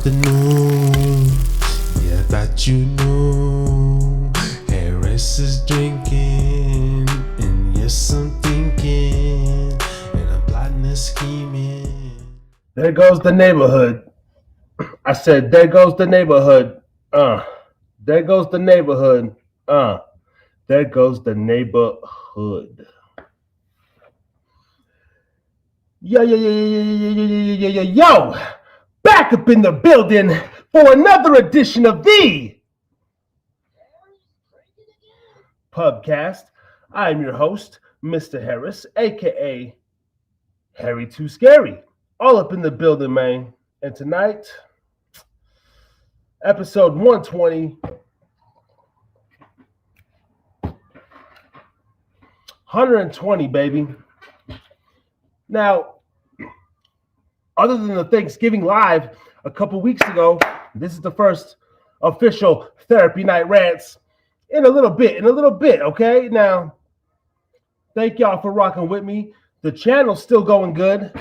the news. Yeah, that you knew. Harris is drinking, and yes, I'm thinking, and I'm plotting and scheming. There goes the neighborhood. I said, there goes the neighborhood. There goes the neighborhood. There goes the neighborhood. Yo! Back up in the building for another edition of the Pubcast. I'm your host, Mr. Harris, aka Harry Too Scary. All up in the building, man. And tonight, episode 120. 120, baby. Now, other than the Thanksgiving Live a couple weeks ago, this is the first official Therapy Night Rants in a little bit, okay? Now, thank y'all for rocking with me. The channel's still going good.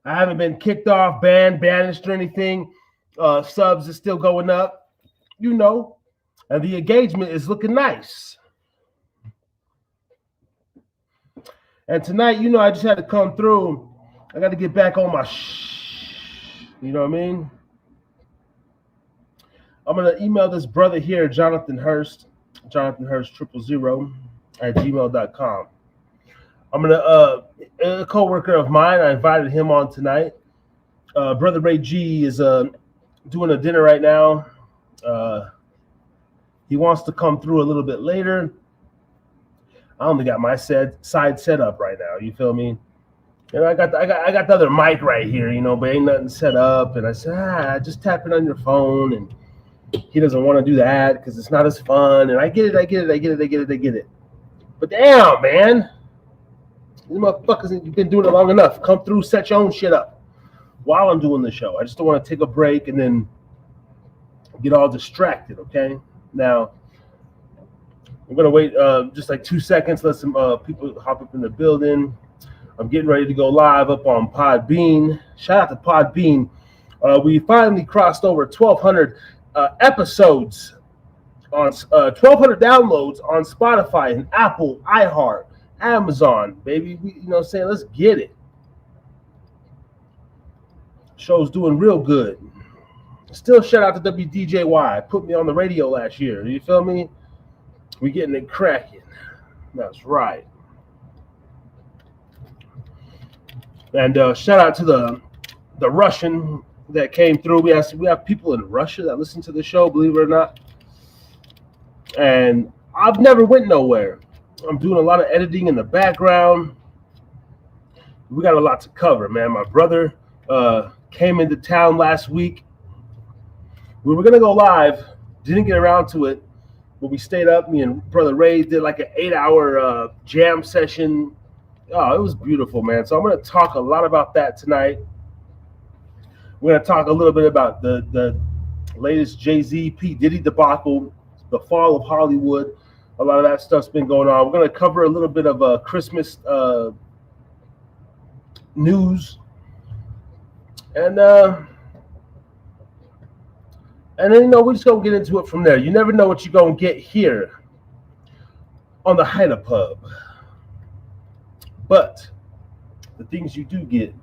I haven't been kicked off, banned, banished, or anything. Subs is still going up, you know, and the engagement is looking nice. And tonight, you know, I just had to come through. I got to get back on my you know what I mean? I'm going to email this brother here, Jonathan Hurst 000 at gmail.com. I'm going to, a co-worker of mine, I invited him on tonight. Brother Ray G is doing a dinner right now. He wants to come through a little bit later. I only got my side set up right now. You feel me? You know, I got the other mic right here, you know, but ain't nothing set up. And I said, just tap it on your phone. And he doesn't want to do that because it's not as fun. And I get it. But damn, man, these motherfuckers, you've been doing it long enough. Come through, set your own shit up while I'm doing the show. I just don't want to take a break and then get all distracted. Okay, now. I'm going to wait just like 2 seconds, let some people hop up in the building. I'm getting ready to go live up on Podbean. Shout out to Podbean. We finally crossed over 1,200 episodes, on 1,200 downloads on Spotify and Apple, iHeart, Amazon, baby. You know what I'm saying? Let's get it. Show's doing real good. Still shout out to WDJY. Put me on the radio last year. You feel me? We getting it cracking. That's right. And shout out to the Russian that came through. We have people in Russia that listen to the show, believe it or not. And I've never went nowhere. I'm doing a lot of editing in the background. We got a lot to cover, man. My brother came into town last week. We were gonna go live, didn't get around to it. But we stayed up. Me and Brother Ray did like an 8-hour jam session. Oh, it was beautiful, man. So I'm going to talk a lot about that tonight. We're going to talk a little bit about the latest Jay-Z, P. Diddy debacle, the fall of Hollywood. A lot of that stuff's been going on. We're going to cover a little bit of Christmas news. And then, you know, we're just going to get into it from there. You never know what you're going to get here on the Hyder Pub. But the things you do get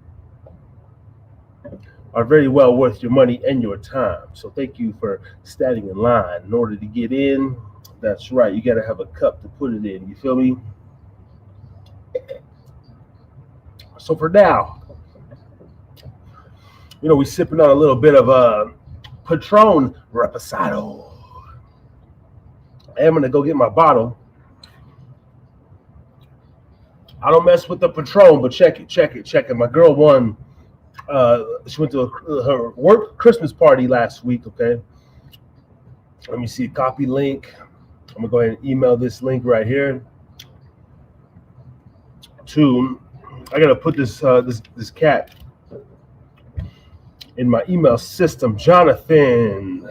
are very well worth your money and your time. So thank you for standing in line in order to get in. That's right. You got to have a cup to put it in. You feel me? So for now, you know, we're sipping on a little bit of Patron Reposado. I am gonna go get my bottle. I don't mess with the Patron, but check it. My girl won. She went to her work Christmas party last week. Okay, let me see. Copy link. I'm gonna go ahead and email this link right here. I gotta put this cat in my email system. Jonathan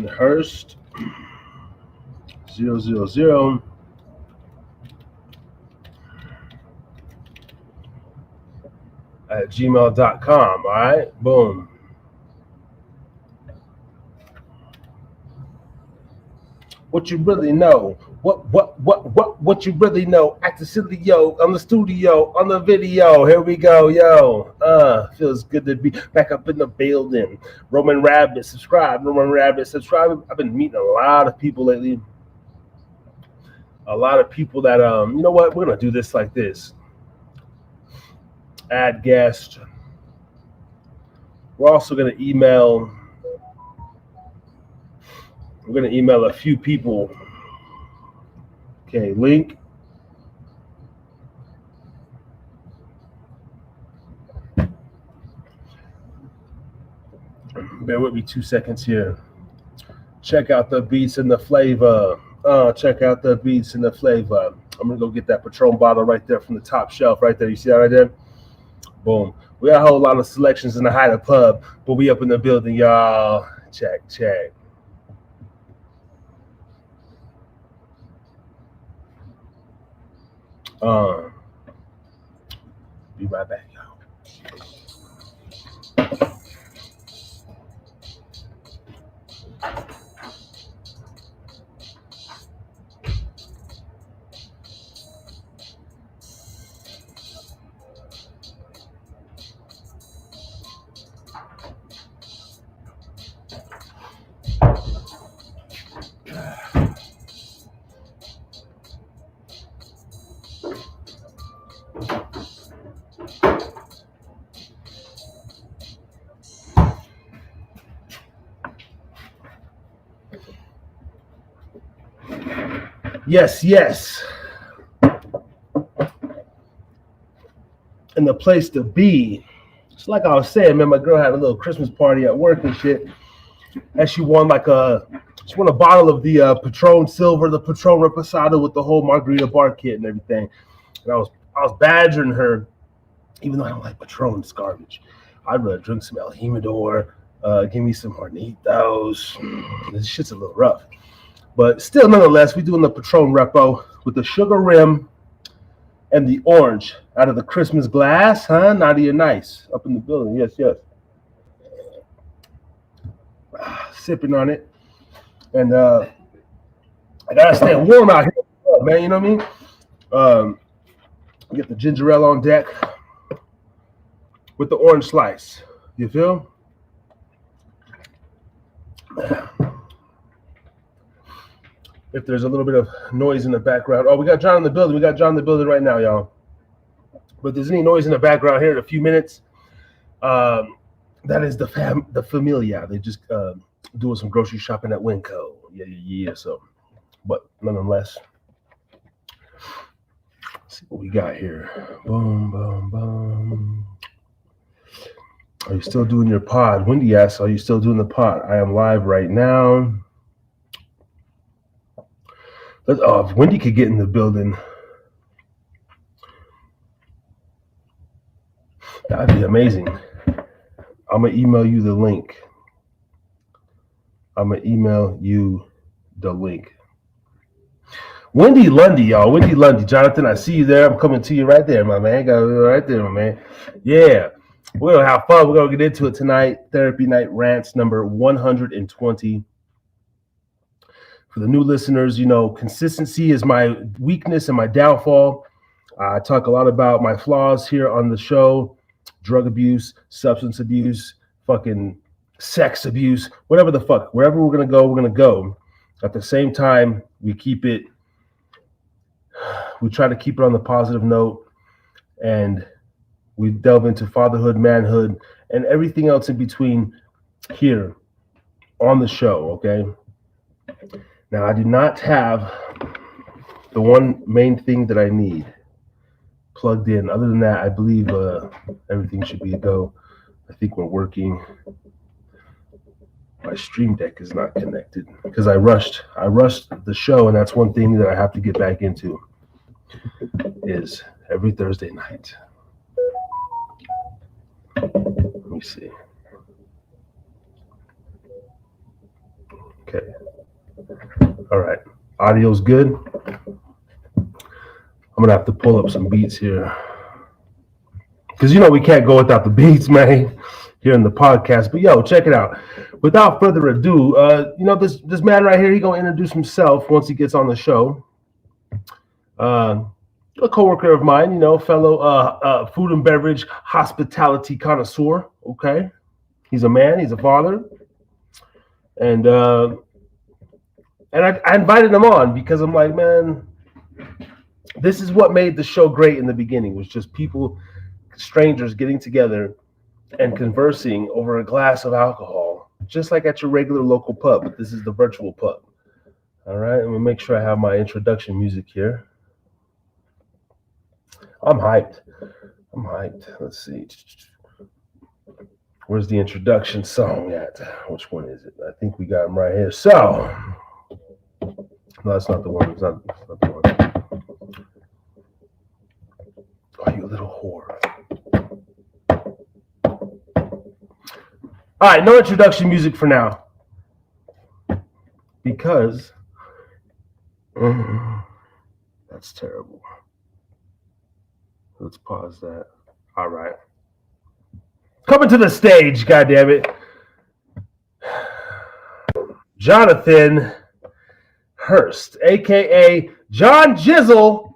Hurst 000 at gmail.com. All right, boom. What you really know? What you really know? Acting silly, yo, on the studio, on the video. Here we go, yo. Feels good to be back up in the building. Roman Rabbit, subscribe. Roman Rabbit, subscribe. I've been meeting a lot of people lately. A lot of people that you know what? We're gonna do this like this. Add guest. We're also gonna email. We're gonna email a few people. Okay, link. Bear with me 2 seconds here. Check out the beats and the flavor. Check out the beats and the flavor. I'm gonna go get that Patron bottle right there from the top shelf, right there. You see that right there? Boom. We got a whole lot of selections in the Hyder Pub, but we up in the building, y'all. Check. Be right back, y'all. Yes. And the place to be. It's like I was saying, man, my girl had a little Christmas party at work and shit. And she won a bottle of the Patron Silver, the Patron Reposado with the whole margarita bar kit and everything. And I was badgering her, even though I don't like Patron, it's garbage. I'd rather drink some El Jimador, give me some Hornitos. This shit's a little rough. But still, nonetheless, we're doing the Patron Repo with the sugar rim and the orange out of the Christmas glass, huh? Naughty and nice. Up in the building, yes. Sipping on it. And I gotta stay warm out here, man, you know what I mean? Get the ginger ale on deck with the orange slice. You feel? If there's a little bit of noise in the background. Oh, we got John in the building. We got John in the building right now, y'all. But if there's any noise in the background here in a few minutes, that is the familia. They just doing some grocery shopping at Winco. Yeah. So, but nonetheless, let's see what we got here. Boom. Are you still doing your pod? Wendy asks, are you still doing the pod? I am live right now. If Wendy could get in the building, that'd be amazing. I'm going to email you the link. Wendy Lundy, y'all. Wendy Lundy. Jonathan, I see you there. I'm coming to you right there, my man. Right there, my man. Yeah. We're going to have fun. We're going to get into it tonight. Therapy Night Rants number 120. For the new listeners, you know, consistency is my weakness and my downfall. I talk a lot about my flaws here on the show. Drug abuse, substance abuse, fucking sex abuse, whatever the fuck. Wherever we're going to go, we're going to go. At the same time, we try to keep it on the positive note, and we delve into fatherhood, manhood, and everything else in between here on the show, okay? Now, I do not have the one main thing that I need plugged in. Other than that, I believe everything should be a go. I think we're working. My stream deck is not connected because I rushed the show, and that's one thing that I have to get back into is every Thursday night. Let me see. Okay. All right. Audio's good. I'm going to have to pull up some beats here. because we can't go without the beats, man, here in the podcast. But yo, check it out. Without further ado, this man right here, he gonna introduce himself once he gets on the show. Uh, a coworker of mine, fellow food and beverage hospitality connoisseur. Okay, he's a man, he's a father, and I invited him on because I'm like, man, this is what made the show great in the beginning. Was just people, strangers getting together and conversing over a glass of alcohol, just like at your regular local pub. But this is the virtual pub. All right, I'm gonna make sure I have my introduction music here. I'm hyped. Let's see. Where's the introduction song at? Which one is it? I think we got him right here. So, no, that's not the one. It's not the one. Oh, you little whore. All right, no introduction music for now. Because that's terrible. Let's pause that. All right. Coming to the stage, goddammit. Jonathan Hurst, aka John Jizzle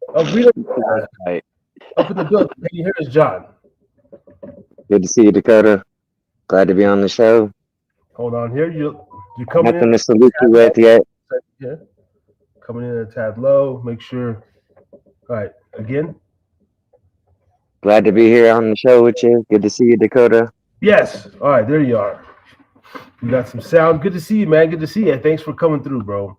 of Reno. Right. Up in the building. Can you hear us, John? Good to see you, Dakota. Glad to be on the show. Hold on here. You're coming Nothing in. to salute you with yet. Yeah. Coming in a tad low. Make sure. All right. Again. Glad to be here on the show with you. Good to see you, Dakota. Yes. All right. There you are. You got some sound. Good to see you, man. Good to see you. Thanks for coming through, bro.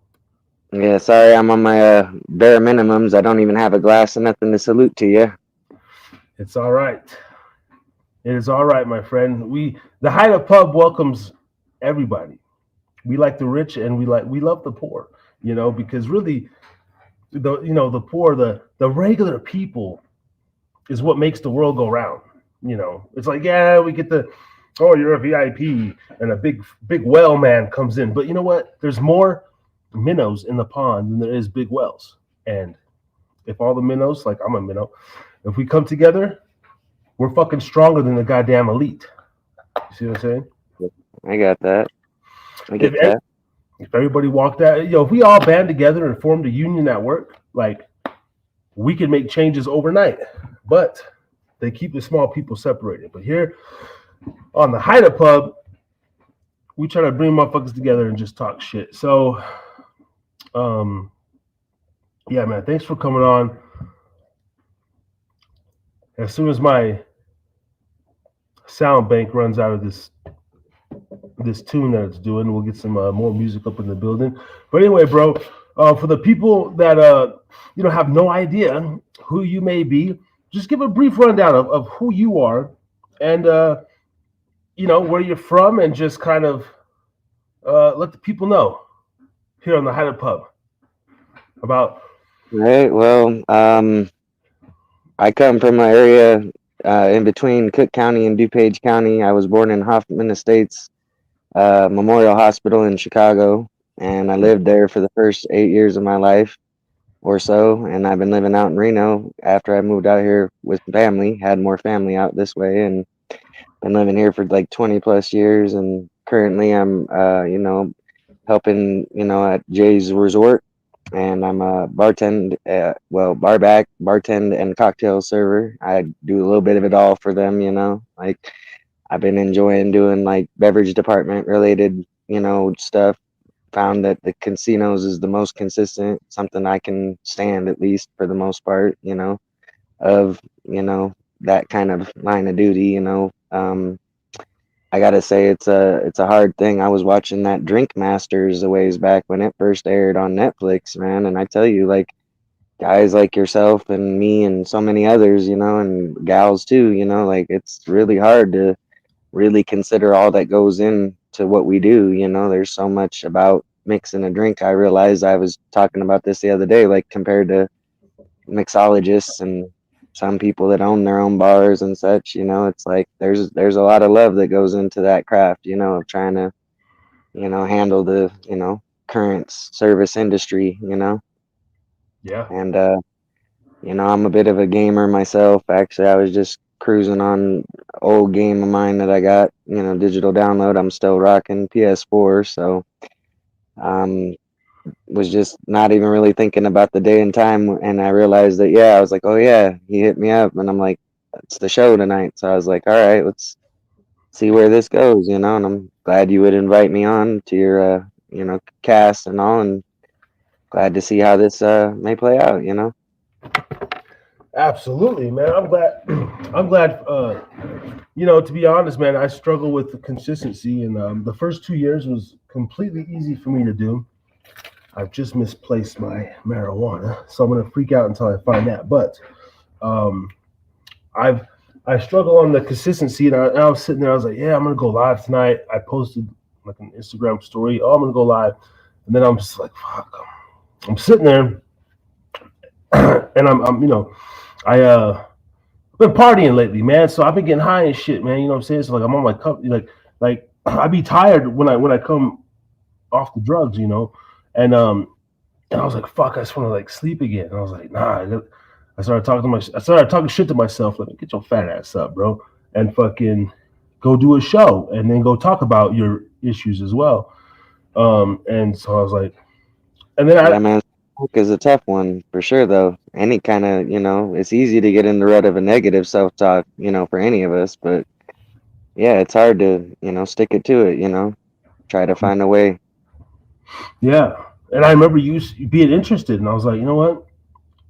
Yeah, sorry I'm on my bare minimums. I don't even have a glass of nothing to salute to you. It's all right. It is all right, my friend. The Hideout Pub welcomes everybody. We like the rich and we love the poor, because really the poor, the regular people is what makes the world go round. It's like, yeah, we get you're a VIP and a big whale man comes in. But you know what? There's more minnows in the pond than there is big whales. And if all the minnows, like I'm a minnow, if we come together, we're fucking stronger than the goddamn elite. You see what I'm saying? I got that. I get that. If everybody walked out, if we all band together and formed a union at work, like we can make changes overnight. But they keep the small people separated. But here on the Hideout Pub, we try to bring motherfuckers together and just talk shit. So, yeah, man, thanks for coming on. As soon as my sound bank runs out of this tune that it's doing, we'll get some more music up in the building. But anyway, bro, for the people that have no idea who you may be, just give a brief rundown of who you are and where you're from, and just kind of let the people know here on the Hideout Pub about. Right. Well, I come from an area in between Cook County and DuPage County. I was born in Hoffman Estates Memorial Hospital in Chicago, and I lived there for the first 8 years of my life or so. And I've been living out in Reno after I moved out here with family, had more family out this way, and been living here for like 20 plus years. And currently I'm, helping, at Jay's Resort, and I'm a bartend, bartend and cocktail server. I do a little bit of it all for them, like I've been enjoying doing like beverage department related, stuff. Found that the casinos is the most consistent, something I can stand at least for the most part, of, that kind of line of duty, I gotta say it's a hard thing. I was watching that Drink Masters a ways back when it first aired on Netflix, man, and I tell you, like guys like yourself and me and so many others, and gals too, like it's really hard to really consider all that goes into what we do. There's so much about mixing a drink. I realized, I was talking about this the other day, like compared to mixologists and some people that own their own bars and such, it's like there's a lot of love that goes into that craft, of trying to, handle the, current service industry, Yeah. And I'm a bit of a gamer myself. Actually, I was just cruising on old game of mine that I got, digital download. I'm still rocking PS4, so was just not even really thinking about the day and time, and I realized that I was like, oh yeah, he hit me up, and I'm like, it's the show tonight. So I was like, all right, let's see where this goes, and I'm glad you would invite me on to your cast and all, and glad to see how this may play out. Absolutely, man. I'm glad. I'm glad. To be honest, man, I struggle with the consistency, and the first 2 years was completely easy for me to do. I've just misplaced my marijuana, so I'm gonna freak out until I find that. But um, I struggle on the consistency, and I was sitting there. I was like, yeah, I'm gonna go live tonight. I posted like an Instagram story. Oh, I'm gonna go live, and then I'm just like, fuck. I'm sitting there, and I've been partying lately, man. So I've been getting high and shit, man. You know what I'm saying? So like I'm on my cup, like I be tired when I come off the drugs, and I was like, fuck, I just want to like sleep again. And I was like, nah. I started talking shit to myself, like, get your fat ass up, bro, and fucking go do a show, and then go talk about your issues as well. And so I was like, and then Yeah, man, smoke is a tough one for sure, though. Any kind of, it's easy to get in the rut of a negative self-talk, for any of us, but yeah, it's hard to, stick it to it, try to find a way. yeah, and I remember you being interested, and I was like, you know what?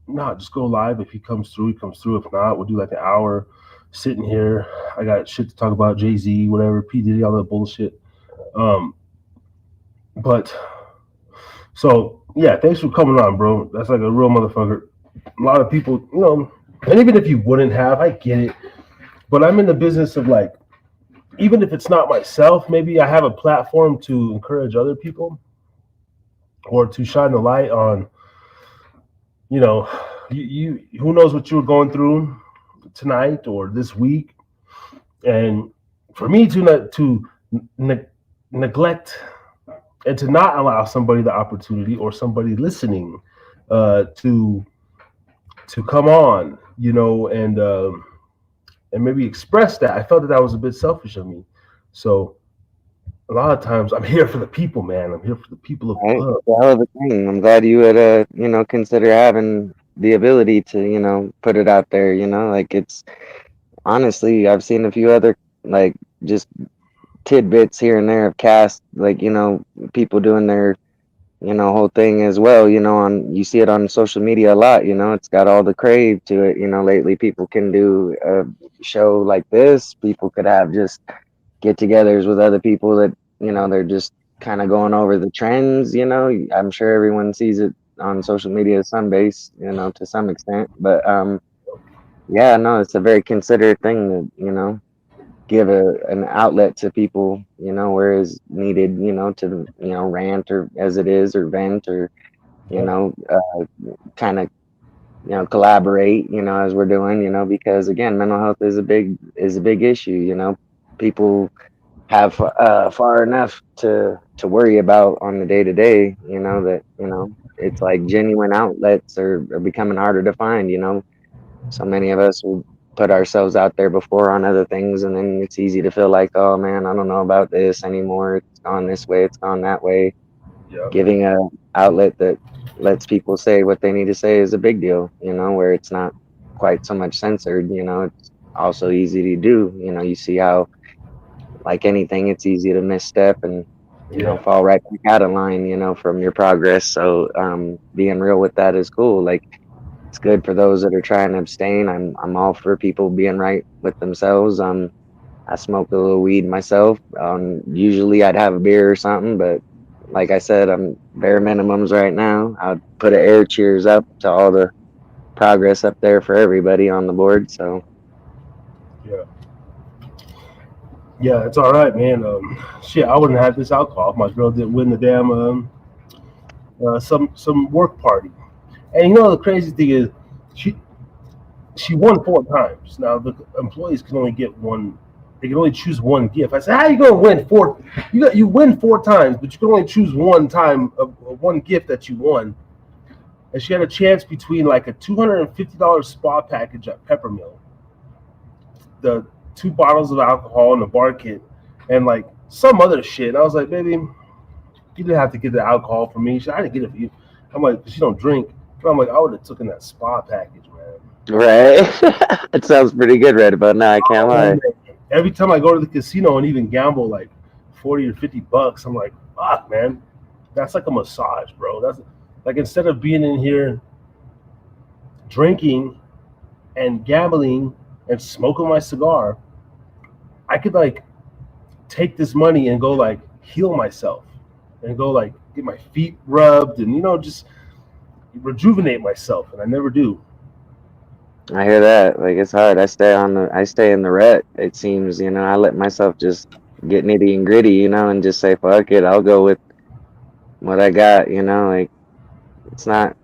No, just go live. If he comes through, he comes through. If not, we'll do like an hour sitting here. I got shit to talk about, Jay-Z, whatever, P. Diddy, all that bullshit. But so yeah, thanks for coming on, bro. That's like a real motherfucker. A lot of people, and even if you wouldn't have, I get it. But I'm in the business of like, even if it's not myself, maybe I have a platform to encourage other people or to shine the light on, you who knows what you were going through tonight or this week, and for me to neglect and to not allow somebody the opportunity or somebody listening to come on, and maybe express that. I felt that was a bit selfish of me. So a lot of times I'm here for the people, man. I'm here for the people of Right? Pub. It's a hell of a thing. I'm glad you would, consider having the ability to, put it out there, like it's honestly, I've seen a few other like just tidbits here and there of cast, like, people doing their, whole thing as well, you see it on social media a lot, it's got all the crave to it, lately people can do a show like this, people could have just get-togethers with other people that, they're just kind of going over the trends, I'm sure everyone sees it on social media some base, to some extent, but yeah, no, it's a very considerate thing to, give an outlet to people, where is needed, to, rant or as it is, or vent, or, kind of, collaborate, as we're doing, because again, mental health is a big issue, people have far enough to worry about on the day to day, that, it's like genuine outlets are becoming harder to find, so many of us will put ourselves out there before on other things, and then it's easy to feel like, oh man, I don't know about this anymore. It's gone this way, it's gone that way. Yeah. Giving a outlet that lets people say what they need to say is a big deal, where it's not quite so much censored, it's also easy to do. You see how, like anything, it's easy to misstep and fall right back out of line, from your progress. So being real with that is cool. Like, it's good for those that are trying to abstain. I'm all for people being right with themselves. I smoke a little weed myself. Usually I'd have a beer or something, but like I said, I'm bare minimums right now. I'd put an air cheers up to all the progress up there for everybody on the board. So yeah, it's all right, man. Shit, I wouldn't have this alcohol if my girl didn't win the damn some work party. And the crazy thing is, she won 4 times. Now the employees can only get one. They can only choose one gift. I said, how are you gonna win 4? You win 4 times, but you can only choose one time of one gift that you won. And she had a chance between like a $250 spa package at Peppermill the 2 bottles of alcohol in the bar kit and like some other shit. And I was like, baby, you didn't have to get the alcohol for me. I didn't get it for you. I'm like, because you don't drink. But I'm like, I would have taken that spa package, man. Right. It sounds pretty good right about now. I can't Oh, lie. man. Every time I go to the casino and even gamble like 40 or $50, I'm like, fuck, man. That's like a massage, bro. That's like instead of being in here drinking and gambling and smoking my cigar, I could like take this money and go like heal myself and go like get my feet rubbed and just rejuvenate myself, and I never do. I hear that. Like it's hard. I stay in the rut. It seems, I let myself just get nitty and gritty, and just say fuck it. I'll go with what I got, like it's not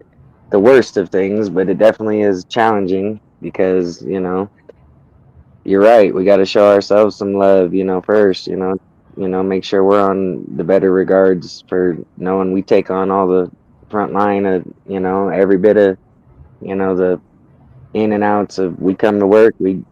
the worst of things, but it definitely is challenging because, you're right. We got to show ourselves some love, first, make sure we're on the better regards for knowing we take on all the front line of, every bit of, the in and outs of we come to work, we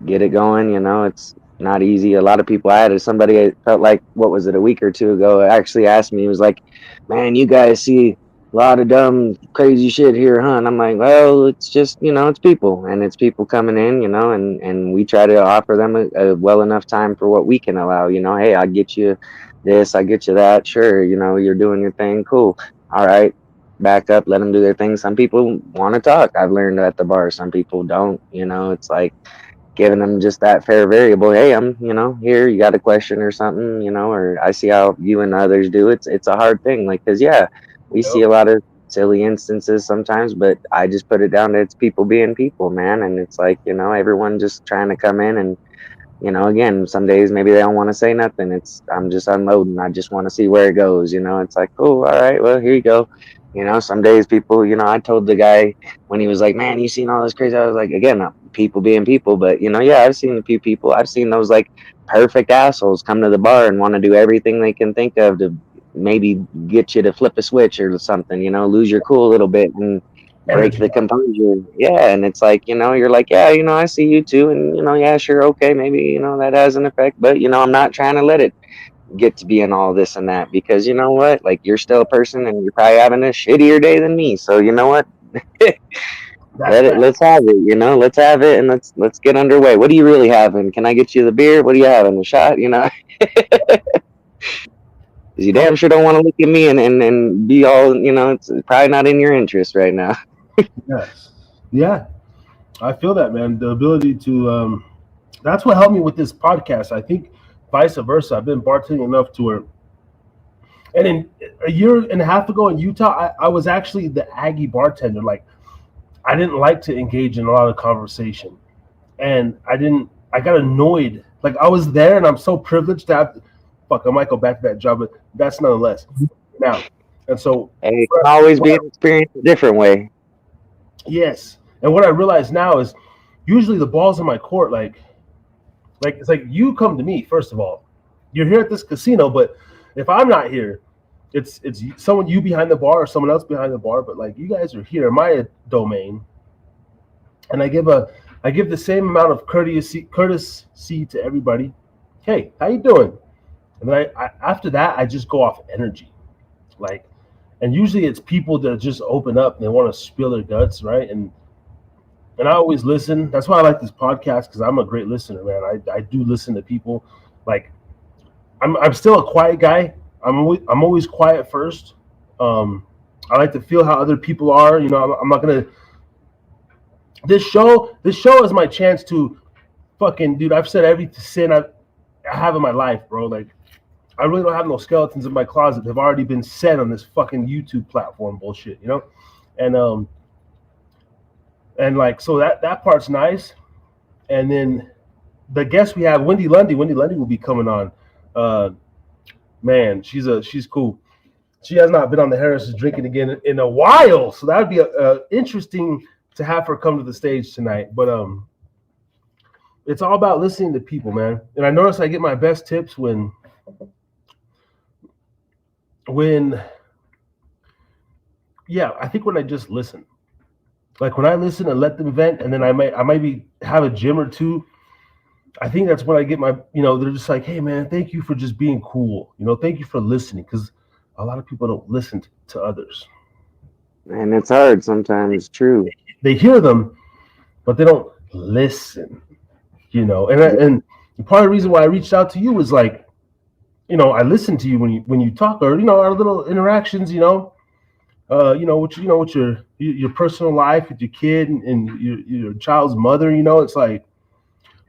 get it going, it's not easy. A lot of people I had somebody I felt like what was it, a week or two ago, actually asked me, he was like, man, you guys see a lot of dumb crazy shit here, huh? And I'm like, well, it's just, it's people and it's people coming in, and we try to offer them a well enough time for what we can allow, hey, I get you this, I get you that, sure, you're doing your thing, cool, all right, back up, let them do their thing. Some people want to talk. I've learned at the bar. Some people don't. It's like giving them just that fair variable. Hey, I'm, here. You got a question or something, or I see how you and others do. It's a hard thing, like, because yeah, we see Yep. a lot of silly instances sometimes, but I just put it down to it's people being people, man. And it's like everyone just trying to come in and again, some days maybe they don't want to say nothing. I'm just unloading. I just want to see where it goes. It's like, oh, all right, well, here you go. Some days people, I told the guy when he was like, man, you seen all this crazy. I was like, again, people being people, but yeah, I've seen a few people. I've seen those like perfect assholes come to the bar and want to do everything they can think of to maybe get you to flip a switch or something, lose your cool a little bit and break Energy. the composure. Yeah. And it's like, you're like, yeah, I see you too. And, yeah, sure. Okay. Maybe, that has an effect, but, I'm not trying to let it get to being all this and that because you know what? Like you're still a person and you're probably having a shittier day than me. So you know what? That's fact. Let's have it, let's have it and let's get underway. What do you really having? Can I get you the beer? What do you having? The shot? Because you damn sure don't want to look at me and be all, it's probably not in your interest right now. Yes. Yeah. I feel that, man. The ability to that's what helped me with this podcast. I think vice versa. I've been bartending enough to where, and in a year and a half ago in Utah, I was actually the Aggie bartender. Like I didn't like to engage in a lot of conversation, and I got annoyed. Like I was there, and I'm so privileged to have. Fuck, I might go back to that job, but that's nonetheless now. And so, And it can always what be an experience a different way. yes, and what I realize now is usually the ball's in my court. Like it's like you come to me first of all. You're here at this casino, but if I'm not here, it's someone you behind the bar or someone else behind the bar. But like you guys are here in my domain, and I give the same amount of courtesy to everybody. Hey, how you doing? And then I after that I just go off energy, like, and usually it's people that just open up and they want to spill their guts, right? And I always listen. That's why I like this podcast because I'm a great listener, man. I do listen to people. Like I'm still a quiet guy. I'm always quiet first. I like to feel how other people are. I'm not gonna. This show is my chance to fucking dude. I've said every sin I have in my life, bro. Like I really don't have no skeletons in my closet. They've already been said on this fucking YouTube platform bullshit. And and like so that part's nice. And then the guest we have, Wendy Lundy. Wendy Lundy will be coming on. Man, she's cool. She has not been on the Harris is Drinking again in a while, so that would be interesting to have her come to the stage tonight. But it's all about listening to people, man. And I notice I get my best tips when yeah, I think when I just listen. Like when I listen and let them vent, and then I might be have a gym or two I think that's when I get my, they're just like, hey man, thank you for just being cool. Thank you for listening, because a lot of people don't listen to others. And it's hard sometimes. True. They hear them, but they don't listen. And part of the reason why I reached out to you was like, I listen to you when you talk, or our little interactions. With your personal life with your kid and your child's mother. It's like,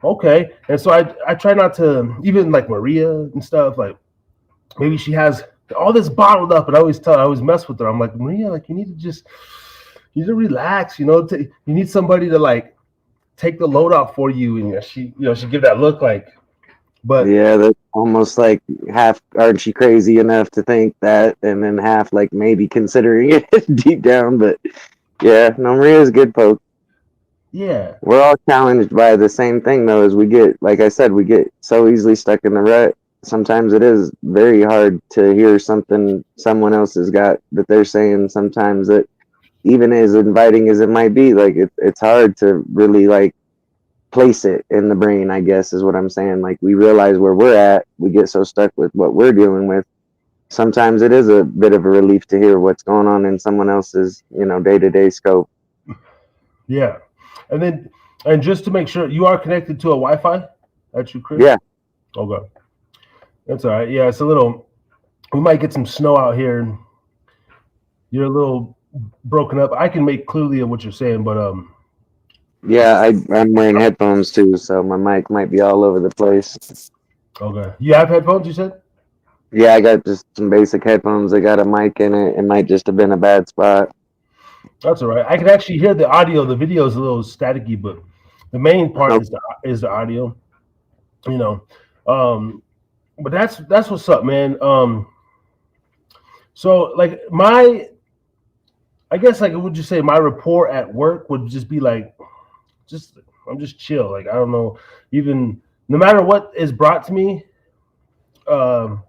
okay. And so I try not to, even like Maria and stuff, like maybe she has all this bottled up, and I always mess with her. I'm like, Maria, like you need to relax. You need somebody to like take the load off for you. And she give that look like, but Yeah, that's almost like half, aren't you crazy enough to think that, and then half like maybe considering it deep down. But yeah, no, Maria's good poke. yeah, We're all challenged by the same thing though, as we get, like I said, we get so easily stuck in the rut. Sometimes it is very hard to hear something someone else has got that they're saying. Sometimes that, even as inviting as it might be, like it's hard to really like place it in the brain, I guess is what I'm saying. Like we realize where we're at, we get so stuck with what we're dealing with. Sometimes it is a bit of a relief to hear what's going on in someone else's, day-to-day scope. yeah. And just to make sure, you are connected to a Wi-Fi at your crib. Yeah. Okay, that's all right. Yeah, it's a little. We might get some snow out here, and you're a little broken up. I can make clearly of what you're saying, but Yeah, I'm wearing headphones too, so my mic might be all over the place. okay. You have headphones, you said? Yeah, I got just some basic headphones. They got a mic in it. It might just have been a bad spot. That's all right. I can actually hear the audio. The video is a little staticky, but the main part Oh, is the audio. You know, um, but that's what's up, man. So like I guess like would you say my rapport at work would just be like, just I'm just chill. Like I don't know, even no matter what is brought to me. Um,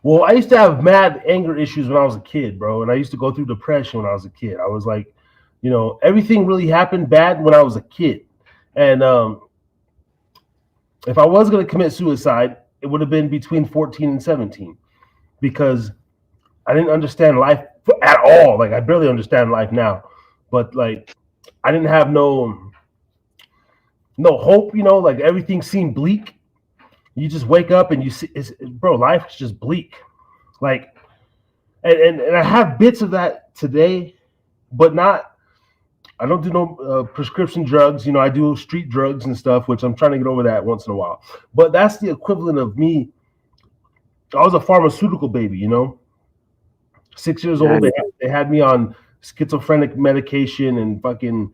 well, I used to have mad anger issues when I was a kid, bro, and I used to go through depression when I was a kid. I was like, everything really happened bad when I was a kid, and if I was going to commit suicide, it would have been between 14 and 17 because I didn't understand life at all. Like I barely understand life now, but like I didn't have no hope. Like everything seemed bleak. You just wake up and you see, bro, life is just bleak. Like, and I have bits of that today, but not. I don't do no prescription drugs. I do street drugs and stuff, which I'm trying to get over that once in a while. But that's the equivalent of me. I was a pharmaceutical baby. 6 years old. and They had me on schizophrenic medication and fucking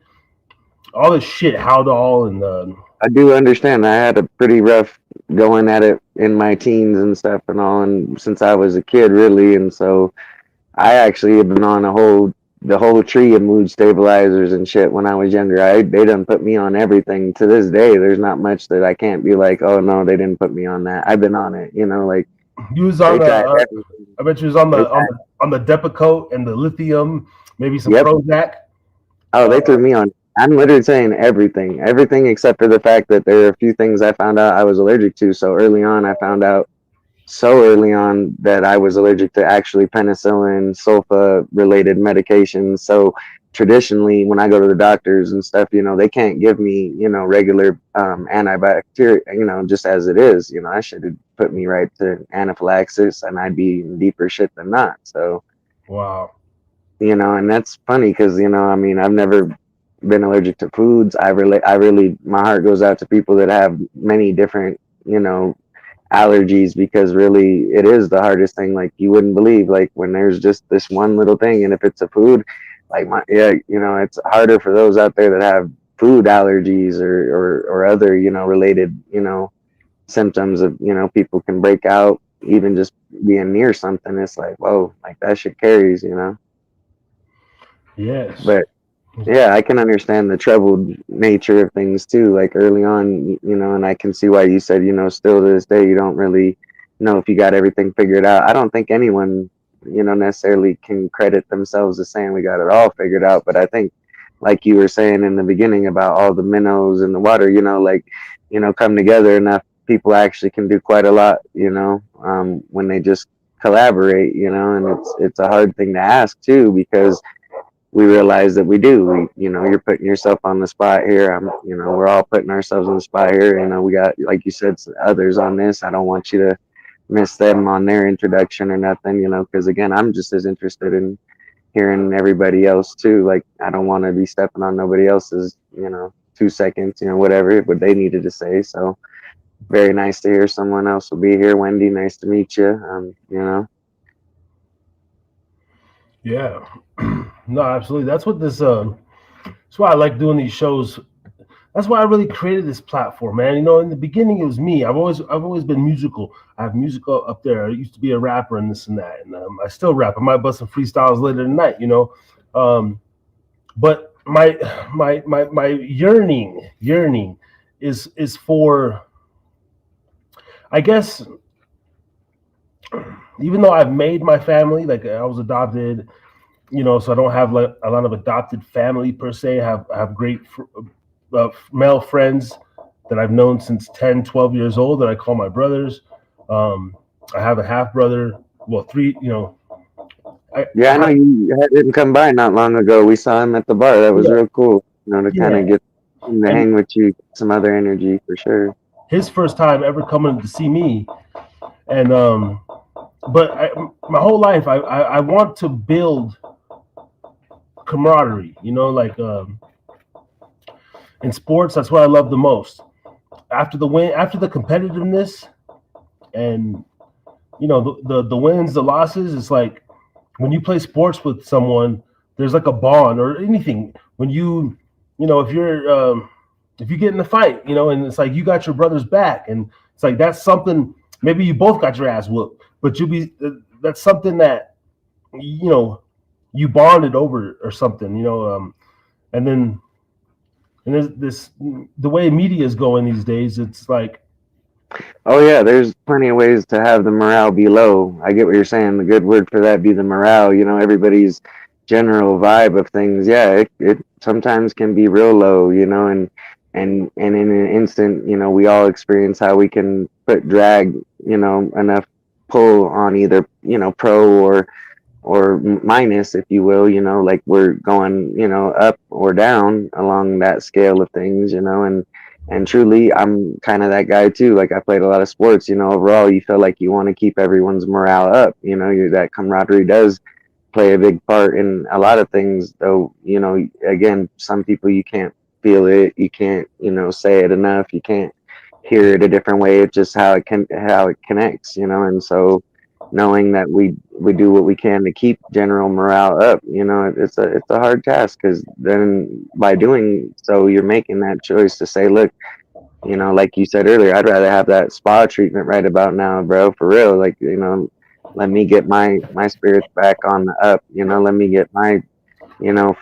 all this shit, Haldol and I do understand. I had a pretty rough going at it in my teens and stuff and all, and since I was a kid, really, and so I actually have been on the whole tree of mood stabilizers and shit when I was younger. They done put me on everything. To this day, there's not much that I can't be like, oh no, they didn't put me on that. I've been on it, like you was they on the. tried everything. I bet you was on They the tried, on the Depakote and the lithium, maybe some yep. Prozac. Oh, Uh, they threw me on. I'm literally saying everything except for the fact that there are a few things I found out I was allergic to. So early on, I found out so early on that I was allergic to actually penicillin, sulfa related medications. So traditionally, when I go to the doctors and stuff, they can't give me, regular antibacterial, just as it is. I should have put me right to anaphylaxis and I'd be in deeper shit than not. So, wow. and that's funny because, I mean, I've never been allergic to foods. I really, my heart goes out to people that have many different, allergies, because really it is the hardest thing. Like you wouldn't believe, like when there's just this one little thing, and if it's a food, like yeah, it's harder for those out there that have food allergies or other, related, symptoms of, people can break out even just being near something. It's like, whoa, like that shit carries. Yes. But yeah, I can understand the troubled nature of things too. Like early on, and I can see why you said, still to this day, you don't really know if you got everything figured out. I don't think anyone, necessarily can credit themselves as saying we got it all figured out. But I think, like you were saying in the beginning about all the minnows in the water, like come together enough, people actually can do quite a lot, when they just collaborate, and it's a hard thing to ask too, because we realize that we do. You're putting yourself on the spot here. We're all putting ourselves on the spot here. We got, like you said, others on this. I don't want you to miss them on their introduction or nothing, because again, I'm just as interested in hearing everybody else too. Like, I don't want to be stepping on nobody else's, 2 seconds, whatever what they needed to say. So very nice to hear someone else will be here. Wendy, nice to meet you. Yeah. No, absolutely. That's what this. That's why I like doing these shows. That's why I really created this platform, man. In the beginning it was me. I've always been musical. I have musical up there. I used to be a rapper and this and that, and I still rap. I might bust some freestyles later tonight, But my yearning is for, I guess, even though I've made my family, like I was adopted, so I don't have like a lot of adopted family per se. I have great male friends that I've known since 10, 12 years old that I call my brothers. I have a half brother, well, three, Yeah, I know you didn't come by not long ago. We saw him at the bar. That was yeah, real cool. To kind yeah. of get him to And hang with you, some other energy for sure. his first time ever coming to see me, and but my whole life I want to build camaraderie. Like in sports, that's what I love the most. After the win, after the competitiveness, and the wins, the losses, it's like when you play sports with someone, there's like a bond or anything. When if you get in a fight, and it's like you got your brother's back, and it's like that's something. Maybe you both got your ass whooped, but that's something that you know you bonded over or something, and then and this the way media is going these days, it's like Oh yeah, there's plenty of ways to have the morale be low. I get what you're saying. The good word for that be the morale. Everybody's general vibe of things. Yeah, it sometimes can be real low. And in an instant, we all experience how we can put drag, enough pull on either pro or minus, if you will. Like we're going up or down along that scale of things. And truly, I'm kind of that guy too. Like I played a lot of sports. Overall, you feel like you want to keep everyone's morale up. That camaraderie does play a big part in a lot of things. Though, again, some people you can't feel it. You can't, say it enough. You can't hear it a different way. It's just how it connects. And so knowing that we do what we can to keep general morale up, it's a hard task, because then by doing so, you're making that choice to say, look, like you said earlier, I'd rather have that spa treatment right about now, bro, for real. Like, let me get my spirits back on the up. Let me get my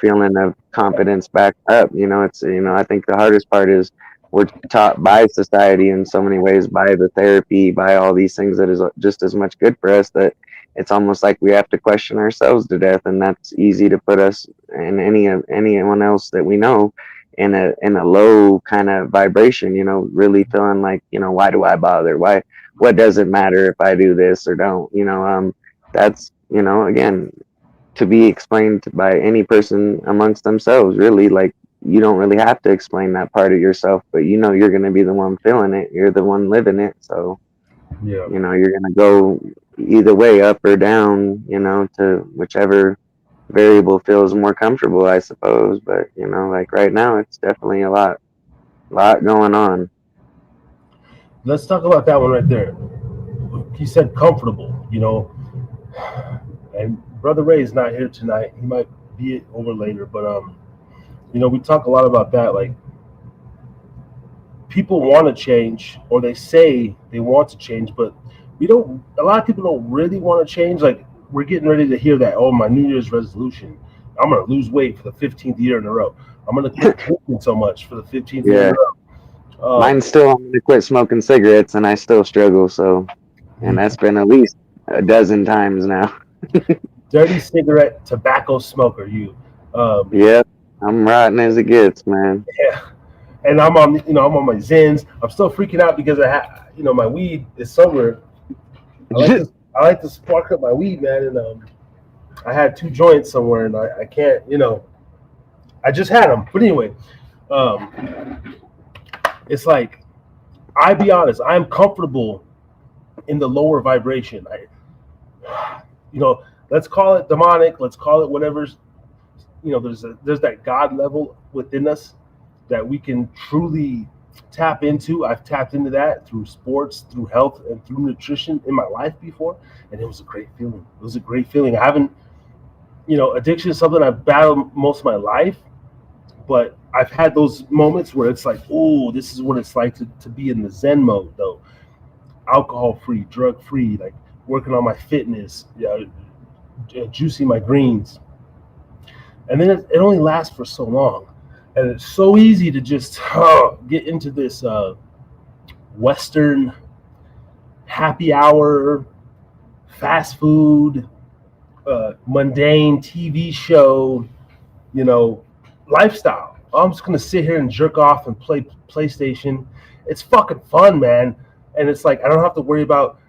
feeling of confidence back up. It's I think the hardest part is we're taught by society in so many ways, by the therapy, by all these things that is just as much good for us, that it's almost like we have to question ourselves to death, and that's easy to put us and anyone else that we know in a low kind of vibration, really feeling like, why do I bother? What does it matter if I do this or don't? That's, again, to be explained by any person amongst themselves, really. Like, you don't really have to explain that part of yourself, but you're going to be the one feeling it. You're the one living it. So, yeah. you're going to go either way, up or down, to whichever variable feels more comfortable, I suppose. But, like right now, it's definitely a lot going on. Let's talk about that one right there. He said comfortable, and Brother Ray is not here tonight. He might be over later, but we talk a lot about that. Like, people want to change, or they say they want to change, but we don't. A lot of people don't really want to change. Like, we're getting ready to hear that. Oh, my New Year's resolution: I'm gonna lose weight for the 15th year in a row. I'm gonna quit drinking so much for the 15th year in Yeah. a row. Mine's still, I'm going to quit smoking cigarettes, and I still struggle. So, and that's been at least a dozen times now. Dirty cigarette tobacco smoker, you. Yeah, I'm rotten as it gets, man. Yeah. and I'm on my Zins. I'm still freaking out because my weed is somewhere. I like to spark up my weed, man, and I had 2 joints somewhere, and I can't, I just had them. But anyway, um, it's like I be honest, I'm comfortable in the lower vibration. Let's call it demonic. Let's call it whatever's. There's that God level within us that we can truly tap into. I've tapped into that through sports, through health, and through nutrition in my life before, and it was a great feeling. It was a great feeling. I haven't, addiction is something I've battled most of my life, but I've had those moments where it's like, oh, this is what it's like to be in the Zen mode, though. Alcohol free, drug free, like working on my fitness, juicing my greens. And then it only lasts for so long. And it's so easy to just get into this Western happy hour, fast food, mundane TV show, lifestyle. I'm just gonna sit here and jerk off and play PlayStation. It's fucking fun, man. And it's like I don't have to worry about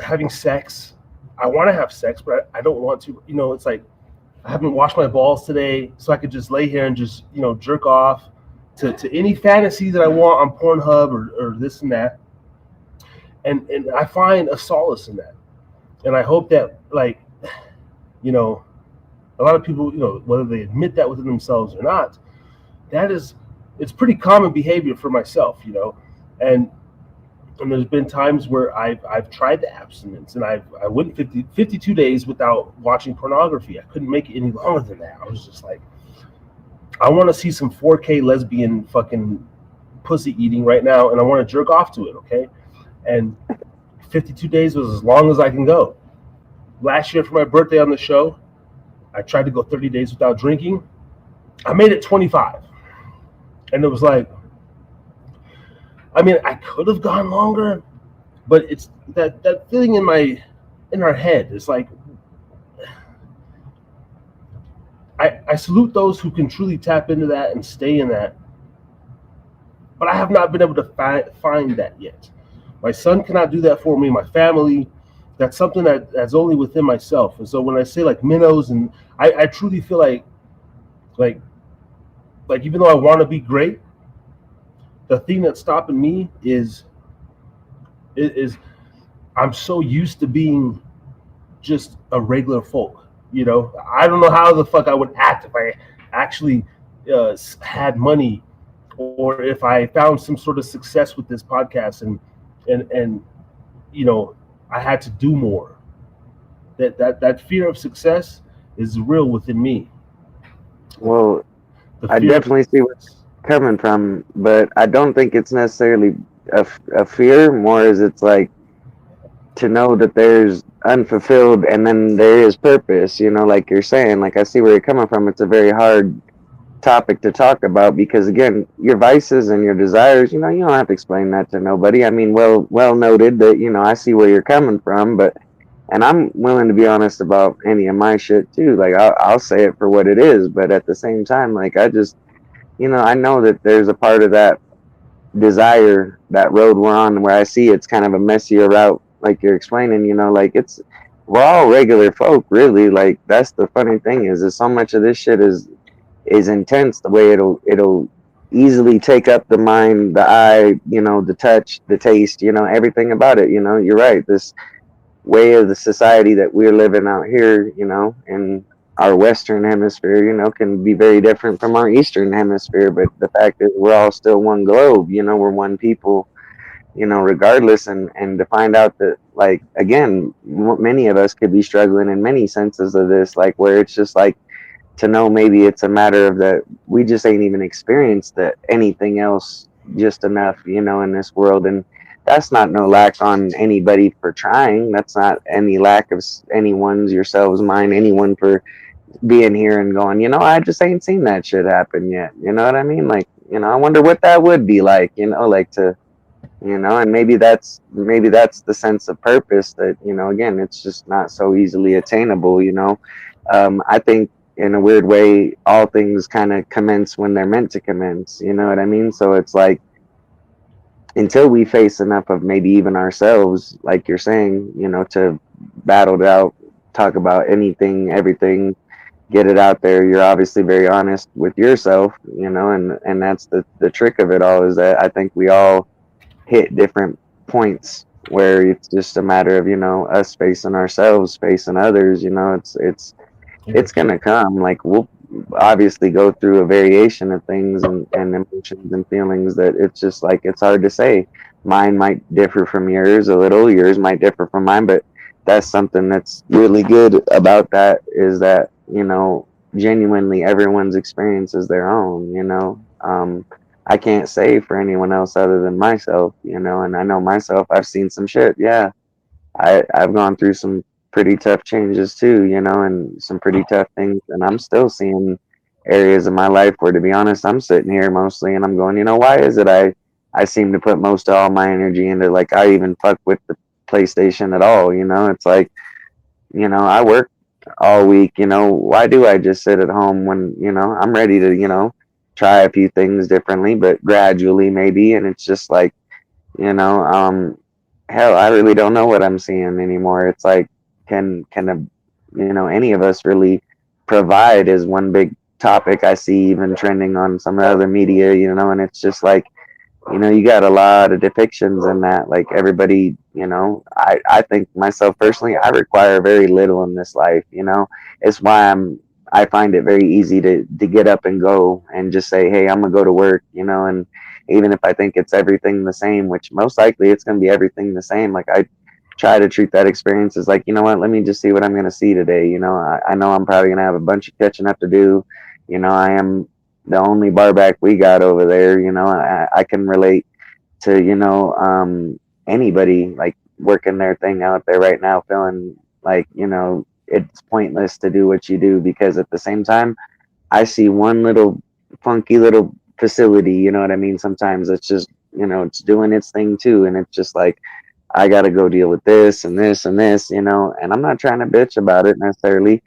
having sex. I want to have sex, but I don't want to. It's like I haven't washed my balls today, so I could just lay here and just jerk off to any fantasy that I want on Pornhub or this and that. And I find a solace in that. And I hope that a lot of people, whether they admit that within themselves or not, it's pretty common behavior for myself, and there's been times where I've tried the abstinence, and I went 52 days without watching pornography. I couldn't make it any longer than that. I was just like, I want to see some 4K lesbian fucking pussy eating right now, and I want to jerk off to it, okay? And 52 days was as long as I can go. Last year for my birthday on the show, I tried to go 30 days without drinking. I made it 25. And it was like, I could have gone longer, but it's that feeling in our head. It's like, I salute those who can truly tap into that and stay in that. But I have not been able to find that yet. My son cannot do that for me. My family, that's something that's only within myself. And so when I say like minnows, and I truly feel like even though I want to be great, the thing that's stopping me is I'm so used to being just a regular folk. I don't know how the fuck I would act if I actually had money, or if I found some sort of success with this podcast, and I had to do more. That fear of success is real within me. Well, I definitely see where it's coming from, but I don't think it's necessarily a fear. More as it's like to know that there's unfulfilled and then there is purpose. Like you're saying. Like I see where you're coming from. It's a very hard topic to talk about because again, your vices and your desires. You don't have to explain that to nobody. Well noted that I see where you're coming from, but. And I'm willing to be honest about any of my shit too. Like I'll say it for what it is, but at the same time, like I just, I know that there's a part of that desire, that road we're on, where I see it's kind of a messier route, like you're explaining. Like we're all regular folk, really. Like that's the funny thing is so much of this shit is intense. The way it'll easily take up the mind, the eye, the touch, the taste, everything about it. You're right. This way of the society that we're living out here, in our Western hemisphere, can be very different from our Eastern hemisphere. But the fact is we're all still one globe, we're one people, regardless. And to find out that, like, again, many of us could be struggling in many senses of this, like where it's just like to know maybe it's a matter of that we just ain't even experienced that anything else just enough, in this world. And that's not no lack on anybody for trying. That's not any lack of anyone's, yourselves, mine, anyone for being here and going, I just ain't seen that shit happen yet. You know what I mean? Like, I wonder what that would be like, like to, and maybe that's the sense of purpose that, again, it's just not so easily attainable, I think in a weird way, all things kind of commence when they're meant to commence. You know what I mean? So it's like, until we face enough of maybe even ourselves, like you're saying, you know, to battle it out, talk about anything, everything, get it out there. You're obviously very honest with yourself, you know, and that's the trick of it all, is that I think we all hit different points where it's just a matter of, you know, us facing ourselves, facing others. You know, it's gonna come. Like, we'll obviously go through a variation of things and emotions and feelings that it's just like, it's hard to say. Mine might differ from yours a little, yours might differ from mine, but that's something that's really good about that, is that, you know, genuinely everyone's experience is their own, you know. I can't say for anyone else other than myself, you know, and I know myself, I've seen some shit. Yeah, I've gone through some pretty tough changes too, you know, and some pretty tough things, and I'm still seeing areas of my life where, to be honest, I'm sitting here mostly and I'm going, you know, why is it I seem to put most of all my energy into, like, I even fuck with the PlayStation at all, you know? It's like, you know, I work all week, you know, why do I just sit at home when, you know, I'm ready to, you know, try a few things differently, but gradually maybe, and it's just like, you know, hell, I really don't know what I'm seeing anymore. It's like, can a, you know, any of us really provide, is one big topic I see even trending on some other media, you know, and it's just like, you know, you got a lot of depictions in that. Like, everybody, you know, I think myself personally, I require very little in this life, you know. It's why I find it very easy to get up and go and just say, hey, I'm gonna go to work, you know. And even if I think it's everything the same, which most likely it's gonna be everything the same, like, I try to treat that experience as like, you know what, let me just see what I'm gonna see today. You know, I know I'm probably gonna have a bunch of catching up to do. You know, I am the only barback we got over there. You know, I can relate to, you know, anybody like working their thing out there right now, feeling like, you know, it's pointless to do what you do, because at the same time, I see one little funky little facility, you know what I mean? Sometimes it's just, you know, it's doing its thing too, and it's just like, I got to go deal with this and this and this, you know, and I'm not trying to bitch about it necessarily.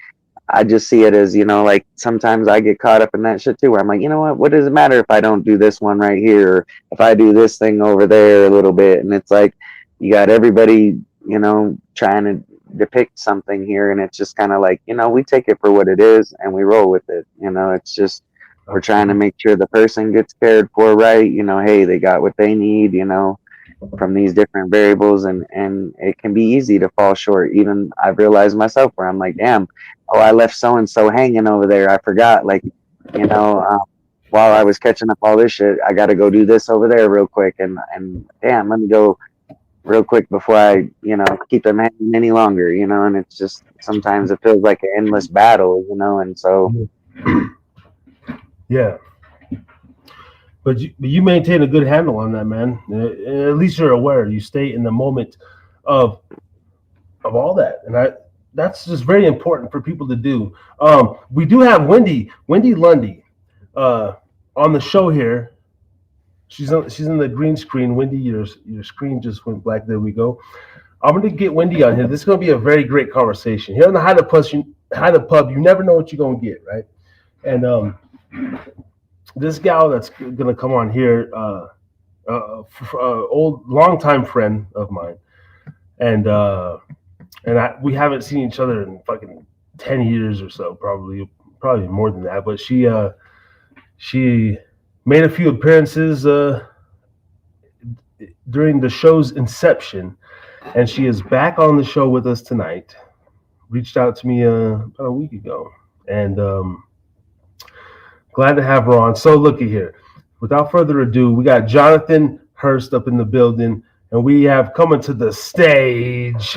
I just see it as, you know, like, sometimes I get caught up in that shit too, where I'm like, you know what does it matter if I don't do this one right here, or if I do this thing over there a little bit? And it's like, you got everybody, you know, trying to depict something here, and it's just kind of like, you know, we take it for what it is and we roll with it. You know, it's just, we're trying to make sure the person gets cared for right. You know, hey, they got what they need, you know, from these different variables, and it can be easy to fall short. Even I've realized myself where I'm like, damn, oh, I left so and so hanging over there, I forgot, like, you know, while I was catching up all this shit, I got to go do this over there real quick, and damn, let me go real quick before I, you know, keep them hanging any longer, you know. And it's just, sometimes it feels like an endless battle, you know. And so yeah, but you maintain a good handle on that, man. At least you're aware. You stay in the moment of all that, and that's just very important for people to do. We do have Wendy Lundy, on the show here. She's in the green screen. Wendy, your screen just went black. There we go. I'm gonna get Wendy on here. This is gonna be a very great conversation here on the Hide the Pub. You never know what you're gonna get, right? And this gal that's gonna come on here, old longtime friend of mine, and we haven't seen each other in fucking 10 years or so, probably more than that. But she made a few appearances during the show's inception, and she is back on the show with us tonight. Reached out to me about a week ago, and glad to have her on. So looky here. Without further ado, we got Jonathan Hurst up in the building, and we have coming to the stage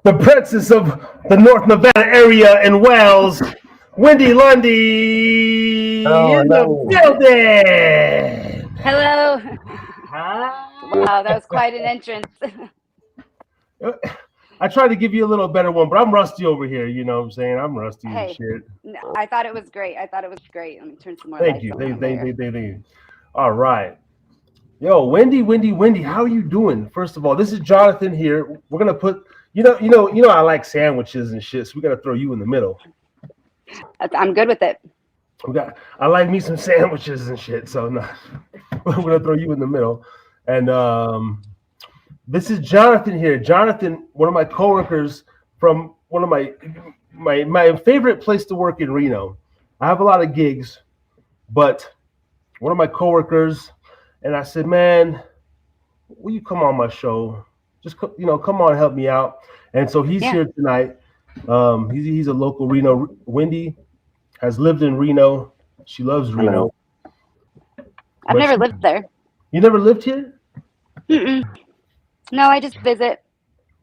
the princess of the North Nevada area in Wales, Wendy Lundy, in the building. Hello. Hi. Wow, that was quite an entrance. I tried to give you a little better one, but I'm rusty over here. You know what I'm saying? I'm rusty and shit. No, I thought it was great. Let me turn some more Thank lights you. on Thank you. All right. Yo, Wendy, how are you doing? First of all, this is Jonathan here. We're going to put I like sandwiches and shit, so we gotta throw you in the middle. I'm good with it. I like me some sandwiches and shit, so no, we're gonna throw you in the middle. And this is Jonathan here. Jonathan, one of my coworkers from one of my favorite place to work in Reno. I have a lot of gigs, but one of my coworkers, and I said, man, will you come on my show? Just come on, help me out. And so he's here tonight. He's a local Reno. Wendy has lived in Reno. She loves Reno. I've never lived there. You never lived here? Mm-mm. No, I just visit.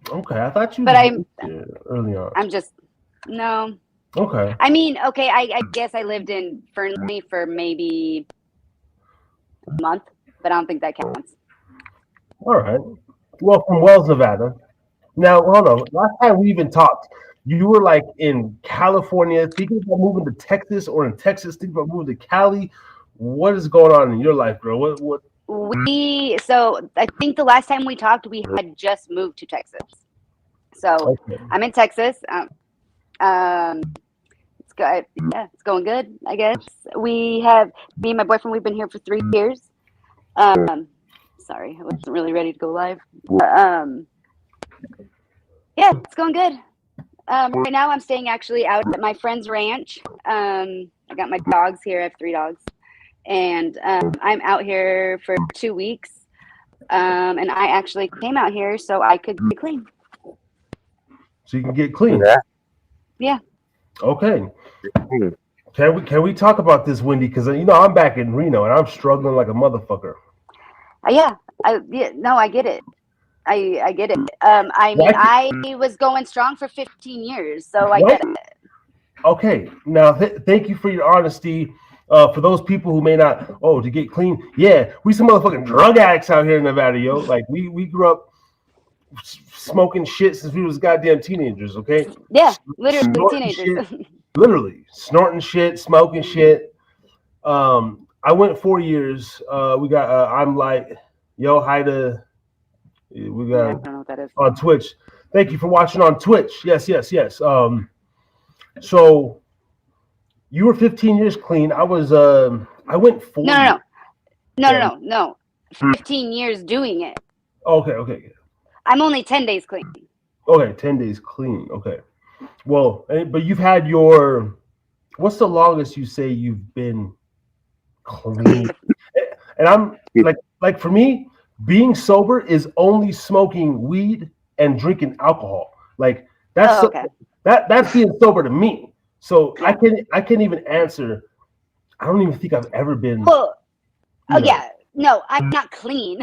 Okay, I thought you. But lived here early on. I'm just no. Okay. I mean, okay. I guess I lived in Fernley for maybe a month, but I don't think that counts. All right. Well, from Wells, Nevada. Now, hold on. Last time we even talked, you were like in California, thinking about moving to Texas, or in Texas, thinking about moving to Cali. What is going on in your life, girl? What? So I think the last time we talked, we had just moved to Texas. So I'm in Texas. It's good. Yeah, it's going good, I guess. Me and my boyfriend, we've been here for 3 years. Sorry, I wasn't really ready to go live. Yeah, it's going good. Right now I'm staying actually out at my friend's ranch. I got my dogs here. I have 3 dogs. And I'm out here for 2 weeks. And I actually came out here so I could get clean. So you can get clean? Yeah. Okay. Can we talk about this, Wendy? Because I'm back in Reno and I'm struggling like a motherfucker. Yeah. I get it. I get it. I was going strong for 15 years, so I get it. Okay. Now, thank you for your honesty. For those people who may not, to get clean, we some motherfucking drug addicts out here in Nevada, yo. Like we grew up smoking shit since we was goddamn teenagers, okay? Yeah, literally teenagers. Literally snorting shit, smoking shit. I went 4 years. We got I'm like, yo, hi to. We got I don't know what that is. On Twitch. Thank you for watching on Twitch. Yes. So you were 15 years clean. I was I went 4 years. No. 15 years doing it. Okay. I'm only 10 days clean. Okay, 10 days clean. Okay. Well, but you've had what's the longest you say you've been clean? And I'm like for me, being sober is only smoking weed and drinking alcohol. Like that's that's being sober to me. So I can't even answer. I don't even think I've ever been. Well, no, I'm not clean.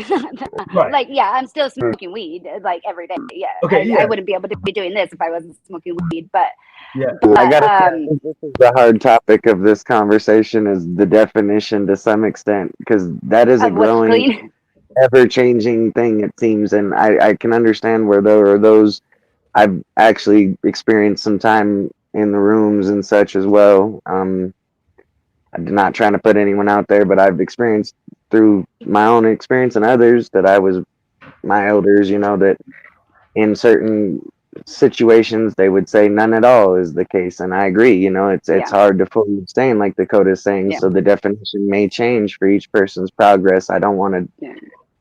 Right. Like, I'm still smoking weed like every day. Yeah. Okay. I wouldn't be able to be doing this if I wasn't smoking weed. But I gotta say, this is the hard topic of this conversation, is the definition to some extent, because that is a growing, ever-changing thing, it seems, and I can understand where there are those. I've actually experienced some time in the rooms and such as well. I'm not trying to put anyone out there, but I've experienced through my own experience and others that I was my elders, that in certain situations they would say none at all is the case, and I agree. It's hard to fully abstain, like Dakota is saying. So the definition may change for each person's progress. I don't want to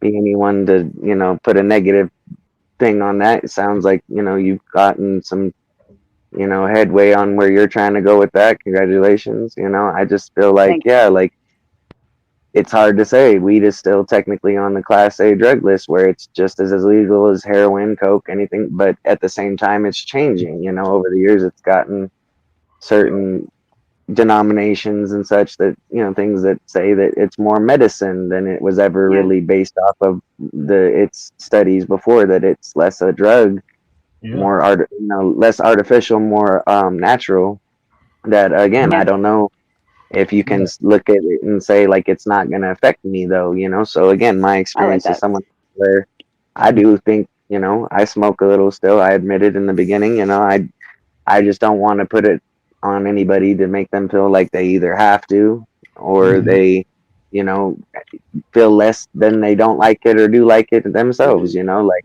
be anyone to put a negative thing on that. It sounds like you've gotten some headway on where you're trying to go with that. Congratulations. I just feel like it's hard to say. Weed is still technically on the Class A drug list, where it's just as illegal as heroin, coke, anything. But at the same time, it's changing. Over the years, it's gotten certain denominations and such that, things that say that it's more medicine than it was ever really based off of its studies before, that it's less a drug, more less artificial, more natural. That again, I don't know if you can look at it and say like it's not going to affect me though, so again, my experience is someone where I do think, I smoke a little still. I admitted in the beginning, I just don't want to put it on anybody to make them feel like they either have to or they feel less than they don't like it or do like it themselves. Like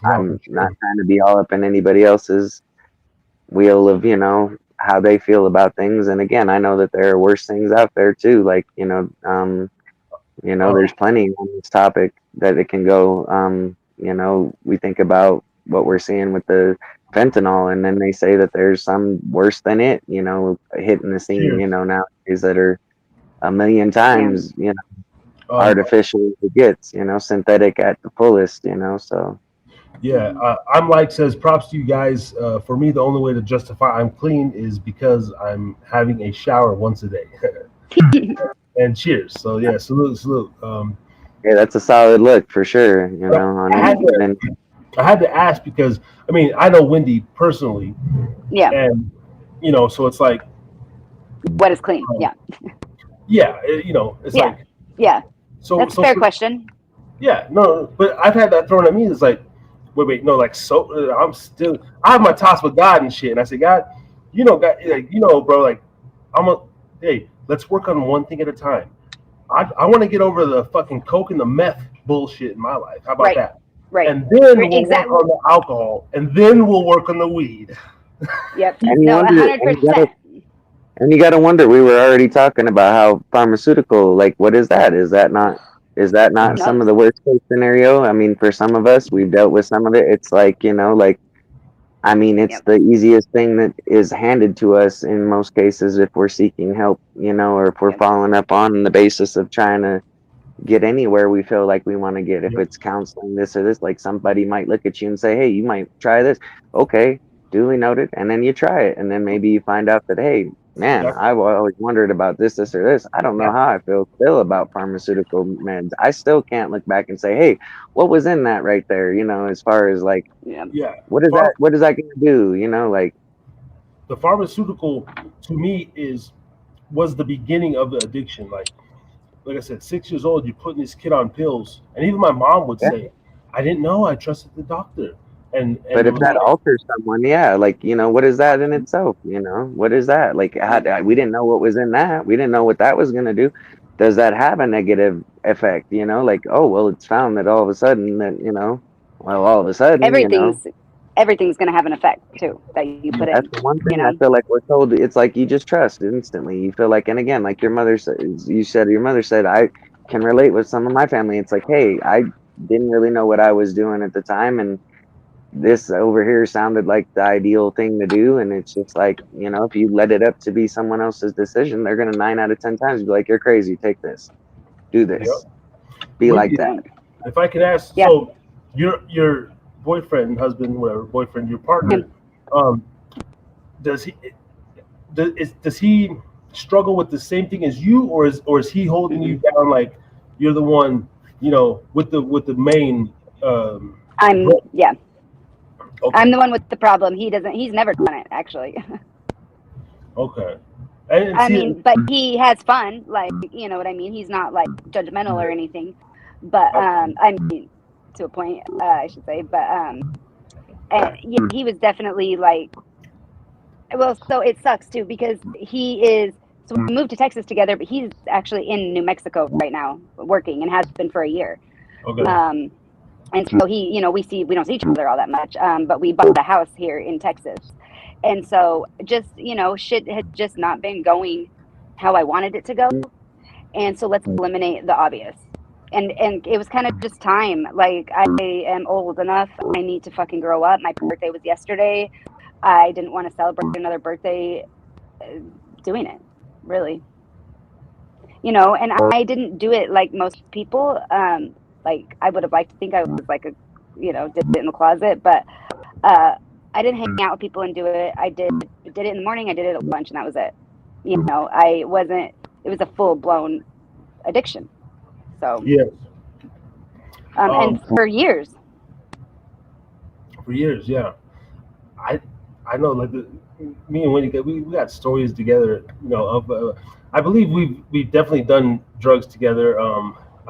I'm not trying to be all up in anybody else's wheel of, how they feel about things. And again, I know that there are worse things out there too. Like, there's plenty on this topic that it can go. We think about what we're seeing with the fentanyl, and then they say that there's some worse than it, hitting the scene, nowadays that are a million times, artificial as it gets, synthetic at the fullest, so. Yeah, I'm like says, props to you guys. For me, the only way to justify I'm clean is because I'm having a shower once a day. And cheers. So yeah, salute. Yeah, that's a solid look for sure. I had to ask because I know Wendy personally. Yeah. And so it's like, what is clean? Yeah. Yeah, it's like. Yeah. So that's a fair question. Yeah, no, but I've had that thrown at me. It's like, wait, no, like I have my talks with God and shit, and I say, God, God, bro, like, hey, let's work on one thing at a time. I want to get over the fucking coke and the meth bullshit in my life. How about that? Right. And then we'll work on the alcohol, and then we'll work on the weed. Yep. And 100%. And you got to wonder. We were already talking about how pharmaceutical. Like, what is that? Is that not some of the worst case scenario? I mean, for some of us, we've dealt with some of it. It's like, it's the easiest thing that is handed to us in most cases if we're seeking help, or if we're following up on the basis of trying to get anywhere we feel like we want to get. If it's counseling, this or this, like somebody might look at you and say, hey, you might try this. Okay, duly noted. And then you try it. And then maybe you find out that, hey, man, I've always wondered about this or this. I don't know how I feel still about pharmaceutical meds. I still can't look back and say, hey, what was in that right there? As far as like, what is that going to do? Like the pharmaceutical to me was the beginning of the addiction. Like I said, 6 years old, you're putting this kid on pills, and even my mom would say, I didn't know. I trusted the doctor. But if that alters someone, like, what is that in itself? What is that? Like, we didn't know what was in that. We didn't know what that was going to do. Does that have a negative effect? Like, oh, well, it's found that all of a sudden that, all of a sudden, everything's going to have an effect too that you put That's the one thing I feel like we're told. It's like you just trust instantly. You feel like, and again, like your mother said, I can relate with some of my family. It's like, hey, I didn't really know what I was doing at the time, and this over here sounded like the ideal thing to do. And it's just like, if you let it up to be someone else's decision, they're going to 9 out of 10 times be like, you're crazy. Take this, do this, be like that. If I could ask, so your boyfriend, husband, whatever, boyfriend, your partner, does he struggle with the same thing as you, or is he holding you down like you're the one, with the main? Okay. I'm the one with the problem. He's never done it, actually. Okay. But he has fun, like, you know what I mean? He's not like judgmental or anything, but to a point, I should say, but he was definitely like, well, so it sucks too, because so we moved to Texas together, but he's actually in New Mexico right now working and has been for a year. Okay. And so we don't see each other all that much, but we bought a house here in Texas. And so just, shit had just not been going how I wanted it to go. And so let's eliminate the obvious. And it was kind of just time. Like, I am old enough. I need to fucking grow up. My birthday was yesterday. I didn't want to celebrate another birthday doing it, really. And I didn't do it like most people. Like, I would have liked to think I was like did it in the closet, but I didn't hang out with people and do it. I did it in the morning. I did it at lunch, and that was it. It was a full blown addiction. So and for years. Yeah. I know, like me and Wendy, we got stories together. I believe we've definitely done drugs together.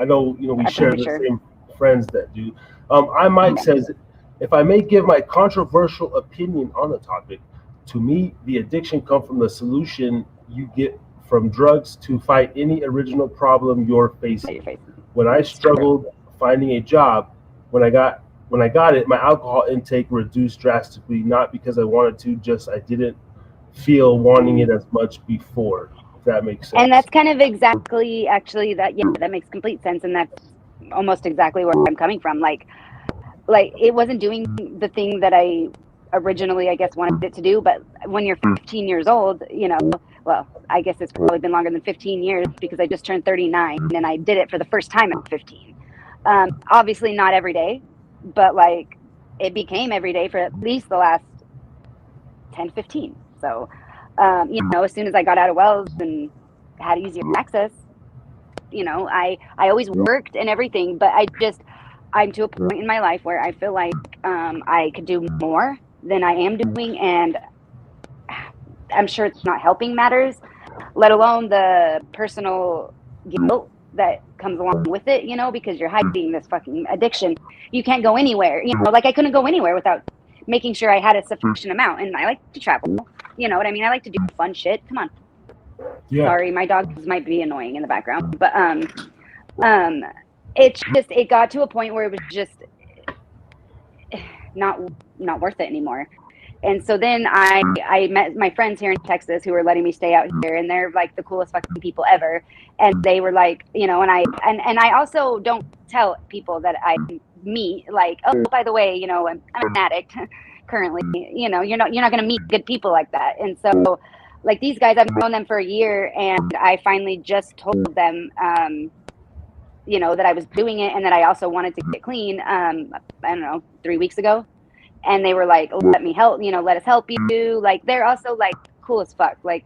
I know, we share the same friends that do. Mike says, if I may give my controversial opinion on the topic, to me, the addiction comes from the solution you get from drugs to fight any original problem you're facing. When I struggled finding a job, when I got when I got it, my alcohol intake reduced drastically, not because I wanted to, just I didn't feel wanting it as much before, if that makes sense. And that's kind of exactly, actually, that makes complete sense. And that's almost exactly where I'm coming from. Like it wasn't doing the thing that I originally, I guess, wanted it to do. But when you're 15 years old, well, I guess it's probably been longer than 15 years because I just turned 39 and I did it for the first time at 15. Obviously not every day, but like it became every day for at least the last 10, 15. So, as soon as I got out of Wells and had easier access, I always worked and everything, but I'm to a point in my life where I feel like I could do more than I am doing, and I'm sure it's not helping matters, let alone the personal guilt that comes along with it, because you're hiding this fucking addiction. You can't go anywhere, like I couldn't go anywhere without making sure I had a sufficient amount. And I like to travel, you know what I mean? I like to do fun shit. Come on. Yeah. Sorry, my dogs might be annoying in the background, but it got to a point where it was just not worth it anymore. And so then I met my friends here in Texas who were letting me stay out here, and they're like the coolest fucking people ever. And they were like, and I also don't tell people that I meet, like, oh, by the way, I'm an addict currently. You're not going to meet good people like that. And so, like, these guys, I've known them for a year, and I finally just told them, that I was doing it and that I also wanted to get clean. I don't know, 3 weeks ago. And they were like, let me help, let us help you. Like, they're also like cool as fuck. Like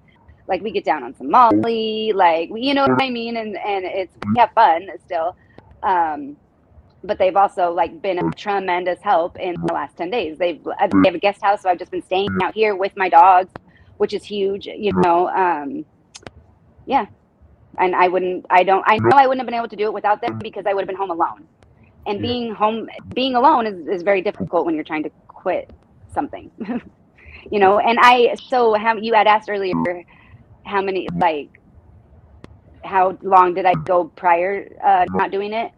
we get down on some Molly, like, you know what I mean? And we have fun still. But they've also like been a tremendous help in the last 10 days. They have a guest house. So I've just been staying out here with my dogs, which is huge, yeah. And I know I wouldn't have been able to do it without them because I would have been home alone. And being alone is very difficult when you're trying to quit something, And you had asked earlier, how long did I go prior, not doing it?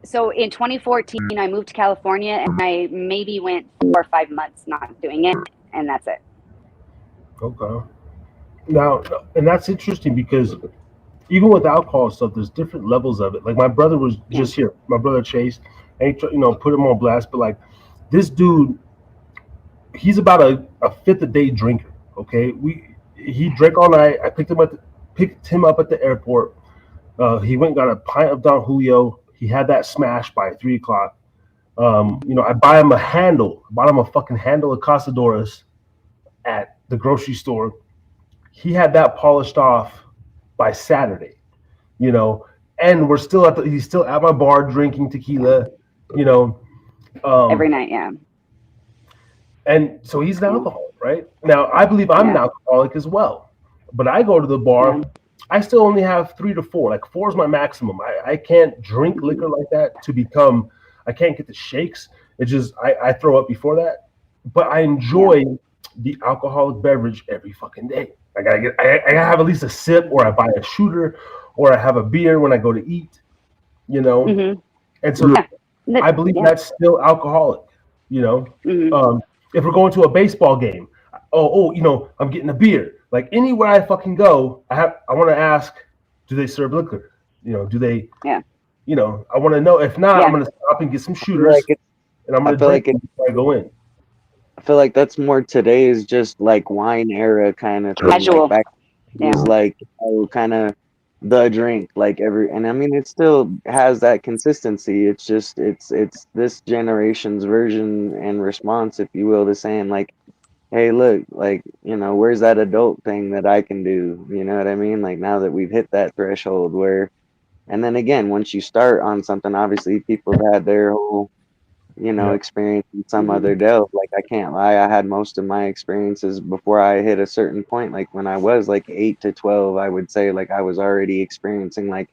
So in 2014, I moved to California, and I maybe went 4 or 5 months not doing it. And that's it. Okay. Now, and that's interesting because even with alcohol stuff, there's different levels of it. Like my brother was just here, my brother Chase, and put him on blast. But like this dude, he's about a fifth a day drinker. Okay, he drank all night. I picked him up at the airport. He went and got a pint of Don Julio. He had that smashed by 3 o'clock. I bought him a fucking handle of Casadoras at the grocery store. He had that polished off by Saturday, and we're still he's still at my bar drinking tequila, every night. Yeah. And so he's an alcoholic, right? Now, I believe I'm an alcoholic as well, but I go to the bar. I still only have 3 to 4. Like 4 is my maximum. I can't drink liquor like that I can't get the shakes. It's just, I throw up before that, but I enjoy the alcoholic beverage every fucking day. I gotta have at least a sip, or I buy a shooter, or I have a beer when I go to eat, Mm-hmm. And so I believe that's still alcoholic, Mm-hmm. If we're going to a baseball game, I'm getting a beer. Like anywhere I fucking go, I want to ask, do they serve liquor? Do they? Yeah. I want to know. If not, I'm gonna stop and get some shooters, and I'm gonna drink before I go in. I feel like that's more today's just like wine era kind of thing. Casual. Like back was like kind of the drink and I mean it still has that consistency. It's just it's this generation's version and response, if you will, to saying like, hey, look, like, where's that adult thing that I can do? You know what I mean? Like now that we've hit that threshold where, and then again, once you start on something, obviously people had their whole experience in some other delve. Like I can't lie, I had most of my experiences before I hit a certain point. Like when I was like 8 to 12, I would say like I was already experiencing like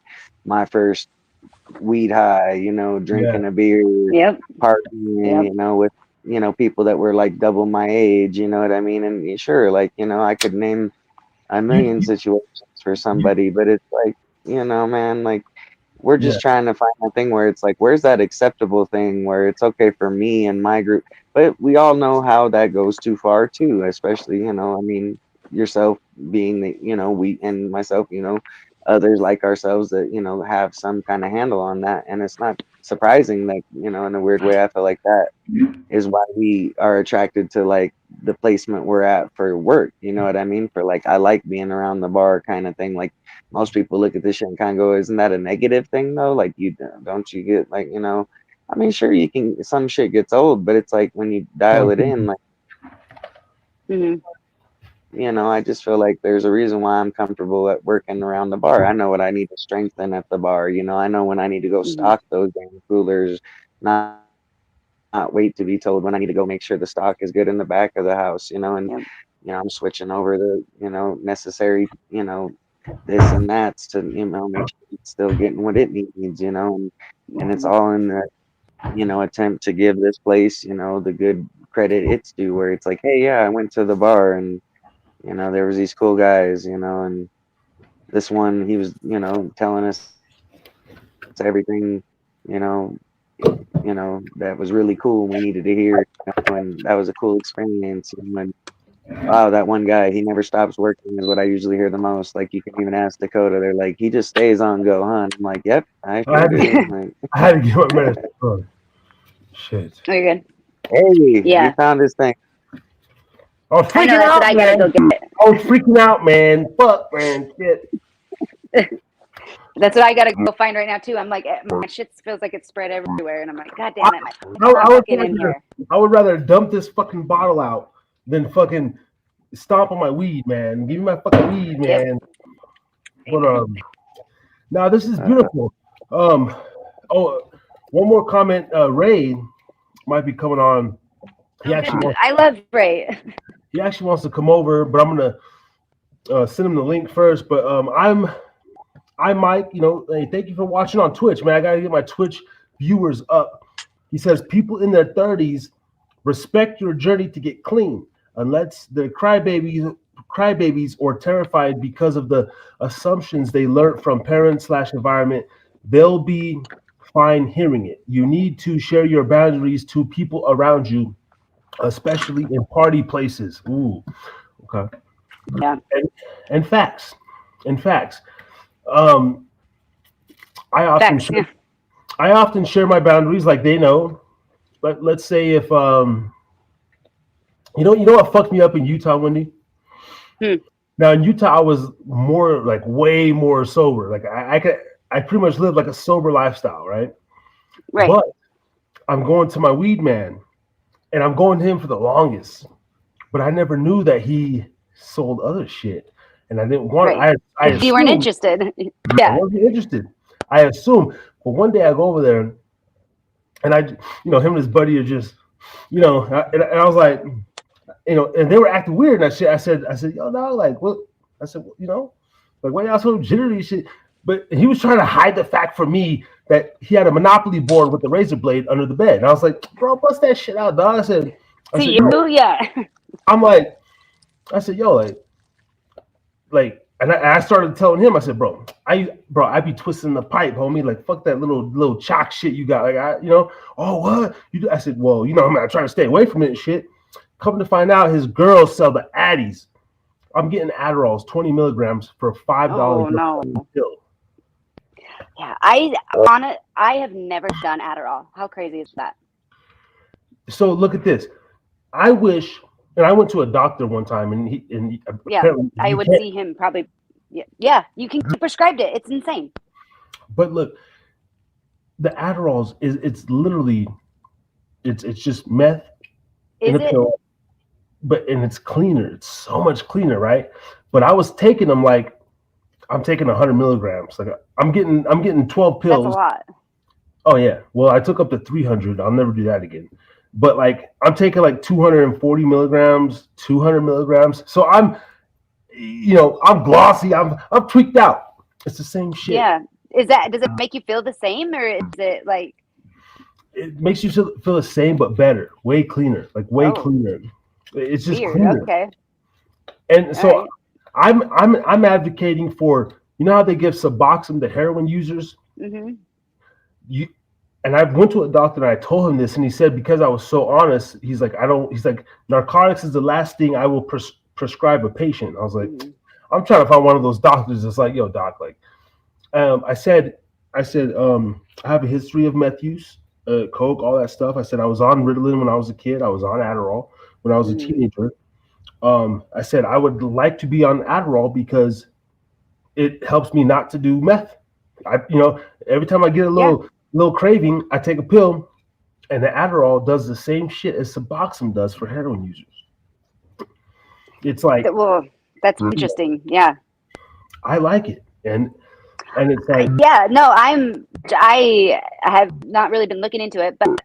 my first weed high, drinking a beer, partying, with people that were like double my age, you know what I mean? And sure, like, I could name a million situations for somebody, but it's like, man, like we're just trying to find a thing where it's like, where's that acceptable thing where it's okay for me and my group? But we all know how that goes too far too, especially, you know, I mean, yourself being the, you know, we and myself, you know, others like ourselves that, you know, have some kind of handle on that. And it's not surprising that, you know, in a weird way, I feel like that is why we are attracted to like the placement we're at for work. You know what I mean? For like, I like being around the bar kind of thing. Like most people look at this shit and kind of go, isn't that a negative thing though? Like you don't you get like, you know, I mean, sure you can, some shit gets old, but it's like when you dial it in, like, Mhm. you know, I just feel like there's a reason why I'm comfortable at working around the bar. I know what I need to strengthen at the bar. You know, I know when I need to go stock those damn coolers, not wait to be told when I need to go make sure the stock is good in the back of the house, you know, and Yep. you know, I'm switching over the, you know, necessary, you know, this and that's to, you know, make sure it's still getting what it needs, you know, and it's all in the, you know, attempt to give this place, you know, the good credit it's due, where it's like, hey, yeah, I went to the bar and, you know, there was these cool guys, you know, and this one, he was, you know, telling us everything, you know, that was really cool. We needed to hear, you know, and that was a cool experience. And when, wow, that one guy, he never stops working is what I usually hear the most. Like you can even ask Dakota, they're like, he just stays on go, huh? I'm like, yep, I sure do. Like, I had to get my medicine. Oh, shit. Oh, you're good. hey, Yeah. we found this thing. I was I know, freaking that's out, what I man. gotta go get. I was freaking out, man. Fuck, man. Shit. That's what I gotta go find right now too. I'm like, my shit feels like it's spread everywhere, and I'm like, God damn it, my phone's I not would fucking in rather, here. I would rather dump this fucking bottle out than fucking stomp on my weed, man. Give me my fucking weed, Yep. man. But now this is beautiful. Oh, one more comment. Ray might be coming on. He actually wants, I love Ray. he actually wants to come over, but I'm gonna send him the link first. But I'm Mike. You know, hey, thank you for watching on Twitch, man. I gotta get my Twitch viewers up. He says people in their 30s respect your journey to get clean, unless they're crybabies or terrified because of the assumptions they learned from parents/environment. They'll be fine hearing it. You need to share your boundaries to people around you, especially in party places. Ooh, okay. Yeah. And facts. Um, I often Facts. Yeah. I often share my boundaries, like they know. But let's say if you know what fucked me up in Utah, Wendy? Now in Utah, I was more like way more sober. Like I pretty much lived like a sober lifestyle, right? Right. But I'm going to my weed man, and I'm going to him for the longest. But I never knew that he sold other shit, and I didn't want. Right. I If you weren't interested. I Yeah. wasn't interested. I assumed. But one day I go over there, and him and his buddy are just, and I was like, and they were acting weird. And I said, yo, no, like, what? I said, like, why y'all so jittery shit? But he was trying to hide the fact from me that he had a Monopoly board with the razor blade under the bed. And I was like, bro, bust that shit out, dog. I said, Yeah. I'm like, I said, yo, and I started telling him, I said, bro, I be twisting the pipe, homie. Like, fuck that little chalk shit you got. Like, oh, what? You do? I said, well, I'm not trying to stay away from it and shit. Come to find out, his girls sell the Addies. I'm getting Adderalls, 20 milligrams for $5 Oh, no. pill. Yeah, I have never done Adderall. How crazy is that? So look at this. I wish, and I went to a doctor one time, and I would see him probably. Yeah, you can get prescribed it. It's insane. But look, the Adderalls it's literally, it's just meth in a pill, and it's cleaner. It's so much cleaner, right? But I was taking them like I'm taking 100 milligrams. Like I'm getting 12 pills. That's a lot. Oh yeah. Well, I took up to 300. I'll never do that again. But like I'm taking like 240 milligrams, 200 milligrams. So I'm glossy. I'm tweaked out. It's the same shit. Yeah. Does it make you feel the same, or is it like? It makes you feel the same, but better, way cleaner, like way cleaner. It's just weird. cleaner. Okay. And so I'm advocating for, how they give Suboxone to heroin users. Mm-hmm. You and I went to a doctor and I told him this, and he said because I was so honest, he's like, I don't. He's like, narcotics is the last thing I will prescribe a patient. I was like, Mm-hmm. I'm trying to find one of those doctors that's like, yo, doc, like, I said, I have a history of meth use, coke, all that stuff. I said I was on Ritalin when I was a kid. I was on Adderall when I was a Mm-hmm. teenager. I said I would like to be on Adderall because it helps me not to do meth. Every time I get a Yeah. little craving, I take a pill, and the Adderall does the same shit as Suboxone does for heroin users. It's like Well, that's interesting. Yeah. I like it, and it's like Yeah. No, I have not really been looking into it, but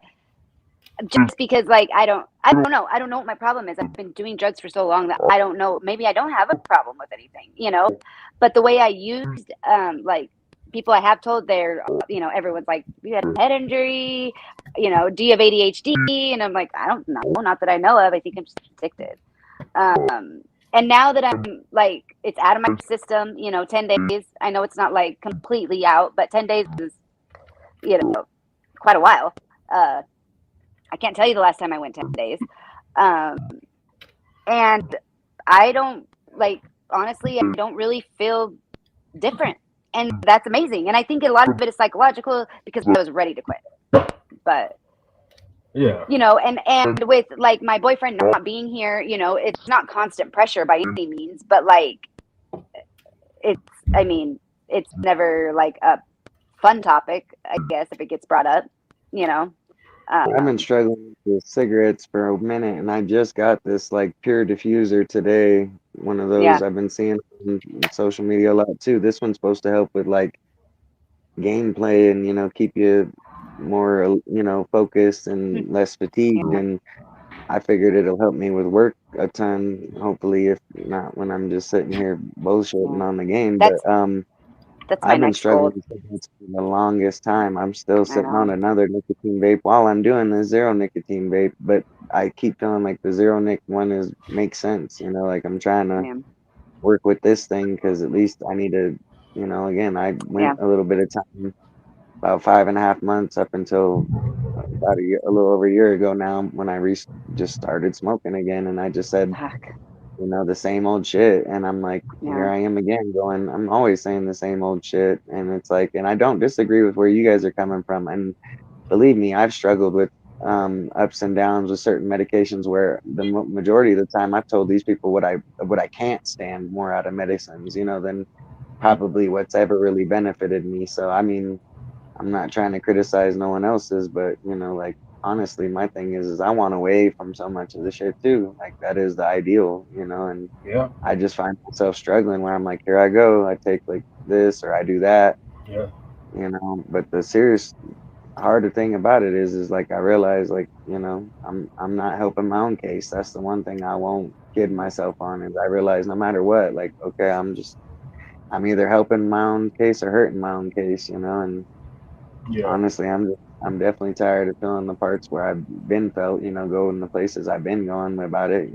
just because like I don't know what my problem is. I've been doing drugs for so long that I don't know. Maybe I don't have a problem with anything, But the way I used, like people I have told they're, everyone's like, you had a head injury, do you have ADHD? And I'm like, I don't know, not that I know of. I think I'm just addicted. And now that I'm like, it's out of my system, 10 days. I know it's not like completely out, but 10 days is, quite a while. I can't tell you the last time I went 10 days. Um, and I don't like, honestly, I don't really feel different. And that's amazing. And I think a lot of it is psychological because I was ready to quit. But, yeah, and with like my boyfriend not being here, it's not constant pressure by any means, but like, I mean, it's never like a fun topic, I guess, if it gets brought up, I've been struggling with cigarettes for a minute, and I just got this like pure diffuser today. One of those yeah. I've been seeing on social media a lot too. This one's supposed to help with like gameplay and keep you more focused and less fatigued. And I figured it'll help me with work a ton. Hopefully, if not when I'm just sitting here bullshitting on the game. That's But that's my I've been next goal. struggling with cigarettes for the longest time. I'm still I sitting on know. another nicotine vape while I'm doing the zero nicotine vape, but I keep feeling like the zero nic one makes sense. Like I'm trying to Yeah. work with this thing because at least I need to, again, I Yeah. went a little bit of time, about 5.5 months up until about a little over a year ago now when I just started smoking again, and I just said, Fuck. the same old shit. And I'm like, here Yeah. I am again going, I'm always saying the same old shit. And it's like, and I don't disagree with where you guys are coming from. And believe me, I've struggled with ups and downs with certain medications where the majority of the time I've told these people what I can't stand more out of medicines, than probably what's ever really benefited me. So, I mean, I'm not trying to criticize no one else's, but like honestly, my thing is I want away from so much of the shit too. Like that is the ideal, and yeah, I just find myself struggling where I'm like, here I go, I take like this or I do that, yeah, but the serious harder thing about it is like I realize like, I'm not helping my own case. That's the one thing I won't kid myself on is I realize no matter what, like, okay, I'm either helping my own case or hurting my own case, and yeah. honestly, I'm definitely tired of feeling the parts where I've been felt, going the places I've been going about it.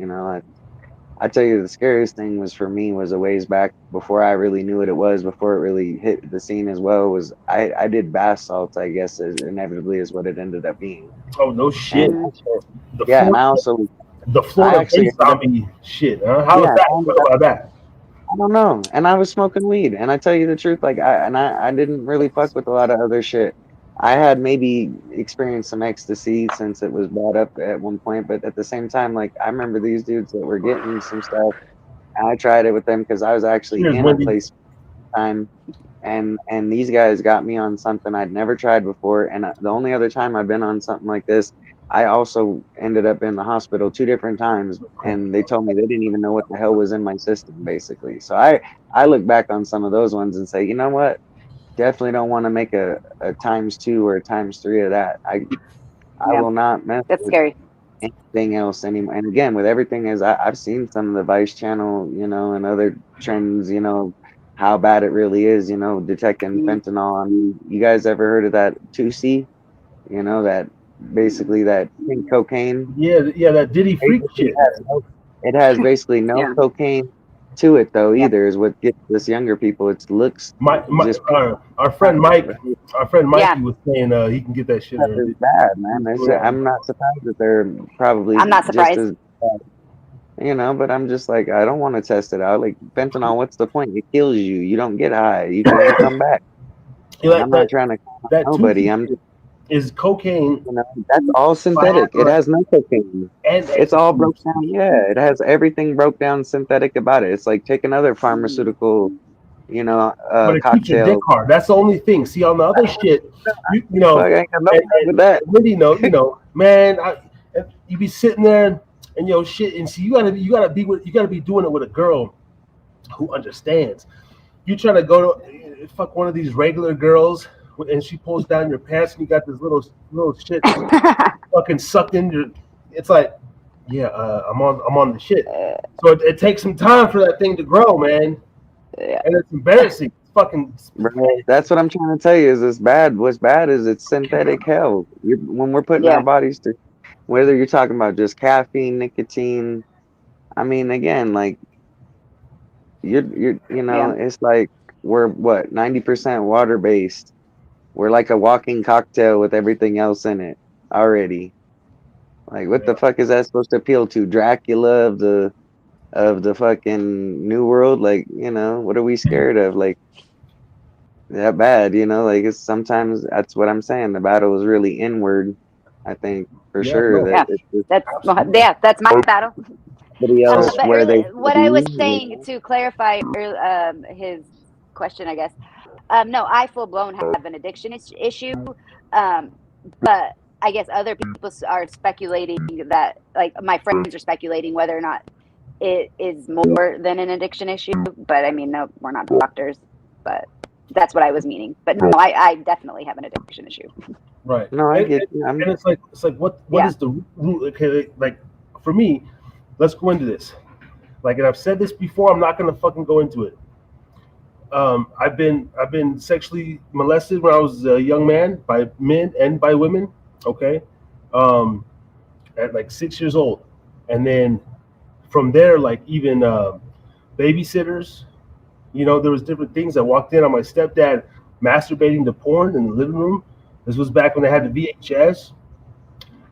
I tell you the scariest thing was for me was a ways back before I really knew what it was, before it really hit the scene as well, was I did bath salts, I guess, as inevitably is what it ended up being. Oh no shit. And Mm-hmm. The yeah, and Florida, the I Florida actually base ended up, zombie shit. Huh? How was yeah, that? I What ended up, about that? I don't know. And I was smoking weed. And I tell you the truth, like I didn't really fuck with a lot of other shit. I had maybe experienced some ecstasy since it was brought up at one point, but at the same time, like I remember these dudes that were getting some stuff. And I tried it with them because I was actually Cheers, in a Wendy. place time, and these guys got me on something I'd never tried before. And the only other time I've been on something like this, I also ended up in the hospital 2 different times, Crank and it they up. told me they didn't even know what the hell was in my system, basically. So I look back on some of those ones and say, you know what? Definitely don't want to make a times two or a times three of that. I Yeah. will not mess That's with scary. anything else anymore. And again, with everything is I've seen some of the Vice Channel, and other trends, how bad it really is, detecting Mm-hmm. fentanyl. I mean, you guys ever heard of that 2C? That basically that pink cocaine. Yeah, yeah, that Diddy freak Basically, shit, man. it has basically no Yeah. cocaine to it though either. Is what gets us younger people. It looks just Our friend Mike, our friend Mikey Yeah. was saying he can get that shit. it's bad, man. I'm not surprised that they're probably I'm not just surprised. as bad, but I'm just like, I don't want to test it out. Like fentanyl, what's the point? It kills you. You don't get high. You can never come back. I'm not trying to call nobody. I'm just, is cocaine. That's all synthetic. It has no cocaine. And it's all broke down. Yeah, it has everything broke down synthetic about it. It's like take another pharmaceutical, but it keeps your cocktail. dick hard. That's the only thing. See, on the other shit, I ain't got nothing with that. Really, man, you be sitting there and shit, and see, you gotta be doing it with a girl who understands. You trying to go to fuck one of these regular girls, and she pulls down your pants, and you got this little shit fucking sucked in your. It's like, yeah, I'm on the shit. So it takes some time for that thing to grow, man. Yeah. And it's embarrassing. It's fucking. That's what I'm trying to tell you. Is it's bad. What's bad is it's synthetic hell. When we're putting our bodies through, whether you're talking about just caffeine, nicotine. I mean, again, like it's like we're 90% water based. We're like a walking cocktail with everything else in it already. Like, what the fuck is that supposed to appeal to? Dracula of the fucking New World? Like, what are we scared of? Like, that bad, like it's sometimes that's what I'm saying. The battle is really inward, I think, for sure. No. That's my battle. Else what I was saying to clarify his question, I guess. No, I full blown have an addiction issue, but I guess other people are speculating that, like my friends are speculating whether or not it is more than an addiction issue. But I mean, no, we're not doctors, but that's what I was meaning. But no, I definitely have an addiction issue. Right. No, I get you. And it's like what is the root? Okay, like for me, let's go into this. Like, and I've said this before. I'm not gonna fucking go into it. I've been sexually molested when I was a young man by men and by women. Okay, at like 6 years old, and then from there, like even babysitters. There was different things. I walked in on my stepdad masturbating to porn in the living room. This was back when they had the VHS.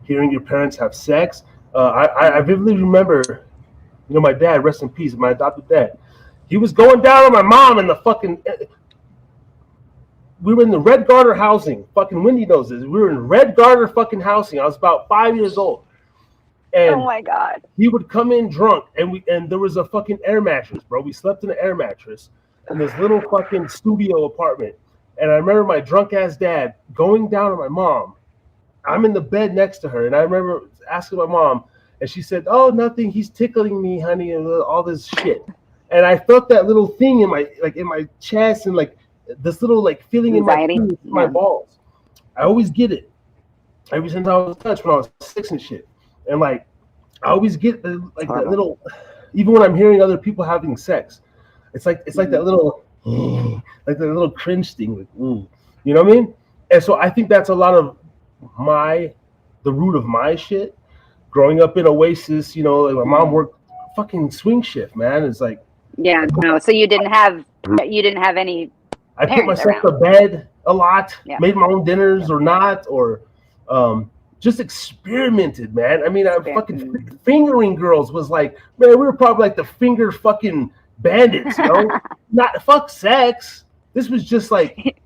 Hearing your parents have sex. I vividly remember, my dad, rest in peace, my adopted dad. He was going down on my mom in the fucking. We were in the Red Garter housing. Fucking Wendy knows this. We were in Red Garter fucking housing. I was about 5 years old. And oh my God. He would come in drunk, and there was a fucking air mattress, bro. We slept in an air mattress in this little fucking studio apartment. And I remember my drunk ass dad going down on my mom. I'm in the bed next to her, and I remember asking my mom, and she said, "Oh, nothing. He's tickling me, honey," and all this shit. And I felt that little thing in my chest, and like this little like feeling anxiety in my balls. I always get it. Ever since I was touched when I was 6 and shit. And like, I always get like that little, even when I'm hearing other people having sex, it's like that little, like that little cringe thing, like, ooh, you know what I mean? And so I think that's a lot of the root of my shit. Growing up in Oasis, like my mom worked fucking swing shift, man. It's like, so you didn't have any. I put myself to bed a lot, made my own dinners or not, or just experimented, man. I mean, fucking fingering girls was like, man, we were probably like the finger fucking bandits, not fuck sex. This was just like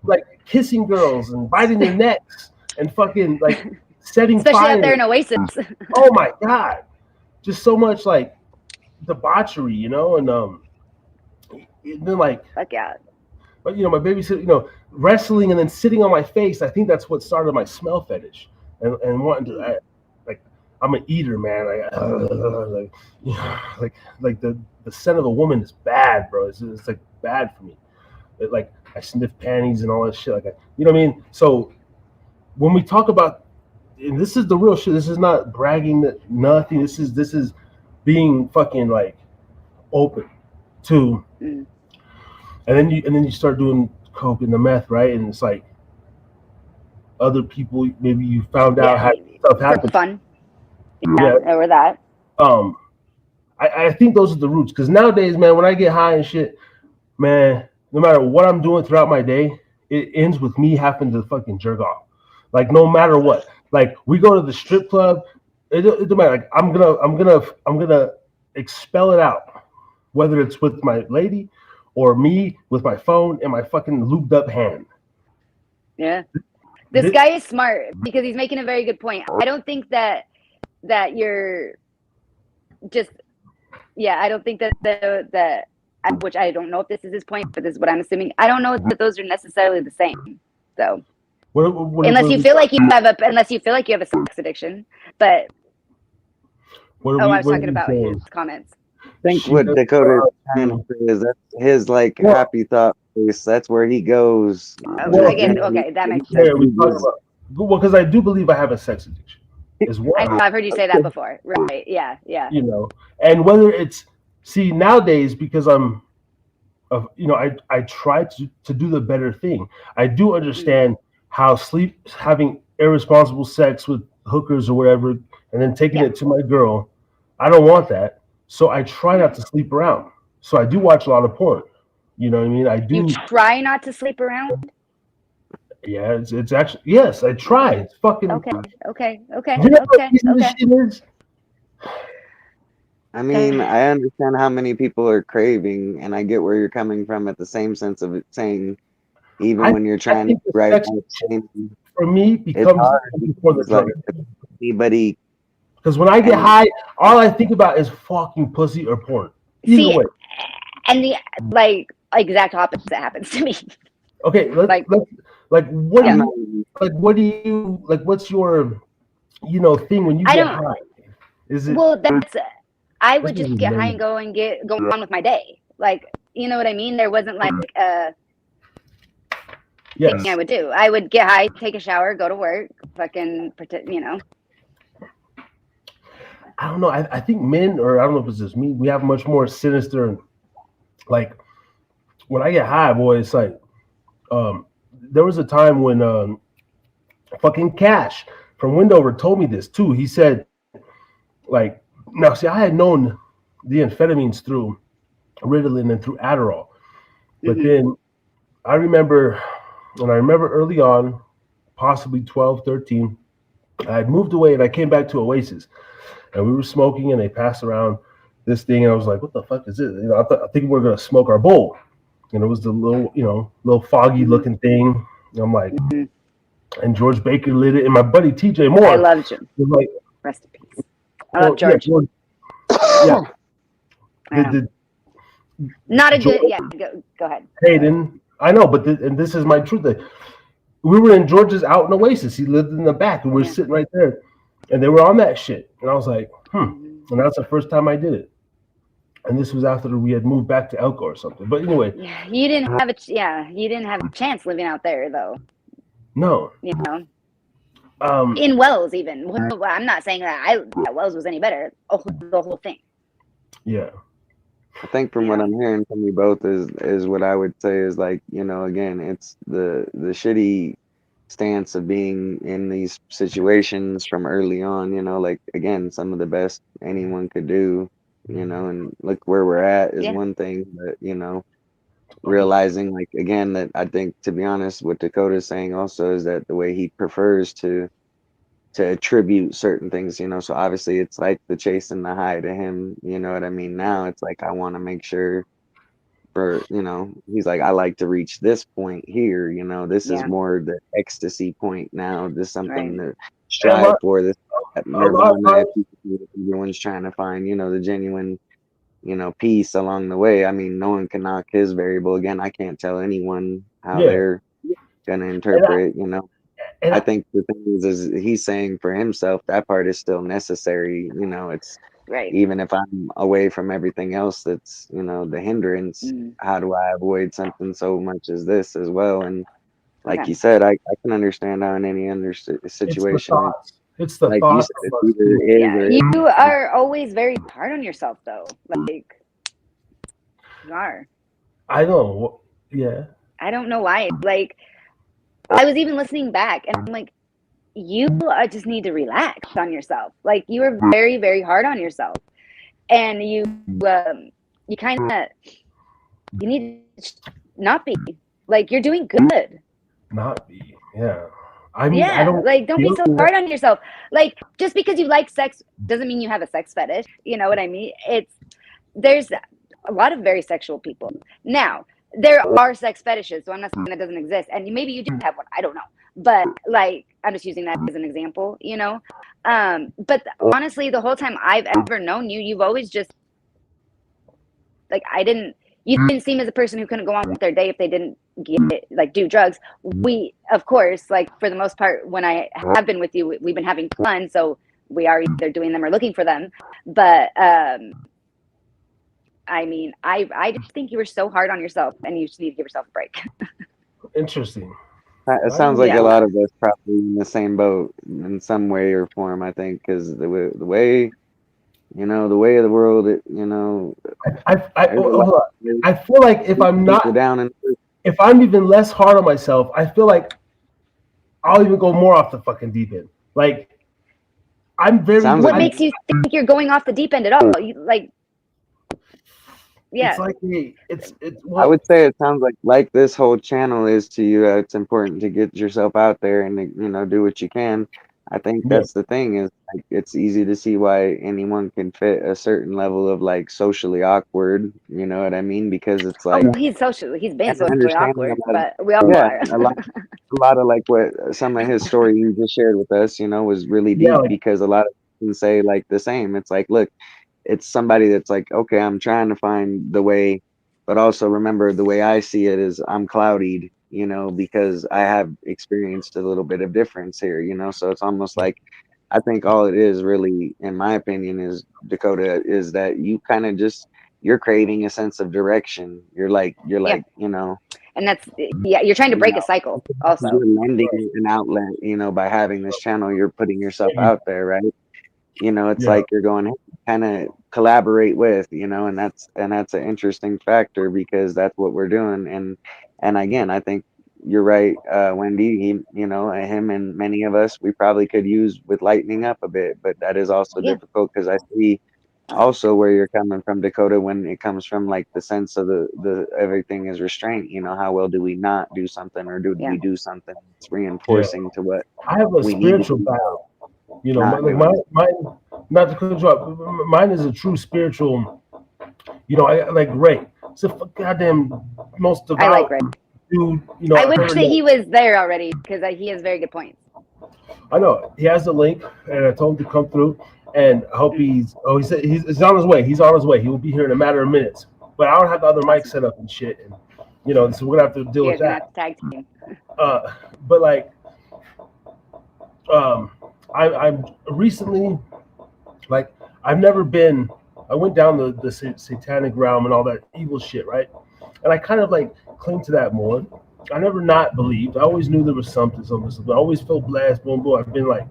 kissing girls and biting their necks and fucking like setting fire. Especially out there in Oasis. Oh my God. Just so much like debauchery, and then like, fuck yeah. But my babysitter, wrestling and then sitting on my face. I think that's what started my smell fetish and wanting to. I'm an eater, man. Like the scent of a woman is bad, bro. It's like bad for me. Like I sniff panties and all that shit. Like you know what I mean. So when we talk about, and this is the real shit. This is not bragging. Nothing. This is being fucking like open to. And then you start doing coke and the meth, right? And it's like other people, maybe you found out how stuff happened. Fun. Or that. I think those are the roots. Because nowadays, man, when I get high and shit, man, no matter what I'm doing throughout my day, it ends with me having to fucking jerk off. Like no matter what. Like we go to the strip club, it don't matter. Like I'm gonna expel it out, whether it's with my lady or me with my phone and my fucking lubed up hand. Yeah. This guy is smart because he's making a very good point. I don't think that you're just I don't think that which I don't know if this is his point, but this is what I'm assuming. I don't know that those are necessarily the same. So unless you feel like you have a sex addiction, but I was talking about his comments. I think what Dakota is trying to say is that's his like happy thought place. That's where he goes. Okay, that makes sense. Well, because I do believe I have a sex addiction as well. I've heard you say that before. Right. Yeah. You know, and whether it's nowadays because I'm I try to do the better thing. I do understand how having irresponsible sex with hookers or whatever and then taking it to my girl, I don't want that. So I try not to sleep around. So I do watch a lot of porn. You know what I mean? I do. You try not to sleep around? Yeah, it's actually, yes, I try. It's fucking. Okay. You know what this shit is? I mean, I understand how many people are craving, and I get where you're coming from at the same sense of it saying, even when you're trying to write for me becomes before the drug. Anybody. Because when I get high, all I think about is fucking pussy or porn. Either way. And the exact opposite happens to me. Okay, what do you what's your thing when you get high? Is it I would just get high and go on with my day. Like, you know what I mean? There wasn't like a thing I would do. I would get high, take a shower, go to work, fucking pretend, I don't know. I think men, or I don't know if it's just me, we have much more sinister. Like when I get high, boy, it's like there was a time when fucking Cash from Windover told me this too. He said, like, now see, I had known the amphetamines through Ritalin and through Adderall, but then I remember early on, possibly 12, 13, I had moved away and I came back to Oasis. And we were smoking, and they passed around this thing, and I was like, "What the fuck is this?" I think we were gonna smoke our bowl, and it was the little foggy looking thing. And I'm like, and George Baker lit it, and my buddy TJ Moore. I loved him. Was like, rest in peace. I love George. Yeah. Not a good. Yeah. Go ahead. Hayden, I know, but and this is my truth. We were in George's out in Oasis. He lived in the back, and we were sitting right there. And they were on that shit. And I was like, And that's the first time I did it. And this was after we had moved back to Elko or something. But anyway. Yeah, you didn't have a chance living out there though. No. In Wells even. Well, I'm not saying that Wells was any better. The whole thing. Yeah. I think from what I'm hearing from you both is what I would say is like, again, it's the shitty stance of being in these situations from early on, like again, some of the best anyone could do, and look where we're at is one thing, but realizing like again that I think, to be honest, what Dakota's saying also is that the way he prefers to attribute certain things, so obviously it's like the chase and the high to him, you know what I mean? Now it's like I want to make sure for he's like, I like to reach this point here, this is more the ecstasy point now. This is something to strive for. This nirvana everyone's trying to find, the genuine, peace along the way. I mean, no one can knock his variable. Again, I can't tell anyone how they're gonna interpret, And I think the thing is he's saying for himself, that part is still necessary. It's right. Even if I'm away from everything else, that's, the hindrance, how do I avoid something so much as this as well? And like you said, I can understand how in any other situation. It's the like thoughts. You are always very hard on yourself though. Like you are. I know. Yeah. I don't know why. Like I was even listening back and I'm like, you just need to relax on yourself. Like you were very, very hard on yourself. and you kind of you need to not be like you're doing good. Not be, yeah. I mean, Yeah, I don't like don't be so feel hard on yourself. Like just because you like sex doesn't mean you have a sex fetish. You know what I mean? There's a lot of very sexual people. Now, there are sex fetishes, so I'm not saying that doesn't exist. And maybe you do have one, I don't know. But like I'm just using that as an example, you know. But honestly, the whole time I've ever known you, you've always just like you didn't seem as a person who couldn't go on with their day if they didn't do drugs. We, of course, like for the most part, when I have been with you, we've been having fun, so we are either doing them or looking for them. But I mean, I just think you were so hard on yourself, and you just need to give yourself a break. interesting. It sounds like Yeah. a lot of us probably in the same boat in some way or form. I think because the way the way of the world, Hold on. I feel like if I'm not, down and if I'm even less hard on myself, I feel like I'll even go more off the fucking deep end. Like I'm very. Sounds What like makes you think you're going off the deep end at all? You like, yeah. It's like it's. I would say it sounds like this whole channel is to you. It's important to get yourself out there and do what you can. I think that's the thing is like, it's easy to see why anyone can fit a certain level of like socially awkward. You know what I mean? Because it's like he's been and socially understanding awkward, about but we all yeah, are. a lot of like what some of his story you just shared with us, was really deep Yeah, like- because a lot of people can say like the same. It's like, look, it's somebody that's like, okay, I'm trying to find the way, but also remember the way I see it is I'm clouded, because I have experienced a little bit of difference here, so it's almost like I think all it is really, in my opinion, is Dakota, is that you kind of just you're craving a sense of direction. You're like, And that's you're trying to break a cycle also. you're lending an outlet, by having this channel, you're putting yourself out there, right? It's Yeah. like you're going kind of collaborate with, and that's an interesting factor because that's what we're doing. And again, I think you're right, Wendy. Him and many of us, we probably could use with lightening up a bit, but that is also difficult because I see also where you're coming from, Dakota, when it comes from like the sense of the everything is restraint. How well do we not do something, or do we do something that's reinforcing to what I have a we need to spiritual do? battle. Not doing Mine, not to cut you off. Mine is a true spiritual. I like Ray. It's a goddamn most devout I like Ray. dude. I wish that he was there already because he has very good points. I know he has the link, and I told him to come through. And I hope he said he's on his way. He's on his way. He will be here in a matter of minutes. But I don't have the other mic set up and shit, and so we're gonna have to deal with that. Have to tag team. But like, I'm recently, like, I've never been. I went down the satanic realm and all that evil shit, right? And I kind of like cling to that more. I never not believed. I always knew there was something. I always felt blessed. Boom, boom. I've been like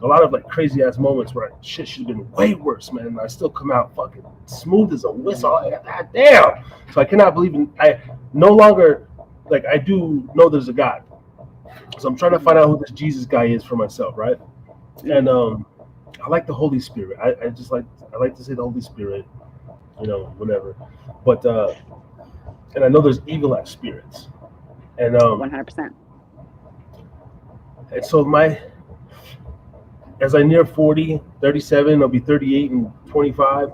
a lot of like crazy ass moments where shit should have been way worse, man. And I still come out fucking smooth as a whistle. God damn. So I cannot believe I no longer, like, I do know there's a God. So I'm trying to find out who this Jesus guy is for myself, right? And I like the Holy Spirit. I like to say the Holy Spirit, whatever. But and I know there's evil as spirits. And 100%. And so as I near 40, 37, I'll be 38 and 25.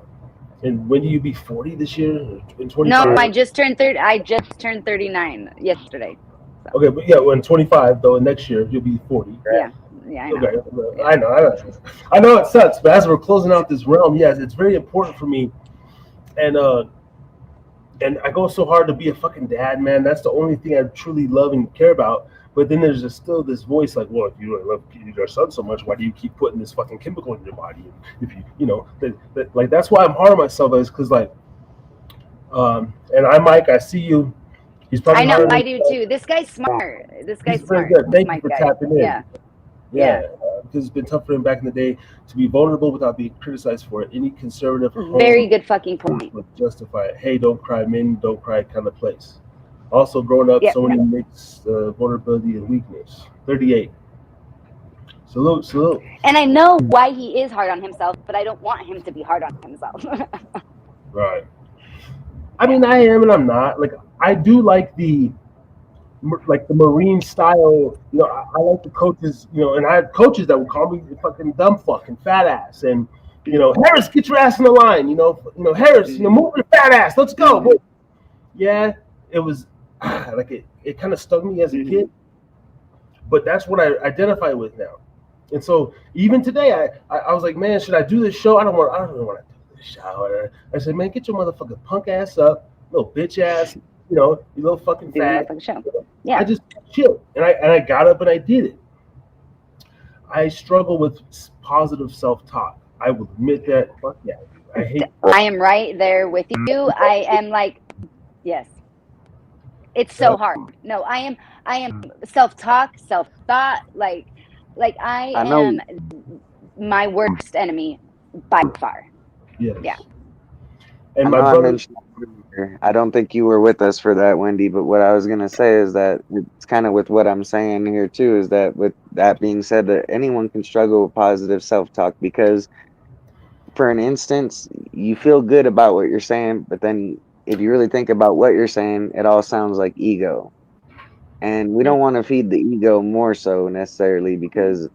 And when do you be 40 this year? In 25? No, I just turned 39 yesterday. So. Okay, but yeah, when 25 though, next year you'll be 40. Right? Yeah, I know. Okay, I know it sucks, but as we're closing out this realm, yes, it's very important for me. And I go so hard to be a fucking dad, man. That's the only thing I truly love and care about. But then there's still this voice like, well, if you really love your son so much, why do you keep putting this fucking chemical in your body? If like that's why I'm hard on myself, is because like, and Mike, I see you. He's probably. I know, I do too. This guy's smart. He's very good. Thank you for tapping in. Yeah. Because it's been tough for him back in the day to be vulnerable without being criticized for it. Any conservative, very good fucking point, would justify it. Hey, don't cry, men don't cry kind of place. Also, growing up, so many mix vulnerability and weakness. 38. Salute. And I know why he is hard on himself, but I don't want him to be hard on himself. Right. I mean, I am and I'm not. Like, I do like the Marine style. You know, I like the coaches. You know, and I had coaches that would call me fucking dumb fuck and fat ass, and you know, Harris, get your ass in the line. You know, Harris, move your fat ass. Let's go. Yeah, it was like it kind of stung me as a kid, but that's what I identify with now. And so even today, I was like, man, should I do this show? I don't really want to do this show. I said, man, get your motherfucking punk ass up, little bitch ass, you know, you little fucking fat. Yeah. I just chilled, and I got up and I did it. I struggle with positive self-talk. I will admit that. Fuck yeah, I hate. I am right there with you. I am like, yes. It's so hard. No, I am self-talk, self-thought. Like I am my worst enemy by far. Yes. Yeah. And I my know I brother, mentioned earlier, I don't think you were with us for that, Wendy, but what I was going to say is that it's kind of with what I'm saying here too, is that with that being said, that anyone can struggle with positive self-talk because for an instance, you feel good about what you're saying, but then if you really think about what you're saying, it all sounds like ego. And we don't want to feed the ego more so necessarily because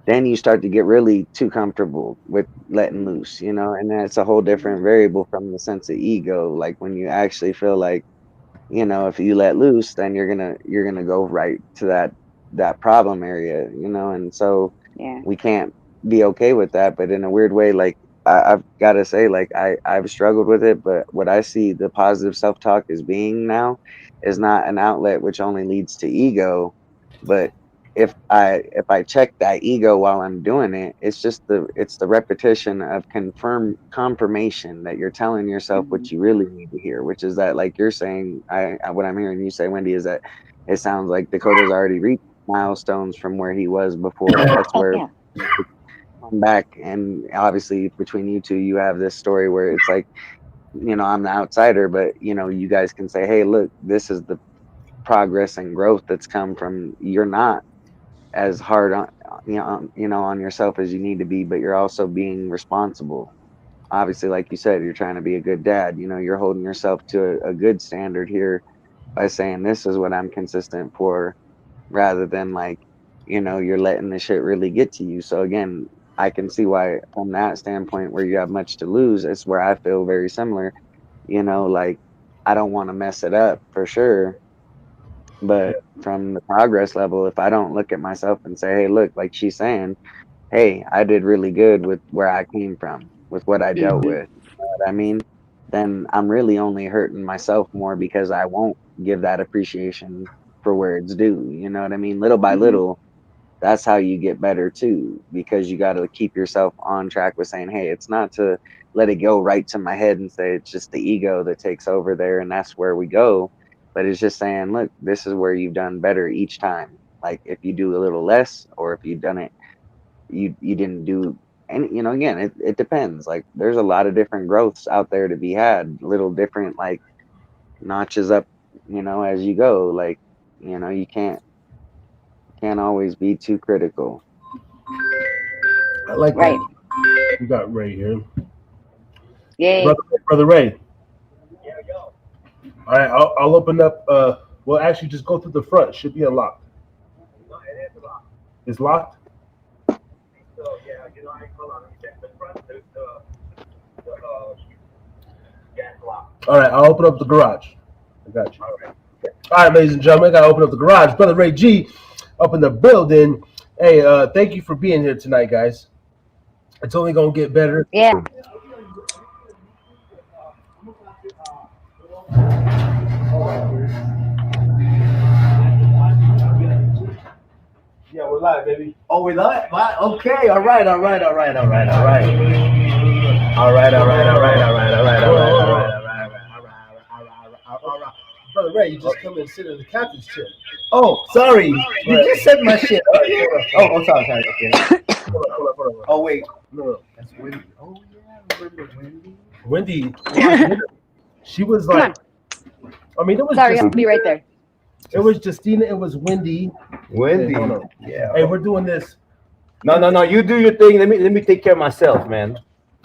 then you start to get really too comfortable with letting loose, you know, and that's a whole different variable from the sense of ego. Like when you actually feel like, you know, if you let loose, then you're gonna go right to that problem area, you know, and so we can't be okay with that. But in a weird way, like I've got to say, like I've struggled with it, but what I see the positive self-talk as being now is not an outlet which only leads to ego, but if I check that ego while I'm doing it, it's the repetition of confirmation that you're telling yourself what you really need to hear, which is that like you're saying, what I'm hearing you say, Wendy, is that it sounds like Dakota's already reached milestones from where he was before. That's where come back, and obviously between you two, you have this story where it's like, you know, I'm the outsider, but you know, you guys can say, hey, look, this is the progress and growth that's come from you're not as hard on on yourself as you need to be, but you're also being responsible. Obviously, like you said, you're trying to be a good dad. You know, you're holding yourself to a good standard here by saying this is what I'm consistent for, rather than like, you know, you're letting the shit really get to you. So again, I can see why from that standpoint where you have much to lose, it's where I feel very similar. You know, like I don't want to mess it up for sure. But from the progress level, if I don't look at myself and say, hey, look, like she's saying, hey, I did really good with where I came from, with what I dealt with. You know what I mean? Then I'm really only hurting myself more because I won't give that appreciation for where it's due. You know what I mean? Little by little, that's how you get better too, because you got to keep yourself on track with saying, hey, it's not to let it go right to my head and say it's just the ego that takes over there and that's where we go. But it's just saying, look, this is where you've done better each time. Like if you do a little less, or if you've done it, you didn't do any, you know, again, it depends. Like there's a lot of different growths out there to be had, little different like notches up, you know, as you go. Like, you know, you can't always be too critical. I like that. We got Ray here. Yay. Brother Ray. All right, I'll open up. Well, actually, just go through the front. It should be unlocked. No, it is locked. It's locked? So, yeah, you know, hold on. Let me check the front. Yeah, it's locked. All right, I'll open up the garage. I got you. All right, ladies and gentlemen, I got to open up the garage. Brother Ray G up in the building. Hey, thank you for being here tonight, guys. It's only going to get better. Yeah. Yeah, we're live, baby. Oh, we're live? Okay, all right. Brother Ray, you just come and sit in the captain's chair. Oh, sorry. You just said my shit. Oh, sorry. Okay. Hold on. Oh, wait. No. That's Wendy. Oh, yeah. Remember Wendy? Wendy, she was like, I mean, it was Sorry, I'll be right there. It was Justina, it was Wendy. Wendy. Hey, Yeah. hey, we're doing this No. You do your thing. Let me take care of myself, man.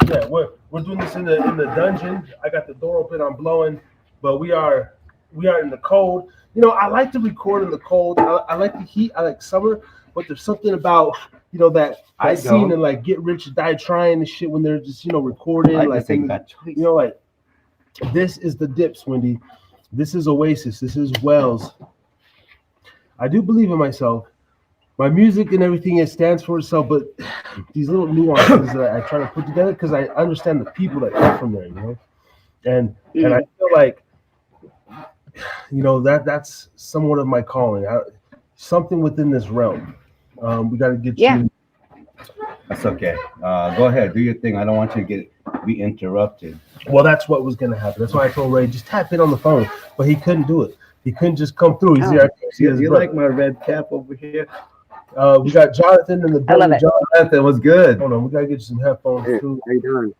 Yeah, we're doing this in the dungeon. I got the door open. I'm blowing, but we are in the cold. You know, I like to record in the cold. I like the heat. I like summer, but there's something about that scene and like Get Rich or Die Trying and shit when they're just recording like like this is the dips, Wendy. This is Oasis. This is Wells. I do believe in myself. My music and everything, it stands for itself, but these little nuances that I try to put together because I understand the people that come from there, and I feel like that's somewhat of my calling. Something within this realm. We got to get you. That's okay. Go ahead, do your thing. I don't want you to be interrupted. Well, that's what was going to happen. That's why I told Ray just tap in on the phone, but he couldn't do it. He couldn't just come through. He's here. You like my red cap over here? We got Jonathan in the building. I love it. Jonathan, what's good? Hold on, we gotta get you some headphones too. How you doing?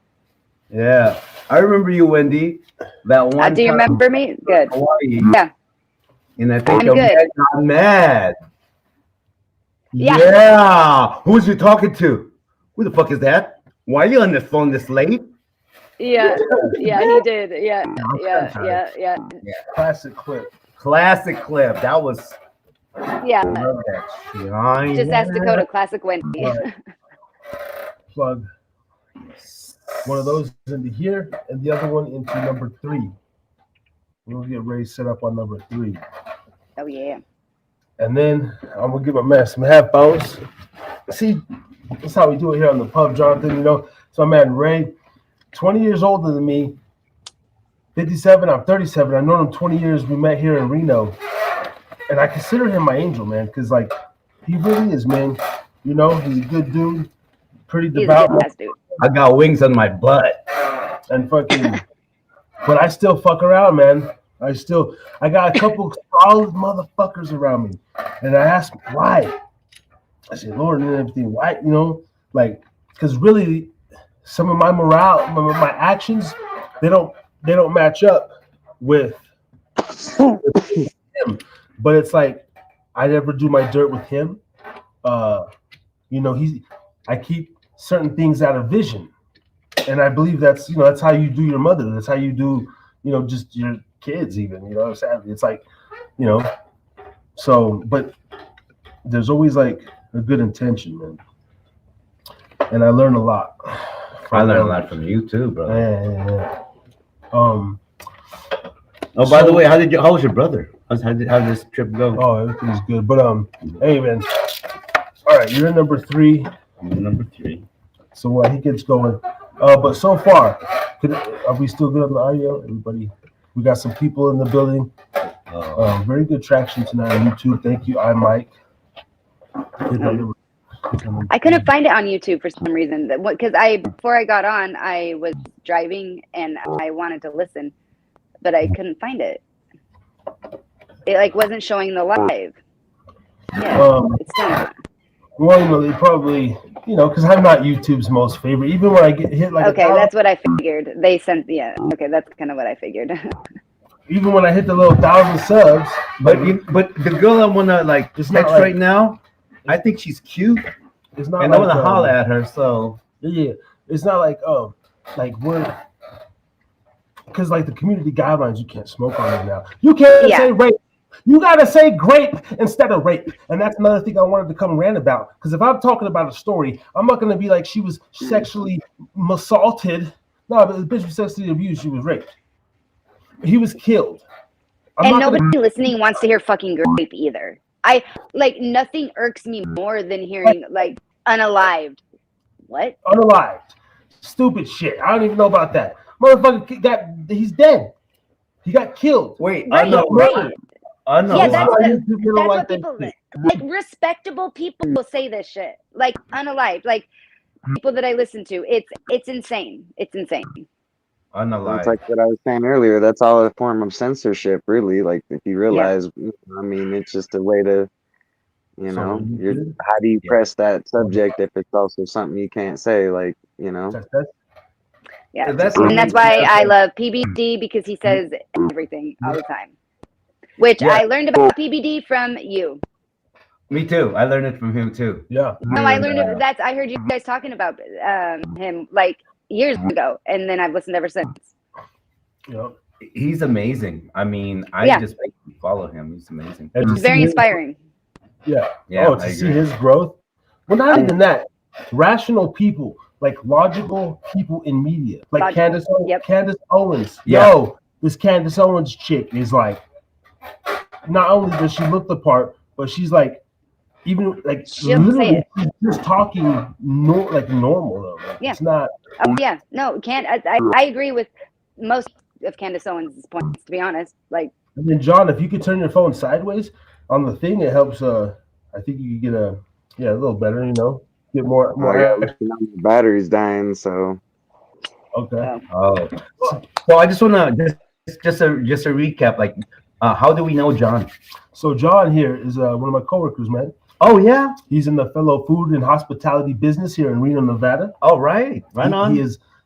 Yeah, I remember you, Wendy. That one. Do you remember me? Good. Hawaii, Yeah. and I think I'm your good. man got mad. Yeah. Who's you talking to? Who the fuck is that? Why are you on the phone this late? Yeah, he did. Yeah. Classic clip. That was. Yeah. I love that shit. Just ask Dakota, classic Wendy. Right. Plug one of those into here and the other one into number 3. We'll get Ray set up on number 3. Oh yeah. And then I'm gonna give my man some headphones. See, that's how we do it here on the pub, Jonathan. So my man Ray, 20 years older than me, 57. I'm 37. I've known him 20 years. We met here in Reno, and I consider him my angel, man, because like he really is, man. He's a good dude, pretty devout. He's a good dude. I got wings on my butt. And fucking, but I still fuck around, man. I got a couple solid motherfuckers around me, and I asked why. I said, Lord, and everything. Why, because really, some of my morale, my actions, they don't match up with him. But it's like I never do my dirt with him. I keep certain things out of vision, and I believe that's that's how you do your mother. That's how you do just your kids even. It's like so, but there's always like a good intention, man. And I learn a lot. I learned a lot from you too, bro. Yeah. By the way, how was your brother? How did this trip go? Oh, everything's good. But hey man. All right, you're in number 3. Number 3. So while he gets going, but so far, are we still good on the audio? Everybody, we got some people in the building. Very good traction tonight on YouTube. Thank you, Mike. I couldn't find it on YouTube for some reason. Because before I got on, I was driving and I wanted to listen, but I couldn't find it. It like wasn't showing the live. Yeah, it's still not. Well, they probably, because I'm not YouTube's most favorite. Even when I get hit like okay, that's what I figured. They sent, okay, that's kind of what I figured. Even when I hit the little 1,000 subs, but the girl I wanna text right now, I think she's cute. It's not. And I wanna holler at her. So yeah, it's not like we're because like the community guidelines, you can't smoke on it now. You can't say rape. You gotta say grape instead of rape, and that's another thing I wanted to come rant about. Because if I'm talking about a story, I'm not gonna be like she was sexually assaulted. No, but the bitch was sexually abused. She was raped. He was killed. And nobody listening wants to hear fucking grape either. I nothing irks me more than hearing unalived. What? Unalived. Stupid shit. I don't even know about that. Motherfucker he's dead. He got killed. Wait, right. I know. Yeah, that's what people respectable people will say this shit. Unalived. People that I listen to. It's insane. It's insane. Unalived. It's like what I was saying earlier. That's all a form of censorship, really. Like if you realize, it's just a way to, how do you press that subject if it's also something you can't say? Yeah, and that's why I love PBD because he says everything all the time. Which I learned about PBD from you. Me too. I learned it from him too. Yeah. No, I And, learned it. I heard you guys talking about him like years ago, and then I've listened ever since. Yeah. he's amazing. I mean, I Yeah. just basically follow him. He's amazing. And to It's see very his- inspiring. Yeah. Yeah, Oh, I to see agree. his growth. Well, not even that. Rational people, like logical people in media, like Logical. Yep. Candace Owens. Yeah. Yo, this Candace Owens chick is like, not only does she look the part, but she's like, even like She'll say literally it. she's just talking like normal though. Like, Yeah. It's not. Oh yeah, no, I agree with most of Candace Owens' points. To be honest, like And then John, if you could turn your phone sideways on the thing, it helps. I think you could get a little better. You know, get more. The battery's dying, so Okay. Oh, so I just want to just a recap. Like, how do we know John? So John here is one of my coworkers, man. Oh yeah. He's in the fellow food and hospitality business here in Reno, Nevada. All right. Right on.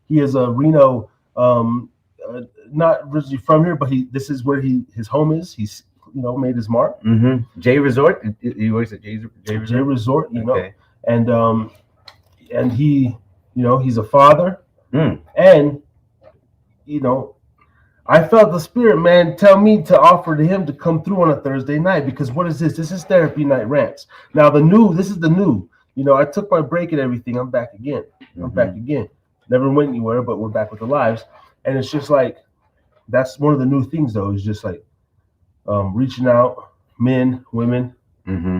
He is a Reno, not originally from here, but this is where his home is. He's made his mark. Mm-hmm. J Resort. He works at J Resort. J Resort, Okay. and he, he's a father, Mm. and I felt the spirit, man, tell me to offer to him to come through on a Thursday night, because what is this? This is therapy night rants. Now this is the new. I took my break and everything. I'm back again. I'm back again. Never went anywhere, but we're back with the lives, and it's just like that's one of the new things, though. Is just like reaching out, men, women, Mm-hmm.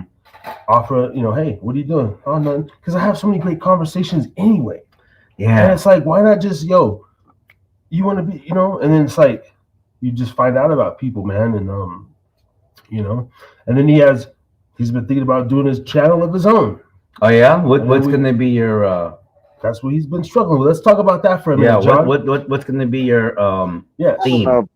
offer. Hey, what are you doing? Oh, nothing. Because I have so many great conversations anyway. And Yeah. it's like, why not just, you want to be, and then it's like, you just find out about people, man. And, and then he's been thinking about doing his channel of his own. Oh yeah. What's gonna be your? That's what he's been struggling with. Let's talk about that for a Yeah. minute, John. What's gonna be your Yes. theme?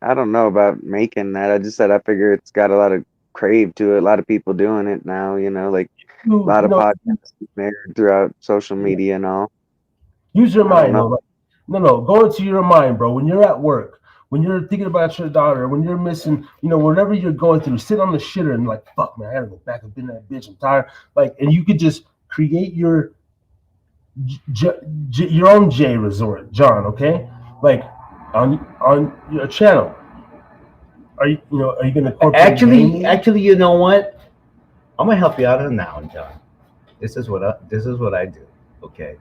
I don't know about making that. I just said I figure it's got a lot of crave to it. A lot of people doing it now. Like a lot of podcasts aired throughout social media and all. Use your I don't mind. know. No. Go into your mind, bro. When you're at work, when you're thinking about your daughter, when you're missing, whatever you're going through, sit on the shitter and like, fuck, man, I gotta go back and be that bitch. I'm tired. Like, and you could just create your own J Resort, John. Okay, like on your channel. Are you gonna incorporate gaming? Actually, you know what? I'm gonna help you out on that one, John. This is what I do. Okay.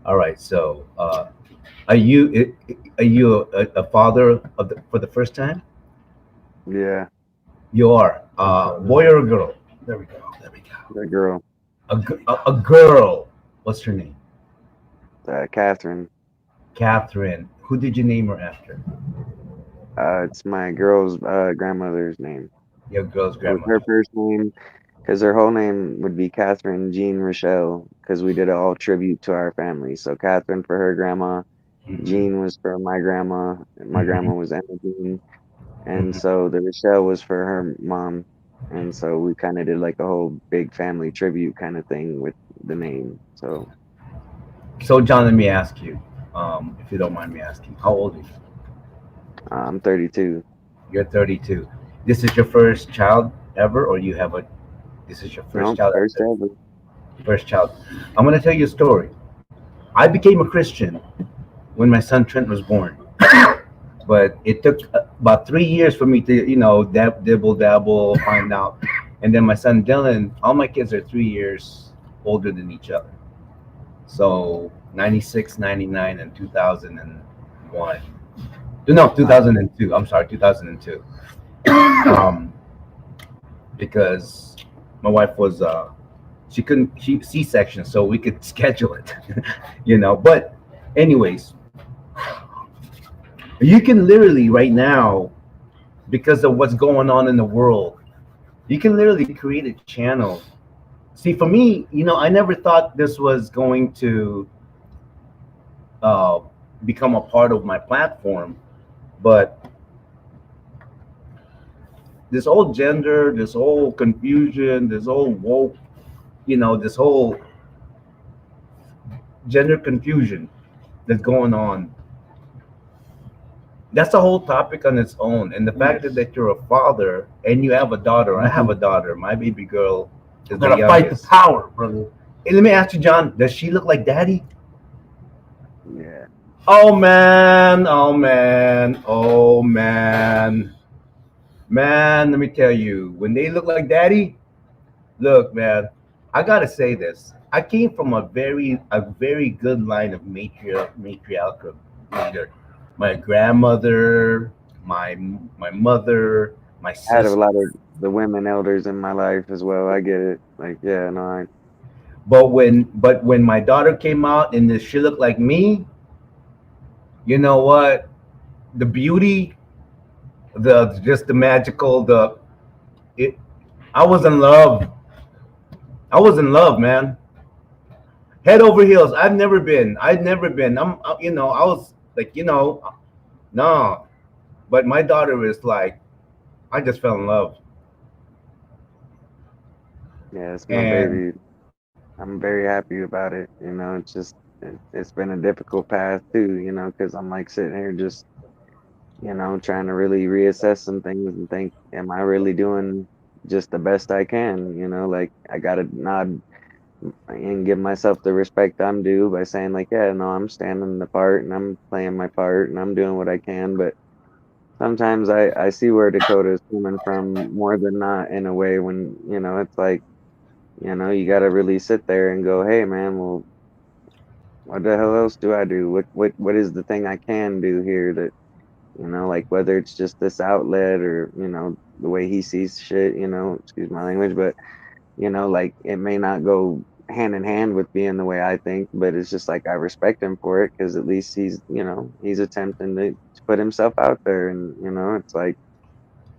All right. So, are you a father for the first time? Yeah, You are. Boy or a girl? There we go. the girl, A girl. What's her name? Catherine. Catherine. Who did you name her after? It's my girl's grandmother's name. Your girl's With grandmother. her first name, because her whole name would be Catherine Jean Rochelle, because we did it all tribute to our family. So Catherine for her grandma, Mhm. Jean was for my grandma, and my grandma was Emma Jean, and so the Rochelle was for her mom, and so we kind of did like a whole big family tribute kind of thing with the name. So So, John, let me ask you, if you don't mind me asking, how old are you? I'm 32. You're 32. This is your first child ever, or this is your first No, child? first ever. First child. I'm going to tell you a story. I became a Christian when my son Trent was born, but it took about 3 years for me to, dibble dabble, find out. And then my son Dylan, all my kids are 3 years older than each other. So 96, 99, and 2001. No, 2002. I'm sorry, 2002. Because my wife was she C-section, so we could schedule it, But anyways, you can literally right now, because of what's going on in the world, you can literally create a channel. See, for me, I never thought this was going to become a part of my platform, but this whole gender, this whole confusion, this whole woke, this whole gender confusion that's going on That's a whole topic on its own. And the fact that you're a father and you have a daughter. I have a daughter. My baby girl is the Gotta fight the youngest. power, brother. Hey, let me ask you, John. Does she look like daddy? Yeah. Oh man, oh man, oh man, man. Let me tell you, when they look like daddy, look, man. I gotta say this. I came from a very good line of matriarchal leader. My grandmother, my mother, my I had a sister. lot of the women elders in my life as well. I get it. Like, yeah, no, But when my daughter came out and she looked like me, you know what? The beauty, the just the magical, it. I was in love. I was in love, man. Head over heels. I've never been. I've never been. I was like, no. But my daughter is like, I just fell in love. yeah, it's my And baby. I'm very happy about it. It's just it's been a difficult path too. Because I'm like sitting here just trying to really reassess some things and think, am I really doing just the best I can? Like I gotta nod and give myself the respect I'm due by saying like, yeah, no, I'm standing the part and I'm playing my part and I'm doing what I can. But sometimes I see where Dakota is coming from more than not in a way when, it's like, you got to really sit there and go, hey, man, well, what the hell else do I do? What is the thing I can do here that, like whether it's just this outlet or, the way he sees shit, excuse my language, but, like it may not go hand in hand with being the way I think, but it's just like I respect him for it because at least he's attempting to put himself out there. And, it's like,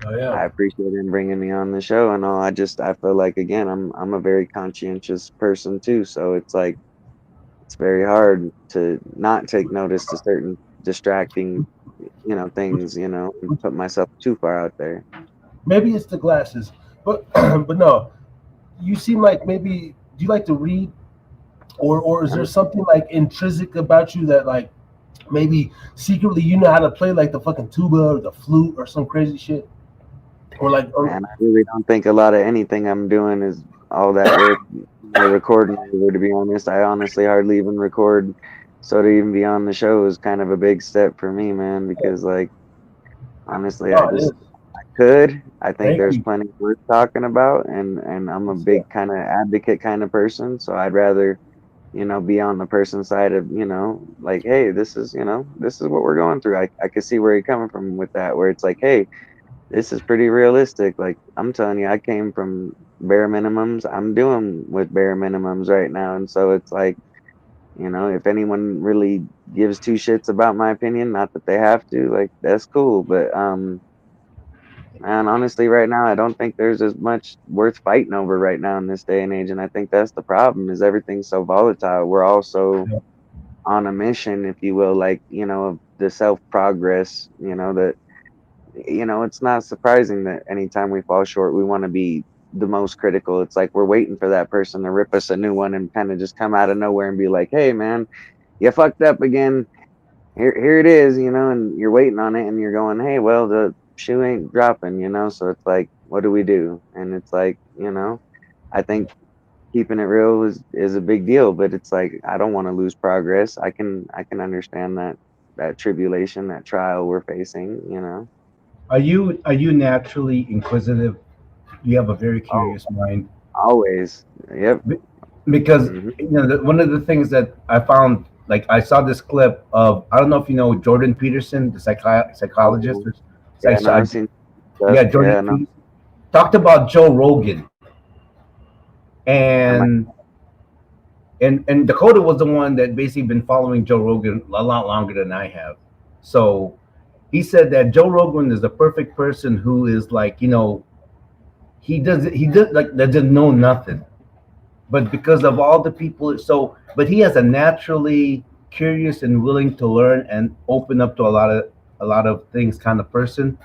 Oh yeah. I appreciate him bringing me on the show and all. I feel like again I'm a very conscientious person too, so it's like it's very hard to not take notice to certain distracting things and put myself too far out there. Maybe it's the glasses, but but no. You seem like maybe. Do you like to read, or is there I'm something like intrinsic about you that like maybe secretly you know how to play like the fucking tuba or the flute or some crazy shit, or like or Man, I really don't think a lot of anything I'm doing is all that worth recording over, to be honest. I honestly hardly even record. So to even be on the show is kind of a big step for me, man, because like honestly, no, it is. I think Thank there's you. plenty worth talking about and I'm a Yes, big sir. kind of advocate kind of person. So I'd rather, be on the person's side of, like, hey, this is what we're going through. I could see where you're coming from with that, where it's like, hey, this is pretty realistic. Like I'm telling you, I came from bare minimums. I'm doing with bare minimums right now. And so it's like, if anyone really gives two shits about my opinion, not that they have to, like that's cool. But man, honestly, right now I don't think there's as much worth fighting over right now in this day and age. And I think that's the problem is everything's so volatile. We're also Yeah. on a mission, if you will, like, of the self progress, that it's not surprising that anytime we fall short, we want to be the most critical. It's like we're waiting for that person to rip us a new one and kind of just come out of nowhere and be like, "Hey, man, you fucked up again. Here it is," and you're waiting on it and you're going, "Hey, well, the shoe ain't dropping," So it's like, what do we do? And it's like, I think keeping it real is a big deal, but it's like I don't want to lose progress. I can understand that tribulation, that trial we're facing. Are you naturally inquisitive? You have a very Oh, curious mind. always. Yep. Be- because Hmm. one of the things that I found, like I saw this clip of, I don't know if you know Jordan Peterson, the psychologist, Oh, or yeah, no, psych, I've seen stuff. yeah, Jordan Yeah, no, Peterson talked about Joe Rogan, I might. and Dakota was the one that basically been following Joe Rogan a lot longer than I have. So he said that Joe Rogan is the perfect person who is like, he does like doesn't know nothing, but because of all the people, but he has a naturally curious and willing to learn and open up to a lot of things kind of person.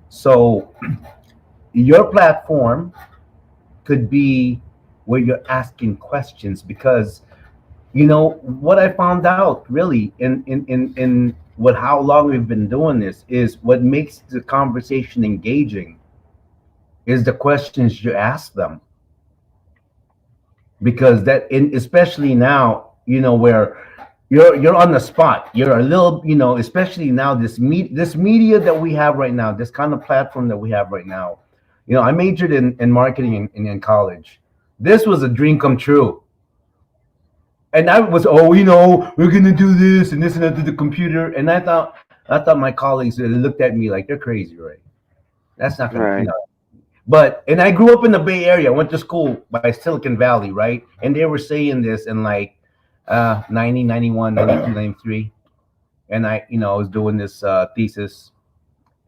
So your platform could be where you're asking questions, because You know what I found out really in what how long we've been doing this is what makes the conversation engaging is the questions you ask them, because that in especially now, you know, where you're on the spot, you're a little, you know, especially now this media that we have right now, this kind of platform that we have right now. You know, I majored in marketing in college. This was a dream come true. And I was, oh, you know, we're gonna do this and this and that to the computer. And I thought my colleagues looked at me like they're crazy, right? That's not gonna, you Right. know. But and I grew up in the Bay Area. I went to school by Silicon Valley, right? And they were saying this in like 90, 91, 92, 93. And I, you know, I was doing this thesis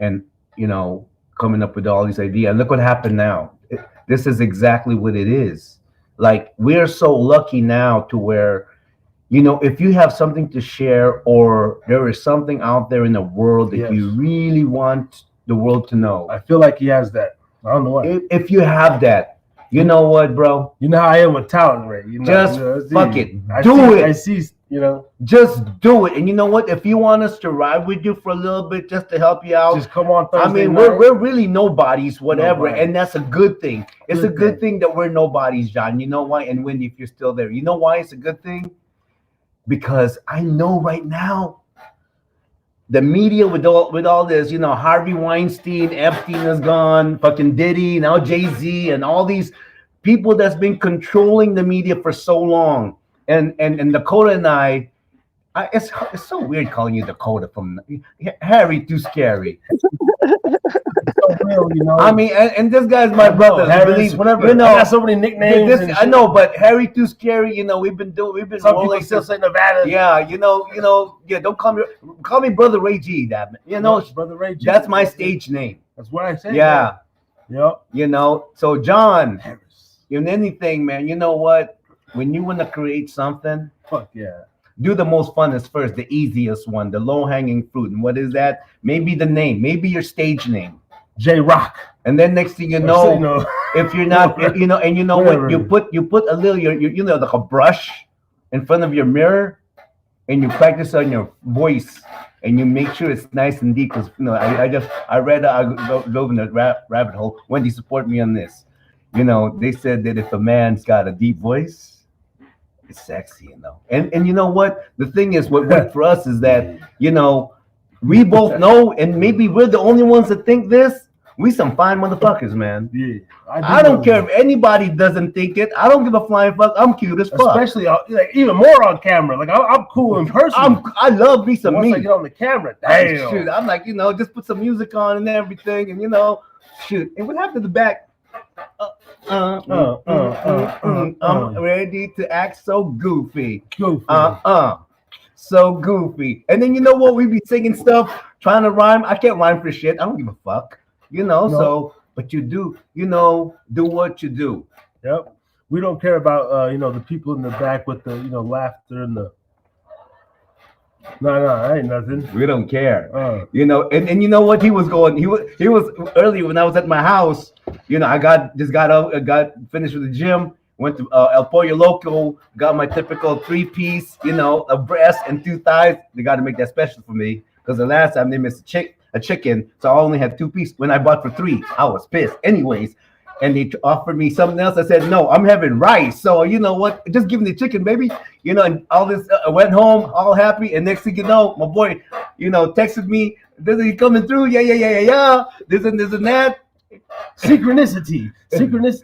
and, you know, coming up with all these ideas. And look what happened now. This is exactly what it is. Like we're so lucky now to where, you know, if you have something to share or there is something out there in the world that Yes. you really want the world to know, I feel like he has that. I don't know why. if you have that, you know what, bro? You know how I am with talent, Ray. You know, Just you know, it's fuck easy. it. Do it. I see, you know, Just do it. And you know what? If you want us to ride with you for a little bit just to help you out, just come on Thursday I mean, night. we're really nobodies, whatever, Nobodies. and that's a good thing. It's Good a good thing. thing that we're nobodies, John. You know why? And Wendy, if you're still there, you know why it's a good thing? Because I know right now the media with all this, you know, Harvey Weinstein, Epstein is gone, fucking Diddy, now Jay-Z, and all these people that's been controlling the media for so long. And Dakota and it's so weird calling you Dakota from Harry too scary. So real, you know. I mean, and this guy's my brother. Harris, Believe, whatever. you know, I got so many nicknames. this, and I know, but Harry too scary. You know, we've been Some rolling people still since. say Nevada. Yeah, you know, yeah. Don't call me brother Ray G. That you know, Brother Ray G. that's my stage name. That's what I said. Yeah, Yep. you know. So John, Harris. in anything, man, you know what? When you want to create something, Fuck yeah. do the most funnest first, the easiest one, the low hanging fruit. And what is that? Maybe the name, maybe your stage name. J Rock. And then next thing you know, if you're not, you know, and you know Whatever. what, you put a little, you know, like a brush in front of your mirror, and you practice on your voice, and you make sure it's nice and deep. Because you know, I read, I dove in the rabbit hole. Wendy, support me on this. You know, they said that if a man's got a deep voice, it's sexy, you know. And you know what? The thing is, what worked for us is that, you know, we both know, and maybe we're the only ones that think this. We some fine motherfuckers, man. Yeah. I don't care if anybody doesn't think it. I don't give a flying fuck. I'm cute as fuck. Especially like, even more on camera. Like I'm cool in person. I love me some Once me. I get on the camera, damn. Shoot, I'm like, you know, just put some music on and everything, and you know, shoot. And what happened to the back? I'm ready to act so goofy. Goofy. So goofy. And then you know what? We be singing stuff, trying to rhyme. I can't rhyme for shit. I don't give a fuck. You know, No. so but you do, you know, do what you do. Yep. We don't care about you know, the people in the back with the, you know, laughter and the. No, that ain't nothing. We don't care. You know, and you know what? He was early when I was at my house. You know, I got finished with the gym, went to El Pollo Loco, got my typical 3-piece, you know, a breast and 2 thighs. They got to make that special for me because the last time they missed a chicken, so I only had 2 pieces. When I bought for 3, I was pissed. Anyways, and they offered me something else. I said, no, I'm having rice. So you know what? Just give me the chicken, baby. You know, and all this. I went home all happy, and next thing you know, my boy, you know, texted me. This is he coming through? Yeah. This and that. Synchronicity,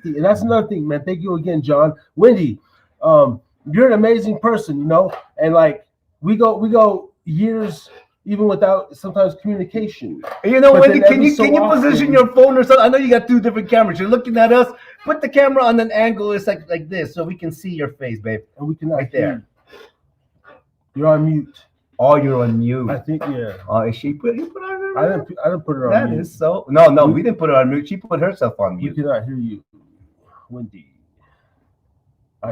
and that's another thing, man. Thank you again, John. Wendy, you're an amazing person, you know, and like we go years even without sometimes communication. You know, But Wendy, then can you every so position often- your phone or something? I know you got 2 different cameras. You're looking at us. Put the camera on an angle. It's like this, so we can see your face, babe. And we can Right there. You're on mute. Oh, you're on mute. I think, yeah. Oh, is she put? You put her on I mute? didn't put her on That mute. is so. No, we didn't put her on mute. She put herself on We mute. cannot hear you, Wendy.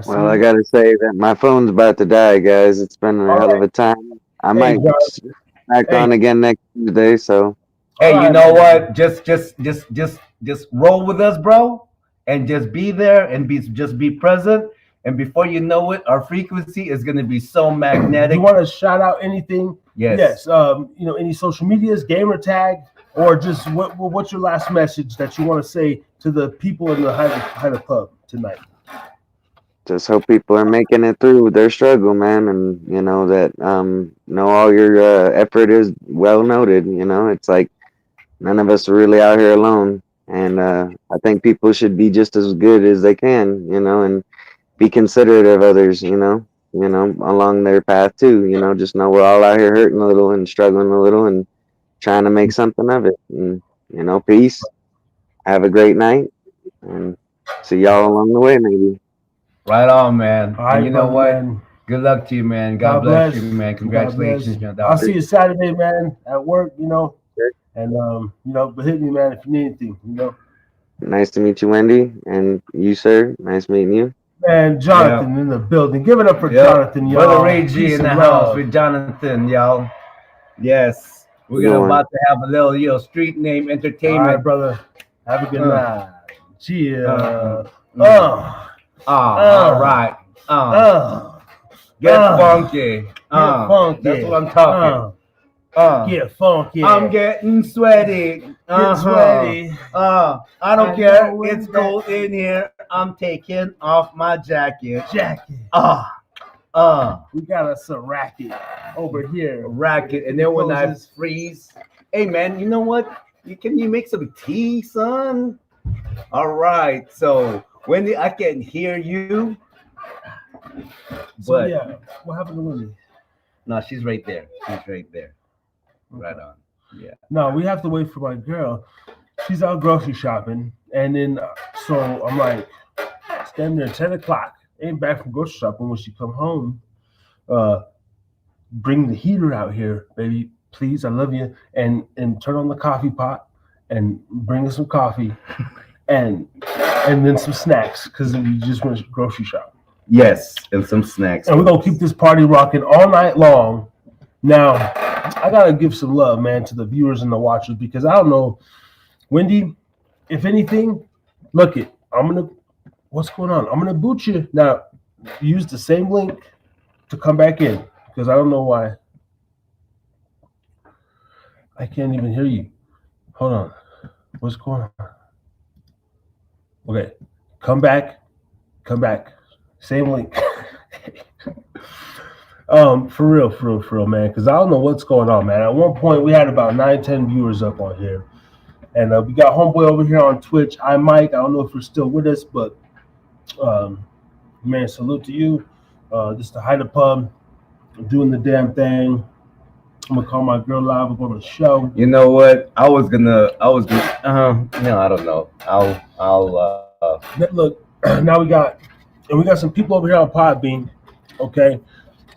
Well, I gotta say that my phone's about to die, guys. It's been a hell of a time. I might guys. back on again next Tuesday. So Hey, All you right, know man. what? Just roll with us, bro, and just be there and be present. and before you know it, our frequency is going to be so magnetic. You want to shout out anything? Yes. Any social medias, gamer tag, or just what's your last message that you want to say to the people in the Hyder Pub tonight? Just hope people are making it through their struggle, man, and that all your effort is well noted. It's like none of us are really out here alone, and I think people should be just as good as they can, and be considerate of others, along their path too. Just know we're all out here hurting a little and struggling a little and trying to make something of it. And peace. Have a great night, and see y'all along the way, maybe. Right on, man. All right, and you know what? Man. Good luck to you, man. God bless you, man. Congratulations. I'll see you Saturday, man, at work, and but hit me, man, if you need anything, Nice to meet you, Wendy, and you, sir. Nice meeting you. Man, Jonathan in the building. Give it up for Jonathan, y'all. Brother Ray G in the house with Jonathan, y'all. Yes. We're about to have a little, street name entertainment. All right, brother. Have a good night. Cheers. All right. Get funky. Funky. That's what I'm talking. Get funky. I'm getting sweaty. Get sweaty. I don't care. It's cold in here. I'm taking off my jacket. We got us a racket over here. A racket. And then when I freeze, hey man, you know what? Can you make some tea, son? All right. So Wendy, I can hear you. So what happened to Wendy? No, she's right there. Right on. Yeah. No, we have to wait for my girl. She's out grocery shopping, and then so I'm like, standing there 10 o'clock. Ain't back from grocery shopping. When she come home, bring the heater out here, baby. Please, I love you. And turn on the coffee pot and bring us some coffee, and then some snacks because we just went grocery shopping. Yes, and some snacks. And we're gonna keep this party rocking all night long. Now, I gotta give some love, man, to the viewers and the watchers because I don't know, Wendy. If anything, look it. What's going on? I'm gonna boot you now. Use the same link to come back in because I don't know why. I can't even hear you. Hold on. What's going on? Okay, come back. Same link. For real, man. Because I don't know what's going on, man. At one point, we had about 9-10 viewers up on here, and we got homeboy over here on Twitch. Mike. I don't know if you're still with us, but man, salute to you. This is the Hyder Pub, doing the damn thing. I'm gonna call my girl live up on the show. You know what? I was gonna. No, I don't know. I'll. Look, now we got some people over here on Podbean. Okay,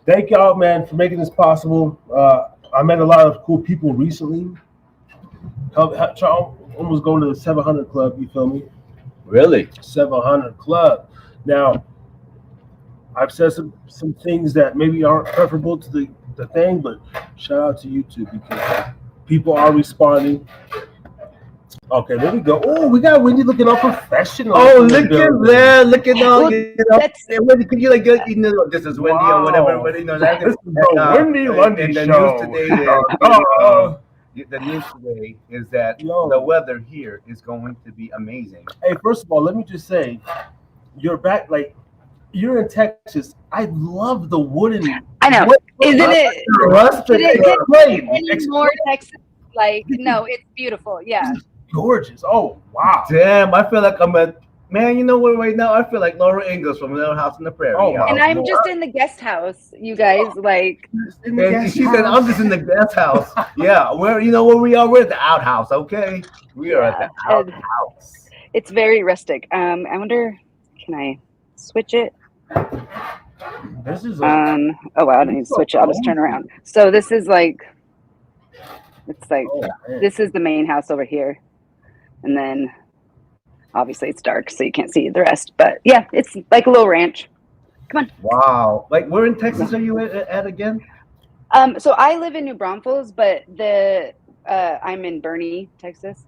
thank y'all, man, for making this possible. I met a lot of cool people recently. Almost going to the 700 Club. You feel me? Really? 700 Club. Now, I've said some things that maybe aren't preferable to the thing, but shout out to YouTube because people are responding. Okay, there we go. Oh, we got Wendy looking all professional. Oh, look at that! Look at all. Wendy, can you this is Wendy or whatever. But that's this is the Wendy Lundy show. The news today is that the weather here is going to be amazing. Hey, first of all, let me just say, you're back. Like, you're in Texas. I love the wooden. I know. Isn't it? Any more Texas? Like, no, it's beautiful. Yeah. Gorgeous. Oh, wow. Damn, I feel like I'm man, you know what, right now? I feel like Laura Ingalls from Little House on the Prairie. Oh, wow. And I'm just in the guest house, you guys, like. And she said, I'm just in the guest house. Yeah, where we are? We're at the outhouse, okay? We are at the outhouse. It's very rustic. I wonder, can I switch it? This is oh, wow, I don't need to switch it. I'll just turn around. So this is like, it's like, this is the main house over here. And then obviously it's dark, so you can't see the rest. But yeah, it's like a little ranch. Come on. Wow. Like, where in Texas are you at again? So I live in New Braunfels, but I'm in Bernie, Texas.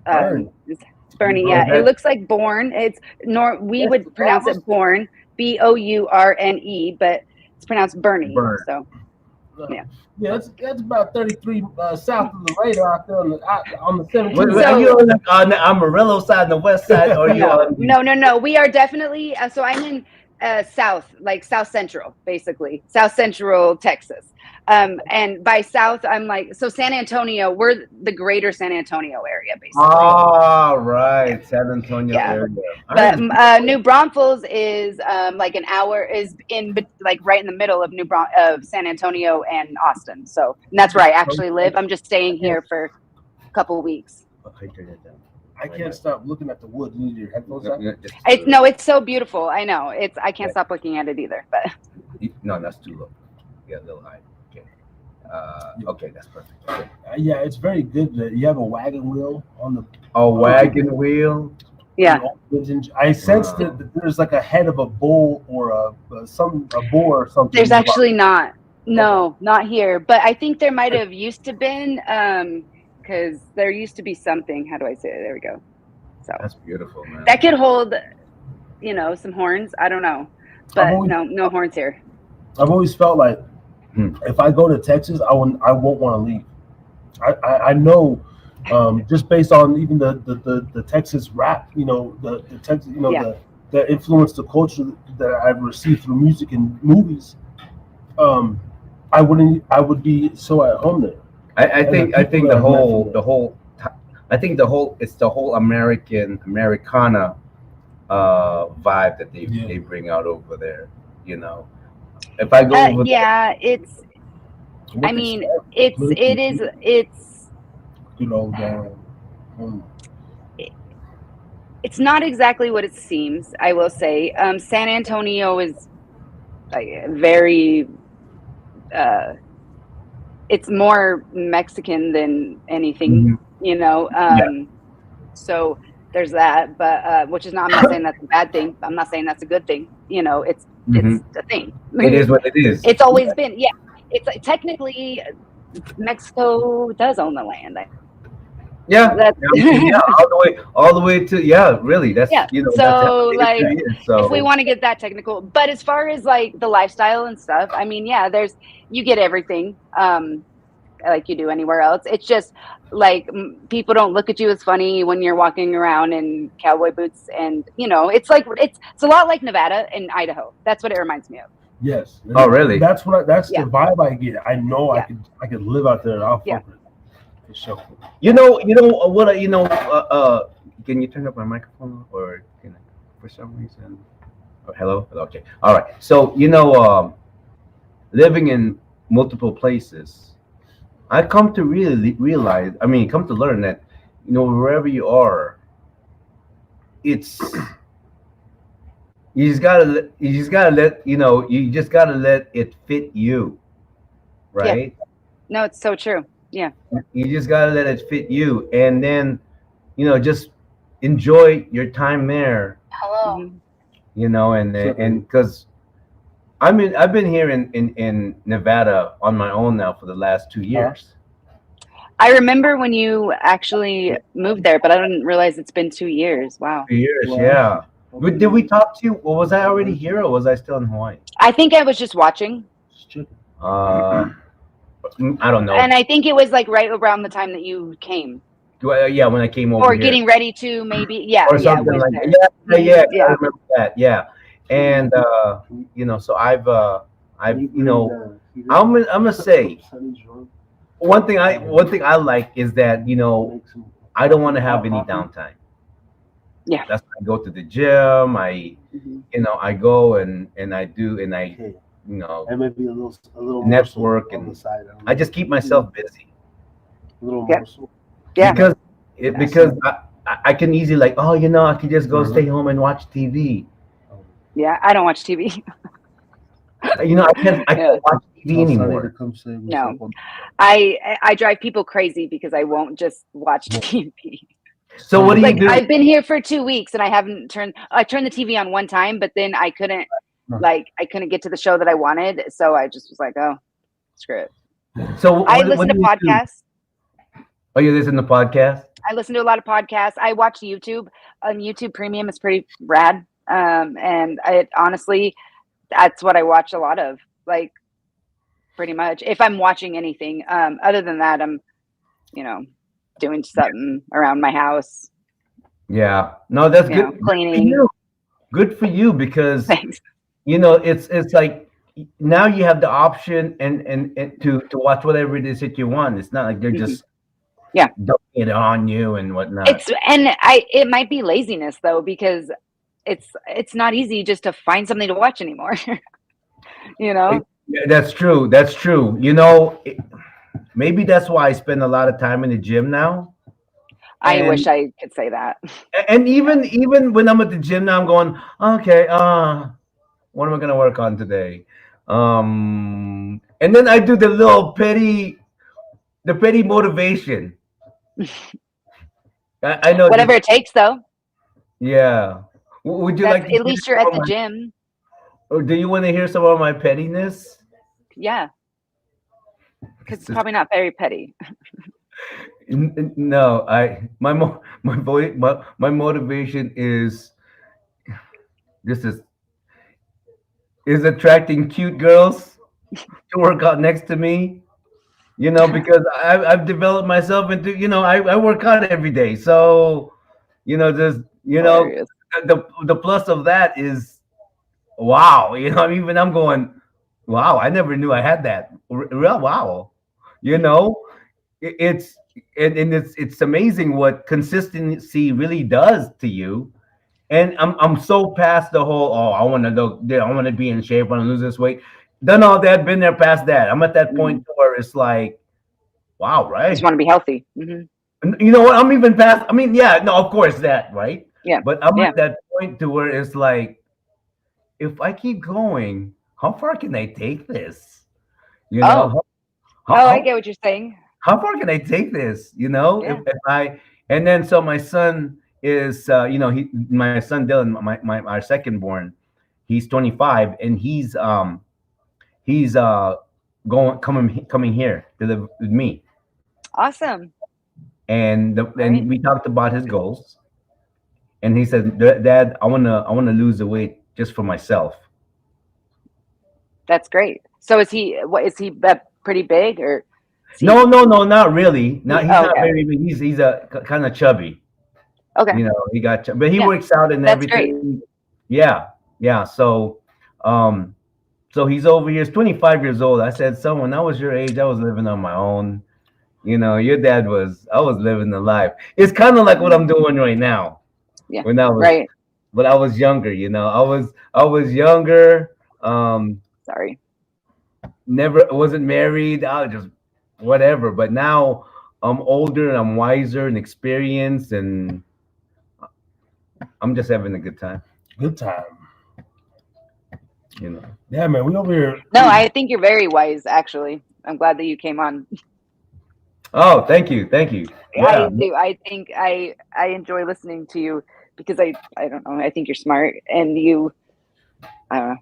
It's Bernie, yeah. It looks like Bourne. We would pronounce it Bourne. Bourne, but it's pronounced Bernie. Burn. So yeah. Yeah, that's about 33 south of the radar out there on the 17th. Wait, are you on the Amarillo side and the west side, or are you on the... No. We are definitely. So I'm in south, like South Central, basically South Central Texas. And by south, I'm like, so San Antonio. We're the greater San Antonio area, basically. Oh, right, San Antonio area. But New Braunfels is like an hour, is like right in the middle of of San Antonio and Austin. So and that's where I actually live. I'm just staying here for a couple of weeks. Okay, turn that down. I can't stop looking at the wood. You need your headphones on? It's so beautiful. I know. I can't stop looking at it either. But no, that's too low. Yeah, a little high. Okay. Okay, that's perfect. Okay. Yeah, it's very good. That you have a wagon wheel on the. A wagon wheel. Yeah. I sensed that there's like a head of a bull or a bull or something. There's actually not. No, not here. But I think there might have used to been. Because there used to be something. How do I say it? There we go. So that's beautiful, man. That could hold, some horns. I don't know, but no horns here. I've always felt like if I go to Texas, I won't want to leave. I know, just based on even the Texas rap, the Texas, the influence, the culture that I've received through music and movies. I would be so at home there. I think the whole it's the whole Americana vibe that they bring out over there. If I go over there, it's it's not exactly what it seems. I will say, San Antonio is very. It's more Mexican than anything, So there's that, but which is not. I'm not saying that's a bad thing. I'm not saying that's a good thing. It's a thing. It is what it is. It's always been. Yeah, it's technically Mexico does own the land. Yeah, all the way to really. That's So if we want to get that technical, but as far as like the lifestyle and stuff, you get everything like you do anywhere else. It's just like people don't look at you as funny when you're walking around in cowboy boots, and it's like it's a lot like Nevada and Idaho. That's what it reminds me of. Yes. Oh, really? That's the vibe I get. I know I could live out there. I'll fuck with it. For sure. Can you turn up my microphone, or can I, for some reason? Oh, hello. Okay. All right. So living in multiple places, I come to really realize. Come to learn that wherever you are, you just gotta let it fit you, right? Yeah. No, it's so true. Yeah. You just gotta let it fit you, and then just enjoy your time there. Hello. And because I've been here in Nevada on my own now for the last 2 years. I remember when you actually moved there, but I didn't realize it's been 2 years. Wow. 2 years, yeah. Did we talk to you? Or was I already here, or was I still in Hawaii? I think I was just watching. I don't know. And I think it was like right around the time that you came. Yeah, when I came over. Or getting ready to maybe, or something like that. Yeah, I remember that. Yeah, and so I'm gonna say one thing I like is that I don't want to have any downtime. Yeah, that's why I go to the gym. I go and I do and I. And maybe a little network and I just keep myself busy. A little more. Yeah. Because I can easily I can just go stay home and watch TV. Yeah, I don't watch TV. I can't watch TV anymore. No, I drive people crazy because I won't just watch TV. So what do you do? I've been here for 2 weeks and I haven't I turned the TV on one time, but then I couldn't. I couldn't get to the show that I wanted, so I just was like, "Oh, screw it." So I listen to podcasts. Oh, you listen to podcasts? I listen to a lot of podcasts. I watch YouTube. YouTube Premium is pretty rad. And honestly, that's what I watch a lot of, like pretty much. If I'm watching anything, other than that, I'm, doing something around my house. Yeah. No, that's good. Cleaning. Good for you because Thanks. it's like now you have the option and to watch whatever it is that you want. It's not like they're just dumping it on you and whatnot. It might be laziness though, because it's not easy just to find something to watch anymore. Yeah, that's true. Maybe that's why I spend a lot of time in the gym now. I wish I could say that. And even when I'm at the gym now, I'm going, okay, what am I gonna work on today? And then I do the petty motivation. I know whatever it takes, though. Yeah. Would you like to at least you're at the gym? Or do you want to hear some of my pettiness? Yeah. Because it's probably not very petty. No, my motivation is attracting cute girls to work out next to me. Because I've developed myself into, I work out every day. So, there's, the plus of that is, wow. Even I'm going, wow, I never knew I had that. Wow. It's amazing what consistency really does to you. And I'm so past the whole, I want to be in shape, I want to lose this weight. Done all that, been there past that. I'm at that point where it's like, wow, right? I just want to be healthy. Mm-hmm. You know what? I'm even past. I mean, yeah, no, of course that, right? Yeah. But I'm at that point to where it's like, if I keep going, how far can I take this? I get what you're saying. How far can I take this? And then so my son is, my son Dylan, our second born, he's 25, and he's coming here to live with me. Awesome. And we talked about his goals, and he said, Dad, I wanna lose the weight just for myself. That's great. So is he pretty big, or? No, not really. He's not very big. He's a kind of chubby. Okay. He got but he works out and everything. Great. Yeah. So so he's over here. He's 25 years old. I said, son, when I was your age, I was living on my own. Your dad I was living the life. It's kind of like what I'm doing right now. Yeah. When I was right. But I was younger, I was younger. Sorry. Wasn't married. I was just whatever. But now I'm older and I'm wiser and experienced, and I'm just having a good time. Good time. Yeah, man, we over here. No, I think you're very wise, actually. I'm glad that you came on. Oh, thank you. Yeah. I do. I think I enjoy listening to you because I don't know. I think you're smart, and you. I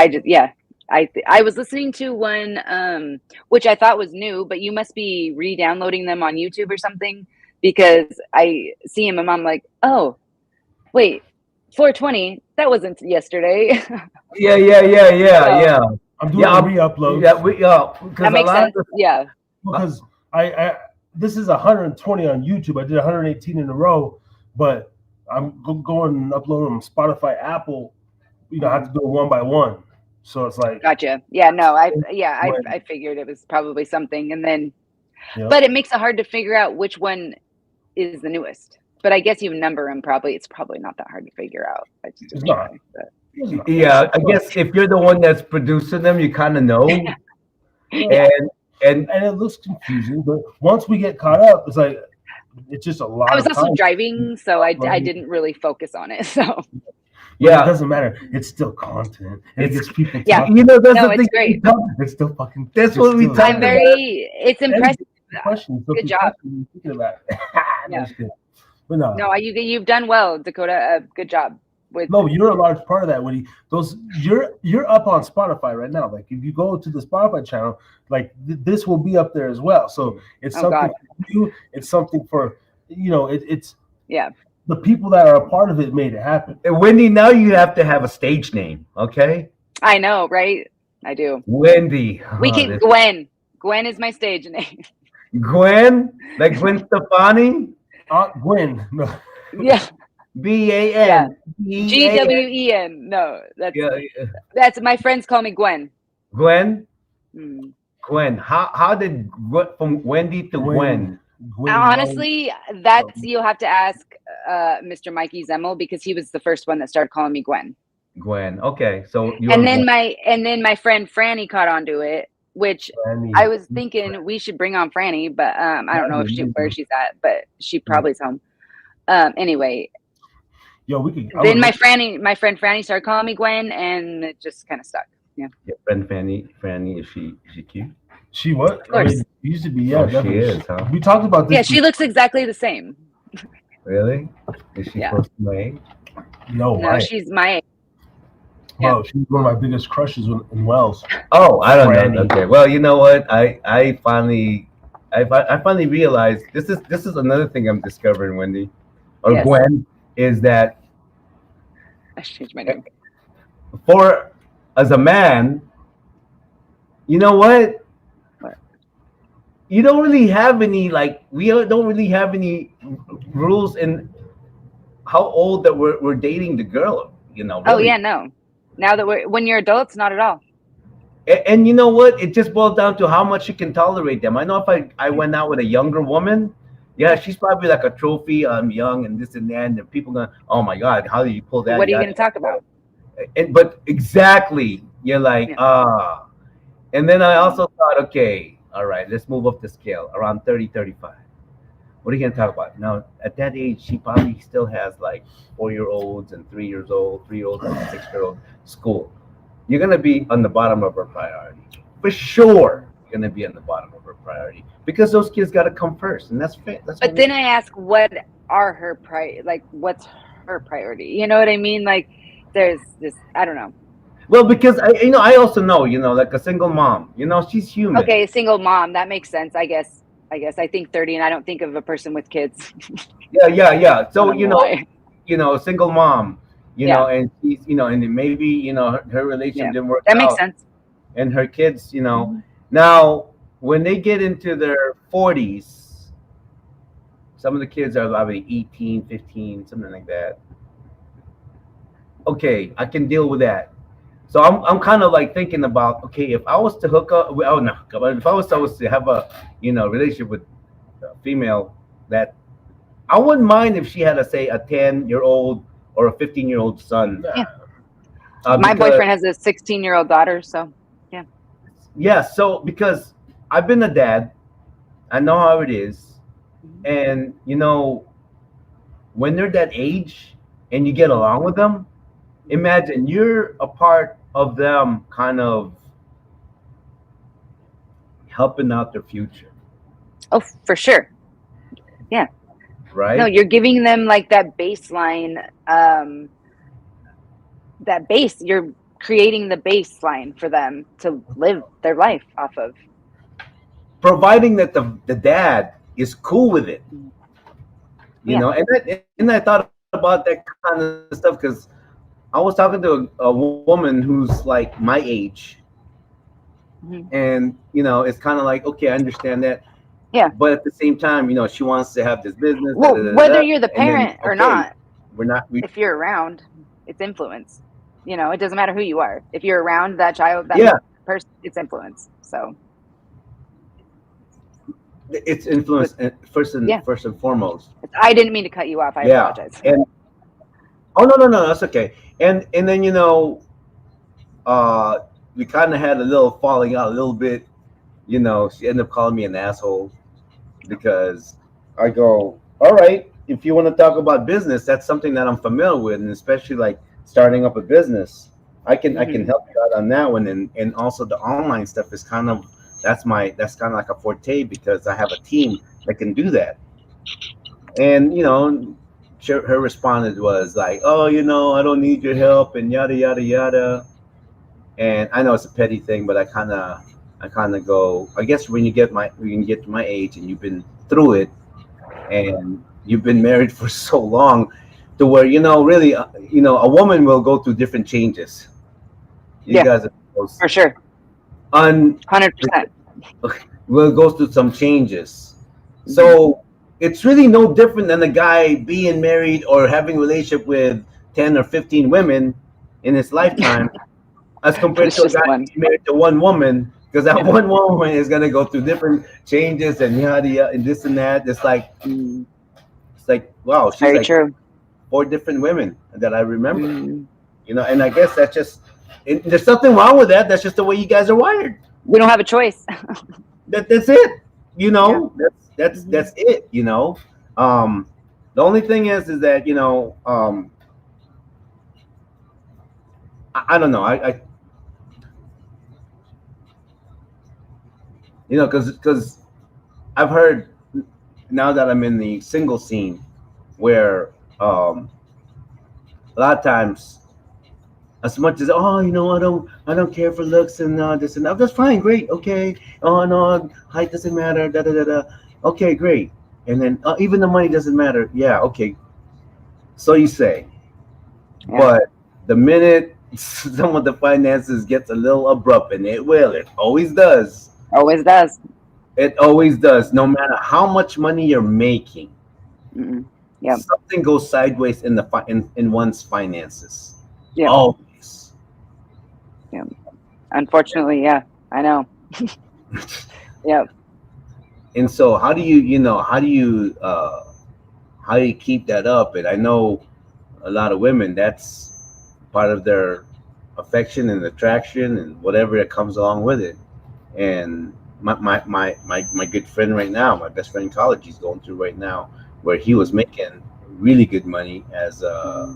don't know. I was listening to one which I thought was new, but you must be re-downloading them on YouTube or something, because I see him and I'm like, oh, wait, 420. That wasn't yesterday. Yeah. I'm doing re-uploads. That makes sense. Because I this is 120 on YouTube. I did 118 in a row, but I'm going and uploading on Spotify, Apple. I have to do it one by one. So it's like, gotcha. Yeah, no, I figured it was probably something, and then, but it makes it hard to figure out which one is the newest. But I guess you number them probably. It's probably not that hard to figure out. It's not. Yeah, I guess if you're the one that's producing them, you kind of know. And it looks confusing, but once we get caught up, it's like it's just a lot. I was also driving, so I didn't really focus on it. So yeah, it doesn't matter. It's still content. It gets people. Yeah, talking. That's the thing. It's great. It's still fucking. That's what we talk about. It's impressive. Good job. Thinking about it. Yeah. But no, you've done well, Dakota. Good job. You're a large part of that. You're up on Spotify right now. Like if you go to the Spotify channel, like this will be up there as well. So it's something for you. It's something for it's the people that are a part of it made it happen. Wendy, now you have to have a stage name, okay? I know, right? I do. Wendy. We can Gwen. Gwen is my stage name. Gwen? Like Gwen Stefani? Aunt Gwen. No. Yeah. B-A-N. Gwen. No, Yeah. that's my friends call me Gwen. Gwen? Hmm. Gwen. How did from Wendy to Gwen? Honestly, that's you'll have to ask Mr. Mikey Zemmel because he was the first one that started calling me Gwen. Gwen. Okay. So And then my friend Franny caught on to it, which Franny. I was thinking we should bring on Franny, but I don't know where she's at, but she probably's home. Anyway, Yo, we could. then my friend Franny started calling me Gwen, and it just kind of stuck. Yeah. Your friend Franny, is she cute? She what? Of course. I mean, used to be, yeah. Oh, she definitely. is, huh? We talked about this. Yeah, she looks exactly the same. Really? Is she Yeah. close to my age? No, No, right. she's my age. Well, she's one of my biggest crushes in Wells. Oh, I don't know. Franny. Okay. Well, you know what? I finally realized this is another thing I'm discovering, Wendy, or Yes. Gwen, is that I should change my name. as a man, you know what? What? You don't really have any we don't really have any rules in how old that we're dating the girl. You know. Oh really. yeah, no. Now that when you're adults, not at all. And you know what? It just boils down to how much you can tolerate them. I know if I went out with a younger woman, yeah, she's probably like a trophy. I'm young and this and that, and people going, oh my God, how did you pull that? What are you going to talk about? But exactly, you're like, And then I also thought, okay, all right, let's move up the scale around 30, 35. What are you going to talk about? Now, at that age, she probably still has like 4-year-olds and 3-year-olds and 6-year-olds school. You're going to be on the bottom of her priority. For sure, you're going to be on the bottom of her priority because those kids got to come first. And that's fair. But then I ask, what are her what's her priority? You know what I mean? Like, there's this, I don't know. Well, because I also know, like a single mom, she's human. Okay, a single mom, that makes sense. I guess I think 30 and I don't think of a person with kids. Yeah. So, why. single mom, know, and she's, and then maybe, her relationship didn't work out. That makes sense. And her kids, now when they get into their 40s, some of the kids are probably 18, 15, something like that. Okay, I can deal with that. So I'm kind of like thinking about, okay, if I was to hook up, if I was to have a relationship with a female, that I wouldn't mind if she had say a 10-year-old or a 15-year-old son. Yeah. My boyfriend has a 16-year-old daughter, so yeah. Yeah, so because I've been a dad, I know how it is, and when they're that age and you get along with them, imagine you're a part of them kind of helping out their future. Oh, for sure. Yeah. Right? No, you're giving them like that baseline, that base. You're creating the baseline for them to live their life off of. Providing that the dad is cool with it. You know, and I thought about that kind of stuff because I was talking to a woman who's like my age, and it's kind of like, okay, I understand that, but at the same time, she wants to have this business. Well, whether you're the parent or not, we're not. If you're around, it's influence. It doesn't matter who you are. If you're around that child, that person, it's influence. So it's influence first and foremost. I didn't mean to cut you off. I apologize. And no, that's okay. And then we kind of had a little falling out a little bit. She ended up calling me an asshole because I go, all right, if you want to talk about business, that's something that I'm familiar with, and especially like starting up a business, I can help you out on that one, and also the online stuff is kind of that's kind of like a forte because I have a team that can do that. And her response was like, oh, I don't need your help and yada yada yada. And I know it's a petty thing, but I kind of go, I guess when you get to my age and you've been through it, and you've been married for so long, to where really, a woman will go through different changes. You Yeah. guys are For sure. un 100%. will go through some changes. Mm-hmm. So it's really no different than a guy being married or having a relationship with 10 or 15 women in his lifetime, as But compared it's to a just guy one. being married to one woman, because that one woman is going to go through different changes and yada yada and this and that. Mm, It's like wow, she's very like true. 4 different women that I remember. Mm. And I guess that's just, there's nothing wrong with that. That's just the way you guys are wired. We don't have a choice. That's it. Yeah. That's it. The only thing is that I don't know. I because I've heard, now that I'm in the single scene, where a lot of times, as much as I don't care for looks and this and that. That's fine, great, okay. Oh no, height doesn't matter. Da da da da. Okay, great. And then even the money doesn't matter. Yeah, okay. So you say, Yeah. but the minute some of the finances gets a little abrupt, and it always does. Always does. It always does. No matter how much money you're making, Mm-mm. Yep. something goes sideways in one's finances. Yep. Always. Unfortunately, yeah. I know. Yep. And so how do you keep that up? And I know a lot of women, that's part of their affection and attraction and whatever that comes along with it. And my good friend right now, my best friend in college, he's going through right now, where he was making really good money as a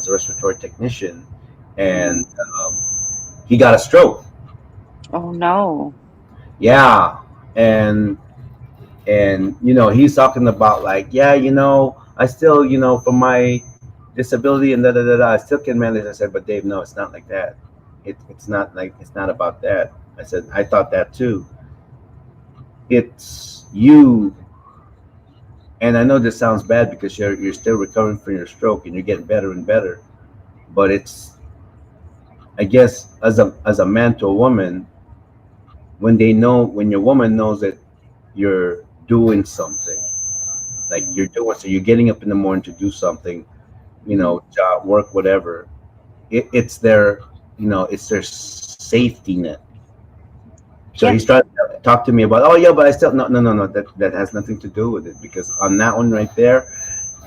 respiratory technician, and he got a stroke. Oh no. Yeah. And he's talking about, like, yeah, I still, for my disability and da da da da, I still can manage. I said, but Dave, no, it's not like that. It's not about that. I said, I thought that too. It's you. And I know this sounds bad, because you're still recovering from your stroke and you're getting better and better. But it's, I guess, as a man to a woman, when your woman knows that you're doing something, like so you're getting up in the morning to do something, job, work, whatever. It's their safety net. So Yeah. he's trying to talk to me about, oh yeah, but I still, no, no, no, no, that has nothing to do with it, because on that one right there,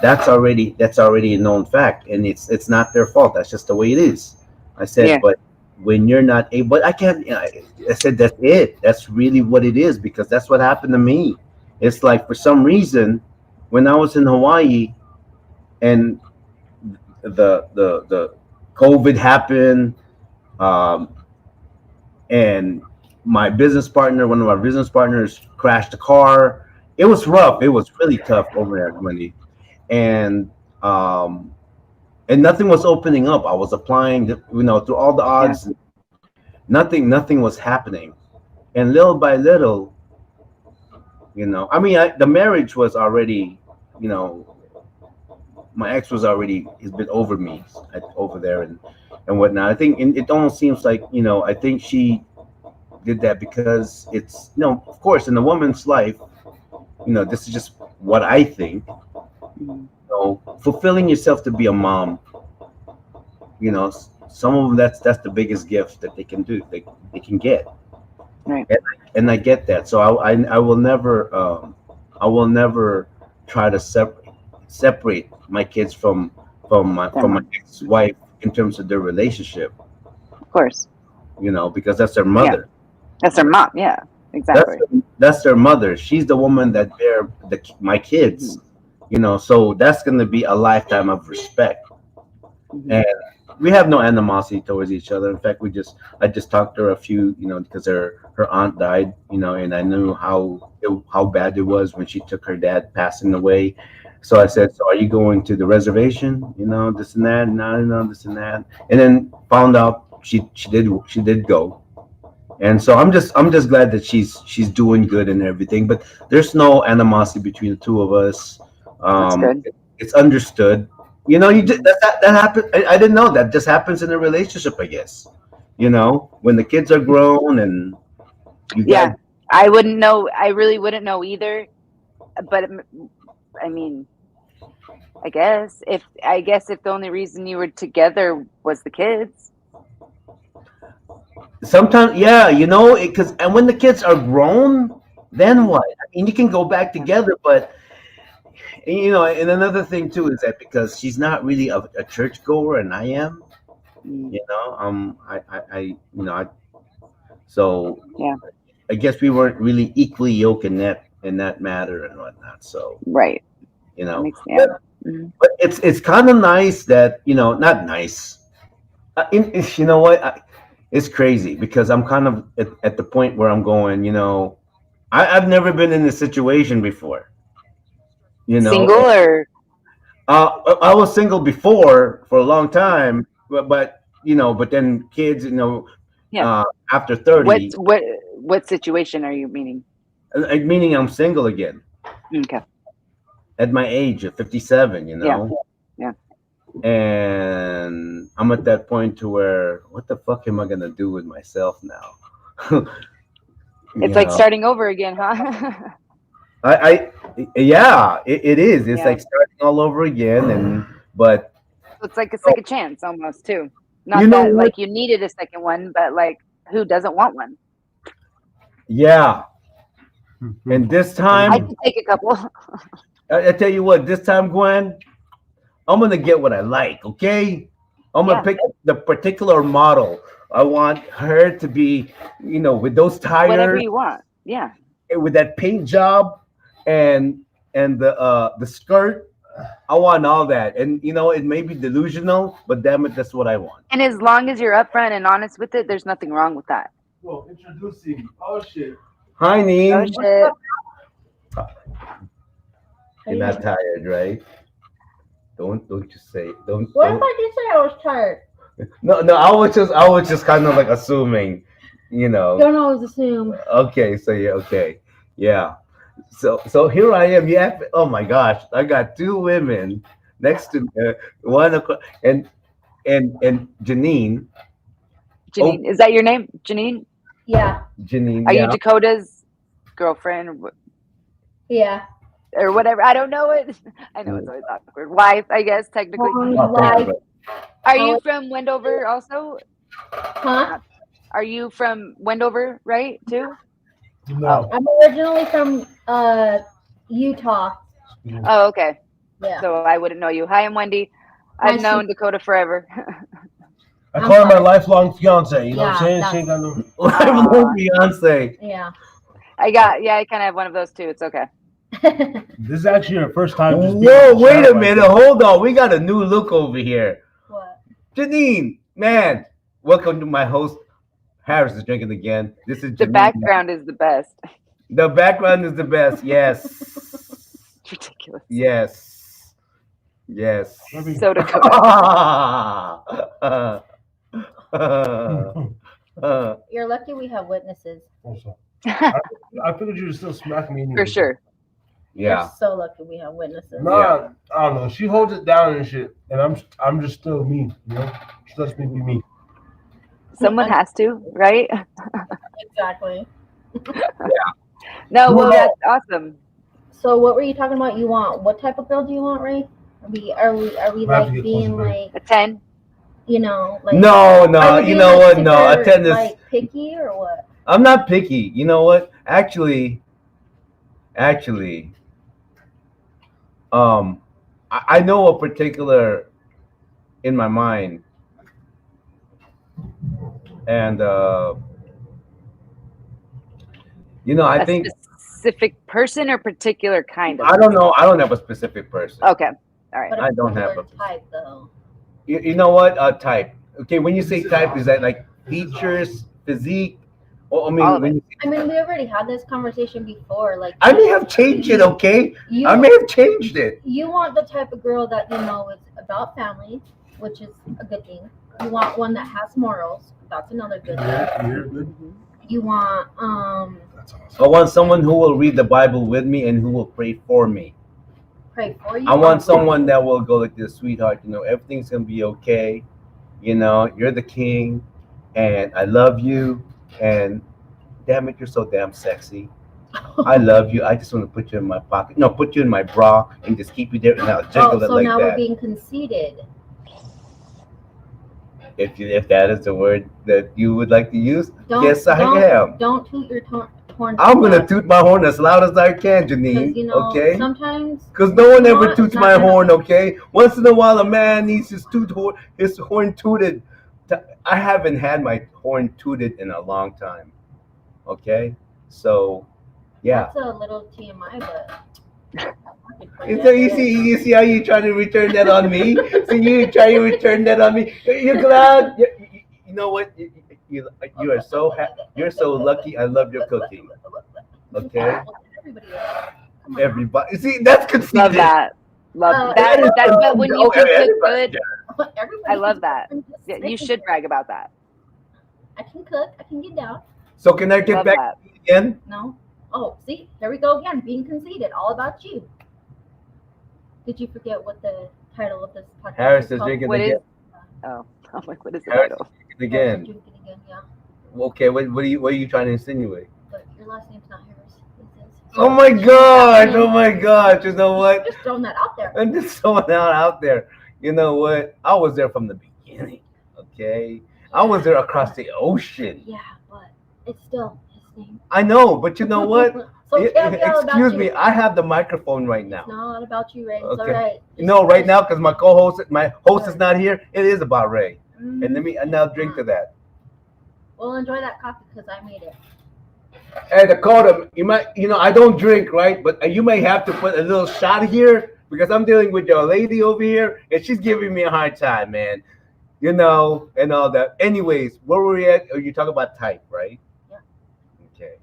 that's already a known fact, and it's not their fault. That's just the way it is. I said, Yeah. but when you're not able, but I can't. I said, that's it. That's really what it is, because that's what happened to me. It's like, for some reason, when I was in Hawaii, and the COVID happened, um, and one of our business partners crashed a car. It was rough. It was really tough over there, Wendy. And um, and nothing was opening up. I was applying, through all the odds. Yeah. Nothing was happening. And little by little, I mean, the marriage was already, my ex has been over me, over there, and whatnot. I think, and it almost seems like, I think she did that because it's, of course, in a woman's life, this is just what I think, fulfilling yourself to be a mom, some of them, that's the biggest gift that they can do, they can get. Right. And I get that. So I will never try to separate my kids from my ex-wife in terms of their relationship. Of course. Because that's their mother. Yeah. That's their mom. Yeah, exactly. That's their mother. She's the woman that bear my kids. So that's going to be a lifetime of respect. Mm-hmm. And we have no animosity towards each other. In fact, I just talked to her a few, because her aunt died, and I knew how bad it was when she took her dad passing away. So I said, so are you going to the reservation? This and that, no, this and that. And then found out she did go. And so I'm just glad that she's doing good and everything. But there's no animosity between the two of us. That's good. It's understood. You know, that happens. I didn't know that just happens in a relationship. I guess. You know, when the kids are grown and you Yeah, guys. I wouldn't know. I really wouldn't know either. But I mean, I guess if the only reason you were together was the kids. Sometimes, yeah, you know, because and when the kids are grown, then what? I mean, you can go back together, but you know, and another thing too is that because she's not really a church goer and I am, Mm, you know, you know, so yeah, I guess we weren't really equally yoked in that matter and whatnot. So right. you That know, makes Mhm. but it's kind of nice that you know, not nice. You know what? It's crazy because I'm kind of at the point where I'm going. You know, I've never been in this situation before. You know, Single or I was single before for a long time, but you know, but then kids, you know, yeah. after 30, What situation are you meaning? meaning I'm single again Okay. at my age of 57. You Yeah. know, Yeah. and I'm at that point to where what the fuck am I gonna do with myself now? You It's like know, starting over again, huh? I yeah, it is. It's Yeah. like starting all over again, and but So it's like a second chance almost too. you Not know that what? like you needed a second one, but like who doesn't want one? Yeah, and this I time, could take a couple. I tell you what, this time, Gwen, I'm gonna get what I like. Okay, I'm gonna Yeah. pick the particular model. I want her to be, you know, with those Whatever tires, you want. Yeah. with that paint job, and the skirt. I want all that, and you know, it may be delusional, but damn it, that's what I want. And as long as you're upfront and honest with it, there's nothing wrong with that. Well, introducing. Oh shit. Hi, Oh Neen. shit. You're not tired, right? Don't you say What don't. if I just say I was tired? No. I was just kind of like assuming, you know. Don't always assume. Okay, so yeah, okay, yeah. So here I am. Yeah. Oh my gosh, I got two women next to one and Janine. Oh, Janine, is that your name? Janine? Yeah, Janine. Are you Yeah. Dakota's girlfriend yeah. or whatever? I don't know it. I know it's always awkward. Wife, I guess, technically. Oh, Like, thank you. Are you from Wendover also? huh? Are you from Wendover, right? Too? No. I'm originally from Utah. Oh, okay. Yeah. So I wouldn't know you. Hi, I'm Wendy. Nice I've to- known Dakota forever. I I'm call her my fine. lifelong fiance. You know what I'm saying? Yeah, She ain't got no. My fiance. Yeah. I kind of have one of those too. It's okay. This is actually her first time. Just being Whoa, on the wait show a like minute. that. Hold on. We got a new look over here. What? Janine, man, welcome to my host. Harris is drinking again. This is The Janine. background is the best. The background is the best. Yes. It's ridiculous. Yes. Yes. So Dakota. You're lucky we have witnesses. Also, I figured you would still smack me. For sure. Yeah. You're so lucky we have witnesses. Nah, I don't know. She holds it down and shit, and I'm just still me. You know, she lets me be me. Someone has to, right? Exactly. No, well, that's awesome. So what were you talking about? You want what type of girl do you want, Ray? Are we Might have like to get being closer, like, A 10. you know, like No, no. are we You being, know like, what? No, super, attendance. like picky or what? I'm not picky. You know what? Actually, I know a particular in my mind, and you know, I A think specific person or particular kind of? I don't know. I don't have a specific person. Okay. All right. But a I don't have particular type though. You know what? Type. Okay, when you say type, is that like features, physique? Or, I mean, All of when it. you, I mean, we already had this conversation before. Like, I may have changed it. Okay, you I may have changed it. you want the type of girl that you know is about family, which is a good thing. You want one that has morals. That's another good thing. Yeah, you're good. You want That's awesome. I want someone who will read the Bible with me and who will pray for me. pray for you. I want someone that will go like this, sweetheart. You know, everything's gonna be okay. You know, you're the king, and I love you. And damn it, you're so damn sexy. I love you. I just want to put you in my pocket. No, put you in my bra and just keep you there and I'll jiggle it so like now that. we're being conceited. If that is the word that you would like to use, yes, I don't, am. Don't toot your horn. I'm gonna toot my horn as loud as I can, Janine. You know, okay? sometimes because no one ever toots my horn. Okay, once in a while a man needs his horn tooted. I haven't had my horn tooted in a long time. Okay, so yeah. That's a little TMI, but. So you see how you try to return that on me? So you try to return that on me. You're glad. You know what? You are so you're so lucky. I love your cooking. Okay. Everybody. See, that's conceited. Love that. Love that. That's when you can cook good. I love that. Yeah, you should brag about that. I can cook. I can get down. So can I get back to you again? No. Oh, see, here we go again, being conceited, all about you. Did you forget what the title of this podcast Harris is drinking again. Oh, I'm like, what is the Harris title? Again. Drinking again, yeah. Okay, what are you trying to insinuate? But your last name's not Harris. Oh my gosh! Oh my gosh! You know what? Just throwing that out there. I'm just throwing that out there. You know what? I was there from the beginning. Okay, I was there across the ocean. Yeah, but it's still his name. I know, but you know what? So excuse me, I have the microphone right now. It's not about you, Ray. It's Okay. all right. No, right now, because my host is not here. It is about Ray, and and now drink to that. Well, enjoy that coffee because I made it. Hey, Dakota, I don't drink, right? But you may have to put a little shot here because I'm dealing with your lady over here, and she's giving me a hard time, man. You know, and all that. Anyways, where were we at? Oh, you talk about type, right? Yeah. Okay.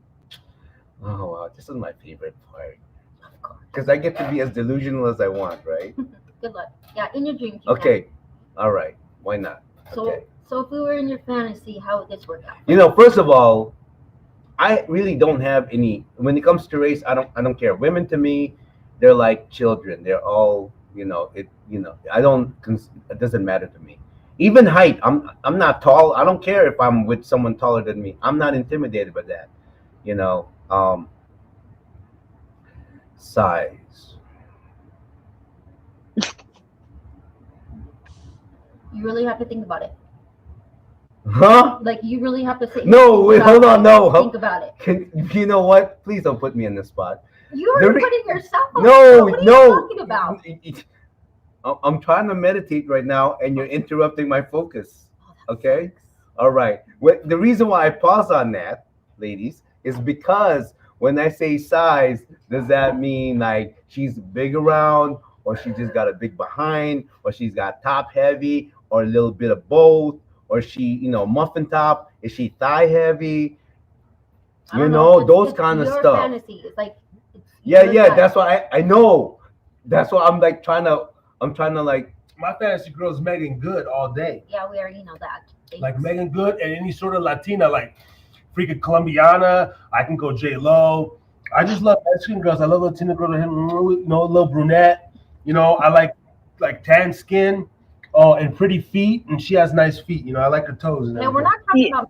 Oh, wow. This is my favorite part. Of course. Because I get to be as delusional as I want, right? Good luck. Yeah, in your dreams. Okay. All right. Why not? Okay. So if we were in your fantasy, how would this work out? You know, first of all, I really don't have any. When it comes to race, I don't care. Women to me, they're like children. They're all, I don't. It doesn't matter to me. Even height. I'm not tall. I don't care if I'm with someone taller than me. I'm not intimidated by that. Size. You really have to think about it. Huh? Like you really have to say. No, wait, hold on, no. Think about it. You know what? Please don't put me in this spot. You're putting yourself on. No, what are no. you talking about? I'm trying to meditate right now, and you're interrupting my focus. Okay? All right. The reason why I pause on that, ladies, is because when I say size, does that mean like she's big around, or she just got a big behind, or she's got top heavy, or a little bit of both, or she, muffin top? Is she thigh heavy? Those kind of stuff. Fantasy. It's like. Yeah. That's why I know. That's why I'm like trying to like. My fantasy girl is Megan Good all day. Yeah, we already know that. Like Megan Good and any sort of Latina, like freaking Colombiana. I can go J-Lo. I just love Mexican girls. I love Latina girls. A little brunette. I like tan skin. Oh, and pretty feet. And she has nice feet. I like her toes. And we're not talking about.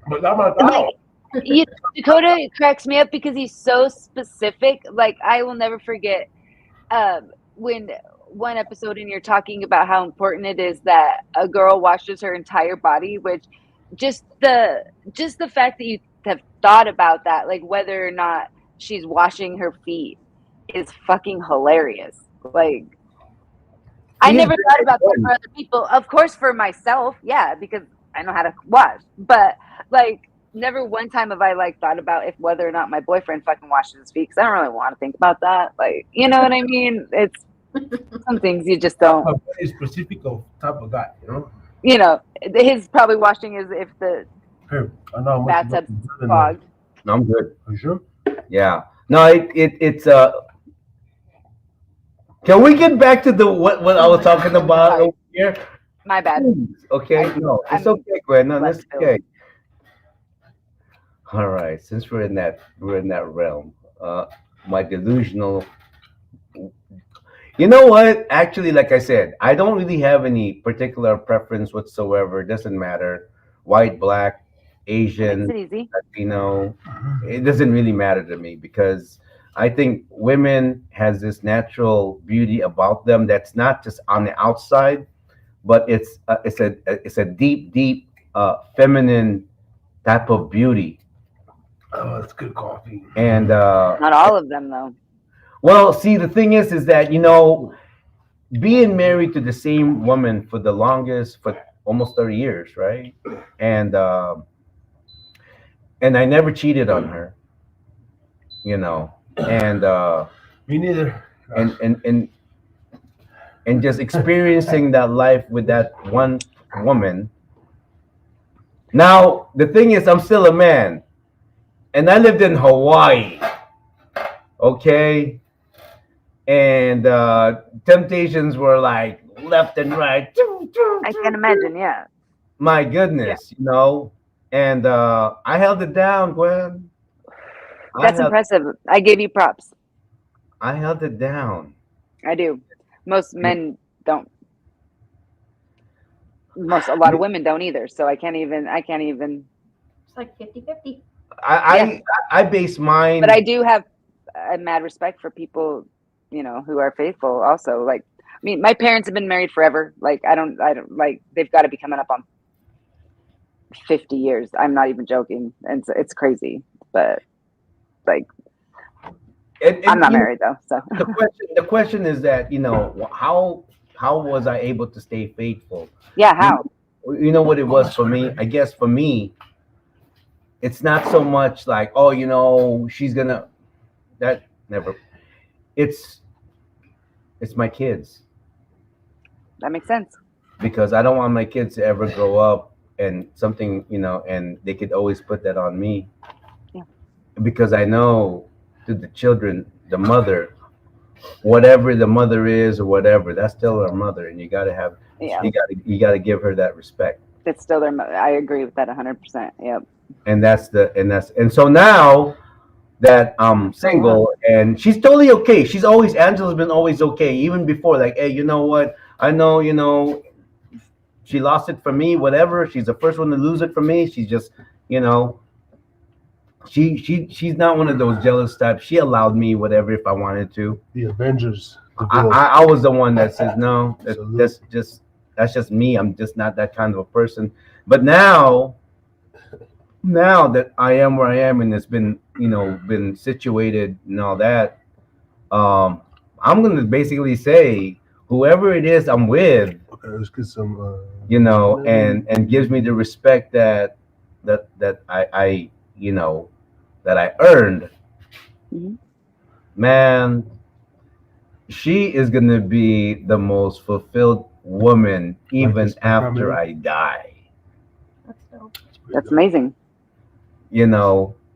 But I'm not. Dakota cracks me up because he's so specific. Like I will never forget when one episode and you're talking about how important it is that a girl washes her entire body, which just the fact that you have thought about that, like whether or not she's washing her feet, is fucking hilarious. Like I never thought about that for other people. Of course, for myself, yeah, because I know how to wash. But like, never one time have I like thought about if whether or not my boyfriend fucking washes his feet. Because I don't really want to think about that. Like, you know what I mean? It's some things you just don't. A very specific type of guy, his probably washing is if the bathtub's clogged. No, I'm good. You sure? Yeah. No, it's Can we get back to what I was talking about over here? My bad. Okay, it's okay, Gwen. No, that's okay. All right, since we're in that realm, my delusional You know what? Actually, like I said, I don't really have any particular preference whatsoever. It doesn't matter. White, black, Makes Asian, it easy. Latino. It doesn't really matter to me because I think women has this natural beauty about them that's not just on the outside, but it's a deep, deep feminine type of beauty. Oh, that's good coffee. And Not all of them though. well, see, the thing is that being married to the same woman for the longest, for almost 30 years, right? And and I never cheated on her, and Me neither. and and and and just experiencing that life with that one woman. Now the thing is, I'm still a man, and I lived in Hawaii, okay, and temptations were like left and right. I can imagine. Yeah. My goodness, and I held it down, Gwen. That's impressive. I give you props. I held it down. I do. Most men don't. A lot of women don't either. So I can't even. It's like 50-50. I base mine. But I do have a mad respect for people, who are faithful. Also, like, I mean, my parents have been married forever. Like, I don't like. They've got to be coming up on 50 years. I'm not even joking, and it's crazy. But like, I'm not married though. So the question is that how was I able to stay faithful? Yeah, how? You know what it was for me? I guess for me, it's not so much like, she's gonna that never. It's my kids. That makes sense. Because I don't want my kids to ever grow up and something, and they could always put that on me. Yeah. Because I know to the children, the mother, whatever the mother is or whatever, that's still her mother, and you gotta have, you gotta give her that respect. It's still their mother. I agree with that 100%. Yep. And so now that I'm single, and she's totally okay. Angela's been always okay, even before, like, hey, you know what? I know, she lost it for me, whatever. She's the first one to lose it for me. She's just, she's not one of those jealous types. She allowed me whatever if I wanted to. The Avengers. I was the one that says no. That's just me. I'm just not that kind of a person. But now that I am where I am, and it's been been situated and all that, I'm gonna basically say whoever it is I'm with, let's get some, and gives me the respect that I that I earned. Mm-hmm. Man, she is gonna be the most fulfilled woman even after I die. That's dope. That's amazing.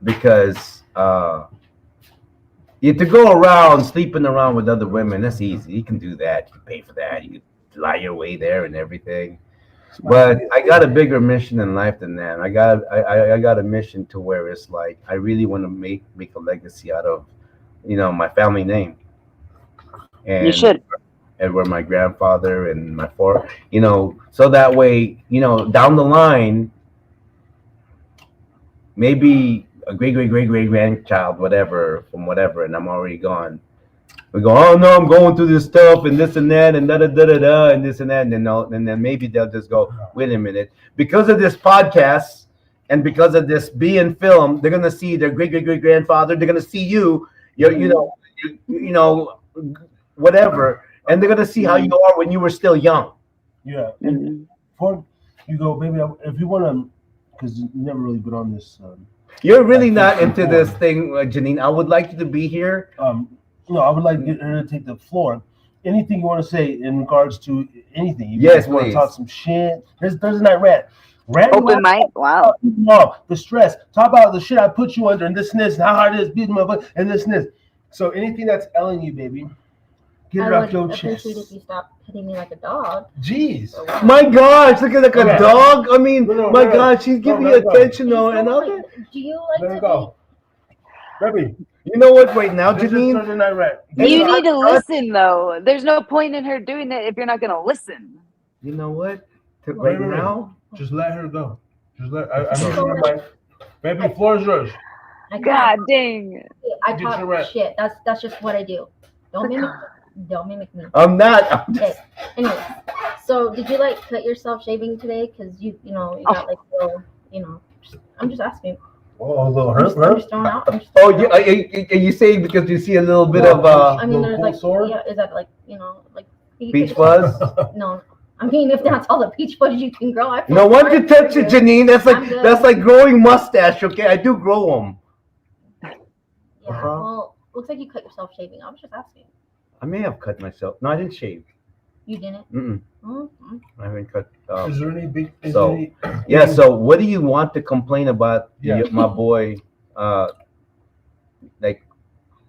Because you to go around sleeping around with other women, that's easy. You can do that. You can pay for that. You can lie your way there and everything. But I got a bigger mission in life than that. I got a mission to where it's like I really want to make a legacy out of my family name. And you should. And where my grandfather and my so that way down the line, maybe a great grandchild, whatever, from whatever, and I'm already gone. We go, oh no, I'm going through this stuff and this and that and da and this and that, and then maybe they'll just go, wait a minute, because of this podcast and because of this being filmed, they're gonna see their great grandfather, they're gonna see you whatever, and they're gonna see how you are when you were still young. Yeah. And before you go, baby, if you want to, because you've never really been on this. You're really not into this thing, Janine. I would like you to be here. No, I would like her to take the floor. Anything you want to say in regards to anything? Yes, you want please. to talk some shit. There's Thursday night rant. Open mic. Wow. The stress. Talk about the shit I put you under and this and this and how hard it is beating my butt and this and this. So anything that's ailing you, baby, get it off your chest. I would appreciate if you stop hitting me like a dog. Jeez. My gosh, look at like a dog. I mean, God, she's giving you attention though, and all that. Do you like Let her to go. Baby, You know what? Right now, This is Janine. Thursday Night Rant. You need to listen, though. There's no point in her doing it if you're not gonna listen. You know what? Wait, Right now, just let her go. Just let. I Sorry. need my mic. Baby, the floor is yours. God dang. I Get your talk rant. shit. That's just what I do. Don't mimic me. I'm not. I'm Okay. just, Anyway, so did you like cut yourself shaving today? Because you got like little, I'm just asking. Oh, a little I'm just throwing out. I'm just oh, throwing you, out. are you saying because you see a little bit Well, of I mean, little there's cool like, sword? yeah, is that like, like you beach could- fuzz? No, I mean, if that's all the peach fuzz you can grow, I feel No wonder sorry you touch for it, you. Janine. I'm good. That's like growing mustache. Okay, I do grow them. Yeah, Uh-huh. well, looks like you cut yourself shaving. I was just asking. I may have cut myself. No, I didn't shave. You didn't? Mm-mm. Mm-hmm. I haven't cut. Is there any big? Is So, there any, Yeah. So, what do you want to complain about? Yeah. My boy.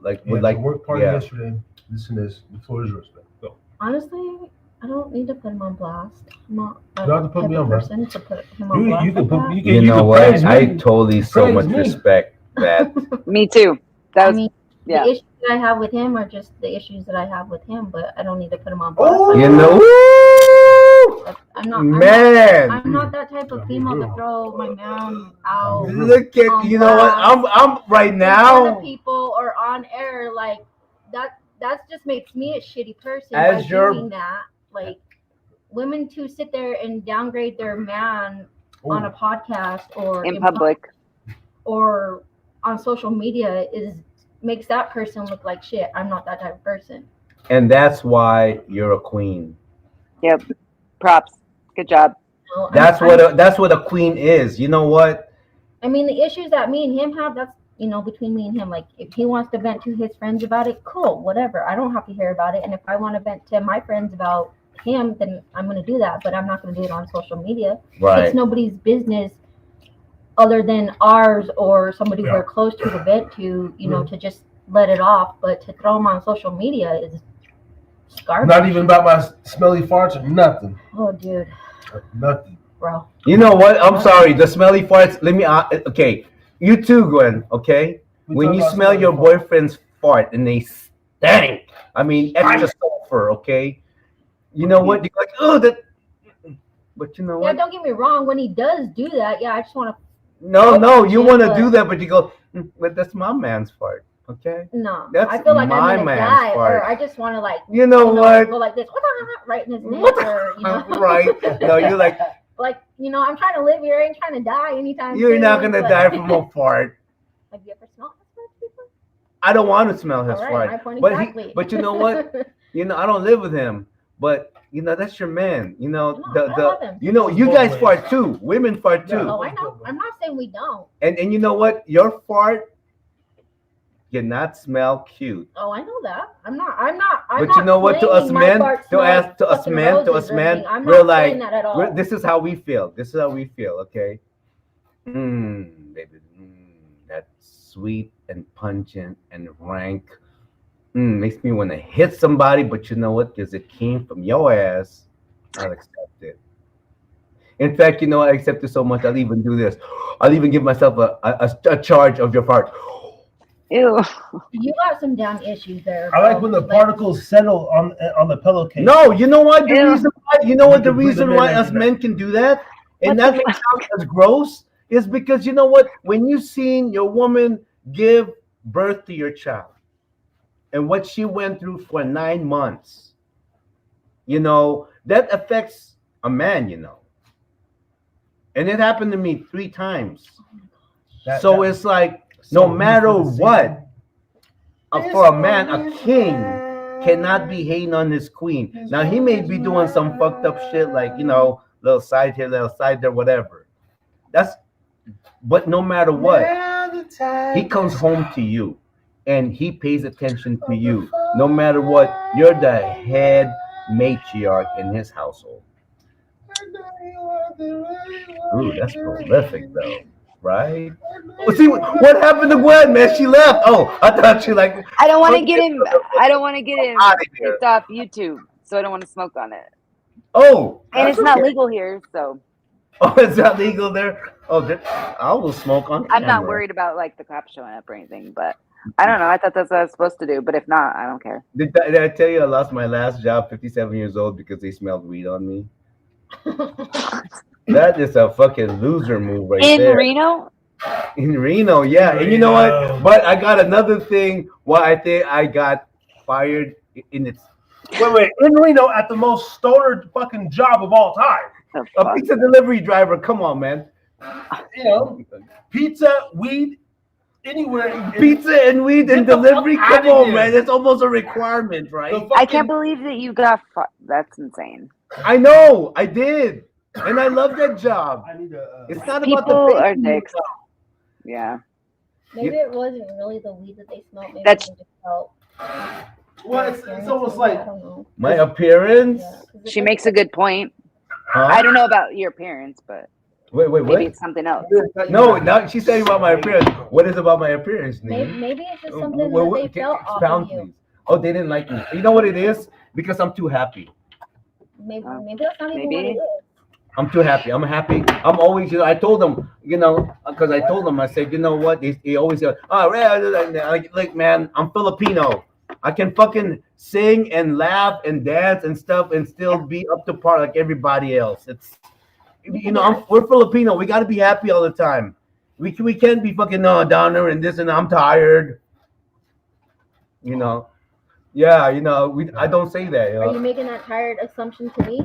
Like Yeah, would like. the work party Yeah. yesterday. Listen, this the floor is yours. Go. Honestly, I don't need to put him on blast. I'm not You don't have to put type me of on blast. person to put him on blast. You can like put. that. You can. You know can what? praise I me. totally so Praise much me. respect that. Me too. That I was mean, yeah. the issues that I have with him are just the issues that I have with him, but I don't need to put him on blast. Oh, like You that. know. Like, I'm not. Man. I'm not that type of female to throw my man out Look at on you know what I'm right in front now of people or on air. Like that just makes me a shitty person As by your- doing that. Like women to sit there and downgrade their man on a podcast or In public. or on social media makes that person look like shit. I'm not that type of person. and that's why you're a queen. Yep. Props. Good job. So That's what a queen is. You know what? I mean, the issues that me and him have, that's, between me and him. Like, if he wants to vent to his friends about it, cool, whatever. I don't have to hear about it. And if I want to vent to my friends about him, then I'm going to do that. But I'm not going to do it on social media. Right. It's nobody's business other than ours or somebody Yeah. we're close to vent to, to just let it off. But to throw them on social media is garbage. Not even about my smelly farts or nothing. Oh, dude, Nothing. bro. You know what? I'm sorry. The smelly farts. Let me. Okay. You too, Gwen. Okay. When you smell your boyfriend's fart and they stink, I mean extra sulfur. Okay. You know what? You're like, oh, that. But you know Yeah, what? don't get me wrong. When he does do that, yeah, I just want to. No, you want to but- do that, but you go, but that's my man's fart. Okay. No, That's I feel like my I'm gonna man's die, fart. or I just want to like, You know what? go like this, right in his neck, What? or Right. No, you're like, like I'm trying to live here. I ain't trying to die anytime you're soon. not gonna but- die from a fart. Have you ever smelled his fart before? I don't want to smell his All right, my fart. point But exactly. but you know what? I don't live with him. But that's your man. I love him. You guys fart too. Women fart too. Oh, I know. I'm not saying we don't. And you know what? Your fart cannot smell cute. Oh, I know that. I'm not. But you know what? To us claiming my men, fart to us smells fucking roses or men, anything. I'm we're not like, saying that at all. this is how we feel. This is how we feel. Okay. Baby, that's sweet and pungent and rank. Makes me want to hit somebody, but you know what? Because it came from your ass, I'll accept it. In fact, I accept it so much, I'll even do this. I'll even give myself a charge of your fart. Ew. You got some damn issues there. I like bro. when the particles settle on the pillowcase. No, you know what? The Ew. reason why, you know what? The can breathe reason them in why and us do that. men can do that, and What that may sound as gross, is because you know what? When you seen your woman give birth to your child, and what she went through for 9 months, that affects a man, And it happened to me 3 times. So it's like, no matter what, for a man, a king cannot be hating on his queen. Now, he may be doing some fucked up shit like, little side here, little side there, whatever. But no matter what, he comes home to you and he pays attention to you. No matter what, you're the head matriarch in his household. Ooh, that's prolific though, right? Well, see what happened to Gwen, man? She left. Oh, I thought she like. I don't want to get him. I don't want to get him Outta here. kicked off YouTube, so I don't want to smoke on it. Oh, And that's it's not okay. legal here, so Oh, it's not legal there. Oh, I will smoke on. I'm not camera. worried about like the cops showing up or anything. But I don't know. I thought that's what I was supposed to do, but if not, I don't care. Did I tell you I lost my last job, 57 years old, because they smelled weed on me? That is a fucking loser move right In there. Reno? In Reno, yeah. And you know what? But I got another thing why I think I got fired in its Wait. In Reno, at the most stoner fucking job of all time. The a fuck? pizza delivery driver. Come on, man. You know, pizza, weed, anywhere. Pizza and weed and Get the delivery. fuck Come outta on, here. man. It's almost a requirement, right? The I can't fucking- believe that you got. That's insane. I know. I did. And I love that job. I need to. It's not People about the are bacon. dicks. Yeah. Maybe it wasn't really the weed that they smelled. Maybe That's- they just felt. Well, it's almost like I don't know. My appearance. Yeah, 'cause it She does- makes a good point. Huh? I don't know about your appearance, but Wait, maybe what? it's something else. No, now she's saying about my appearance. What is about my appearance, Maybe, Nene? maybe it's just something Well, that they can- felt off expound, of you. please. Oh, they didn't like me. You know what it is? Because I'm too happy. Maybe that's not even Maybe. what it is. I'm too happy. I'm happy. I'm always, I told them, because I told them, I said, you know what? He always said, oh, like, man, I'm Filipino. I can fucking sing and laugh and dance and stuff and still be up to par like everybody else. It's, we're Filipino. We got to be happy all the time. We can't be fucking down there and this and I'm tired. Yeah, I don't say that. Are you making that tired assumption to me?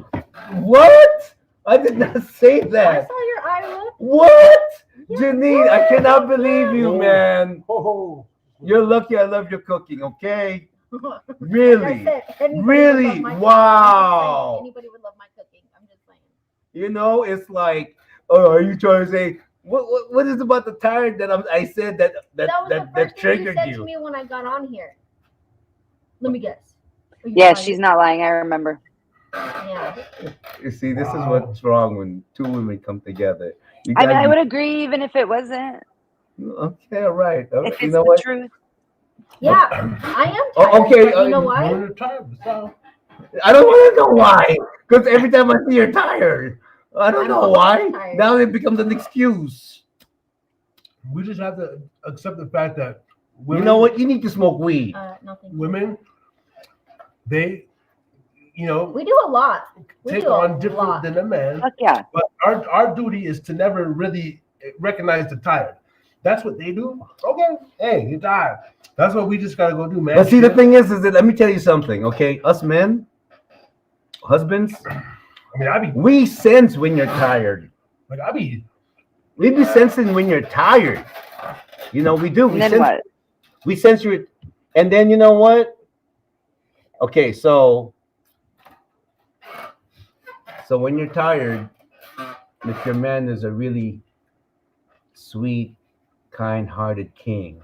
What? I did not say I that. saw your eye look. What? Janine, I cannot believe you, man. Oh, You're lucky I love your cooking, okay? Like I Really? said, anybody Really? would love my cooking. Wow. Anybody would love my cooking. I'm just saying. It's like, oh, are you trying to say, what is about the tired that I said that was the first thing you triggered said you? to me when I got on here. Let me guess. Are you Yeah, tired? she's not lying. I remember. Yeah. You see, this is what's wrong when two women come together. You I mean, gotta I would agree even if it wasn't. Okay, all right. If it's You know the what? truth. Yeah, I am Oh, tired. okay, but you know why? you're tired. So I don't want to know why. Because every time I see you're tired. I don't I'm know always why. tired. Now it becomes an excuse. we just have to accept the fact that You women, know what? You need to smoke weed. Nothing. women, they, We do a lot. We take do a on different lot. than a man. Fuck yeah. But our duty is to never really recognize the tired. That's what they do. Okay, hey, you're tired. That's what we just gotta go do, man. But see, the thing is that let me tell you something, okay? Us men, husbands, I mean, we sense when you're tired. We be sensing when you're tired. We do. And then what? We sense you, and then you know what? Okay, so when you're tired, if your man is a really sweet, kind-hearted king,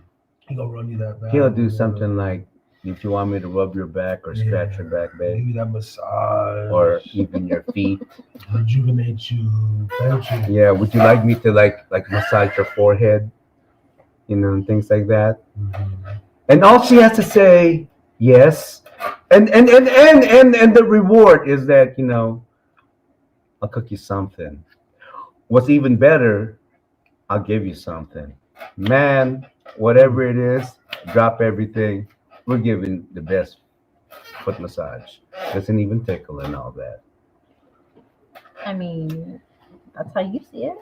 he gonna run you that back. he'll do something like, "If you want me to rub your back or scratch your back, babe, Give you that massage, or even your feet, rejuvenate you, thank you. yeah, would you like me to like massage your forehead, and things like that?" And all she has to say, yes, and the reward is that I'll cook you something. What's even better, I'll give you something. Man, whatever it is, drop everything. We're giving the best foot massage. Doesn't even tickle and all that. I mean, that's how you see it.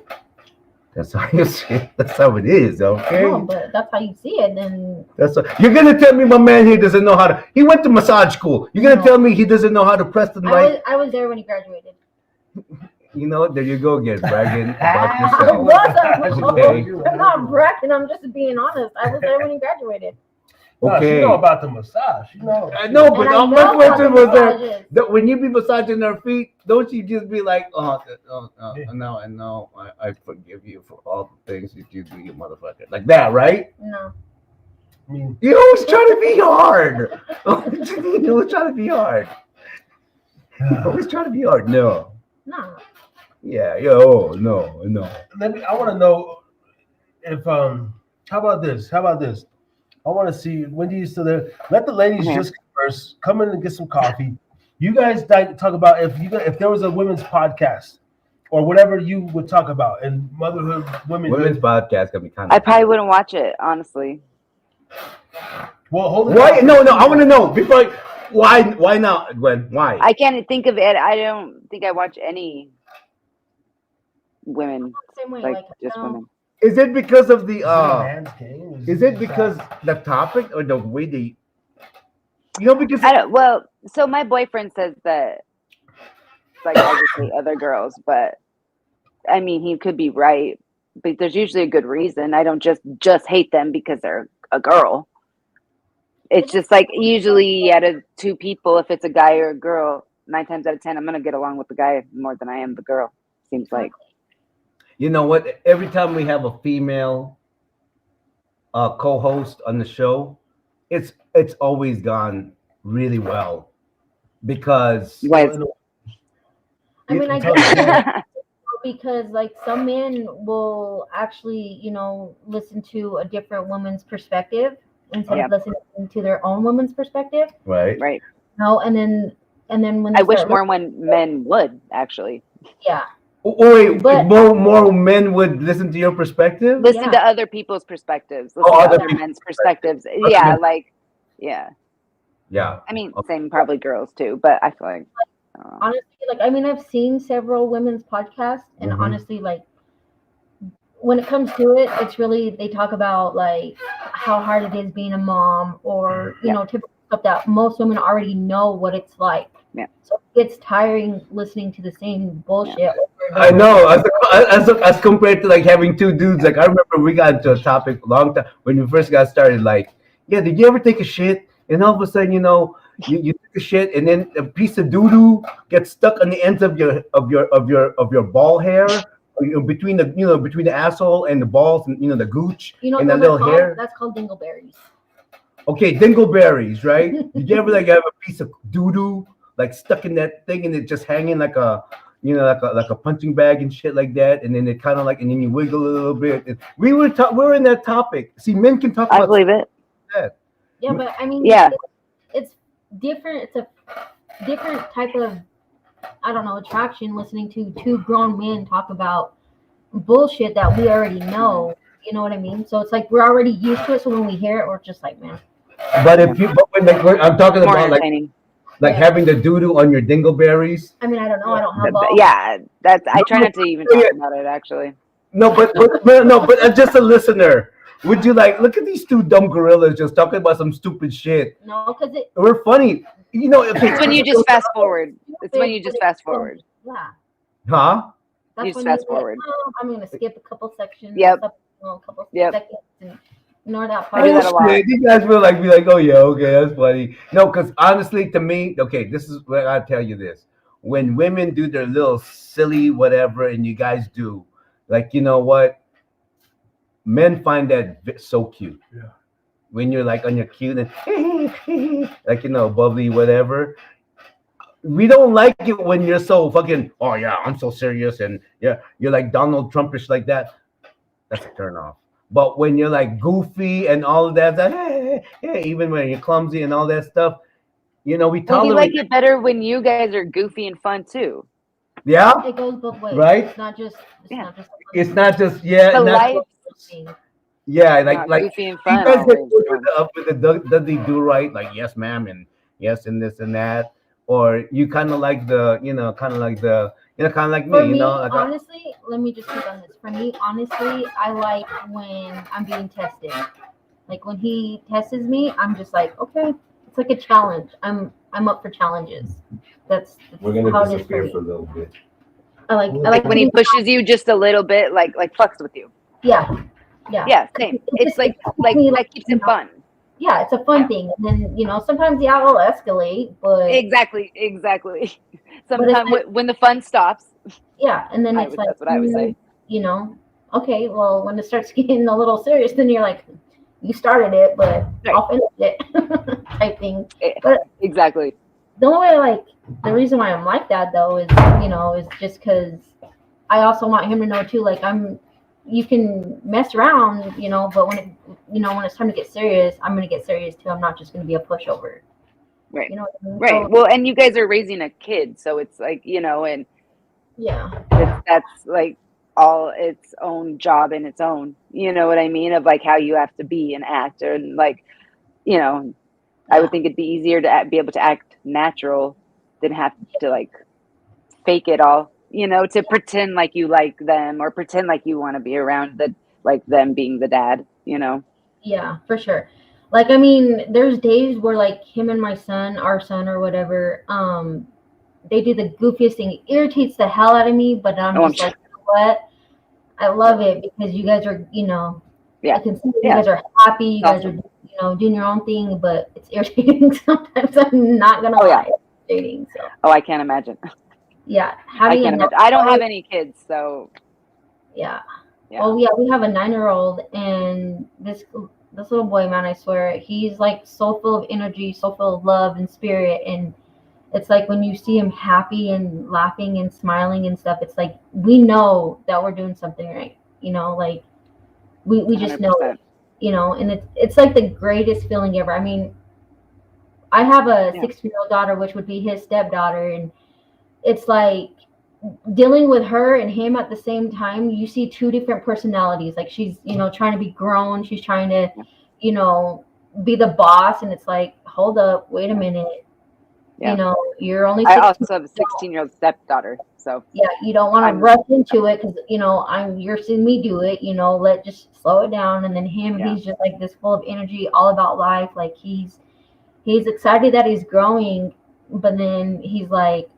That's how you see it. That's how it is, okay? No, but that's how you see it. Then You're gonna tell me my man here doesn't know how to. He went to massage school. You're gonna No. tell me he doesn't know how to press the right. I was there when he graduated. There you go again, bragging about I yourself. wasn't. Okay. I'm not bragging. I'm just being honest. I was there when he graduated. No, Okay. she know about the massage. I know, but And I my know question about was the that, massages. that when you be massaging their feet, don't you just be like, no, I forgive you for all the things that you do, you motherfucker. Like that, right? No. I mean, You always try to be hard. You always try to be hard. You always try to be hard. No. No. Yeah. No. I want to know if how about this? I want to see Wendy is still there. Let the ladies just converse. Come in and get some coffee. You guys talk about if there was a women's podcast or whatever you would talk about and motherhood, women's Women's podcast can be kind I of. probably wouldn't watch it, honestly. Well, hold it. Why? No. I want to know before. Why not, Gwen? Why? I can't think of it. I don't think I watch any women, Same way, like like just no, women. Is it because of the Is it a man's game? Is it because the topic or the way they? Because I don't. Well, so my boyfriend says that like I just hate other girls, but I mean he could be right. But there's usually a good reason. I don't just hate them because they're a girl. It's just like usually out of two people, if it's a guy or a girl, 9 times out of 10, I'm gonna get along with the guy more than I am the girl. Seems like. you know what? Every time we have a female co-host on the show, it's always gone really well because Why? I mean, I Tell get me. it because like some men will actually, listen to a different woman's perspective instead Yeah. of listening to their own woman's perspective. right. Right. And then when they I wish start more men would actually yeah. Wait, But- more men would listen to your perspective. listen Yeah. to other people's perspectives. Listen other to other people's men's perspectives. Other Yeah, men's- like yeah. Yeah. I mean, same probably girls too, but I feel like I don't know. Honestly, like I mean, I've seen several women's podcasts, and Mhm. honestly, like when it comes to it, it's really they talk about like how hard it is being a mom, or typical stuff that most women already know what it's like. Yeah. So it gets tiring listening to the same bullshit. over and I over. know. As compared to like having two dudes, like I remember we got into a topic a long time when we first got started. Like, yeah, did you ever take a shit? And all of a sudden, you take a shit, and then a piece of doo doo gets stuck on the ends of your ball hair, between the asshole and the balls, and the gooch You know and what that those little are called? hair. That's called dingleberries. Okay, dingleberries, right? Did you ever like have a piece of doo doo like stuck in that thing and it just hanging like a like a punching bag and shit like that, and then it kind of like, and then you wiggle a little bit. And we were in that topic. See, men can talk I about believe it. that. Yeah, but I mean, Yeah. it's different. It's a different type of, I don't know, attraction listening to two grown men talk about bullshit that we already know. You know what I mean? So it's like we're already used to it. So when we hear it, we're just like, man. But I'm talking More about entertaining. like having the doo doo on your dingleberries. I mean, I don't know. I don't have But balls. yeah, that's I try not to even Yeah. talk about it actually. No, but as just a listener, would you like look at these two dumb gorillas just talking about some stupid shit? No, because it. We're funny, okay. It's when you just fast forward. It's when you just fast forward. Yeah. Huh? That's You just when fast you're like, forward. "Oh, I'm gonna skip a couple sections. Yep. A couple Yep. seconds and ignore that I part. do that a lot. Shit, you guys will be like, oh yeah, okay, that's funny. No, because honestly, to me, okay, this is what I tell you this: when women do their little silly whatever, and you guys do, like, you know what? Men find that so cute. Yeah. When you're like on your cute and like bubbly whatever. We don't like it when you're so fucking. Oh yeah, I'm so serious, and yeah, you're like Donald Trumpish like that. That's a turn off. But when you're like goofy and all of that, hey, even when you're clumsy and all that stuff, we Well, you tolerate. like it better when you guys are goofy and fun too. Yeah, It goes both ways. Right? It's not just. Yeah. it's not just The not, life, yeah, not like goofy and you fun. guys get always. up with the Dudley do right, like yes, ma'am, and yes, and this and that, or you kind of like the, kind of like the, kind of like me, For me, like honestly, let me just speak on this. For me, honestly, I like when I'm being tested. Like when he tests me, I'm just like, okay, it's like a challenge. I'm up for challenges. That's we're gonna how it is for disappear me. for a little bit. I like When he pushes you just a little bit, like fucks with you. yeah. Yeah, same. It's like keeps it fun. Yeah, it's a fun thing. And then, sometimes it will escalate, but Exactly. Sometimes like- when the fun stops, yeah, and then it's like that's what I would say. Okay, well, when it starts getting a little serious, then you're like, you started it, but I'll finish it type thing. But Exactly. the only way, the reason why I'm like that though is, is just because I also want him to know too, like you can mess around, but when when it's time to get serious, I'm gonna get serious too. I'm not just gonna be a pushover. Right. You know what I mean? Right. So, Well, and you guys are raising a kid, so it's like, and yeah. that's like all its own job in its own. You know what I mean? Of like how you have to be and act, and like you know, I would think it'd be easier to be able to act natural than have to like fake it all, you know, to pretend like you like them or pretend like you want to be around like them being the dad, you know. Yeah, for sure. Like, I mean, there's days where like him and my son, our son or whatever, they do the goofiest thing. It irritates the hell out of me, but I'm just like, you know what? I love it because you guys are, you know, I can see you guys are happy. You guys are, you know, doing your own thing, but it's irritating sometimes. I'm not gonna lie, it's irritating. So. Oh, I can't imagine. Yeah, I can't imagine. I don't have any kids, so. Yeah. Well, yeah, we have a 9-year-old, and this little boy, man, I swear, he's like so full of energy, so full of love and spirit, and it's like when you see him happy and laughing and smiling and stuff, it's like we know that we're doing something right, you know, like we just 100%. Know it, you know, and it's like the greatest feeling ever. I mean, I have a 6-year-old daughter, which would be his stepdaughter, and it's like dealing with her and him at the same time. You see two different personalities. Like she's, you know, trying to be grown, she's trying to, you know, be the boss, and it's like, hold up, wait a minute. You know, you're only 16. I also have a 16-year-old stepdaughter, so yeah, you don't want to rush into it because, you know, you're seeing me do it, you know, just slow it down. And then him, he's just like this full of energy, all about life. Like he's excited that he's growing, but then he's like,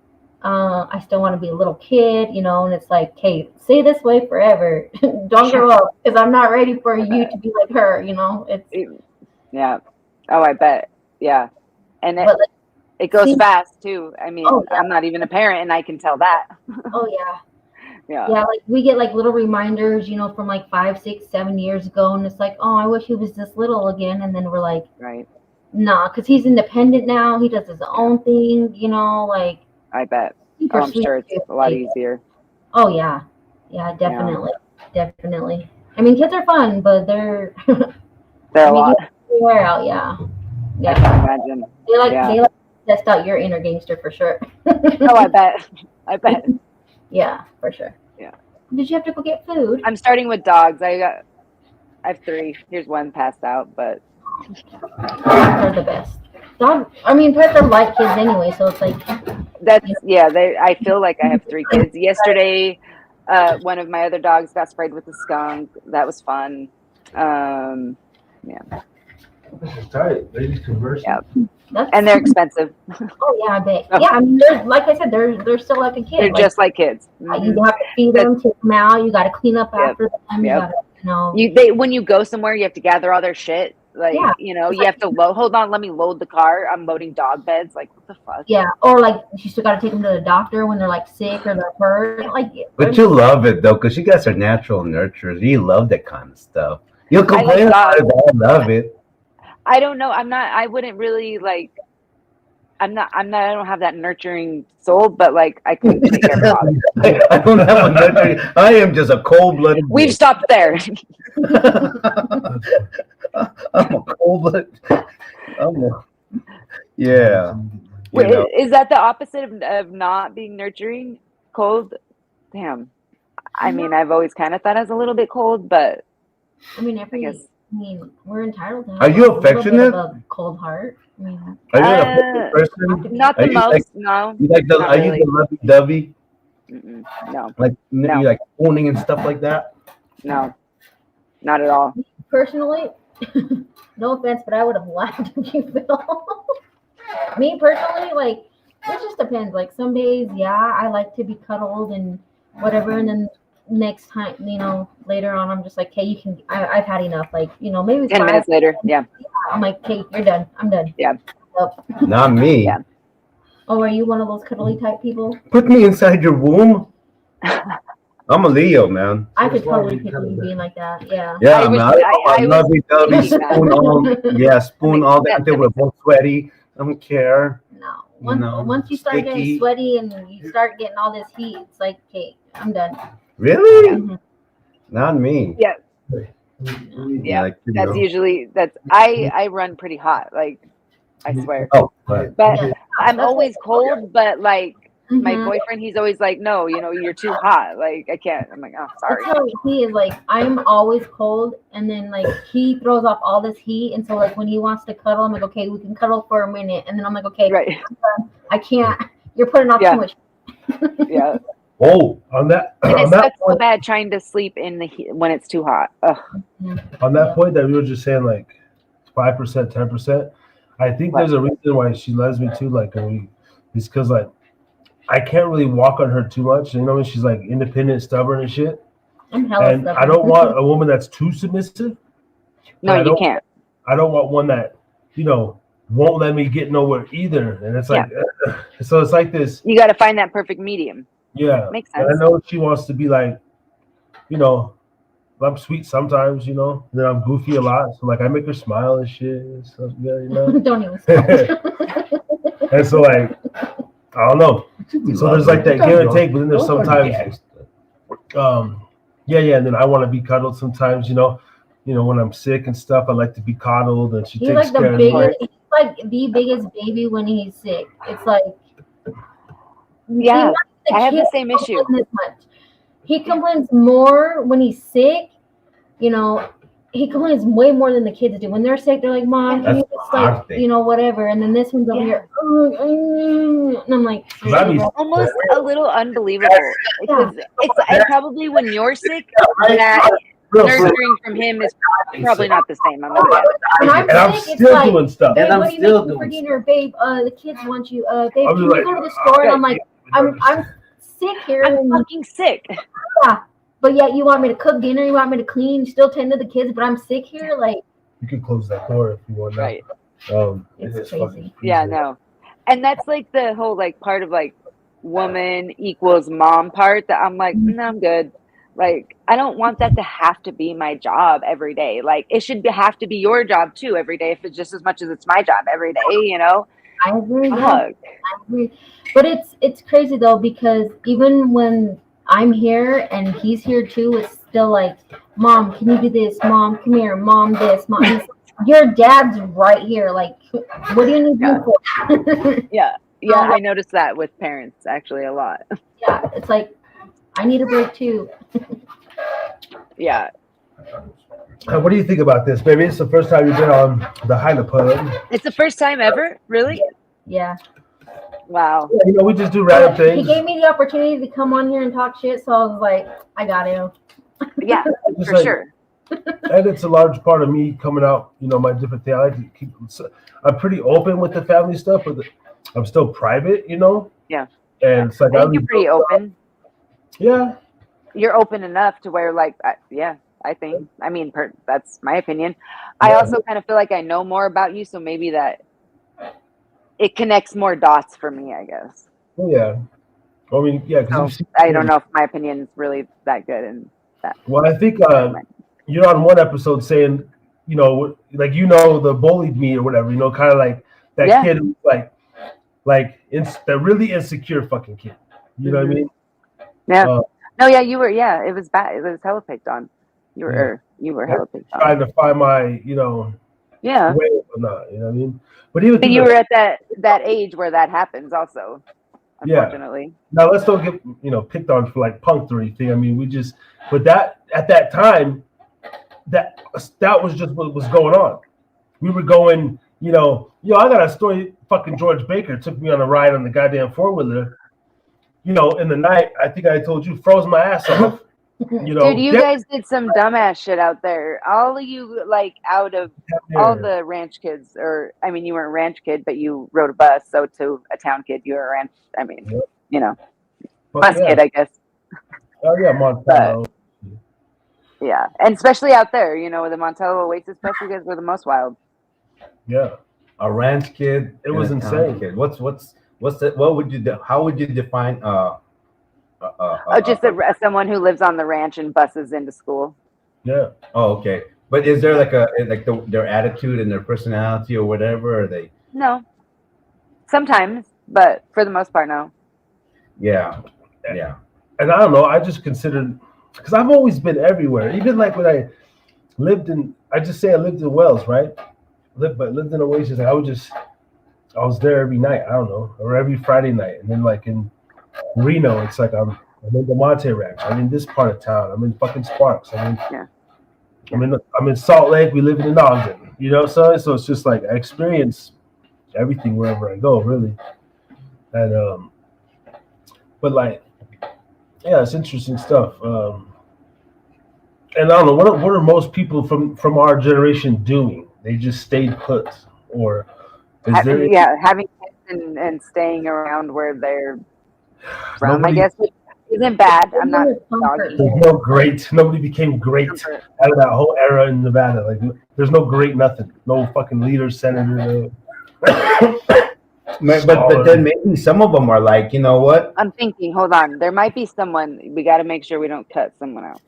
I still want to be a little kid, you know. And it's like, hey, stay this way forever. Don't grow up, because I'm not ready for you to be like her, you know. Oh, I bet. Yeah. And it goes fast too. I mean, I'm not even a parent, and I can tell that. Oh yeah. Like we get like little reminders, you know, from like 5, 6, 7 years ago, and it's like, oh, I wish he was this little again. And then we're like, nah, because he's independent now. He does his own thing, you know. Like, I bet. Oh, I'm sure it's a lot easier. Oh yeah, definitely. I mean, kids are fun, but they're a lot. They wear out, I can imagine. They like test out your inner gangster for sure. Oh, I bet. Yeah, for sure. Yeah. Did you have to go get food? I'm starting with dogs. I have 3. Here's one passed out, but they're the best. Pets are like kids anyway, so it's like I feel like I have 3 kids. Yesterday, one of my other dogs got sprayed with a skunk. That was fun. This is tight. Ladies conversing. Yeah. And they're expensive. Oh yeah, I bet. Yeah, I mean, like I said, they're still like a kid. They're just like kids. Mm-hmm. You have to feed them, take them out. You got to clean up after them. You got to, you know. When you go somewhere, you have to gather all their shit. Like, you know, you have to load. Hold on, let me load the car. I'm loading dog beds. Like, what the fuck? Yeah, or like you still got to take them to the doctor when they're like sick or they're hurt. Like, but you love it though, because you guys are natural nurturers. You love that kind of stuff. You'll complain about it, but I love it. I don't know. I wouldn't really like. I don't have that nurturing soul, but like I couldn't take care of dogs. I don't have a nurturing. I am just a cold-blooded. We've stopped there. I'm a cold-blooded. Yeah. Wait, is that the opposite of not being nurturing? Cold? Damn. I mean, I've always kind of thought I was a little bit cold, but I mean, we're entitled to have Are you a affectionate? little bit of a cold heart. I mean, are you an affectionate person? Not the most, no. You like the? Are you the lovey-dovey? No. Like you like owning and stuff like that? No, not at all. Personally, no offense, but I would have laughed if you fell. Me personally, like, it just depends. Like some days, I like to be cuddled and whatever, and then next time, you know, later on, I'm just like, hey, you can. I've had enough. Like, you know, maybe 10 minutes later, I'm like, hey, you're done. I'm done. Yeah. Not me. Yeah. Oh, are you one of those cuddly type people? Put me inside your womb. I'm a Leo, man. I could totally picture you being like that. Yeah. Yeah, I lovey-dovey, spoon all that until we're both sweaty. I don't care. No. Once you start getting sweaty and you start getting all this heat, it's like, okay, I'm done. Really? Mm-hmm. Not me. Yeah. Yeah. Like, usually I run pretty hot. Like, I swear. Oh, but I'm always cold, but like my Mhm. boyfriend, he's always like, no, you're too hot. Like, I can't. I'm like, oh, sorry. That's how he is. Like, I'm always cold, and then like he throws off all this heat, and so like when he wants to cuddle, I'm like, okay, we can cuddle for a minute, and then I'm like, okay, Right. I can't. You're putting off Yeah. too much. Yeah. Oh, on that And on it that sucks so point, bad trying to sleep in the heat when it's too hot. Ugh. on that point that we were just saying, like 5%, 10%. I think there's a reason why she loves me too. Like, it's because like I can't really walk on her too much. You know, she's like independent, stubborn and shit. I'm hella And stubborn. I don't want a woman that's too submissive. No, I you don't- can't. I don't want one that, won't let me get nowhere either. And it's like, so it's like this. You got to find that perfect medium. Yeah. Makes And sense. I know she wants to be like, I'm sweet sometimes, then I'm goofy a lot. So like I make her smile and shit. So, Don't even stop. And so like, I don't know. So there's like that give and take, but then there's sometimes, and then I want to be cuddled sometimes, when I'm sick and stuff, I like to be coddled, and she He's takes like the care of me. biggest. He's like the biggest baby when he's sick. It's like Yeah, I have the kid same issue. complains this much. He complains more when he's sick. He complains way more than the kids do. When they're sick, they're like, "Mom, can you just like, whatever." And then this one's over here, and I'm like, That'd be- Almost a little unbelievable. Because it's probably when you're sick, that nurturing from him is probably not the same. I'm like, when I'm And I'm sick, it's still like, doing stuff. babe, And I'm what are you still making for doing dinner, babe? The kids want you. Babe, I'll can be we like, go to the store? And I'm like, I'm sick here, I'm and fucking sick. but yet you want me to cook dinner, you want me to clean, still tend to the kids, but I'm sick here. Like, You can close that door if you want. Now. Right. It's is crazy. fucking Yeah, crazy. no. And that's like the whole like part of like woman equals mom part that I'm like, no, I'm good. Like, I don't want that to have to be my job every day. Like, it should have to be your job too every day, if it's just as much as it's my job every day, I agree. Yeah. Fuck. I agree. But it's crazy though, because even when I'm here and he's here too, it's still like, Mom, can you do this? Mom, come here. Mom, this. Mom, this. Your dad's right here. Like, what do you need me for? Yeah, I noticed that with parents actually a lot. Yeah, it's like, I need a break too. Yeah, What do you think about this, baby? It's the first time you've been on the Hylapub. it's the first time ever. Really? Yeah. Wow. We just do random He things. gave me the opportunity to come on here and talk shit, so I was like, I got to. Yeah, Just for like- sure. And it's a large part of me coming out, my different thing. I like to keep. I'm pretty open with the family stuff, but I'm still private, Yeah. And it's like I think you're pretty open. Yeah. You're open enough to where, like, I think. I mean, that's my opinion. I also kind of feel like I know more about you, so maybe that it connects more dots for me, I guess. Oh, yeah. I mean, yeah. So, I don't know if my opinion is really that good. And that. Well, I think you're on one episode saying, like the bullied me or whatever, kind of like that kid who's that really insecure fucking kid. You know what I mean? Yeah. No, yeah, you were. Yeah, it was bad. It was hella picked on. You were hella picked on. Trying to find my, Yeah. way or not. You know what I mean? But even And you were at that age where that happens, also. Yeah. Unfortunately. Now let's don't get picked on for like punked or anything. I mean, but that at that time, that was just what was going on. We were going, I got a story. Fucking George Baker took me on a ride on the goddamn 4-wheeler. In the night, I think I told you, froze my ass off. Dude, you guys did some dumbass shit out there. All of you, like, out of all the ranch kids, or I mean, you weren't a ranch kid, but you rode a bus. So to a town kid, you were a ranch. I mean, bus kid, I guess. Oh yeah, Montana. Yeah, and especially out there, with the Montello Oasis bus, you guys were the most wild. Yeah, A ranch kid. It was and a town insane. Kid. What's that? What would you? How would you define? Just someone who lives on the ranch and buses into school. Yeah. Oh, okay. But is there like their attitude and their personality or whatever? Are they? No. Sometimes, but for the most part, no. Yeah. And I don't know. I just considered, because I've always been everywhere. Even like when I lived in Wells, right? Lived in Oasis. I was there every night. I don't know, or every Friday night, and then like in Reno, it's like I'm in the Monte Ranch. I'm in this part of town. I'm in fucking Sparks. I'm in Salt Lake. We live in Ogden. You know, so it's just like I experience everything wherever I go, really. And but like, yeah, it's interesting stuff. And I don't know what are most people from our generation doing? They just stayed put, or is there? Having kids and staying around where they're from, Nobody- I guess, which isn't bad. I'm not Comfort. dogging There's no great. Nobody became great out of that whole era in Nevada. Like, there's no great nothing. No fucking leader, senator. But then maybe some of them are like, you know what? I'm thinking, hold on, there might be someone. We got to make sure we don't cut someone out.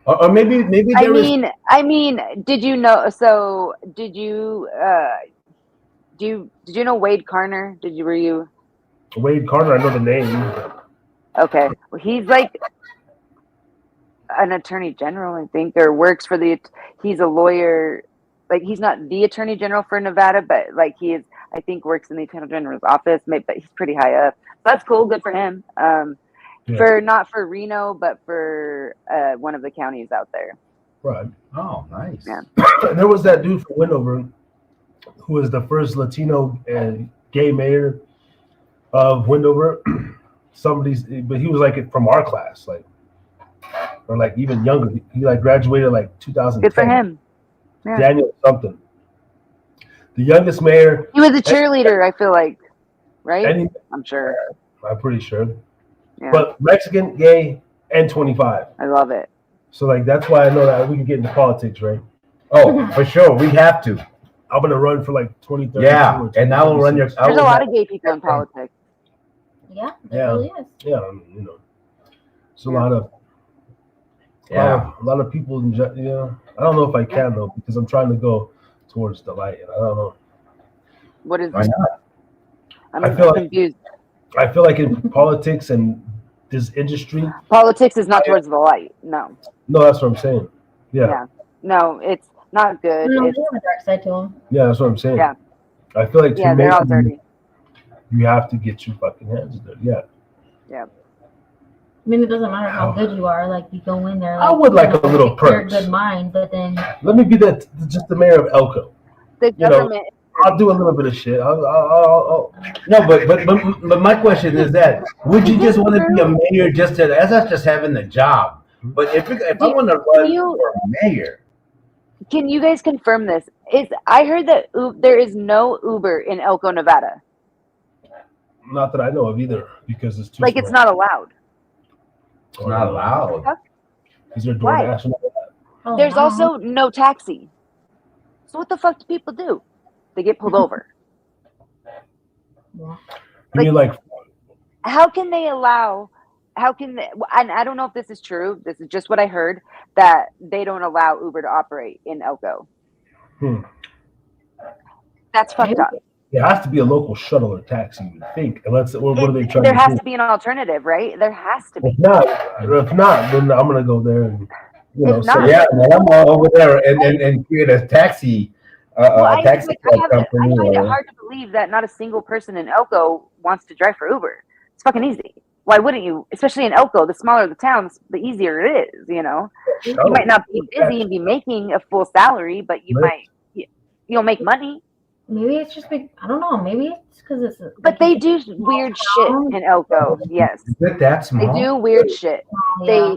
Or maybe there is. I mean, did you know? So, did you did you know Wade Carner? Were you? Wade Carter, I know the name. Okay, well, he's like an attorney general, I think, or works for he's a lawyer. Like, he's not the attorney general for Nevada, but like he is, I think, works in the attorney general's office. Maybe, but he's pretty high up. So that's cool. Good for him. For not for Reno, but for one of the counties out there. Right. Oh, nice. Yeah. There was that dude from Wendover who was the first Latino and gay mayor of Wendover. But he was like from our class, like, or like even younger. He like graduated like 2010. Good for him. Yeah. Daniel something. The youngest mayor. He was a cheerleader, I feel like, right? I'm sure. I'm pretty sure. Yeah. But Mexican, gay, and 25. I love it. So like that's why I know that we can get into politics, right? Oh, for sure, we have to. I'm gonna run for like 2030. Yeah, and I will run your. There's a lot of gay people in politics. Yeah, there really is. Yeah, you know, it's a lot of. Yeah, a lot of people. I don't know if I can though because I'm trying to go towards the light, and I don't know. What is? Why not? I feel confused. I feel like in politics and this industry, politics is not towards the light. No. No, that's what I'm saying. Yeah. No, it's not good. No, It's, they have a dark side to them. Yeah, that's what I'm saying. Yeah. I feel like they're all dirty. You have to get your fucking hands dirty. Yeah. Yeah. I mean, it doesn't matter how good you are. Like, you go in there. Like, I would like a little perks. You're a good mind, but then. Let me be just the mayor of Elko. The government. I'll do a little bit of shit. I'll. No, but my question is that would you just want to be a mayor that's just having a job? But if I want to run for mayor, can you guys confirm this? I heard that there is no Uber in Elko, Nevada. Not that I know of either, because it's too. Like, it's not allowed. it's not allowed. Is there Why? DoorDash and all that? Oh, There's wow. also no taxi. So what the fuck do people do? They get pulled over. Yeah. You mean like? How can they allow? How can they? And I don't know if this is true. This is just what I heard, that they don't allow Uber to operate in Elko. That's fucked up. There has to be a local shuttle or taxi, you would think. Unless, what are they trying There to has do? to be an alternative, right? There has to be. If not, then I'm gonna go there and If say, not- Yeah, man, I'm all over there and create a taxi, I taxi find company. it hard to believe that not a single person in Elko wants to drive for Uber. It's fucking easy. Why wouldn't you? Especially in Elko, the smaller the town, the easier it is. You know, you might not be busy and be making a full salary, but you'll make money. Maybe it's just big. I don't know. Maybe it's because it's. But they do weird shit in Elko. Yes, Is it that small? they do weird shit. Yeah.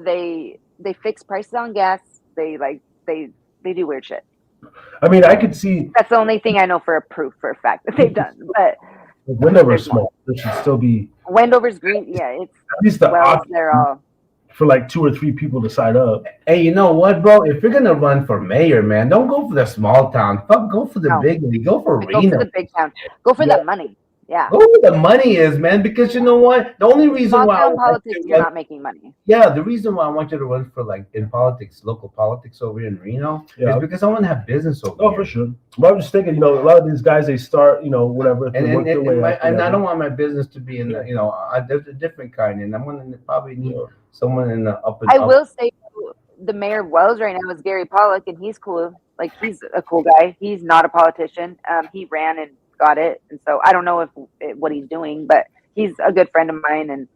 They fix prices on gas. They do weird shit. I mean, I could see That's the only thing I know for a fact that they've done. But Wendover's small. There should still be Wendover's green. Yeah, it's at least the option they're all. for like 2 or 3 people to sign up. Hey, you know what, bro? If you're gonna run for mayor, man, don't go for the small town. Fuck, go for the big league. Go for Go Reno. for the big town. Go for the money. Yeah. Go where the money is, man. Because you know what? The only reason Small why town politics, you're not making money. the reason why I want you to run for like in politics, local politics over here in Reno, is because I want to have business over Oh, here. for sure. But I'm just thinking, a lot of these guys, they start, whatever. If they And, work their way up, and I whatever. don't want my business to be in the, there's a different kind, and I'm gonna probably need someone in the up and I up. will say the mayor of Wells right now is Gary Pollock, and he's cool. Like, he's a cool guy. He's not a politician. He ran and got it, and so I don't know what he's doing, but he's a good friend of mine,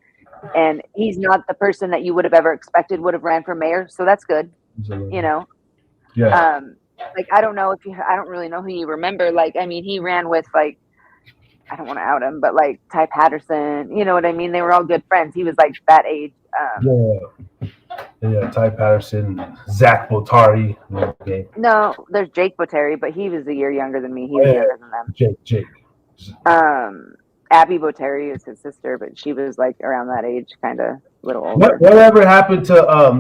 and he's not the person that you would have ever expected would have ran for mayor. So that's good, you know. Yeah. Like I don't know if I don't really know who you remember. Like I mean, he ran with like I don't want to out him, but like Ty Patterson, you know what I mean? They were all good friends. He was like that age. Yeah, Ty Patterson, Zach Botari. Okay. No, there's Jake Boteri, but he was a year younger than me. He was younger than them. Jake. Abby Boteri is his sister, but she was like around that age, kind of little older. Whatever happened to her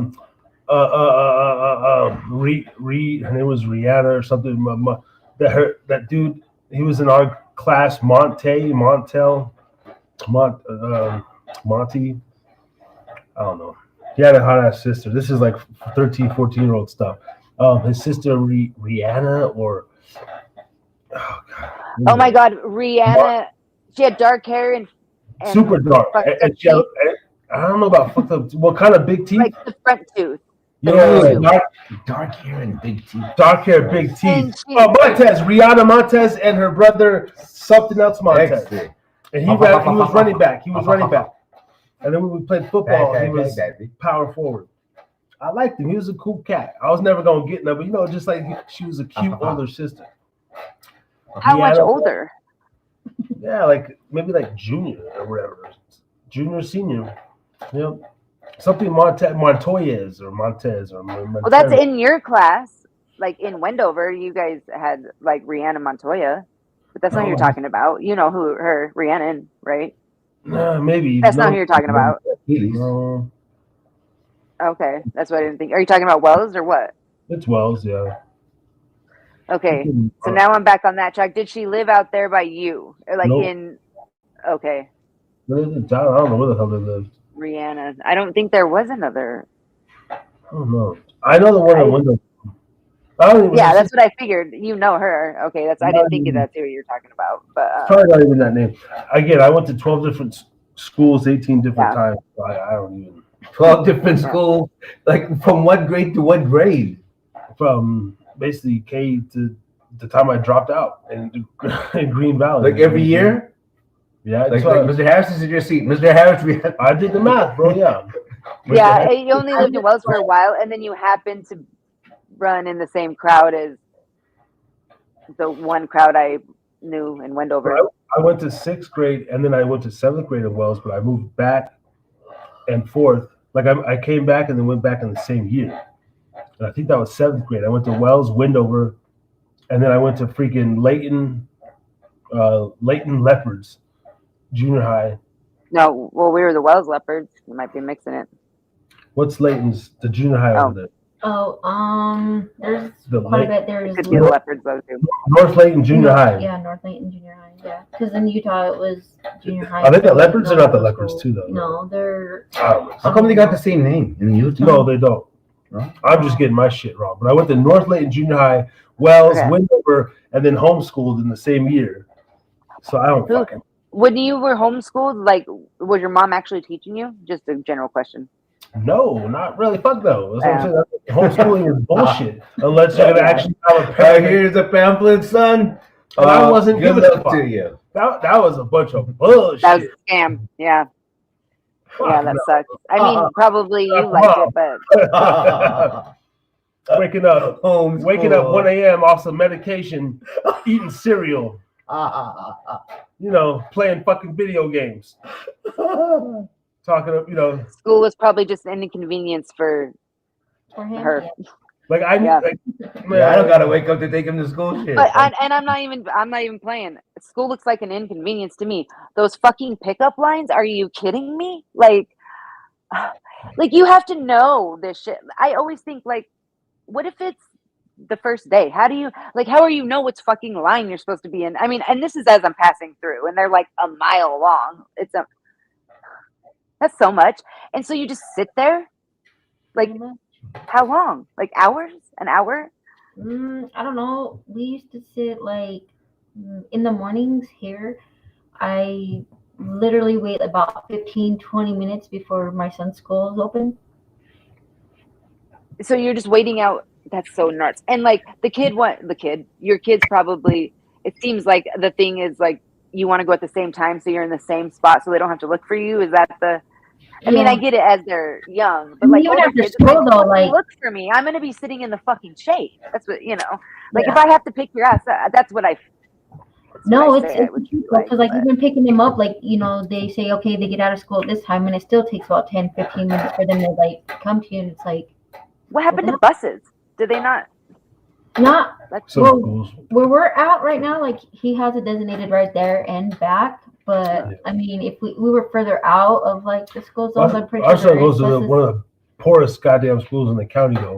name was Rihanna or something. That dude, he was in our class. Monty. I don't know. He had a hot ass sister. This is like 13, 14-year-old stuff. His sister Rihanna or oh god. Oh my god, Rihanna. She had dark hair and super dark. And she had, I don't know about fucked up. What kind of big teeth? Like the front tooth. Yeah, dark hair and big teeth. Dark hair, big teeth. Oh, Montez, Rihanna Montez, and her brother something else Montez. And he was running back. And then when we played football, he was power forward. I liked him. He was a cool cat. I was never gonna get him, but just like she was a cute older sister. How much older? Yeah, like maybe like junior or whatever. Junior, senior. Yep. Something Montez. Well, that's in your class. Like in Wendover, you guys had like Rihanna Montoya, but that's not who you're talking about. You know who her Rhiannon, right? Maybe. That's not who you're talking about. No. Okay, that's what I didn't think. Are you talking about Wells or what? It's Wells, yeah. Okay, so now I'm back on that track. Did she live out there by you, or like in? Okay. I don't know where the hell they lived. Rihanna. I don't think there was another. I don't know. I know the one in Windows. Yeah, that's what I figured. You know her. Okay, I didn't think that's who you're talking about. But probably not even that name. Again, I went to 12 different schools, 18 different times. I don't even. 12 different schools. Like from what grade to what grade? From basically K to the time I dropped out in Green Valley. Like every year? Yeah. Like Mr. Harris is in your seat. Mr. Harris, I did the math, bro. Yeah. Yeah, you only lived in Wells for a while, and then you happened to run in the same crowd as the one crowd I knew in Wendover. I went to 6th grade, and then I went to 7th grade in Wells, but I moved back and forth. Like I came back and then went back in the same year. And I think that was 7th grade. I went to Wells, Wendover, and then I went to freaking Layton Leopards, junior high. No, well, we were the Wells Leopards. You might be mixing it. What's Layton's? The junior high over there. There's quite a bit. There's could be the Leopards though too. North Layton Junior High. Yeah, North Layton Junior High. Yeah, because in Utah it was junior high. Are they the Leopards or not the Leopards too though? No, they're. How come they got the same name in Utah? No, they don't. I'm just getting my shit wrong. But I went to North Layton Junior High, Wells, Wendover, and then homeschooled in the same year. So I don't fucking. When you were homeschooled, like, was your mom actually teaching you? Just a general question. No, not really. Fuck no. That's what I'm saying. Homeschooling is bullshit unless you're gonna actually have a parent. Here's a pamphlet, son. I wasn't good giving luck to you. That was a bunch of bullshit. That was a scam. Yeah. Yeah, that sucks. I mean, probably you liked it, but waking up 1 a.m. off some medication, eating cereal, playing fucking video games, talking. School was probably just an inconvenience for her. Like I don't gotta wake up to take him to school. Shit. But I'm not even playing. School looks like an inconvenience to me. Those fucking pickup lines. Are you kidding me? Like you have to know this shit. I always think like, what if it's the first day? How are you know which fucking line you're supposed to be in? I mean, and this is as I'm passing through, and they're like a mile long. That's so much, and so you just sit there, like. How long? Like hours? An hour? I don't know. We used to sit like in the mornings here. I literally wait about 15-20 minutes before my son's school is open. So you're just waiting out. That's so nuts. And like your kids probably, it seems like the thing is like, you want to go at the same time, so you're in the same spot, so they don't have to look for you? Is that the? I mean, I get it as they're young, but like even older after kids, school though, like look for me. I'm gonna be sitting in the fucking shade. That's what Like if I have to pick your ass, that's what I. No, it's because like even picking them up, like they say okay, they get out of school at this time, and it still takes about 10-15 minutes for them to like come to you, and it's like, what happened to buses? Did they not? Not schools. Where we're at right now, like he has it designated right there and back. But I mean, if we were further out of like the school zones, I'm pretty our sure son goes to one of the poorest goddamn schools in the county. Though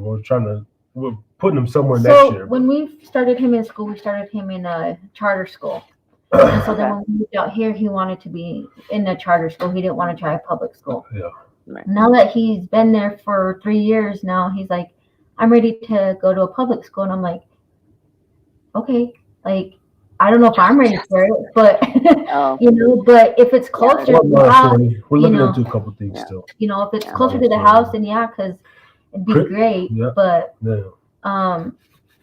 we're putting him somewhere next year. When we started him in school, we started him in a charter school. And so then when we moved out here, he wanted to be in a charter school. He didn't want to try a public school. Yeah. Now that he's been there for 3 years now, he's like, I'm ready to go to a public school. And I'm like, okay, like, I don't know if I'm ready for it, but, but if it's closer to the house, we're looking into a couple things still. If it's closer to the house, then because it'd be great. Yeah. But,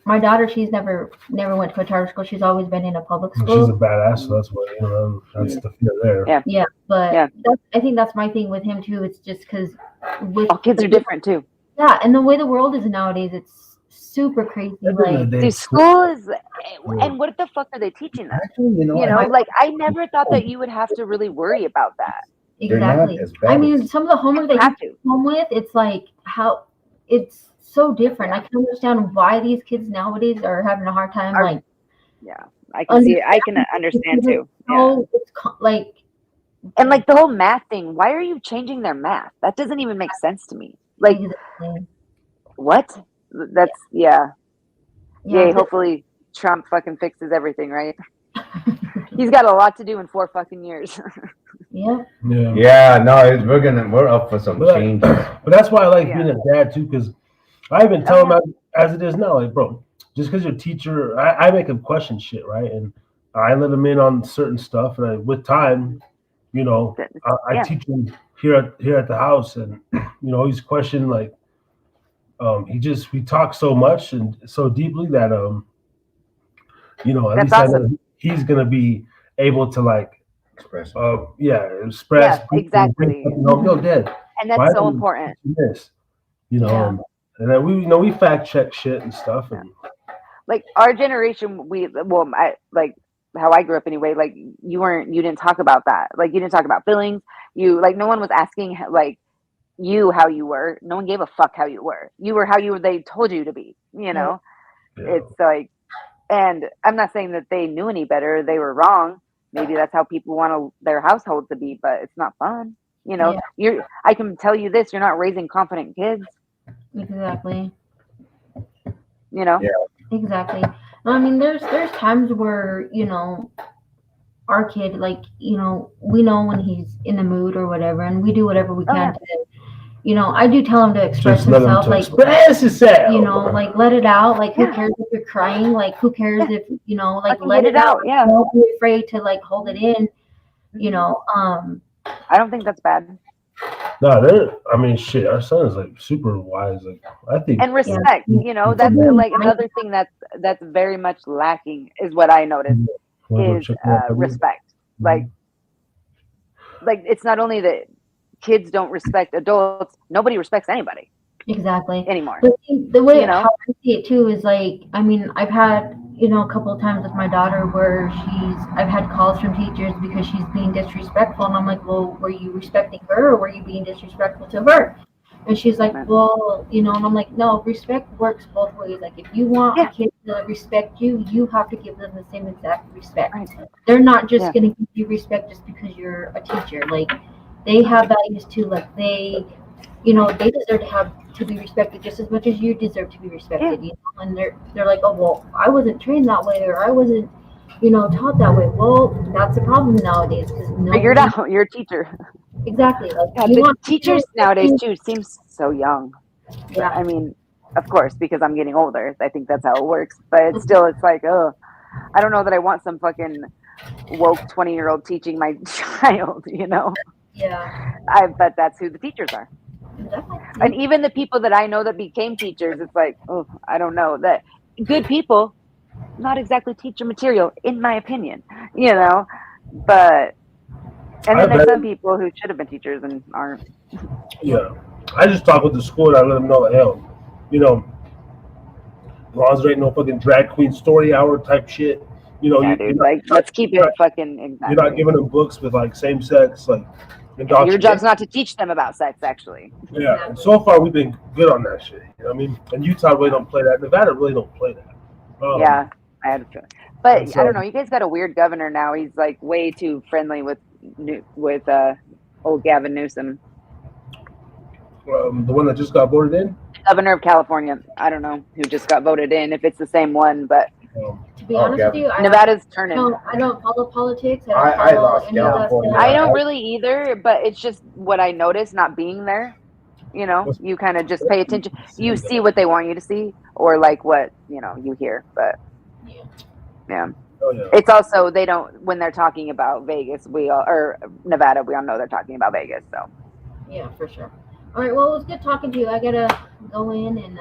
my daughter, she's never went to a charter school. She's always been in a public school. She's a badass, so that's what that's the fear there. Yeah, but I think that's my thing with him too. It's just because all kids are different too. Yeah, and the way the world is nowadays, it's super crazy. Like, school is, and what the fuck are they teaching them? Actually, like I never thought that you would have to really worry about that. Exactly. I mean, some of the homework that you come home with, it's like how it's so different. I can understand why these kids nowadays are having a hard time. I can see it. I can understand too. It's like, and like the whole math thing. Why are you changing their math? That doesn't even make sense to me. Like, what? That's hopefully Trump fucking fixes everything, right? He's got a lot to do in 4 fucking years. No, we're up for some change. But that's why I like being a dad too, because I even tell him as it is now, like, bro, just because you're a teacher, I make him question shit, right? And I let him in on certain stuff, and with time, I teach him here at the house, and he's questioning, like, we talk so much and so deeply that at least I know he's gonna be able to like express exactly. Dad, and that's so important. This, and then we fact check shit and stuff, and like our generation, I like how I grew up anyway. Like you didn't talk about that. Like you didn't talk about feelings. No one was asking like you how you were. No one gave a fuck how you were. You were how they told you to be. It's like, and I'm not saying that they knew any better. They were wrong. Maybe that's how people want their household to be, but it's not fun. I can tell you this: you're not raising confident kids. Exactly. Exactly. I mean, there's times where our kid, like we know when he's in the mood or whatever, and we do whatever we can to, I do tell him to express himself, like express himself. like let it out. Like who cares if you're crying? Like who cares if like let it out? Yeah. Don't be afraid to like hold it in. I don't think that's bad. No, shit. Our son is like super wise. Like I think, and respect. That's like another thing that's very much lacking is what I noticed is respect. Like it's not only that kids don't respect adults; nobody respects anybody. Exactly. Anymore. But the way how I see it too is like, I've had a couple of times with my daughter where I've had calls from teachers because she's being disrespectful, and I'm like, well, were you respecting her or were you being disrespectful to her? And she's like, well, and I'm like, no, respect works both ways. Like if you want a kid to respect you, you have to give them the same exact respect. Right. They're not just going to give you respect just because you're a teacher. Like they have values too. Like they deserve to be respected just as much as you deserve to be respected. And they're like, oh well, I wasn't trained that way, or I wasn't taught that way. Well, that's a problem nowadays because figure it out. You're a teacher. Exactly. Like teachers nowadays too seems so young. Yeah. I mean, of course, because I'm getting older. I think that's how it works. But it's like, oh, I don't know that I want some fucking woke 20-year-old teaching my child. Yeah. I bet that's who the teachers are. And even the people that I know that became teachers, it's like, oh, I don't know. That good people, not exactly teacher material, in my opinion. But and I then there's bet. some people who should have been teachers and aren't. Yeah. I just talk with the school and I let them know, hell, you know, as long as there ain't no fucking drag queen story hour type shit, you know, Yeah, you're dude. not, Like, let's keep it fucking you're not exactly. giving them books with like same sex, like Your job's not to teach them about sex, actually. Yeah, and so far we've been good on that shit. You know what I mean? And Utah really don't play that. Nevada really don't play that. Yeah, I had a feeling. But and I don't so- know. You guys got a weird governor now. He's like way too friendly with old Gavin Newsom, the one that just got voted in. governor of California. I don't know who just got voted in, if it's the same one, but To be honest with you, Nevada's turning. I don't follow politics. I follow lost any of that California. stuff. I don't really either, but it's just what I noticed not being there. You know, you kind of just pay attention. You see what they want you to see, or like what you hear. But yeah. Oh yeah. It's also they don't when they're talking about Vegas. Or Nevada. We all know they're talking about Vegas. So Yeah, for sure. All right, well, it was good talking to you. I gotta go in and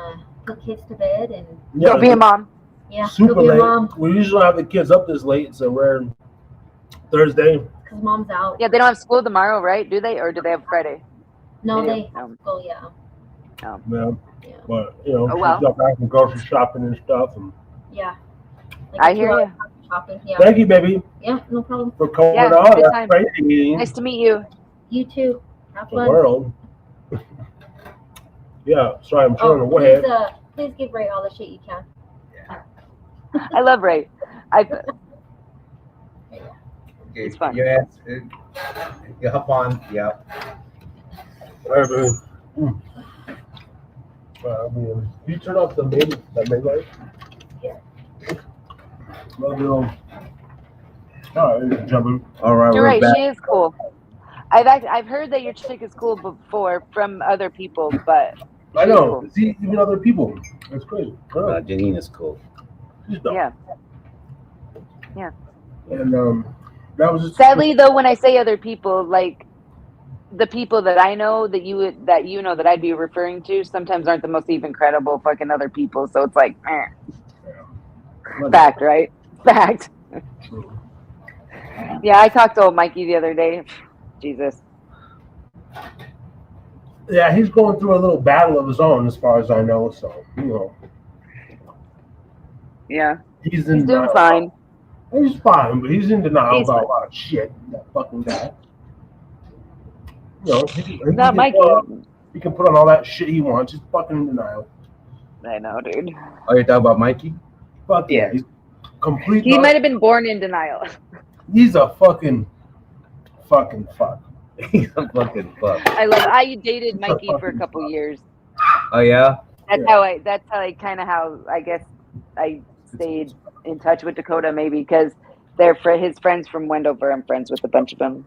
put kids to bed and go be a mom. yeah, Super go be a late. mom We usually don't have the kids up this late, so we're Thursday. because mom's out. Yeah, they don't have school tomorrow, right? Do they, or do they have Friday? No, do. they No. oh yeah. Yeah. Yeah. But you know, Oh, well. she's got back from grocery shopping and stuff. And Yeah. I hear you. you. Shopping. Yeah. thank you, baby, Yeah, no problem. for coming Yeah, on. good That's time. crazy. Nice to meet you. You too. Have The fun. world. Yeah. Sorry, I'm trying to please, wait. please give Ray all the shit you can. I love Ray. Okay, It's fun. your ass, you hop on. Yeah. Whatever. I mean, you turn off the main light. Yeah. Well, you know. All right, jumping. All right, You're we're right. back. She is cool. I've heard that your chick is cool before from other people, but I know. Cool. See, even other people. That's crazy. Janine is cool. She's dope. yeah. And that was just Sadly, though, when I say other people, like the people that I know that you know that I'd be referring to, sometimes aren't the most even credible fucking other people. So it's like, fact, right? Fact. Yeah, I talked to old Mikey the other day. Jesus. Yeah, he's going through a little battle of his own, as far as I know. So you know, Yeah, he's he's doing denial. fine. He's fine, but he's in denial He's about a lot of shit. That fucking guy. You know, he Not Mikey. He can put on all that shit he wants. He's fucking in denial. I know, dude. Oh, you're talking about Mikey? Fuck Yeah. He's complete. He might have been born in denial. He's a fucking fuck. He's a fucking fuck. I dated Mikey for a couple years. Oh yeah. That's how I guess I stayed in touch with Dakota, maybe because they're his friends from Wendover. I'm friends with a bunch of them.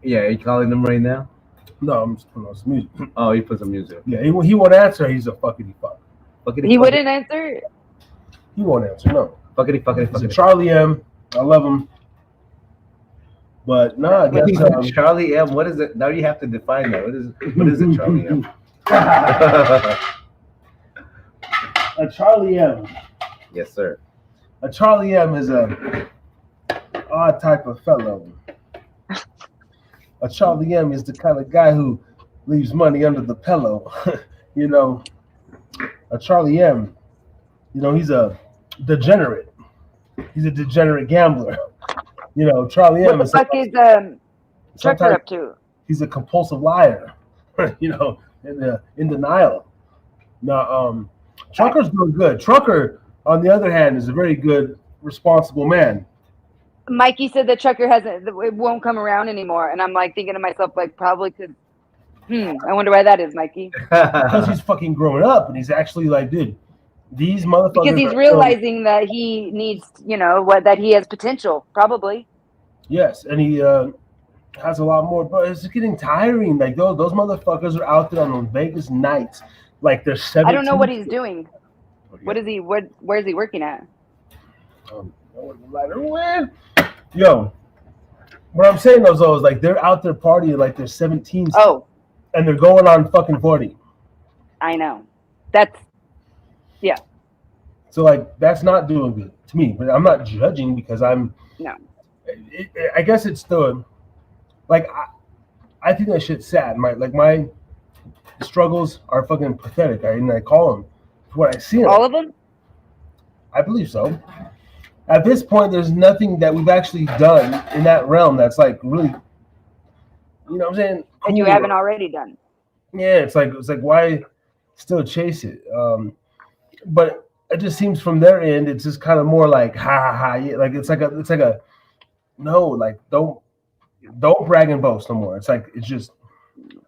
Yeah, are you calling them right now? No, I'm just putting on some music. Oh, you put some music. Yeah, he won't answer. He's a fuckity fuck. Fuckity He fuckity. wouldn't answer. He won't answer. No. Fuckity fuckity He's a fuckity. Charlie M. I love him. But nah, I What guess is it, Charlie M. What is it? Now you have to define that. What is it, Charlie M? a Charlie M. Yes, sir. A Charlie M is a odd type of fellow. A Charlie M is the kind of guy who leaves money under the pillow. You know, a Charlie M, you know, he's a degenerate. He's a degenerate gambler. You know, Charlie M What the is fuck is Trucker sometimes up to? he's a compulsive liar. You know, in denial. Now, Trucker's doing good. Trucker, on the other hand, is a very good, responsible man. Mikey said that Trucker it won't come around anymore, and I'm like thinking to myself, like probably because. I wonder why that is, Mikey. Because he's fucking growing up, and he's actually like, dude, these motherfuckers. Because he's are realizing that he needs, that he has potential, probably. Yes, and he has a lot more, but it's getting tiring. Like those motherfuckers are out there on those Vegas nights, like they're 17. I don't know what he's doing. What is he? Where is he working at? Yo, what I'm saying though is like they're out there partying like they're 17. Oh, and they're going on fucking 40. I know. That's So like that's not doing good to me. But I'm not judging because I'm. No. I guess it's the like I think that shit's sad. My struggles are fucking pathetic. I call them for what I see. All of them? I believe so. At this point, there's nothing that we've actually done in that realm that's like really, you know what I'm saying? That you cool. haven't already done. Yeah, it's like why still chase it? But it just seems from their end, it's just kind of more like ha ha ha. Yeah, like it's like a no, like don't brag and boast no more. It's like it's just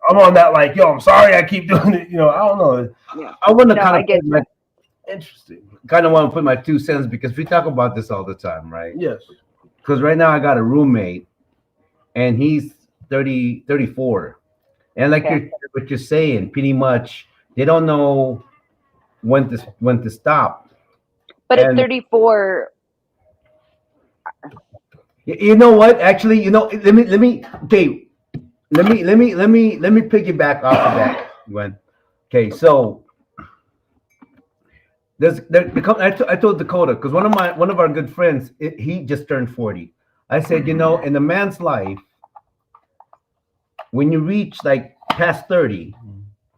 I'm on that like yo, I'm sorry I keep doing it. You know, I don't know. Yeah. I want to No, kind I of get put my, Interesting. kind of want to put my 2 cents because we talk about this all the time, right? Yes. Because right now I got a roommate, and he's 30, 34, and like Okay. what you're saying, pretty much they don't know when to stop. But at And- 34, You know what? Actually, let me. Okay, let me piggyback off of that, Gwen. Okay, so I told Dakota because one of our good friends, he just turned 40. I said, in a man's life, when you reach like past 30,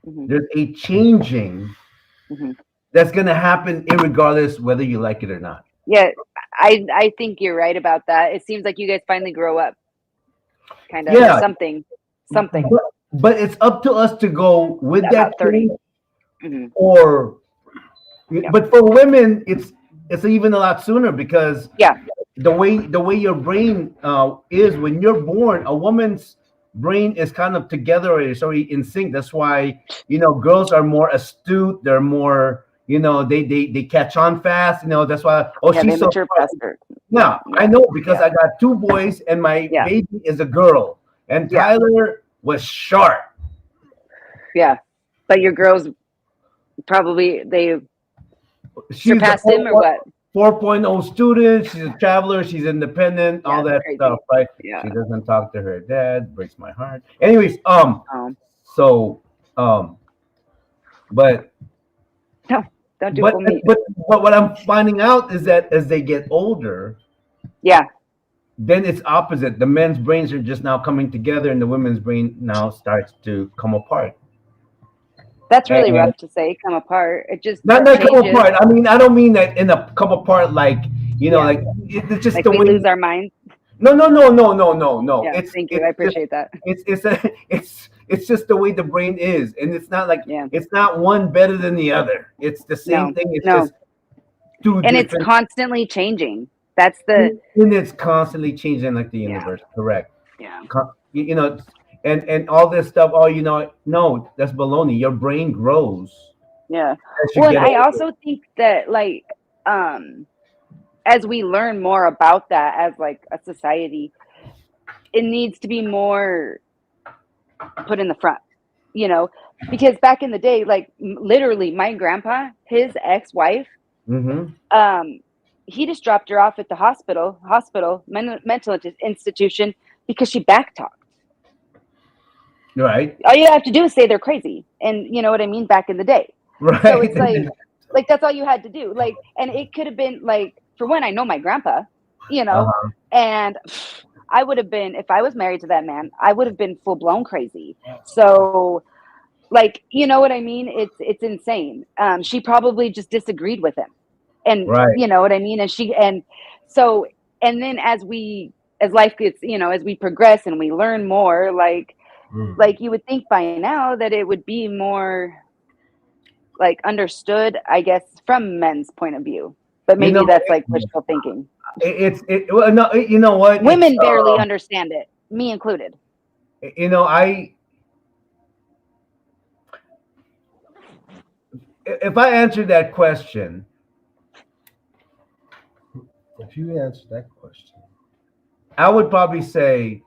Mhm. there's a changing Mhm. that's gonna happen irregardless whether you like it or not. yeah, I think you're right about that. It seems like you guys finally grow up, kind of. Yeah. Something. But it's up to us to go with About that 30. change, Mhm. or Yeah. but for women it's even a lot sooner because Yeah. the way your brain is when you're born. A woman's brain is kind of together, or it's already in sync. That's why girls are more astute. They're more they catch on fast. That's why Yeah, they she's so mature faster. yeah, I know because Yeah. I got 2 boys and my Yeah. baby is a girl, and Yeah. Tyler was sharp. Yeah. But your girls probably, they She's surpassed him or what? 4.0 student. She's a traveler. She's independent. Yeah, all that crazy. stuff, right? Yeah. She doesn't talk to her dad. Breaks my heart. Anyways, Oh, but don't do but full meat. but what I'm finding out is that as they get older, Yeah. then it's opposite. The men's brains are just now coming together, and the women's brain now starts to come apart. That's really And- rough to say, come apart. It just Not come changes. apart. I mean, I don't mean that in a come apart like like it's just Like the we way. lose our minds. No. Yeah, thank you. I It's appreciate that. it's just the way the brain is, and it's not like Yeah. it's not one better than the other. It's the same No, thing. It's no. just two And it's different. constantly changing. That's the, And it's constantly changing like the Yeah. universe. Correct. yeah. And all this stuff. Oh, no, that's baloney. Your brain grows. Yeah. as you Well, and get I older. also think that as we learn more about that as like a society, it needs to be more put in the front, because back in the day, like literally my grandpa, his ex-wife, Mhm. he just dropped her off at the hospital, mental institution because she backtalked. Right. All you have to do is say they're crazy. And you know what I mean? Back in the day. Right. So it's like that's all you had to do. Like, and it could have been like, for one, I know my grandpa, Uh-huh. and I would have been, if I was married to that man, I would have been full blown crazy. So like, you know what I mean? It's insane. She probably just disagreed with him, and Right. you know what I mean? And then as life gets, as we progress and we learn more, like you would think by now that it would be more like understood, I guess, from men's point of view, but maybe that's like wishful thinking. Well, no, you know what? Women It's, barely understand it, me included. If I answered that question, If you answer that question, I would probably say,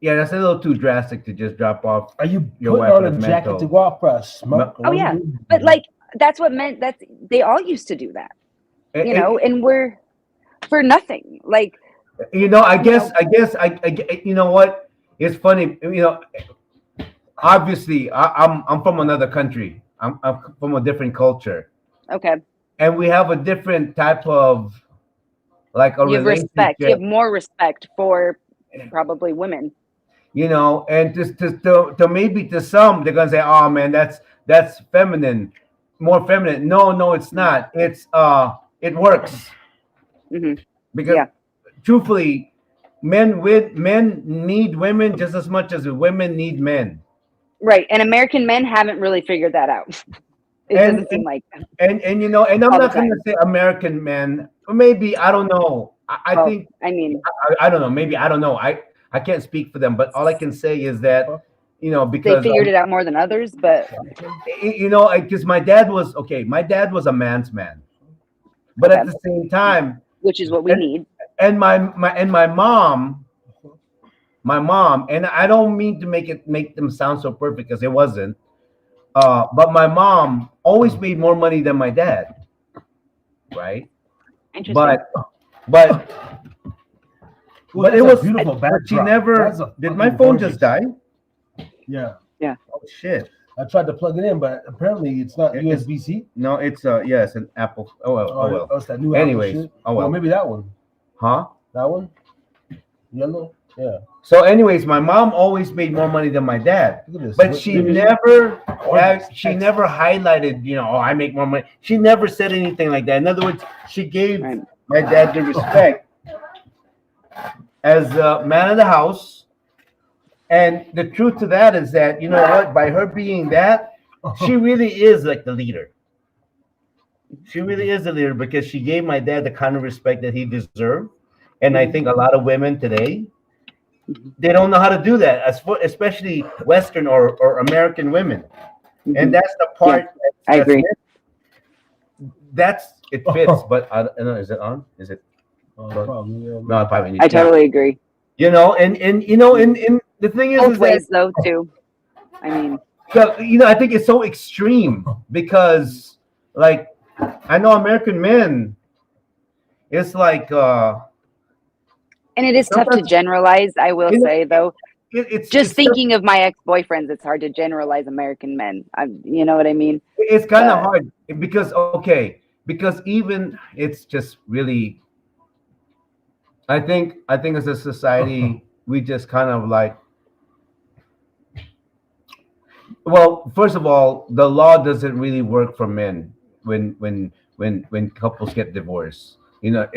yeah, that's a little too drastic to just drop off. are you Your putting on a weapon of jacket mental- to go out for a smoke? Oh, yeah. But like that's what meant that they all used to do that, and we're for nothing. Like, I guess, you know what? It's funny, obviously, I'm from another country. I'm from a different culture, okay, and we have a different type of like a You have respect. You have relationship, more respect for probably women. you know, and just to maybe to some they're gonna say, oh man, that's feminine, more feminine. No, it's not. It's it works Hmm. because Yeah. truthfully, men need women just as much as women need men. Right. And American men haven't really figured that out. It And doesn't seem like them and you know, and I'm all the not gonna time. say American men, or maybe I don't know. I Well, think I mean, I don't know. Maybe I don't know. I can't speak for them, but all I can say is that, you know, they because figured it out more than others, but you know, because my dad was okay. My dad was a man's man, but at okay, the same time, which is what we need. and my mom, and I don't mean to make them sound so perfect because it wasn't. But my mom always made more money than my dad, right? Interesting. But Ooh, but that's it a was beautiful but she backdrop. never That's a did. My fucking phone gorgeous. just die? Yeah. Oh shit! I tried to plug it in, but apparently it's not It's- USB-C. No, it's yeah, it's an Apple. Oh well. It's that new Anyways, Apple shit. oh well. Maybe that one. Huh? That one. Yellow. Yeah. So, anyways, my mom always made more money than my dad, Look at this. but she Maybe- never Gorgeous. she never highlighted, you know, oh, I make more money. She never said anything like that. In other words, she gave Right. my dad the respect as the man of the house. And the truth to that is that, you know what, by her being that, she really is like the leader. She really is the leader because she gave my dad the kind of respect that he deserved. And I think a lot of women today, they don't know how to do that, especially Western or American women. And that's the part. I agree. It fits, but I don't know, is it on? Is it? Probably, yeah. No, I probably need I totally agree. You know, and you know, and the thing is, Both is ways, that, though, too. I mean, you know, I think it's so extreme because, like, I know American men, it's like, and it is tough to sometimes- generalize, I will You know, say, though. it's Just thinking of my ex-boyfriends, it's hard to generalize American men. You know what I mean? It's kind of hard because even it's just really. I think as a society we just kind of like. Well, first of all, the law doesn't really work for men when couples get divorced. You know,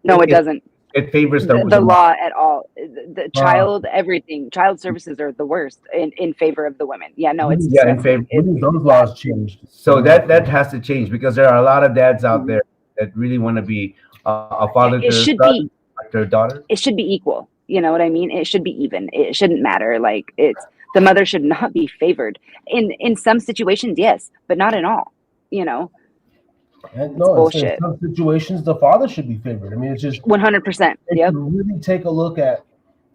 No, it doesn't. It favors The the law at all. The child, everything. Child services are the worst in favor of the women. Yeah, no, it's Yeah, in disgusting. favor. Those laws changed. So that has to change because there are a lot of dads out there that really want to be a father to It their should son, be. like their daughter. It should be equal. You know what I mean? It should be even. It shouldn't matter. Like the mother should not be favored. In some situations, yes, but not in all. You know, And it's no, bullshit. in some situations, the father should be favored. I mean, it's just 100%. if Yep. you really take a look at,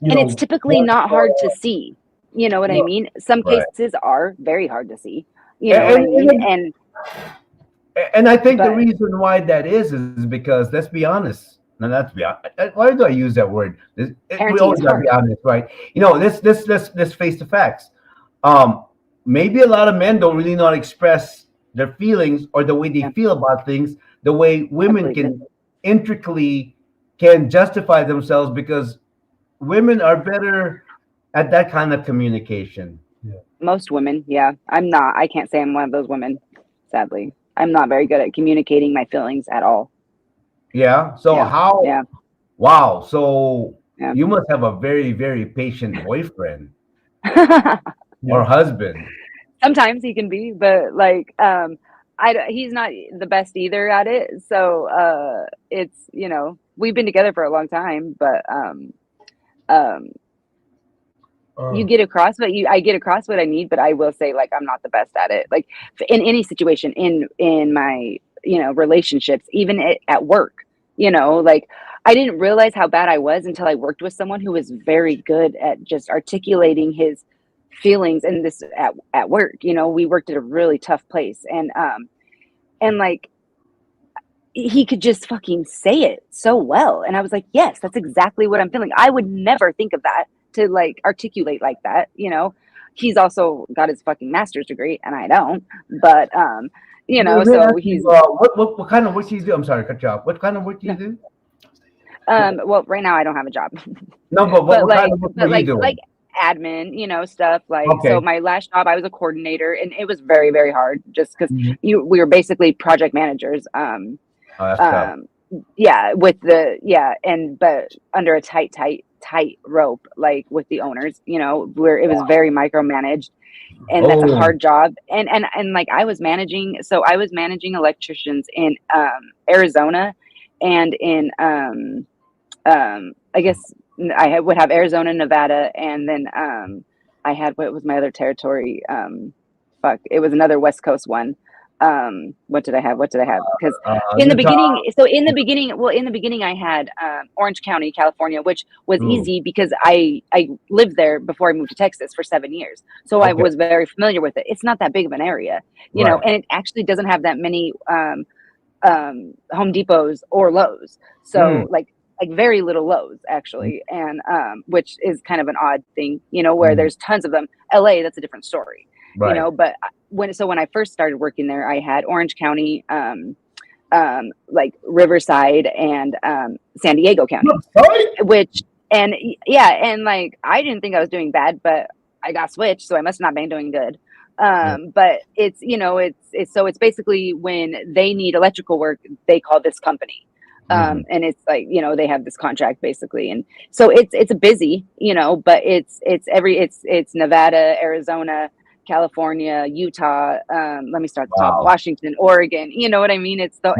And it's typically what's not hard going to see. You know what I No. mean? Some Right. cases are very hard to see. You know what I mean? And I think the But- reason why that is because let's be honest. Now let's be honest. Why do I use that word? We Parenting always is gotta be hard. honest, right? You know, let's face the facts. Maybe a lot of men don't really know how to express their feelings or the way they Yeah. feel about things the way women Absolutely. can intricately can justify themselves because women are better at that kind of communication. Most women, yeah. I'm not. I can't say I'm one of those women, sadly. I'm not very good at communicating my feelings at all. Yeah. So Yeah. how? Yeah. Wow. So Yeah. you must have a very, very patient boyfriend Yeah. or husband. Sometimes he can be, but like, he's not the best either at it. So, it's, you know, we've been together for a long time, but, you get across I get across what I need, but I will say, like, I'm not the best at it. Like in any situation, in my, you know, relationships, even at work, you know, like I didn't realize how bad I was until I worked with someone who was very good at just articulating his feelings. And this at work, you know, we worked at a really tough place, and like he could just fucking say it so well. And I was like, yes, that's exactly what I'm feeling. I would never think of that to like articulate like that, you know. He's also got his fucking master's degree and I don't, but you know, Let me so ask he's you, what kind of work do you do? I'm sorry, cut you off. What kind of work do you do? Well, right now I don't have a job. No, but what like, kind of work were you doing? like admin, stuff like. Okay. So my last job, I was a coordinator, and it was very, very hard, just because Mhm. we were basically project managers. Oh, that's tough. Yeah, but under a tight rope, like with the owners, where it was very micromanaged, and that's a Oh. hard job. And like I was managing electricians in Arizona, and in I guess would have Arizona, Nevada, and then I had, what was my other territory? It was another West Coast one. What did I have? Because in the beginning I had Orange County, California, which was easy because I lived there before I moved to Texas for 7 years, so I was very familiar with it. It's not that big of an area, and it actually doesn't have that many Home Depots or Lowe's, so like very little Lowe's actually, and which is kind of an odd thing, where there's tons of them. LA, that's a different story. Right. But when I first started working there, I had Orange County, like Riverside, and San Diego County, and like I didn't think I was doing bad, but I got switched, so I must not been doing good. But it's it's basically when they need electrical work, they call this company. And it's like, they have this contract basically. And so it's busy, but it's Nevada, Arizona, California, Utah, let me start at the top, Washington, Oregon, you know what I mean? It's a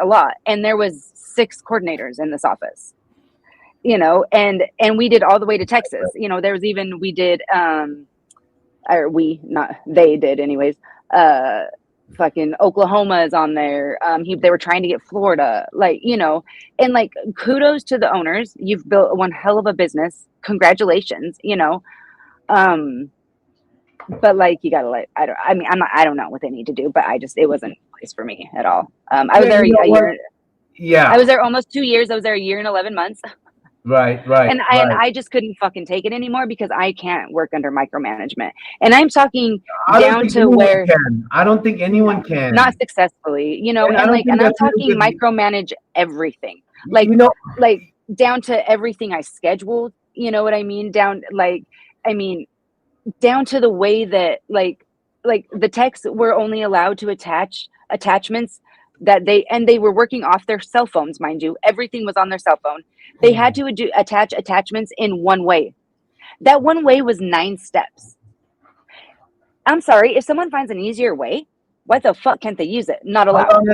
lot. And there was 6 coordinators in this office, and we did all the way to Texas. There was even, we did, they did anyways, fucking Oklahoma is on there. They were trying to get Florida, and like, kudos to the owners. You've built one hell of a business. Congratulations, but like, you gotta I don't know what they need to do, but it wasn't a place for me at all. I was there a year. Yeah. I was there almost 2 years. I was there a year and 11 months. Right. And I just couldn't fucking take it anymore, because I can't work under micromanagement. And I'm talking down to where I don't think anyone can. Not successfully, and I'm talking micromanage everything. Like, like down to everything I scheduled, you know what I mean? Down to the way that like the techs were only allowed to attach attachments that they were working off their cell phones, mind you. Everything was on their cell phone. They had to attach attachments in one way. That one way was 9 steps. I'm sorry, if someone finds an easier way, why the fuck can't they use it? Not allowed.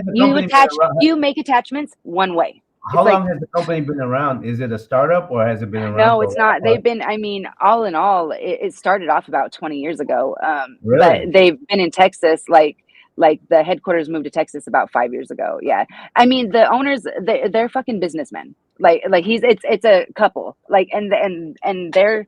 You make attachments one way. How long has the company been around? Is it a startup, or has it been around? No, it's not. They've been, all in all, it started off about 20 years ago. Really? But they've been in Texas, like the headquarters moved to Texas about 5 years ago. Yeah. The owners, they're fucking businessmen. Like it's a couple, like, and they're,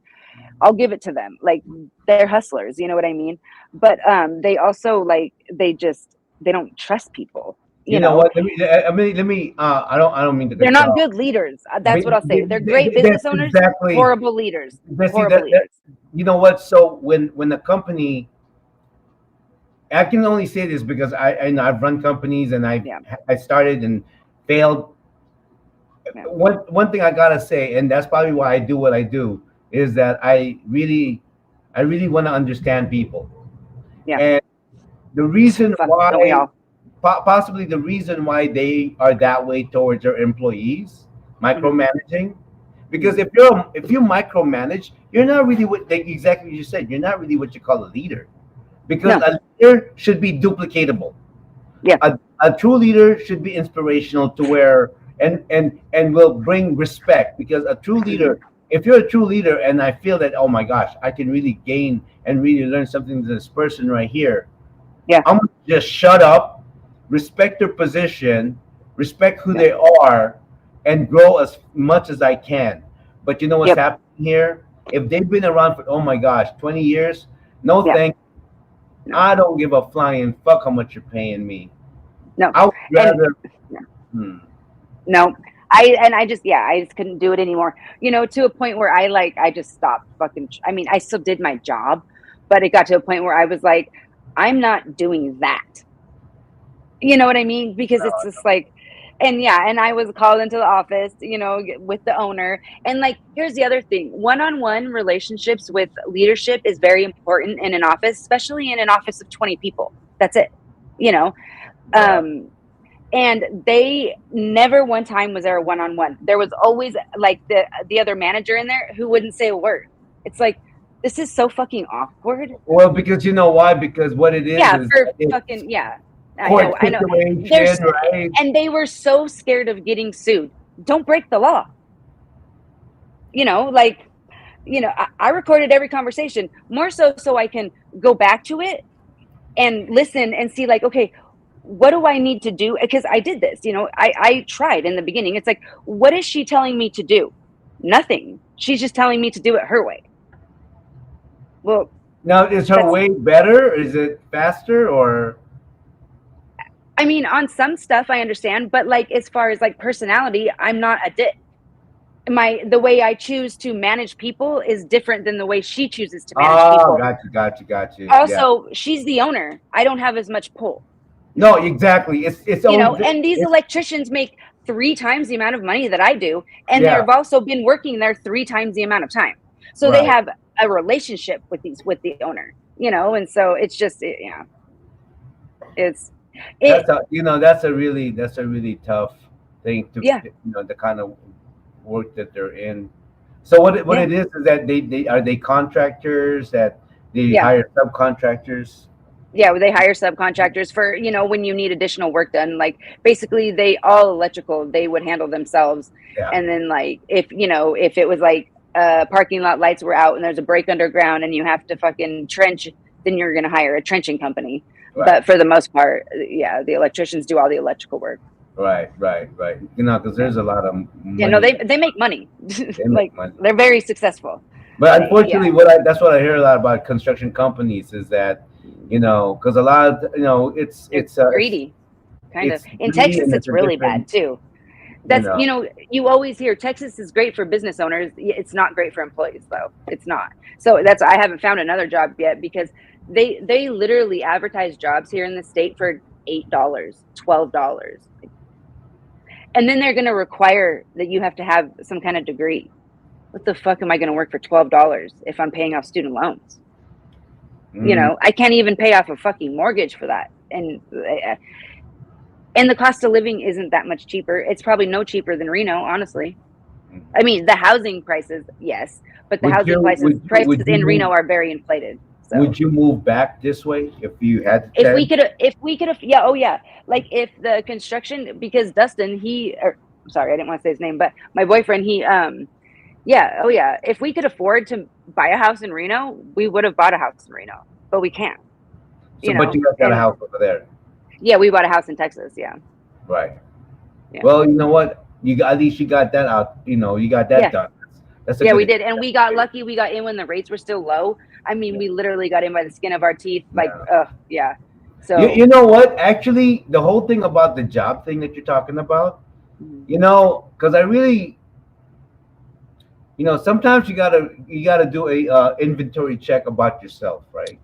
I'll give it to them. Like, they're hustlers, you know what I mean? But they also, like, they don't trust people. You know what? Let me. I don't mean to. They're not good leaders. That's what I'll say. They're great business owners. Exactly. Horrible leaders. Leaders. You know what? So when the company, I can only say this because I've run companies, and I started and failed. Yeah. One thing I gotta say, and that's probably why I do what I do, is that I really want to understand people. Yeah. And the reason why. Possibly the reason why they are that way towards their employees, micromanaging, because if you micromanage, you're not really exactly what you said. You're not really what you call a leader, because a leader should be duplicatable. Yeah, a true leader should be inspirational to where and will bring respect, because a true leader. If you're a true leader, and I feel that, oh my gosh, I can really gain and really learn something to this person right here. Yeah, I'm gonna just shut up. Respect their position, respect who they are, and grow as much as I can. But you know what's happening here? If they've been around for, oh my gosh, 20 years, thank you. I don't give a flying fuck how much you're paying me. No. I would rather. No. I just couldn't do it anymore. To a point where I just stopped fucking. I still did my job, but it got to a point where I was like, I'm not doing that. You know what I mean? Because it's just like, And yeah, and I was called into the office, you know, with the owner. And like, here's the other thing: one-on-one relationships with leadership is very important in an office, especially in an office of 20 people. That's it, you know. Wow. And they never one time was there a one-on-one. There was always like the other manager in there who wouldn't say a word. It's like, this is so fucking awkward. Well, because you know why? Because what it Yeah, is for it's fucking yeah. court I know. situation, right? And they were so scared of getting sued. Don't break the law. You know, like, you know, I recorded every conversation more so I can go back to it and listen and see like, okay, what do I need to do? Because I did this, you know, I tried in the beginning. It's like, what is she telling me to do? Nothing. She's just telling me to do it her way. Well, Now, is her way better? Is it faster or? I mean, on some stuff I understand, but like as far as like personality, I'm not a dick. The way I choose to manage people is different than the way she chooses to manage people. Got you. Also, she's the owner. I don't have as much pull. No, exactly. It's you know, and these electricians make 3 times the amount of money that I do, and Yeah. they've also been working there 3 times the amount of time. So they have a relationship with the owner, you know, and so it's just that's a really tough thing to you know, the kind of work that they're in. So what it is that they are they contractors that they hire subcontractors. Yeah, they hire subcontractors for, you know, when you need additional work done. Like basically they all electrical, they would handle themselves. Yeah. And then like if, you know, if it was like parking lot lights were out and there's a break underground and you have to fucking trench, then you're going to hire a trenching company. Right. But for the most part, yeah, the electricians do all the electrical work. Right. You know, because there's a lot of money. Yeah, no, they make money. They're very successful. But unfortunately, that's what I hear a lot about construction companies is that, you know, because a lot of, you know, it's greedy, kind of. In Texas, it's really bad too. That's, you know, you always hear Texas is great for business owners. It's not great for employees, though. It's not. So I haven't found another job yet because they literally advertise jobs here in the state for $8, $12. And then they're going to require that you have to have some kind of degree. What the fuck am I going to work for $12 if I'm paying off student loans? You know, I can't even pay off a fucking mortgage for that. And the cost of living isn't that much cheaper. It's probably no cheaper than Reno, honestly. I mean, the housing prices, yes, but the housing prices in Reno are very inflated. So. Would you move back this way if you had to? If we could have, yeah, oh yeah. Like if the construction, because Dustin, sorry, I didn't want to say his name, but my boyfriend, yeah, oh yeah. If we could afford to buy a house in Reno, we would have bought a house in Reno, but we can't. But you guys got a house over there. Yeah, we bought a house in Texas. Yeah. Right. Yeah. Well, you know what? At least you got that out. You know, you got that done. We did, and we got lucky. We got in when the rates were still low. I mean, we literally got in by the skin of our teeth. Like, So you know what? Actually, the whole thing about the job thing that you're talking about, you know, because I really, you know, sometimes you gotta do a inventory check about yourself, right?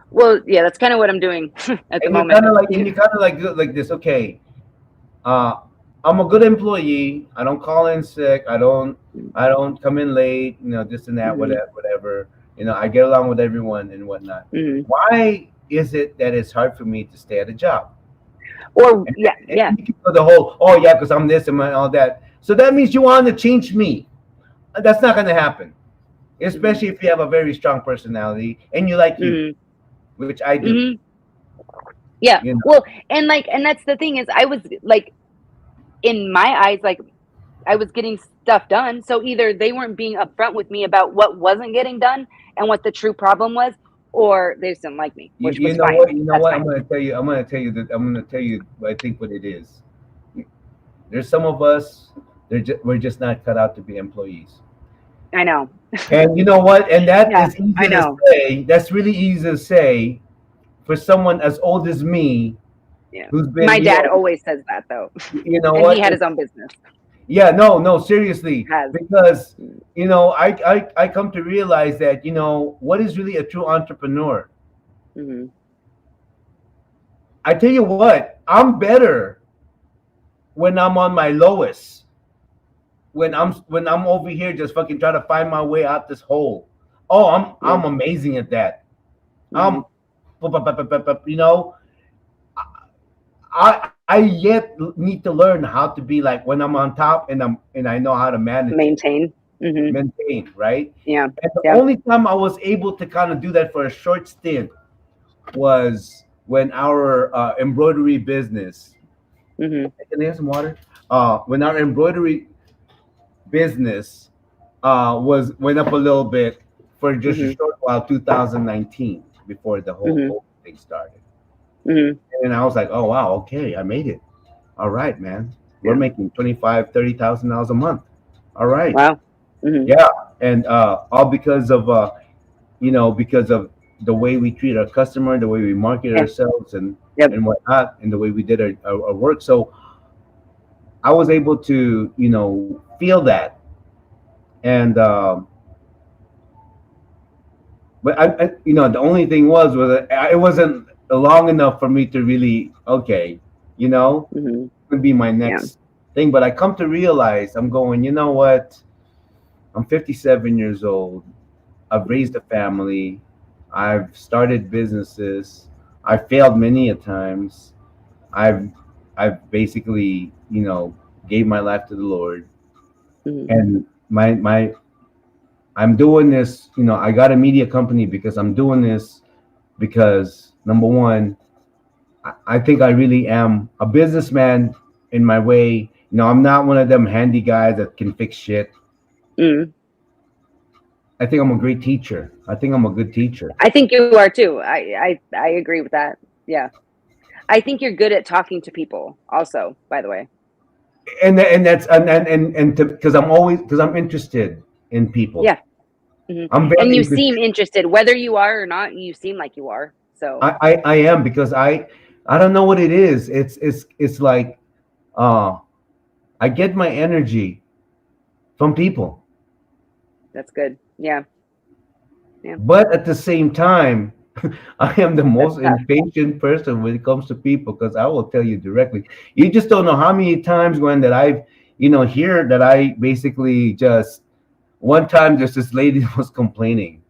Well, yeah, that's kind of what I'm doing at the moment. You kind of like this. Okay, I'm a good employee. I don't call in sick. I don't come in late. You know, this and that, whatever. You know, I get along with everyone and whatnot. Why is it that it's hard for me to stay at a job? Or For the whole, because I'm this and all that. So that means you want to change me. That's not going to happen, especially if you have a very strong personality and you like you, which I do. Yeah. You know? Well, and that's the thing is, I was like, in my eyes, like I was getting stuff done. So either they weren't being upfront with me about what wasn't getting done and what the true problem was, or they just didn't like me, which was fine. You know what? I'm going to tell you. I think what it is. There's some of us. We're just not cut out to be employees. I know. And you know what? And that is easy to say. That's really easy to say for someone as old as me. Yeah. Who's been, my dad always says that though. You know and what? He had his own business. Yeah, no, seriously. Because you know, I come to realize that, you know, what is really a true entrepreneur? I tell you what, I'm better when I'm on my lowest, when I'm over here just fucking trying to find my way out this hole. Oh, I'm amazing at that. I'm, you know, I yet need to learn how to be like when I'm on top and I know how to manage Maintain. maintain, right? Yeah. And the only time I was able to kind of do that for a short stint was when our embroidery business. Can I have some water? When our embroidery business went up a little bit for just a short while, 2019, before the whole thing started. And I was like, oh wow, okay, I made it. All right, man. We're making $25,000-$30,000 a month. All right. Wow. Yeah. And all because of because of the way we treat our customer, the way we market ourselves and whatnot, and the way we did our work. So I was able to, feel that. And but I the only thing was that it wasn't long enough for me to really would be my next thing. But I come to realize I'm going, you know what? I'm 57 years old. I've raised a family. I've started businesses. I've failed many a times. I've basically, gave my life to the Lord. And I'm doing this, I got a media company because I'm doing this because number one, I think I really am a businessman in my way. I'm not one of them handy guys that can fix shit. I think I'm a great teacher. I think I'm a good teacher. I think you are too. I agree with that. Yeah. I think you're good at talking to people also, by the way. And that's because I'm interested in people. Yeah. I'm very and you interested. seem interested, whether you are or not. You seem like you are. So I am, because I don't know what it is. It's like I get my energy from people. That's good. Yeah. But at the same time, I am the most impatient person when it comes to people, because I will tell you directly. You just don't know how many times, Gwen, that I've, hear that I basically just, one time just this lady was complaining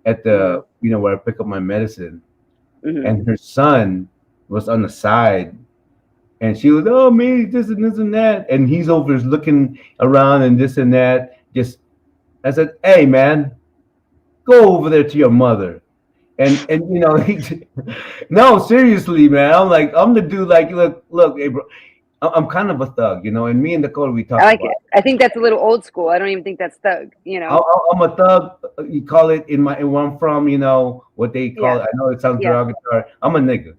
at the, where I pick up my medicine, and her son was on the side, and she was, oh, me, this and that. And he's over looking around and this and that. I said, hey, man, go over there to your mother. And no, seriously, man. I'm like, I'm the dude, like, look, hey, bro, I'm kind of a thug, and me and Dakota, we talk I like about it. I think that's a little old school. I don't even think that's thug, I'm a thug. You call it in where I'm from, what they call it. I know it sounds derogatory. I'm a nigga,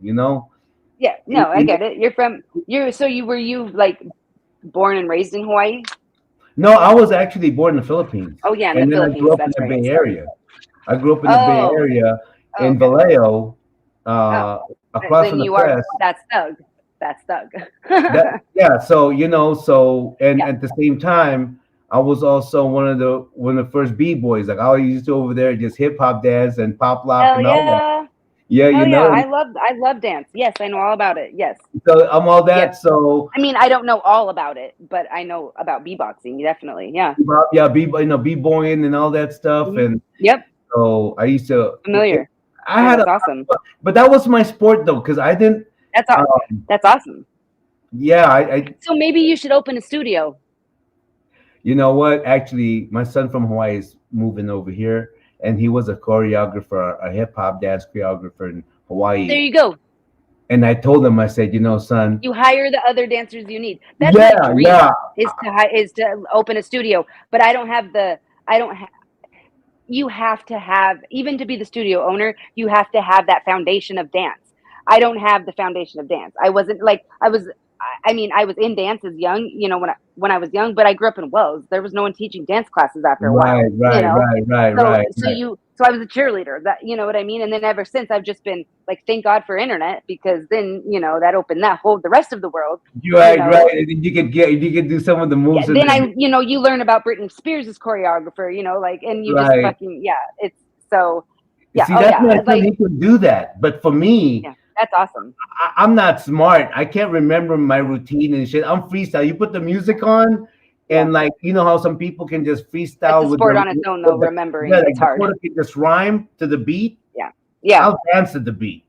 Yeah, no, I get it. Were you like born and raised in Hawaii? No, I was actually born in the Philippines. Oh yeah, and then Philippines. I grew up in That's the right. Bay Area. I grew up in the Bay Area in Vallejo, across from the press. That's thug. That's thug. Yeah, so at the same time, I was also one of the first b-boys. Like I used to over there just hip hop dance and pop lock and all that. Yeah, I love dance. Yes, I know all about it. Yes. So I'm all that. Yes. So I mean, I don't know all about it, but I know about b-boxing. Definitely, yeah. Yeah, b-boying and all that stuff, and so I used to familiar. That's awesome. But that was my sport though, because I didn't. That's awesome. That's awesome. Yeah, I. So maybe you should open a studio. You know what? Actually, my son from Hawaii is moving over here, and he was a choreographer, a hip hop dance choreographer in Hawaii. There you go. And I told him, I said, son, you hire the other dancers you need. That's my dream, is to open a studio. But you have to have, even to be the studio owner, you have to have that foundation of dance. I don't have the foundation of dance. I was in dance as young, when I was young, but I grew up in Wells. There was no one teaching dance classes after a while. Right. So I was a cheerleader, that, you know what I mean? And then ever since I've just been like, thank God for internet, because then, that opened the rest of the world. Right. And then you can do some of the moves. Yeah, then you learn about Britney Spears' choreographer, and you just fucking, it's so, yeah. See, that's what I think he could do that. But for me, That's awesome. I'm not smart. I can't remember my routine and shit. I'm freestyle. You put the music on, and like you know how some people can just freestyle It's a with sport their, on its own, though. with the- Remembering yeah, like it's hard. Dakota can just rhyme to the beat. Yeah, I'll dance to the beat.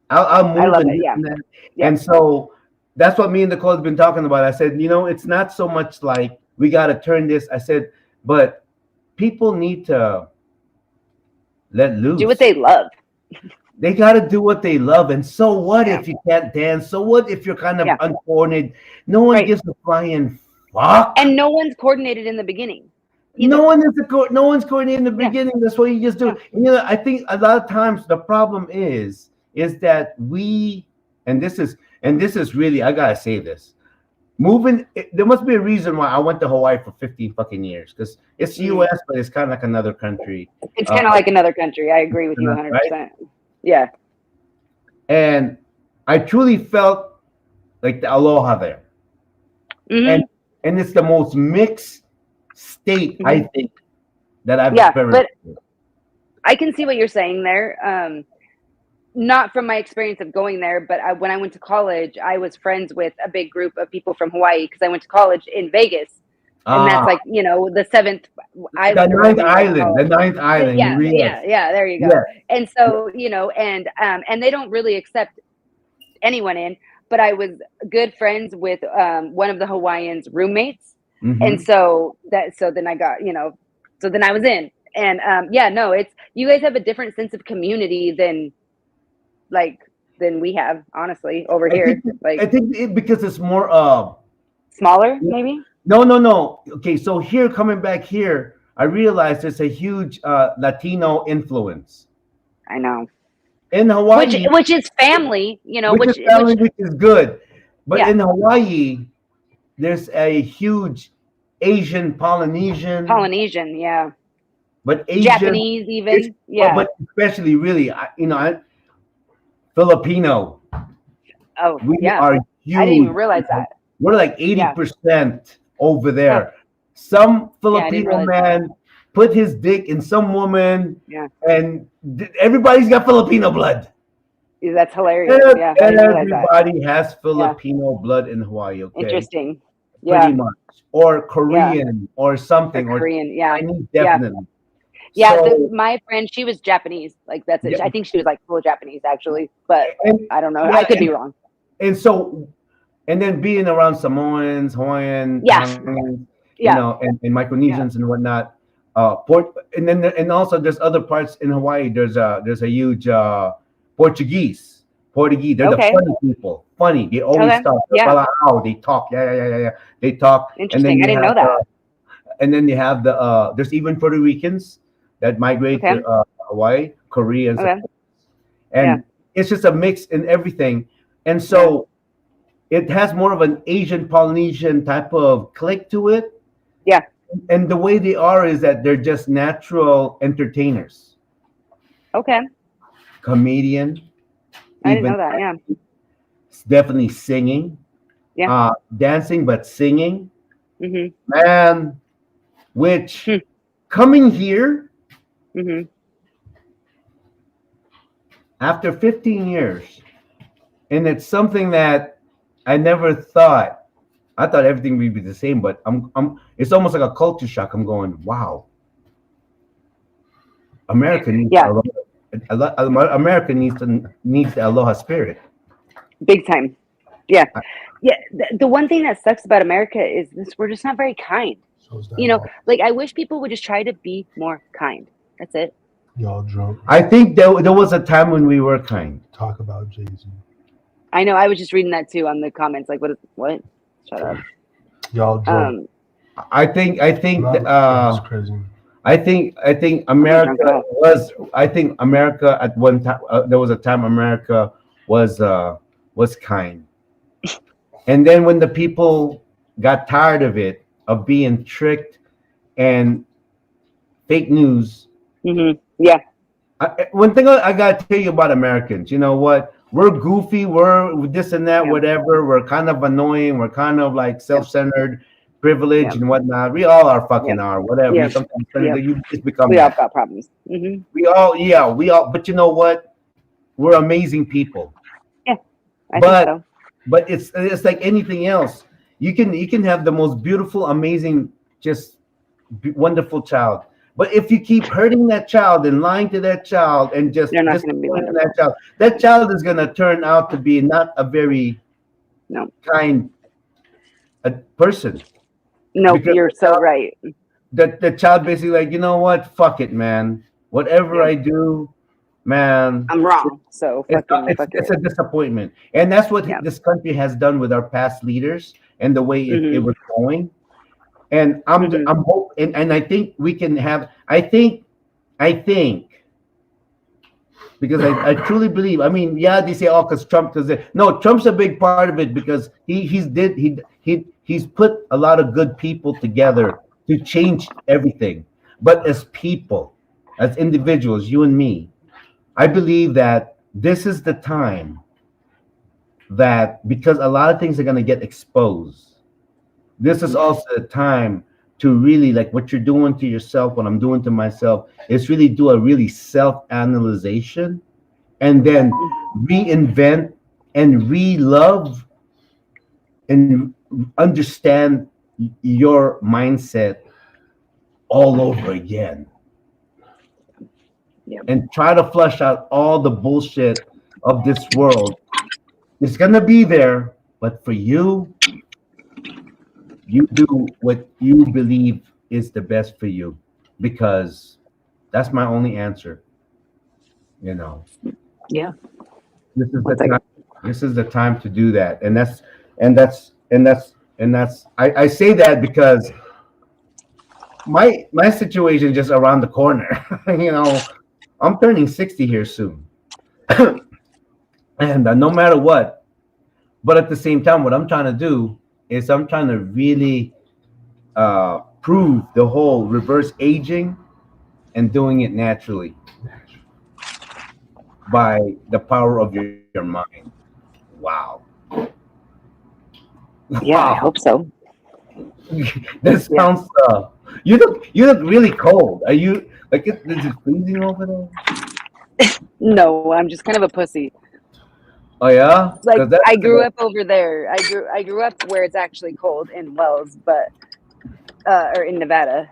I'll move I love and it. this Yeah. and that. Yeah. And so that's what me and Nicole have been talking about. I said, you know, it's not so much like we got to turn this. I said, but people need to let loose. Do what they love. They got to do what they love. And so what Yeah. if you can't dance? So what if you're kind of Yeah. uncoordinated? No one Right. gives a flying fuck. And no one's coordinated in the beginning. either. No one's coordinated in the Yeah. beginning. That's what you just do. Yeah. And, you know, I think a lot of times the problem is that this is really, I gotta say this. There must be a reason why I went to Hawaii for 15 fucking years, because it's U.S., but it's kind of like another country. It's kind of like another country. I agree with you 100%. Yeah. And I truly felt like the aloha there. Mhm. And it's the most mixed state, I think, that I've Yeah, ever. but I can see what you're saying there. Not from my experience of going there, but when I went to college, I was friends with a big group of people from Hawaii because I went to college in Vegas. And that's like, you know, the seventh island. The ninth island. Yeah, there you go. Yeah. And so, you know, and they don't really accept anyone in, but I was good friends with one of the Hawaiians' roommates. Mm-hmm. And so then I got, you know, so then I was in. And it's, you guys have a different sense of community than we have, honestly, over here. I think because it's more smaller, maybe. No. Okay, so here, coming back here, I realized there's a huge Latino influence. I know. In Hawaii, which is family, you know, which is good. But in Hawaii, there's a huge Polynesian, yeah. But Asian, Japanese, even, yeah. But especially, really, Filipino. Oh, we are huge. I didn't even realize that. We're like 80% over there. Yeah. Some Filipino man put his dick in some woman, and everybody's got Filipino blood. That's hilarious. And everybody has Filipino blood in Hawaii. Okay. Interesting. Pretty much. Or Korean or something. Or Korean, Chinese, definitely. Yeah, so my friend, she was Japanese. Like, that's it. Yeah. I think she was like full Japanese, actually. But I don't know. I could be wrong. And so, and then being around Samoans, Hawaiian, you know, and Micronesians and whatnot. And also there's other parts in Hawaii. There's a huge Portuguese. They're the funny people. Funny. They always talk. They talk. Yeah. They talk. Interesting. I didn't know that. And then you have there's even Puerto Ricans that migrate to Hawaii, Koreans, and it's just a mix in everything. And so it has more of an Asian Polynesian type of click to it. Yeah. And the way they are is that they're just natural entertainers. Okay. Comedian. I didn't know that. Yeah. It's definitely singing. Yeah. Dancing, but singing. Mm-hmm. Man, which coming here after 15 years, and it's something that I never thought. I thought everything would be the same, but it's almost like a culture shock. I'm going, wow. America needs America needs the aloha spirit. Big time. Yeah. The one thing that sucks about America is we're just not very kind. You know, like, I wish people would just try to be more kind. That's it. Y'all drunk. I think there was a time when we were kind. Talk about Jay-Z. I know. I was just reading that too on the comments. Like, what? Shut up. Y'all drunk. I think that's crazy. I think America at one time, there was a time America was kind. And then when the people got tired of it, of being tricked and fake news. Mm-hmm. Yeah. One thing I got to tell you about Americans, you know what? We're goofy. We're this and that, whatever. We're kind of annoying. We're kind of like self-centered, privileged and whatnot. We all are fucking are, whatever. Yeah. You just become. We all got problems. Mm-hmm. We all. But you know what? We're amazing people. I but think so. but it's like anything else. You can have the most beautiful, amazing, just wonderful child. But if you keep hurting that child and lying to that child and just They're not going to be disappointing wonderful. that child is going to turn out to be not a very No. kind person. No, Because you're so right. the child basically like, you know what? Fuck it, man. Whatever Yeah. I do, man, I'm wrong. So fuck it's it. a disappointment. And that's what Yeah. this country has done with our past leaders and the way it Mhm. was going. And I'm Mhm. I'm hope and I think we can have I think because I truly believe. I mean, yeah, they say, oh, because Trump, no, Trump's a big part of it because he's put a lot of good people together to change everything. But as people, as individuals, you and me, I believe that this is the time that because a lot of things are going to get exposed. This is also the time to really like what you're doing to yourself, what I'm doing to myself, is really do a really self-analyzation and then reinvent and re-love and understand your mindset all over again. Yep. And try to flush out all the bullshit of this world. It's gonna be there, but for you, you do what you believe is the best for you, because that's my only answer. You know, Yeah. this is the One second. time. This is the time to do that, and that's. I say that because my situation just around the corner. You know, I'm turning 60 here soon, and no matter what. But at the same time, what I'm trying to do is I'm trying to really prove the whole reverse aging and doing it naturally by the power of your mind. Wow. Yeah, I Wow. hope so. This Yeah. sounds you look really cold. Are you like is it freezing over there? No, I'm just kind of a pussy. Oh yeah? Like 'Cause that's I grew up over there. I grew up where it's actually cold in Wells, but or in Nevada.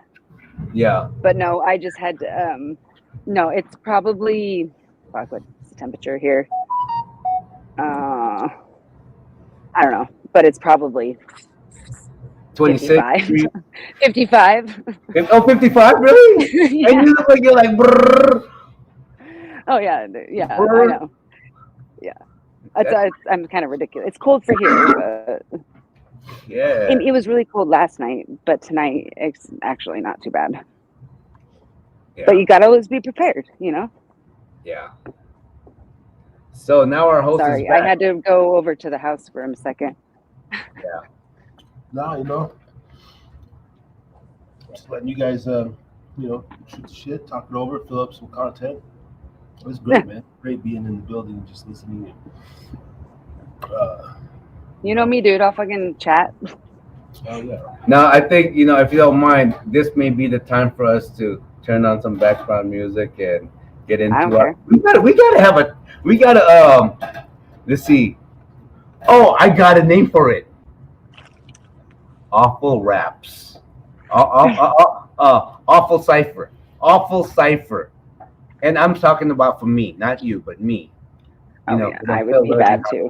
yeah. But no, I just had to no, it's probably fuck, what's the temperature here? I don't know, but it's probably 26 55. 55. Oh, 55, really? Yeah. And you look like you're like brrr, Oh yeah, yeah, I brrr. know. Yeah, I'm kind of ridiculous. It's cold for here, but Yeah. it was really cold last night. But tonight it's actually not too bad. Yeah. But you gotta always be prepared, you know. Yeah. So now our host Sorry, is back. I had to go over to the house for a second. Yeah. Nah, you know, just letting you guys, you know, shoot the shit, talk it over, fill up some content. It was great, man. Great being in the building and just listening. You know me, dude. I'll fucking chat. Oh yeah. Now I think if you don't mind, this may be the time for us to turn on some background music and get into I don't care. we gotta let's see. Oh, I got a name for it. Awful raps. Awful cipher. Awful cipher. And I'm talking about for me, not you, but me. Oh yeah, I would be bad too.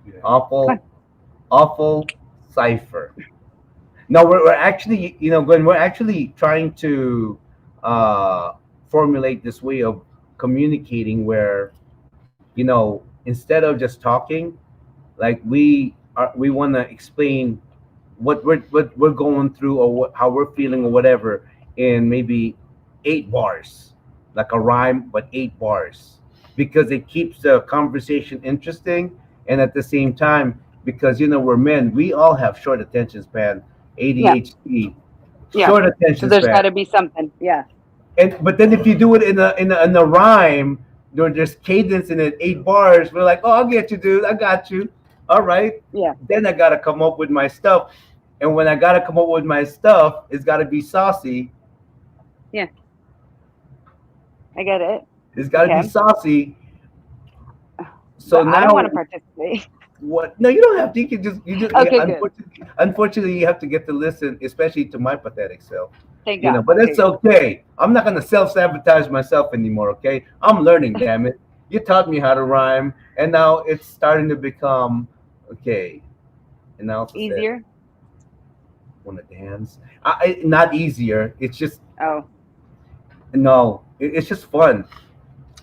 Yeah. Awful cipher. No, we're actually, Glenn, we're actually trying to formulate this way of communicating where, instead of just talking, like we want to explain what we're going through or how we're feeling or whatever in maybe 8 bars, like a rhyme, but 8 bars, because it keeps the conversation interesting, and at the same time, because we're men, we all have short attention span, ADHD, Yeah. short attention So there's span. got to be something. Yeah. But then if you do it in a rhyme, there's cadence in it, 8 bars. We're like, oh, I'll get you, dude. I got you. All right. Yeah. Then I gotta come up with my stuff, and when I gotta come up with my stuff, it's gotta be saucy. Yeah. I get it. It's gotta Okay. be saucy. So But I now, don't want to participate. what? No, you don't have to. You just. Okay, yeah, good. unfortunately, you have to get to listen, especially to my pathetic self. Thank You know, God. but Okay, it's good. okay. I'm not gonna self-sabotage myself anymore. Okay, I'm learning. Damn it, you taught me how to rhyme, and now it's starting to become okay. And I also said, Easier. want to dance? Not easier. It's just Oh, no. It's just fun.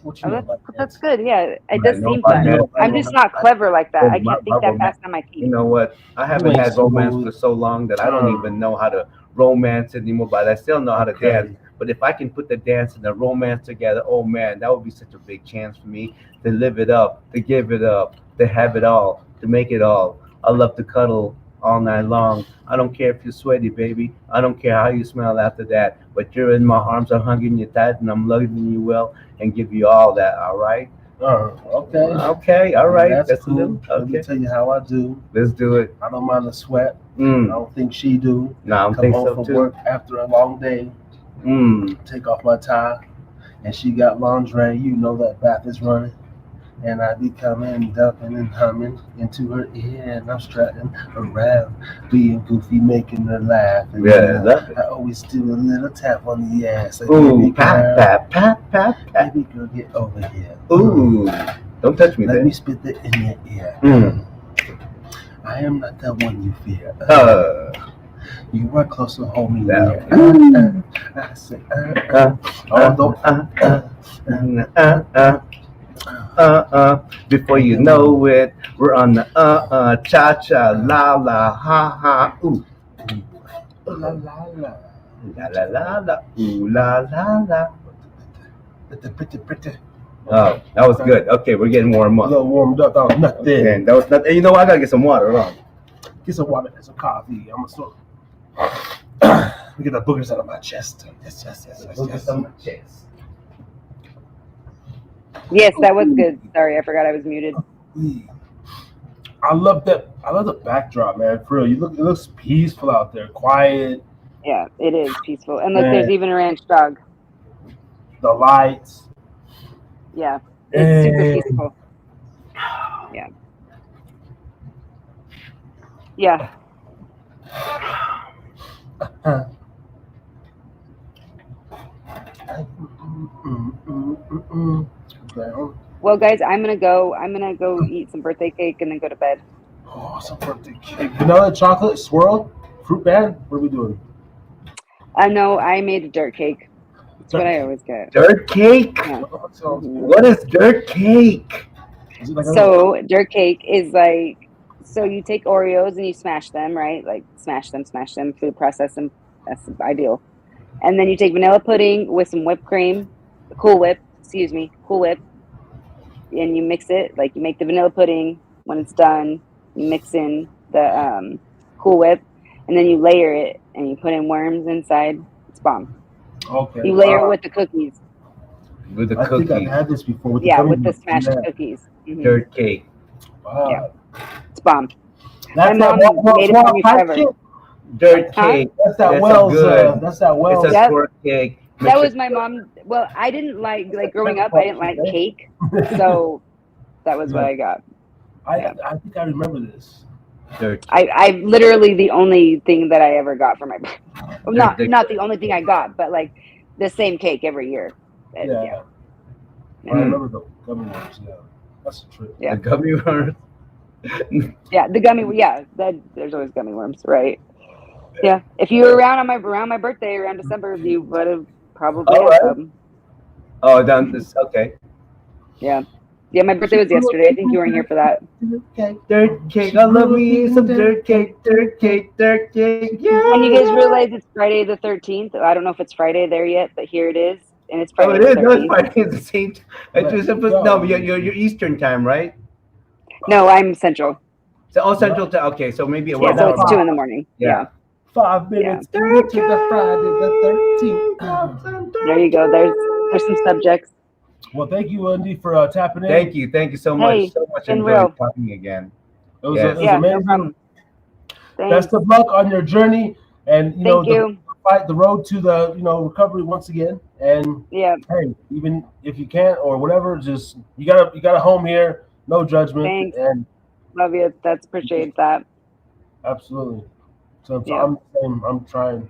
What you know about that's dance? good. Yeah, it I does know seem about fun. dance. I'm just not clever like that. I My can't think that romance. fast on my You feet. know what? I haven't ain't had romance smooth. for so long that I don't even know how to romance anymore. But I still know how to Okay. dance. But if I can put the dance and the romance together, oh man, that would be such a big chance for me to live it up, to give it up, to have it all, to make it all. I love to cuddle all night long. I don't care if you're sweaty, baby. I don't care how you smell after that. But you're in my arms, I'm hugging you tight, and I'm loving you well, and give you all that. All right? Okay. Okay. All right. That's a little. cool. Let me Okay. tell you how I do. Let's do it. I don't mind the sweat. I Mm. don't think she do. No, I don't Come think home so from too. work after a long day, Mm. take off my tie, and she got lingerie. You know that bath is running. And I be coming, dumping and humming into her ear, and I'm strutting around, being goofy, making her laugh. And Yeah, then, love it. I always do a little tap on the ass. Like, Ooh, baby pat, girl, pat, pat, pat, pat. baby girl, get over here. Ooh, don't touch me Let there. me spit that in your ear. Mm. I am not the one you fear. You are closer, hold me Yeah. near. I say, Before you know it, we're on the cha cha, la la, ha ha, ooh, la la la. la la la la, ooh, la la la. Pretty. Oh, that was good. Okay, we're getting warm A up. little warmed up. That was nothing. And that was nothing. You know what? I gotta get some water. Hold on. Get some water and some coffee. I'm gonna sort. We get the boogers out of my chest. Yes. Yes, that was good. Sorry, I forgot I was muted. I love that. I love the backdrop, man. For real, it looks peaceful out there, quiet. Yeah, it is peaceful. And look, Man. there's even a ranch dog. The lights. Yeah, it's super And- peaceful. Yeah. Okay. Well, guys, I'm gonna go eat some birthday cake and then go to bed. Oh, some birthday cake. Vanilla chocolate swirl, fruit band. What are we doing? I know I made a dirt cake. That's what I always get. Dirt cake? Yeah. Oh, that sounds good. What is dirt cake? Is it like a So dirt cake is like, so you take Oreos and you smash them, right? Like smash them, food process them. That's ideal. And then you take vanilla pudding with some whipped cream, Cool Whip, and you mix it. Like you make the vanilla pudding. When it's done, you mix in the Cool Whip, and then you layer it and you put in worms inside. It's bomb. Okay. You layer wow. it with the cookies. With the I think I've cookies. had this before. With Yeah, the with the gummy smashed bears. cookies. Mhm. Dirt cake. Wow. Yeah. It's bomb. That's My that mom made it for me type forever. shit? Dirt Huh? cake. That's that That's Wells. good. That's that Wells. It's a Yep. squirt cake. That was my mom. Well, I didn't like growing up. I didn't like cake, so that was what I got. I think I remember this. Dirt cake. I literally the only thing that I ever got for my well, not Ridiculous. the only thing I got, but like the same cake every year. Yeah. Yeah. I remember the gummy worms. Yeah, that's the truth. Yeah. The gummy worms. Yeah, the gummy. Yeah, there's always gummy worms, right? Yeah. If you were around my birthday around December, you would have probably All had right. some. Oh, down this. Okay. Yeah. Yeah, my birthday was yesterday. I think you weren't here for that. Dirt cake. I love me some dirt cake. Dirt cake. Dirt cake. Yeah. And you guys realize it's Friday the 13th. I don't know if it's Friday there yet, but here it is, and it's Oh, Friday it is. the No, it's 13th. Friday at the same time. No, you're Eastern time, right? No, I'm Central. So, Central time. Okay, so maybe Yeah, so it's 2 in the morning. Yeah. 5 minutes to the Friday the 13th. There you go. There's some subjects. Well, thank you, Andy, for tapping in. Thank you so much. Hey, So much been enjoyed real. talking again. It was, Yes. it was Yeah, no amazing. problem. Thanks. Best of luck on your journey, and Thank you. fight the road to the recovery once again. And Yeah. hey, even if you can't or whatever, just you got a home here. No judgment. Thanks. And Love you. That's appreciate that. absolutely. So Yeah. I'm the same. I'm trying.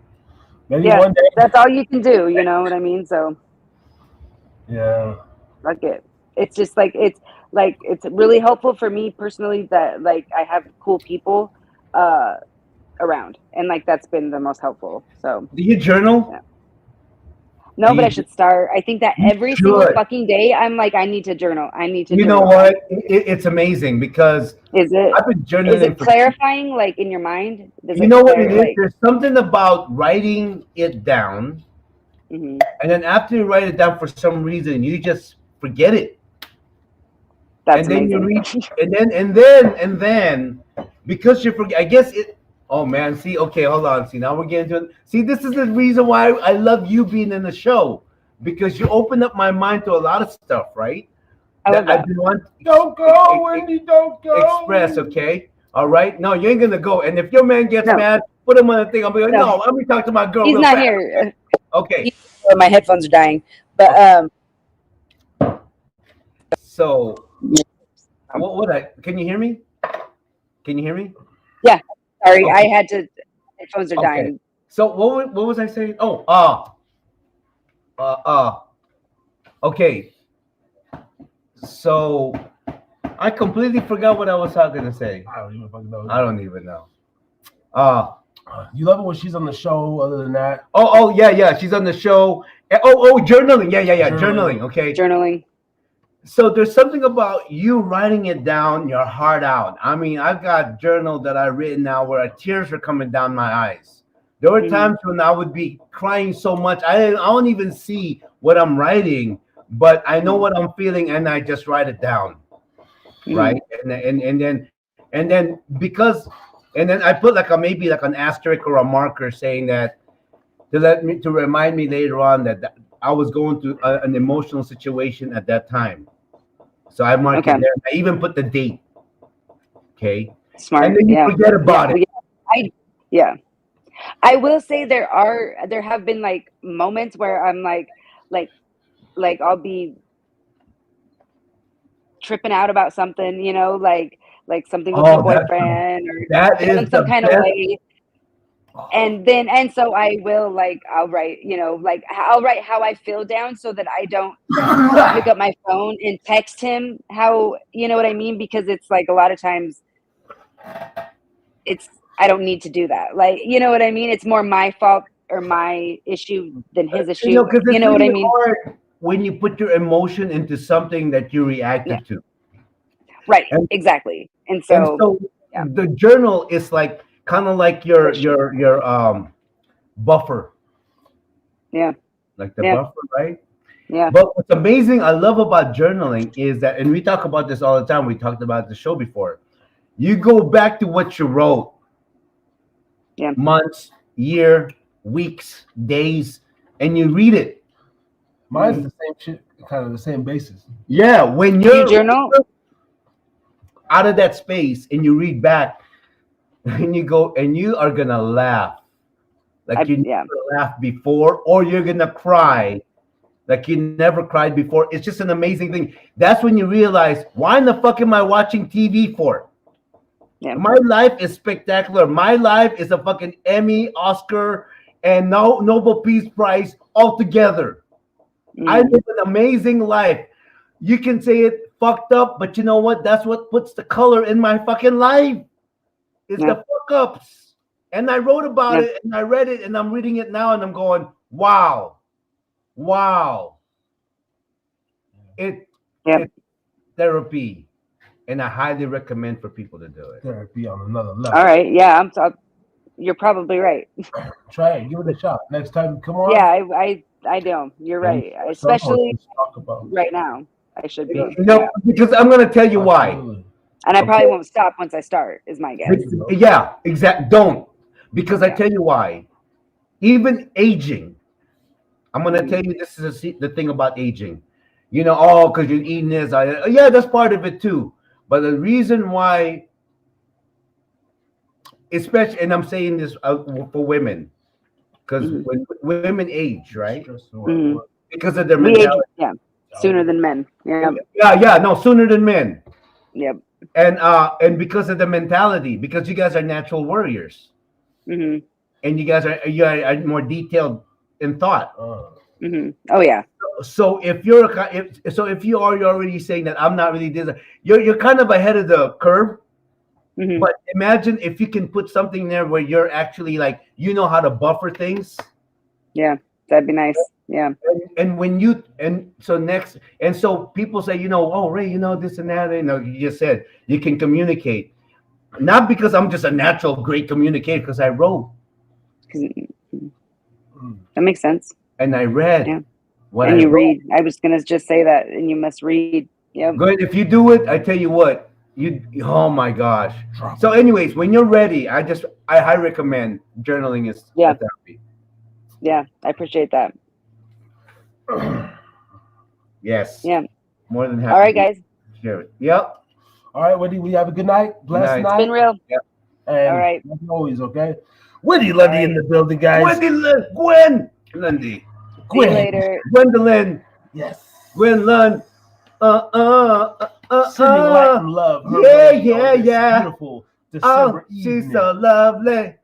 Maybe Yeah, one day. that's all you can do. You know what I mean? So Yeah. fuck it. It's just like it's really helpful for me personally that like I have cool people around, and like that's been the most helpful. So Do you journal? yeah. No, but I should start. I think that every single should. fucking day I'm like, I need to journal. I need to You journal. know what? It's amazing because Is it I've been journaling is it for clarifying like in your mind? Does you know what it is? like, There's something about writing it down, mhm. and then after you write it down, for some reason you just forget it. That's and then amazing. you read, and then because you forget, I guess it. Oh man, see, okay, hold on. See, now we're getting to it. See, this is the reason why I love you being in the show, because you open up my mind to a lot of stuff, right? I love that. I've been wanting. Don't go, Wendy. Don't go. Express, okay? All right. No, you ain't gonna go. And if your man gets No. mad, put him on the thing. I'll be like, No. no, let me talk to my girl. He's real not fast. here. Okay. My headphones are dying. But So, can you hear me? Can you hear me? sorry, Okay. I had to. Headphones are Okay. dying. So what was I saying? Oh, okay. So I completely forgot what I was talking to say. I don't even fucking know. I don't even know. You love it when she's on the show. Other than that, Yeah. She's on the show. Journaling. Yeah. Journaling. Okay. Journaling. So there's something about you writing it down, your heart out. I mean, I've got journal that I've written now where tears are coming down my eyes. There were times when I would be crying so much I don't even see what I'm writing, but I know what I'm feeling and I just write it down, right? And then because I put maybe an asterisk or a marker saying that to remind me later on that I was going through an emotional situation at that time. So I marked it there. I even put the date. Okay. Smart. And then you forget about it. I will say there have been like moments where I'm like I'll be tripping out about something, you know, like something with my boyfriend or feeling some kind of way. And so I will I'll write, you know, I'll write how I feel down so that I don't pick up my phone and text him how, you know what I mean? Because it's like a lot of times I don't need to do that. Like, you know what I mean? It's more my fault or my issue than his issue. You know what I mean? Hard when you put your emotion into something that you reacted to. Right. Exactly. And so the journal is kind of like your buffer. Yeah. Like the buffer, right? Yeah. But what's amazing, I love about journaling is that, and we talk about this all the time. We talked about the show before. You go back to what you wrote. Yeah. Months, year, weeks, days, and you read it. Mine's the same shit, kind of the same basis. Yeah, when you journal out of that space and you read back, and you go, and you are gonna laugh, you never laughed before, or you're gonna cry like you never cried before. It's just an amazing thing. That's when you realize, why in the fuck am I watching TV for? Yeah. My life is spectacular. My life is a fucking Emmy, Oscar, and Nobel Peace Prize all together. I live an amazing life. You can say it fucked up, but you know what? That's what puts the color in my fucking life. It's the fuck ups. And I wrote about it and I read it and I'm reading it now and I'm going, wow. It's therapy. And I highly recommend for people to do it. Therapy on another level. All right. Yeah. You're probably right. Try it. Give it a shot. Next time, come on. Yeah, I do. You're right. Especially right now. I should be. You know, because I'm going to tell you why. And I probably won't stop once I start, is my guess. Yeah, exactly. Don't. Because I tell you why. Even aging. I'm going to tell you this is the thing about aging. You know, because you're eating this. Yeah, that's part of it too. But the reason why, especially, and I'm saying this for women, because when women age, right? Because of their mentality. Sooner than men. Yeah. No, sooner than men. Yep. And because of the mentality, because you guys are natural warriors, Mm-hmm. and you are more detailed in thought. Mm-hmm. Oh yeah. So if you are already saying that I'm not really this, you're kind of ahead of the curve. Mm-hmm. But imagine if you can put something there where you're actually like, you know how to buffer things. Yeah, that'd be nice. Yeah. And when you so people say, oh Ray, this and that, you just said you can communicate. Not because I'm just a natural great communicator, because I wrote. That makes sense. And I read. Yeah. What and I you wrote. read. I was gonna just say that, and you must read. Yeah. Good. If you do it, I tell you what, oh my gosh. So anyways, when you're ready, I highly recommend journaling is Yeah. therapy. Yeah, I appreciate that. Yes. Yeah. More than happy. All right, guys. Share it. Yep. All right, Wendy, we have a good night. Blessed night. It's been real. Yep. And All right. as always, okay? Wendy Lundy in the building, guys. Gwen Lundy. See you later. Gwendolyn. Yes. Gwen Lund. Sending light and love. Her Yeah, way on this yeah. Beautiful December evening. She's so lovely.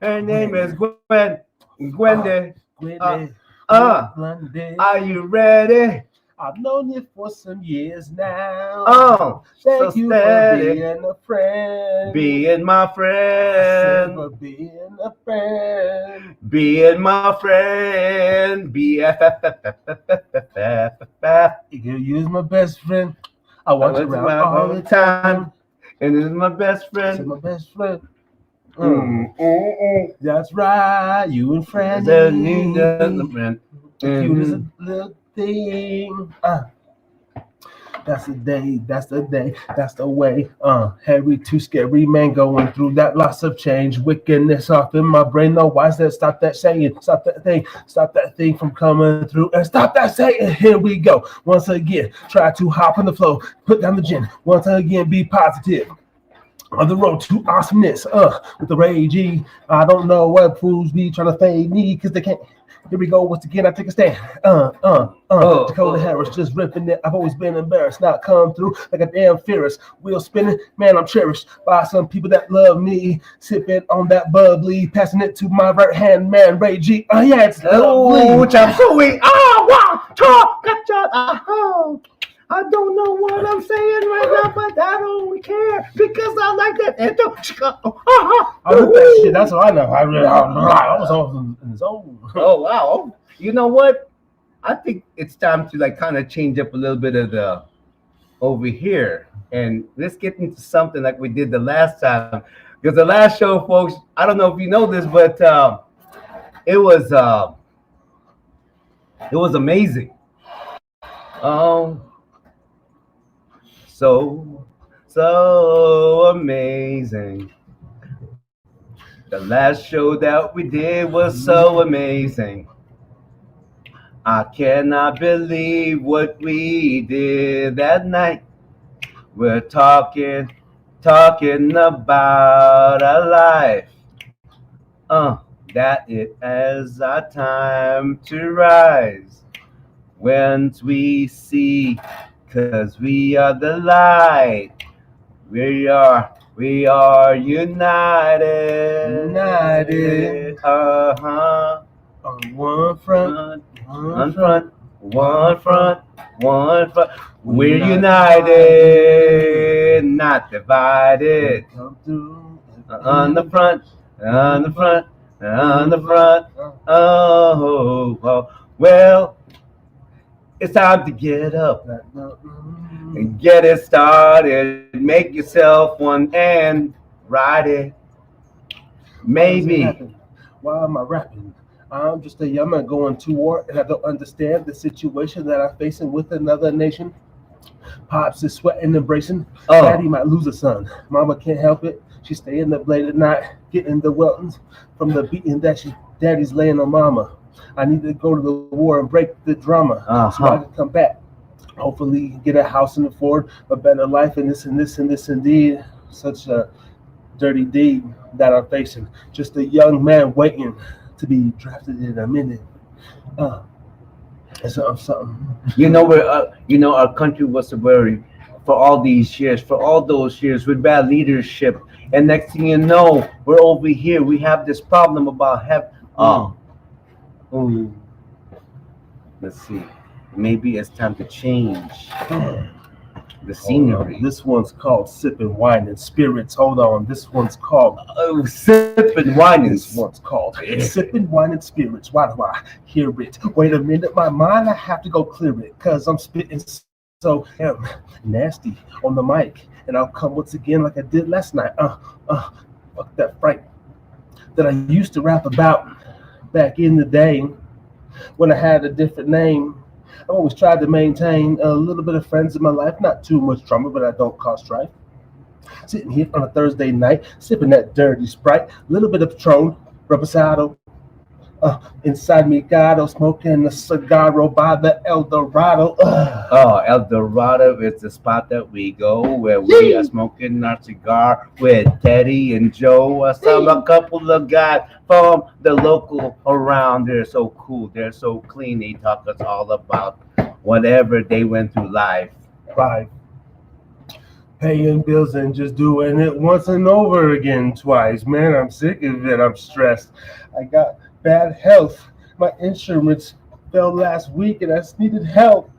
Her name is Gwen. Gwendy. Wendy Lundy. Are you ready? I've known you for some years now. Oh, thank so you steady. for being a friend. Being my I said friend. for being a friend. Being my friend. BFF. You can use my best friend. I want you around all the time. And this is my best I said friend. my best friend. Mm. That's right, you and Franny. The cutest little thing. That's the day, that's the day, that's the way. Harry, too scary man going through that lots of change. Wickedness off in my brain. No, why is that? Stop that saying, stop that thing from coming through. And stop that saying. Here we go. Once again, try to hop on the flow, put down the gin. Once again, be positive. On the road to awesomeness, with the Ray G. I don't know what fools be trying to fade me, because they can't. Here we go, once again, I take a stand. Dakota Harris, just ripping it. I've always been embarrassed, not come through like a damn Ferris. Wheel spinning, man, I'm cherished by some people that love me. Sipping on that bubbly, passing it to my right hand man, Ray G. Oh, yeah, it's lovely. Chop suey. Wow, talk, gotcha. I don't know what I'm saying right now, but I don't care because I like that. I heard that shit. That's what I know. I was on in the zone. Oh wow! You know what? I think it's time to like kind of change up a little bit of the over here, and let's get into something like we did the last time. Because the last show, folks, I don't know if you know this, but it was amazing. So amazing. The last show that we did was so amazing. I cannot believe what we did that night. We're talking about our life. That it is our time to rise. Once we see, 'cause we are the light. We are united. On one front. One front. We're united, not divided. On the front. Oh, well, it's time to get up and get it started. Make yourself one and ride it. Maybe. Why am I rapping? I'm just a young man going to war, and I don't understand the situation that I'm facing with another nation. Pops is sweating and bracing. Daddy might lose a son. Mama can't help it. She stay in the blade at night, getting the weltings from the beating that daddy's laying on mama. I need to go to the war and break the drama so I can come back. Hopefully get a house and afford a better life, and this indeed. Such a dirty deed that I'm facing. Just a young man waiting to be drafted in a minute. It's something. Our country was a very for all these years, for all those years with bad leadership. And next thing you know, we're over here. We have this problem about let's see. Maybe it's time to change the scenery. This one's called Sipping Wine and Spirits. Hold on. This one's called Sipping wine. This one's called Sipping Wine and Spirits. Why do I hear it? Wait a minute, my mind, I have to go clear it, because I'm spitting so nasty on the mic. And I'll come once again like I did last night. Fuck that fright that I used to rap about back in the day when I had a different name. I always tried to maintain a little bit of friends in my life, not too much drama, but I don't cause strife. Sitting here on a Thursday night, sipping that dirty Sprite, a little bit of Patron, Reposado, inside me Gato, smoking a cigar by the El Dorado. El Dorado is the spot that we go where we are smoking our cigar with Teddy and Joe. I saw a couple of guys from the local around. They're so cool. They're so clean. They talk us all about whatever they went through life. Paying bills and just doing it once and over again twice. Man, I'm sick of it. I'm stressed. I got bad health. My insurance fell last week and I just needed help.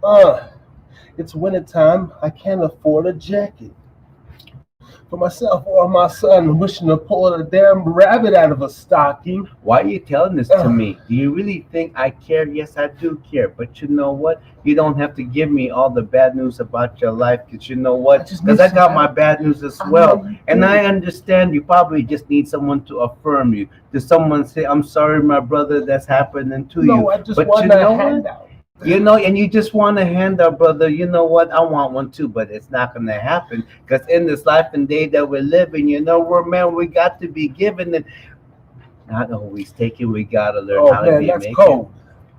It's winter time. I can't afford a jacket for myself or my son. I'm wishing to pull a damn rabbit out of a stocking. Why are you telling this to me? Do you really think I care? Yes, I do care. But you know what? You don't have to give me all the bad news about your life, because you know what? Because I got my bad news as well. And I understand you probably just need someone to affirm you. Does someone say, I'm sorry, my brother, that's happening to you? No, I just want a handout. You know, and you just want a handout, brother. You know what? I want one too, but it's not going to happen, because in this life and day that we're living, you know, we got to be given and not always taking. We got to learn how to be making. Cold.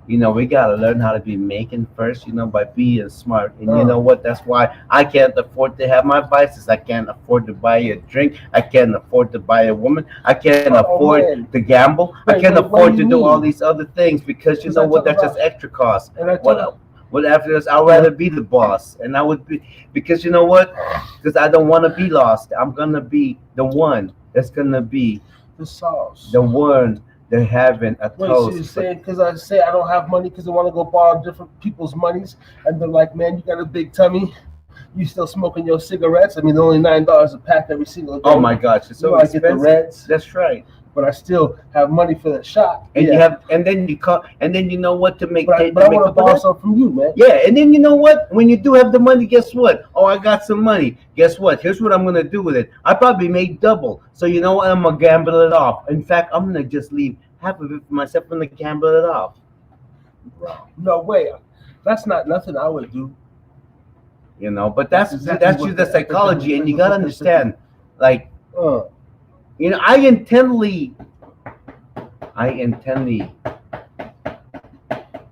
You know, we got to learn how to be making first, you know, by being smart. And you know what? That's why I can't afford to have my vices. I can't afford to buy a drink. I can't afford to buy a woman. I can't afford to gamble. I can't afford to do all these other things, because you know what? That's just extra cost. What after this? I'd rather be the boss. And I would be, because you know what? Because I don't want to be lost. I'm going to be the one that's going to be the sauce. The one. They're having a toast. So you're saying because I say I don't have money because I want to go borrow different people's monies, and they're like, man, you got a big tummy. You still smoking your cigarettes? I mean, they're only $9 a pack every single day. Oh my gosh, it's so expensive. I get the Reds. That's right. But I still have money for that shot. And you have, and then you call, and then you know what to make. But I want to borrow something from you, man. Yeah, and then you know what? When you do have the money, guess what? Oh, I got some money. Guess what? Here's what I'm gonna do with it. I probably made double. So you know what? I'm gonna gamble it off. In fact, I'm gonna just leave half of it for myself and gonna gamble it off. No way. That's not nothing I would do. You know, but that's exactly the psychology, and you gotta understand, like, you know, I intently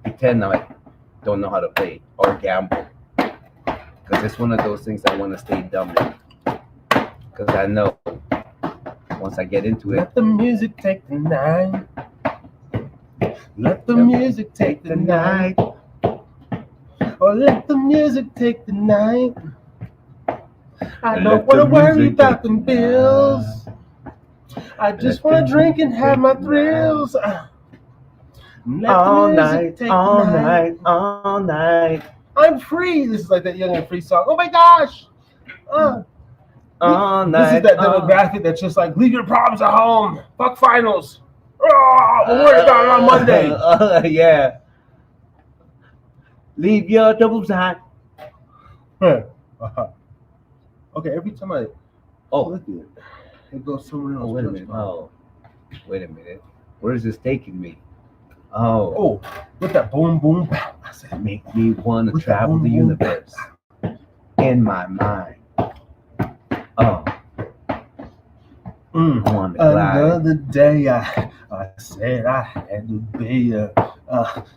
pretend I don't know how to play or gamble, because it's one of those things I want to stay dumb in, because I know once I get into it. Let the music take the night. Let the music take the night. Oh, let the music take the night. I don't want to worry about them bills. I just want to drink and have my thrills. All night, all night, all night. I'm free. This is like that Young and Free song. Oh my gosh. All night. This is that demographic that's just like, leave your problems at home. Fuck finals. We'll worry about it on Monday. Yeah. Leave your troubles at home. Okay, every time I look at it, it goes somewhere else. Oh, wait a minute. Oh, wait a minute. Where is this taking me? Oh, with that boom, boom. I said, make me want to travel the universe in my mind. Oh. Another day I said I had to be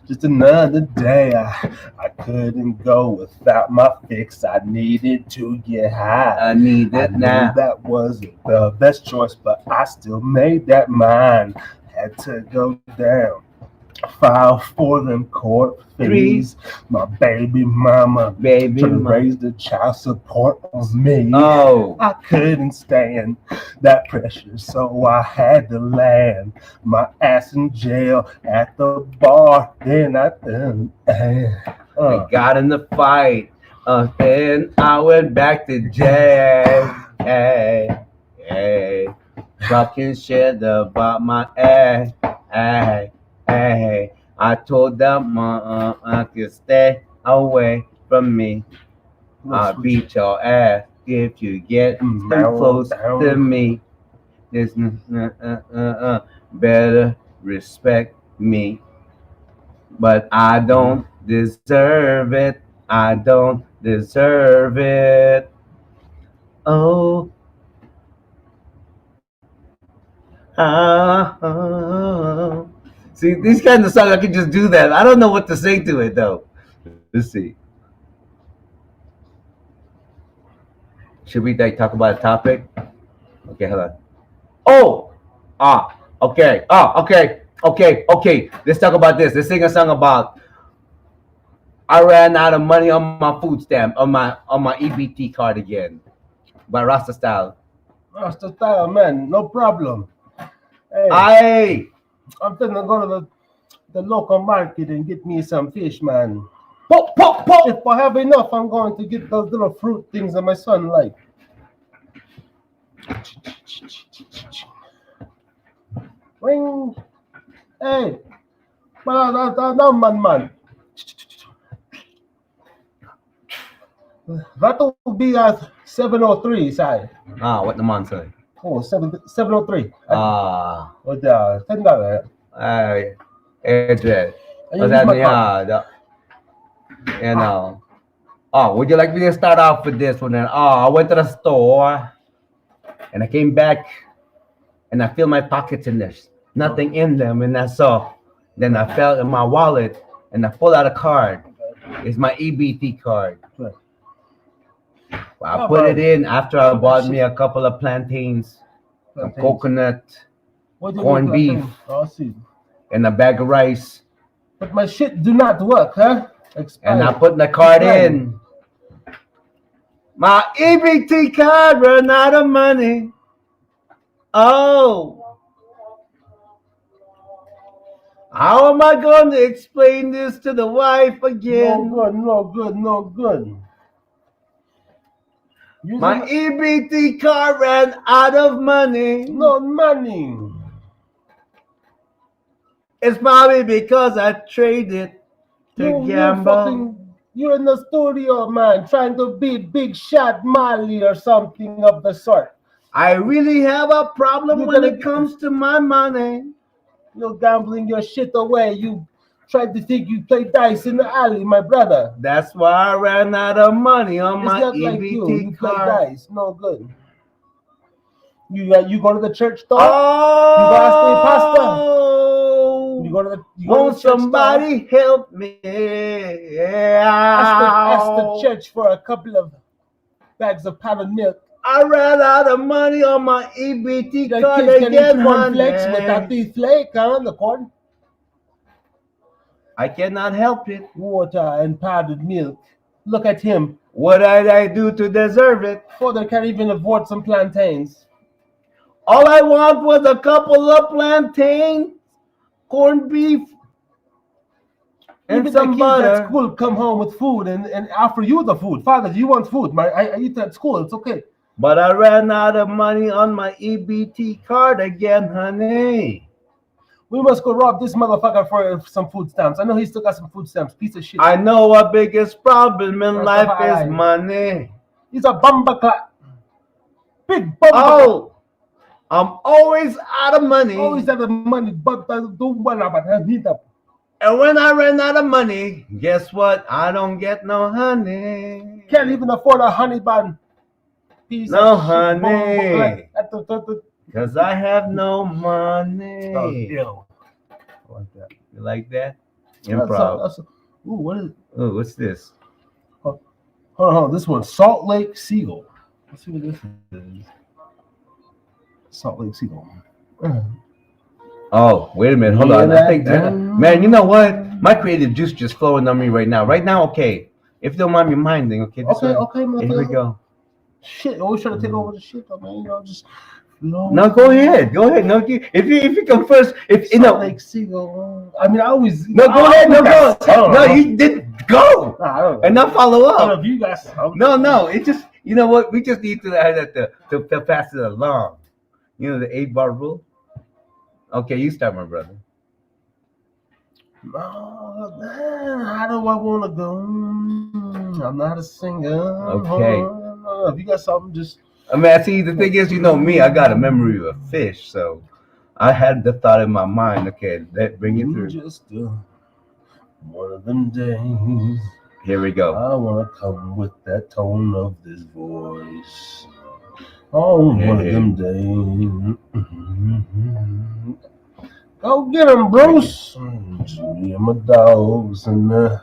just another day I couldn't go without my fix. I needed to get high. I need it now. That wasn't the best choice, but I still made that mine. Had to go down. File for them court fees. My baby mama Baby trying to mama. raise the child support on me. Oh, I couldn't stand that pressure, so I had to land my ass in jail at the bar. Then I I got in the fight. Then I went back to jail. Hey, hey. Talking shit about my ass. Hey, hey. I told them I could stay away from me. I'll beat your ass if you get too close to me. This better respect me. But I don't deserve it. I don't deserve it. Oh, oh. See, these kinds of songs, I can just do that. I don't know what to say to it, though. Let's see. Should we talk about a topic? Okay, hold on. Okay. Okay. Let's talk about this. Let's sing a song about I ran out of money on my food stamp, on my EBT card again. By Rasta Style. Rasta style, man, no problem. Hey, Aye. I'm finna go to the local market and get me some fish, man. Pop. If I have enough, I'm going to get those little fruit things that my son like. Ring. Hey, man. That will be at 7:03, side. What the man say? Oh, 7:03. What $10. Adrian. And you use my card. You know. Would you like me to start off with this one then? I went to the store and I came back and I feel my pockets in there. Nothing in them, and that's all. Then I felt in my wallet and I pulled out a card. It's my EBT card. Well, I put it in after I bought me a couple of plantains, some coconut, corned beef, and a bag of rice. But my shit do not work, huh? And I put the card in. My EBT card ran out of money. Oh. How am I going to explain this to the wife again? No good. My EBT card ran out of money. No money. It's probably because I traded to gamble. You're in the studio, man, trying to beat Big Shot Molly or something of the sort. I really have a problem when it comes to my money. You're gambling your shit away. You tried to think you play dice in the alley, my brother. That's why I ran out of money on my EBT like you play card. Dice. No good. You go to the church store? Oh, you go ask the pastor? You go to the won't somebody store? help me? Ask the church for a couple of bags of powdered milk. I ran out of money on my EBT card again, cornflakes without the flake, huh? The corn. I cannot help it. Water and powdered milk. Look at him. What did I do to deserve it? Father can't even afford some plantains. All I want was a couple of plantains, corned beef, and even some the kids butter. at school come home with food and offer you the food. Father, do you want food? I eat at school. It's okay. But I ran out of money on my EBT card again, honey. We must go rob this motherfucker for some food stamps. I know he still got some food stamps. Piece of shit. I know our biggest problem in life is money. He's a bumper clock. Big bumper. Oh, I'm always out of money. Always out of money, but I do one about it. And when I ran out of money, guess what? I don't get no honey. Can't even afford a honey bun. No honey. Because I have no money. Oh, ew. I like that. You like that? Improv. Ooh, what is it? Ooh, what's this? Hold on. This one's Salt Lake Seagull. Let's see what this is. Salt Lake Seagull. Oh, wait a minute. Hold on. I think, man, you know what? My creative juice just flowing on me right now. Right now, okay. If you don't mind me minding, okay. Okay, man. Here we go. Shit, always trying to take over the shit, though, man. You know, just. No, go ahead. No, if you come first, if you know. Like Seagull. I mean, I always. No, go ahead. No, go. No, you didn't go. Nah, I don't know. And not follow up. I don't know if you guys. No. It just, you know what? We just need to pass it along. You know the 8-bar rule. Okay, you start, my brother. Oh, man, how do I want to go? I'm not a singer. Okay. If you got something, just. I mean, see, the thing is, you know me, I got a memory of a fish, so I had the thought in my mind. Okay, bring it through. Just one of them days. Here we go. I want to come with that tone of this voice. Oh, one of them days. Go get him, Bruce. Me and my dogs and the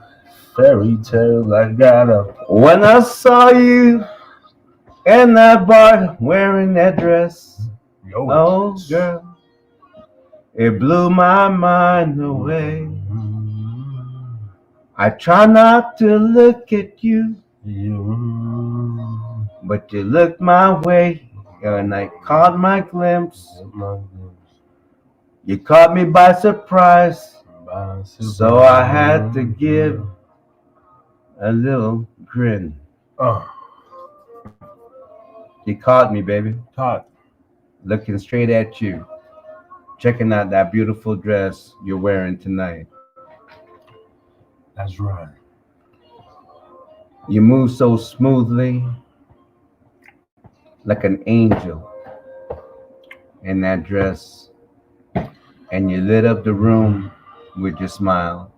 fairy tales I got up. When I saw you in that bar wearing that dress, oh girl, it blew my mind away. I try not to look at you, but you looked my way, and I caught my glimpse. You caught me by surprise, so I had to give a little grin. You caught me, baby. Caught. Looking straight at you, checking out that beautiful dress you're wearing tonight. That's right. You move so smoothly, like an angel in that dress, and you lit up the room with your smile.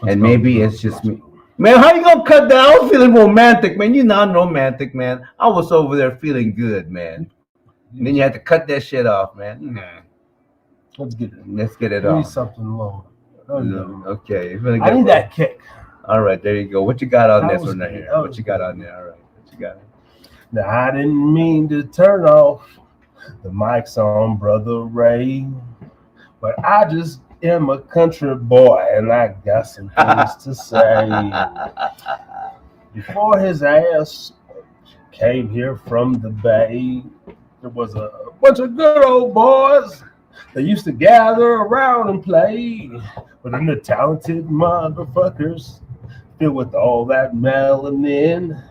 And maybe it's just me. Man, how you gonna cut that? I was feeling romantic, man. You're not romantic, man. I was over there feeling good, man. And then you had to cut that shit off, man. Nah. Let's get it. Let's get it Give me off. something low. Okay. I need that kick. All right, there you go. What you got on That this was one right good. here? That What was you got on there? All right. What you got? Now, I didn't mean to turn off the mics on Brother Ray, but I just am a country boy and I got some things to say. Before his ass came here from the Bay, there was a bunch of good old boys that used to gather around and play. But then the talented motherfuckers filled with all that melanin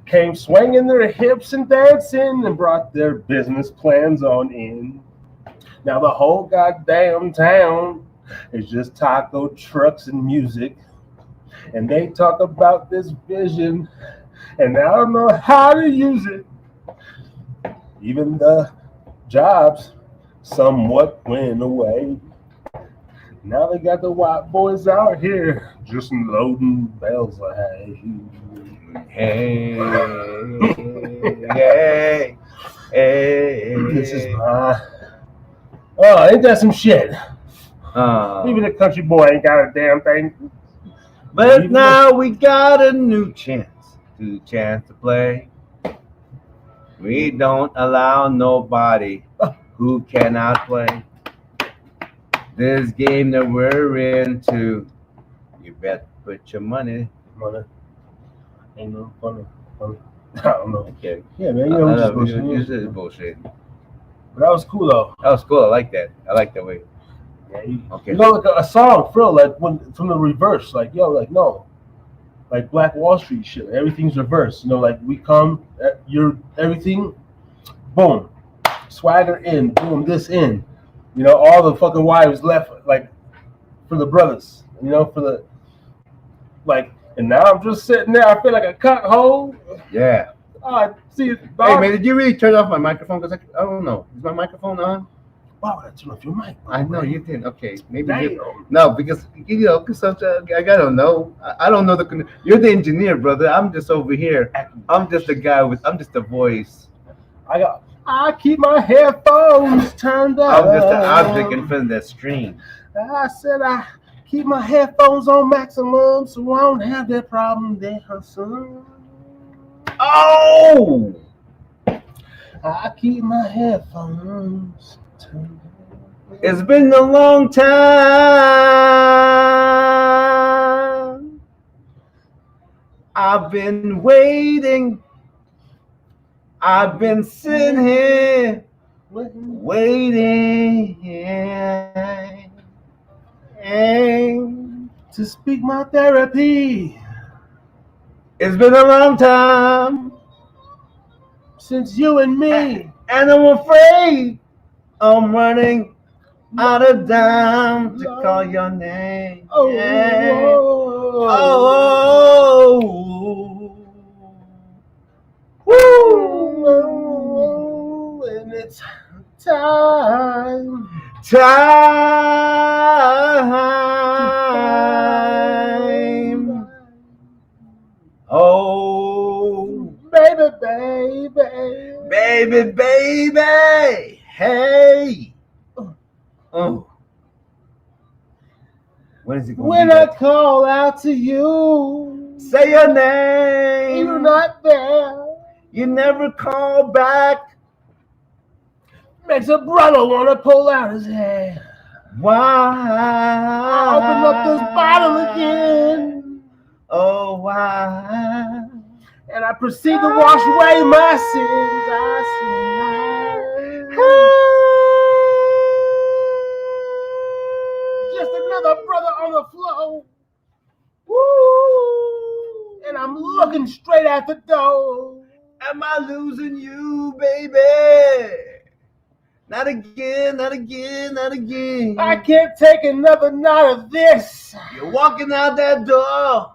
came swinging their hips and dancing and brought their business plans on in. Now the whole goddamn town is just taco trucks and music. And they talk about this vision and I don't know how to use it. Even the jobs somewhat went away. Now they got the white boys out here just loading bales of hay. Hey, hey, hey. This is my. Oh, ain't that some shit? Even the country boy ain't got a damn thing. But now we got a new chance to play. We don't allow nobody who cannot play this game that we're into. You bet put your money. Ain't no funny. I don't know. Okay. Yeah, man. You know, this is bullshit. But that was cool though. That was cool. I like that. I like that way. Yeah, Okay. You know, like a song, Phil, like when from the reverse, like yo, like no, like Black Wall Street shit. Everything's reversed. You know, like we come, you're everything, boom, swagger in, boom, this in. You know, all the fucking wives left, like for the brothers. You know, for the like. And now I'm just sitting there. I feel like a cock hole. Yeah. Oh, I see it. Hey man, did you really turn off my microphone? Because I don't know. Is my microphone on? Why would I turn off your mic? I know you didn't. Okay, maybe. Damn. No, because you know, because sometimes I don't know. I don't know the. You're the engineer, brother. I'm just over here. I'm just a guy with. I'm just a voice. I keep my headphones turned up. I'm just an object in front of that screen. I said I keep my headphones on maximum so I don't have that problem there, son. Oh! I keep my headphones turned It's been a long time. I've been waiting. I've been sitting here waiting to speak my therapy. It's been a long time Since you and me. and I'm afraid I'm running out of time to call your name. Oh, Woo! And it's time. Oh, Baby. baby. Hey. Oh. When is it going When to be I that? call out to you, Say your name. you're not there. You never call back. Makes a brother want to pull out his hair. Why? I open up this bottle again, Oh, why? and I proceed to wash away my sins. Just another brother on the floor. Woo! And I'm looking straight at the door. Am I losing you, baby? Not again, not again, not again. I can't take another night of this. You're walking out that door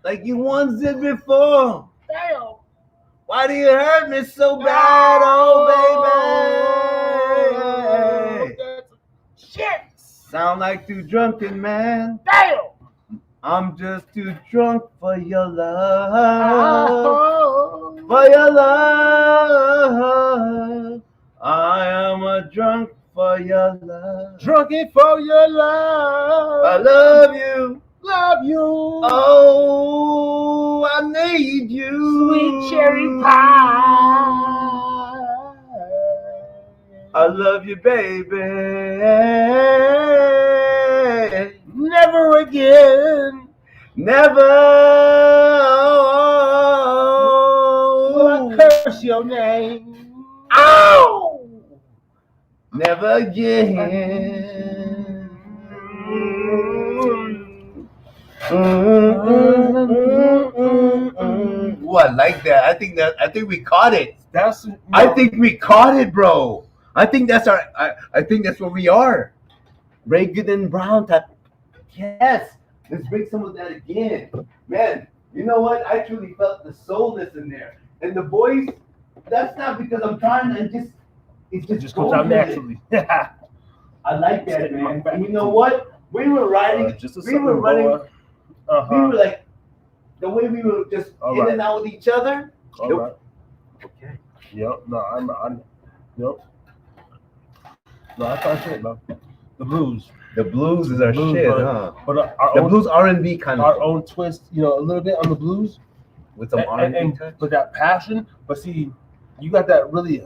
like you once did before. Damn. Why do you hurt me so bad, oh baby? Shit. Sound like too drunken, man. Damn. I'm just too drunk for your love. Oh. For your love. I am a drunk for your love. Drunken for your love. I love you. Love you. Oh, I need you. Sweet cherry pie. I love you, baby. Never again. Never. Will I curse your name? Ow! Never again. Ooh, I like that. I think we caught it. I think we caught it, bro. I think that's where we are. Reagan and Brown type. Yes. Let's bring some of that again. Man, you know what? I truly felt the soulness in there. And the voice, that's not because I'm trying to it just Comes out naturally. I like that, man. And you know what? We were riding, we were running, we were like, the way we were just in and out with each other. All right. Okay. Yep. No, Yep. No, that's our shit, man. The blues. The blues is our shit, huh? But the blues R&B kind of our own twist, a little bit on the blues with some R&B touch. But that passion. But see, you got that really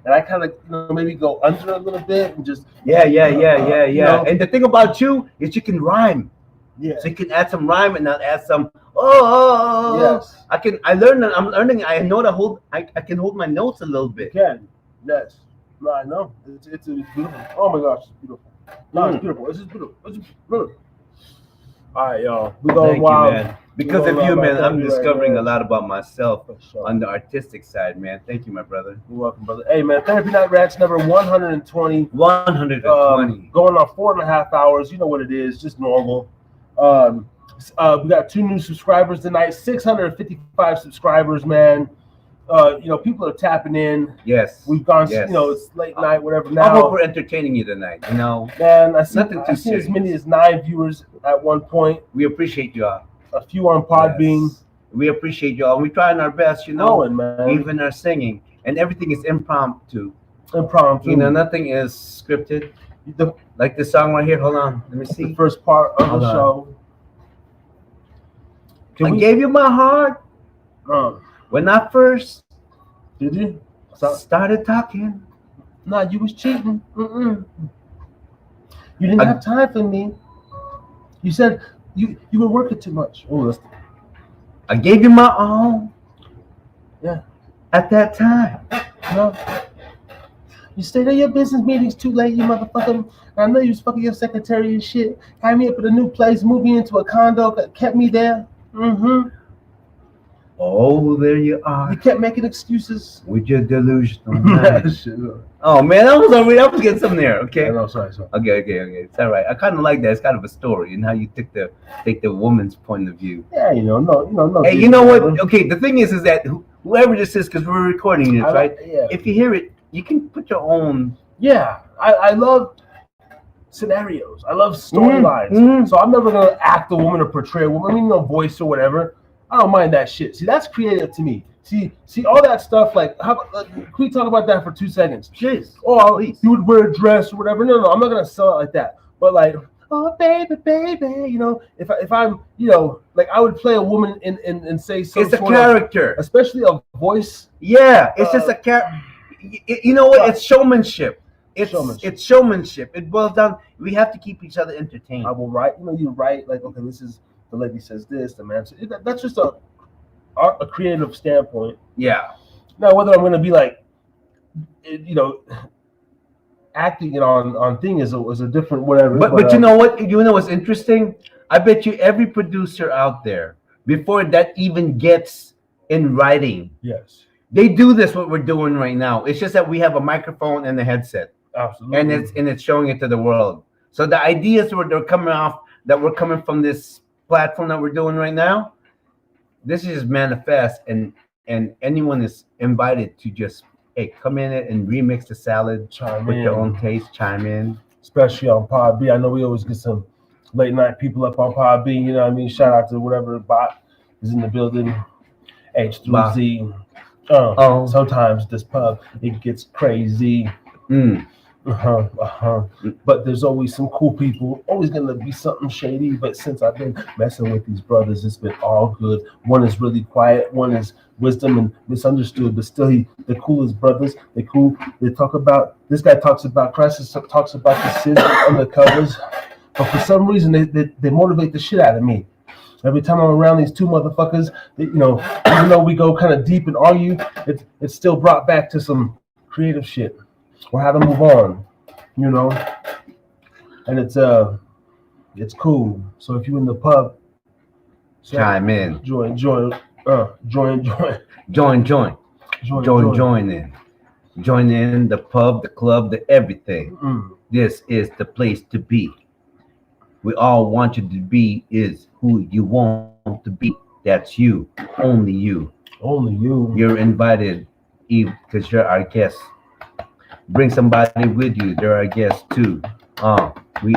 and I kind of maybe go under a little bit and just yeah. And the thing about you is you can rhyme. Yeah. So you can add some rhyme and not add some Yes. I'm learning. I know I can hold my notes a little bit. You can. Yes. No, I know. It's beautiful. Oh my gosh, it's beautiful. No, it's beautiful. It's just beautiful. It's just beautiful. All right, y'all. We're going wild. Man. Because of you, man, I'm discovering a lot about myself on the artistic side, man. Thank you, my brother. You're welcome, brother. Hey, man, Therapy Night Rants number 120. 120. Going on 4.5 hours. You know what it is. Just normal. We got 2 new subscribers tonight. 655 subscribers, man. People are tapping in. Yes. We've gone, it's late night, whatever. Now, I hope we're entertaining you tonight. Man, I see as many as 9 viewers at one point. We appreciate y'all. A few on Podbean. Yes. We appreciate y'all. We're trying our best, man. Even our singing. And everything is impromptu. Nothing is scripted. Like this song right here. Hold on. Let me see. The first part of the show. I gave you my heart. When I first did you started talking, Nah, you was cheating. You didn't have time for me. You said you were working too much. Oh, I gave you my all. Yeah. At that time. No. You stayed at your business meetings too late, you motherfucker. I know you was fucking your secretary and shit. Had me up at a new place, moved me into a condo, kept me there. Oh, there you are. You kept making excuses. With your delusional mind. Oh man, I was getting something there. Okay. No, sorry. Okay. It's all right. I kind of like that. It's kind of a story and how you take the woman's point of view. Yeah, no. Hey, you know what? Okay, the thing is that whoever this is, because we're recording this, right? Yeah. If you hear it, you can put your own. Yeah, I love scenarios. I love storylines. So I'm never gonna act a woman or portray a woman. I mean, no voice or whatever. I don't mind that shit. See, that's creative to me. See all that stuff. Like, can we talk about that for 2 seconds? Jeez. Oh, you would wear a dress or whatever. No, I'm not gonna sell it like that. But like, oh baby, if I'm, like I would play a woman and say some. It's a character, especially a voice. Yeah, it's just a character. You know what? It's showmanship. It's showmanship. It boils down. We have to keep each other entertained. I will write. You write like, okay, this is the lady says this, the man says that's just a creative standpoint. Yeah. Now, whether I'm going to be like, acting it on thing is a different whatever. But you know what? You know what's interesting? I bet you every producer out there, before that even gets in writing, yes, they do this what we're doing right now. It's just that we have a microphone and a headset. Absolutely. And it's showing it to the world. So the ideas they're coming off that we're coming from this platform that we're doing right now, this is manifest, and anyone is invited to just come in it and remix the salad with your own taste, chime in. Especially on Pod B. I know we always get some late night people up on Pod B, you know what I mean? Shout out to whatever bot is in the building. H through Z. Sometimes this pub, it gets crazy. But there's always some cool people. Always gonna be something shady. But since I've been messing with these brothers, it's been all good. One is really quiet. One is wisdom and misunderstood. But still, the coolest brothers. They cool. They talk about. This guy talks about Christ. Talks about the sins on the covers. But for some reason, they motivate the shit out of me. Every time I'm around these two motherfuckers, even though we go kind of deep and argue, it's still brought back to some creative shit. Or how to move on, and it's cool. So if you're in the pub, chime in, join in. Join in the pub, the club, the everything. This is the place to be. We all want you to be is who you want to be. That's you, only you. Only you. You're invited, because you're our guest. Bring somebody with you. They're our guests too.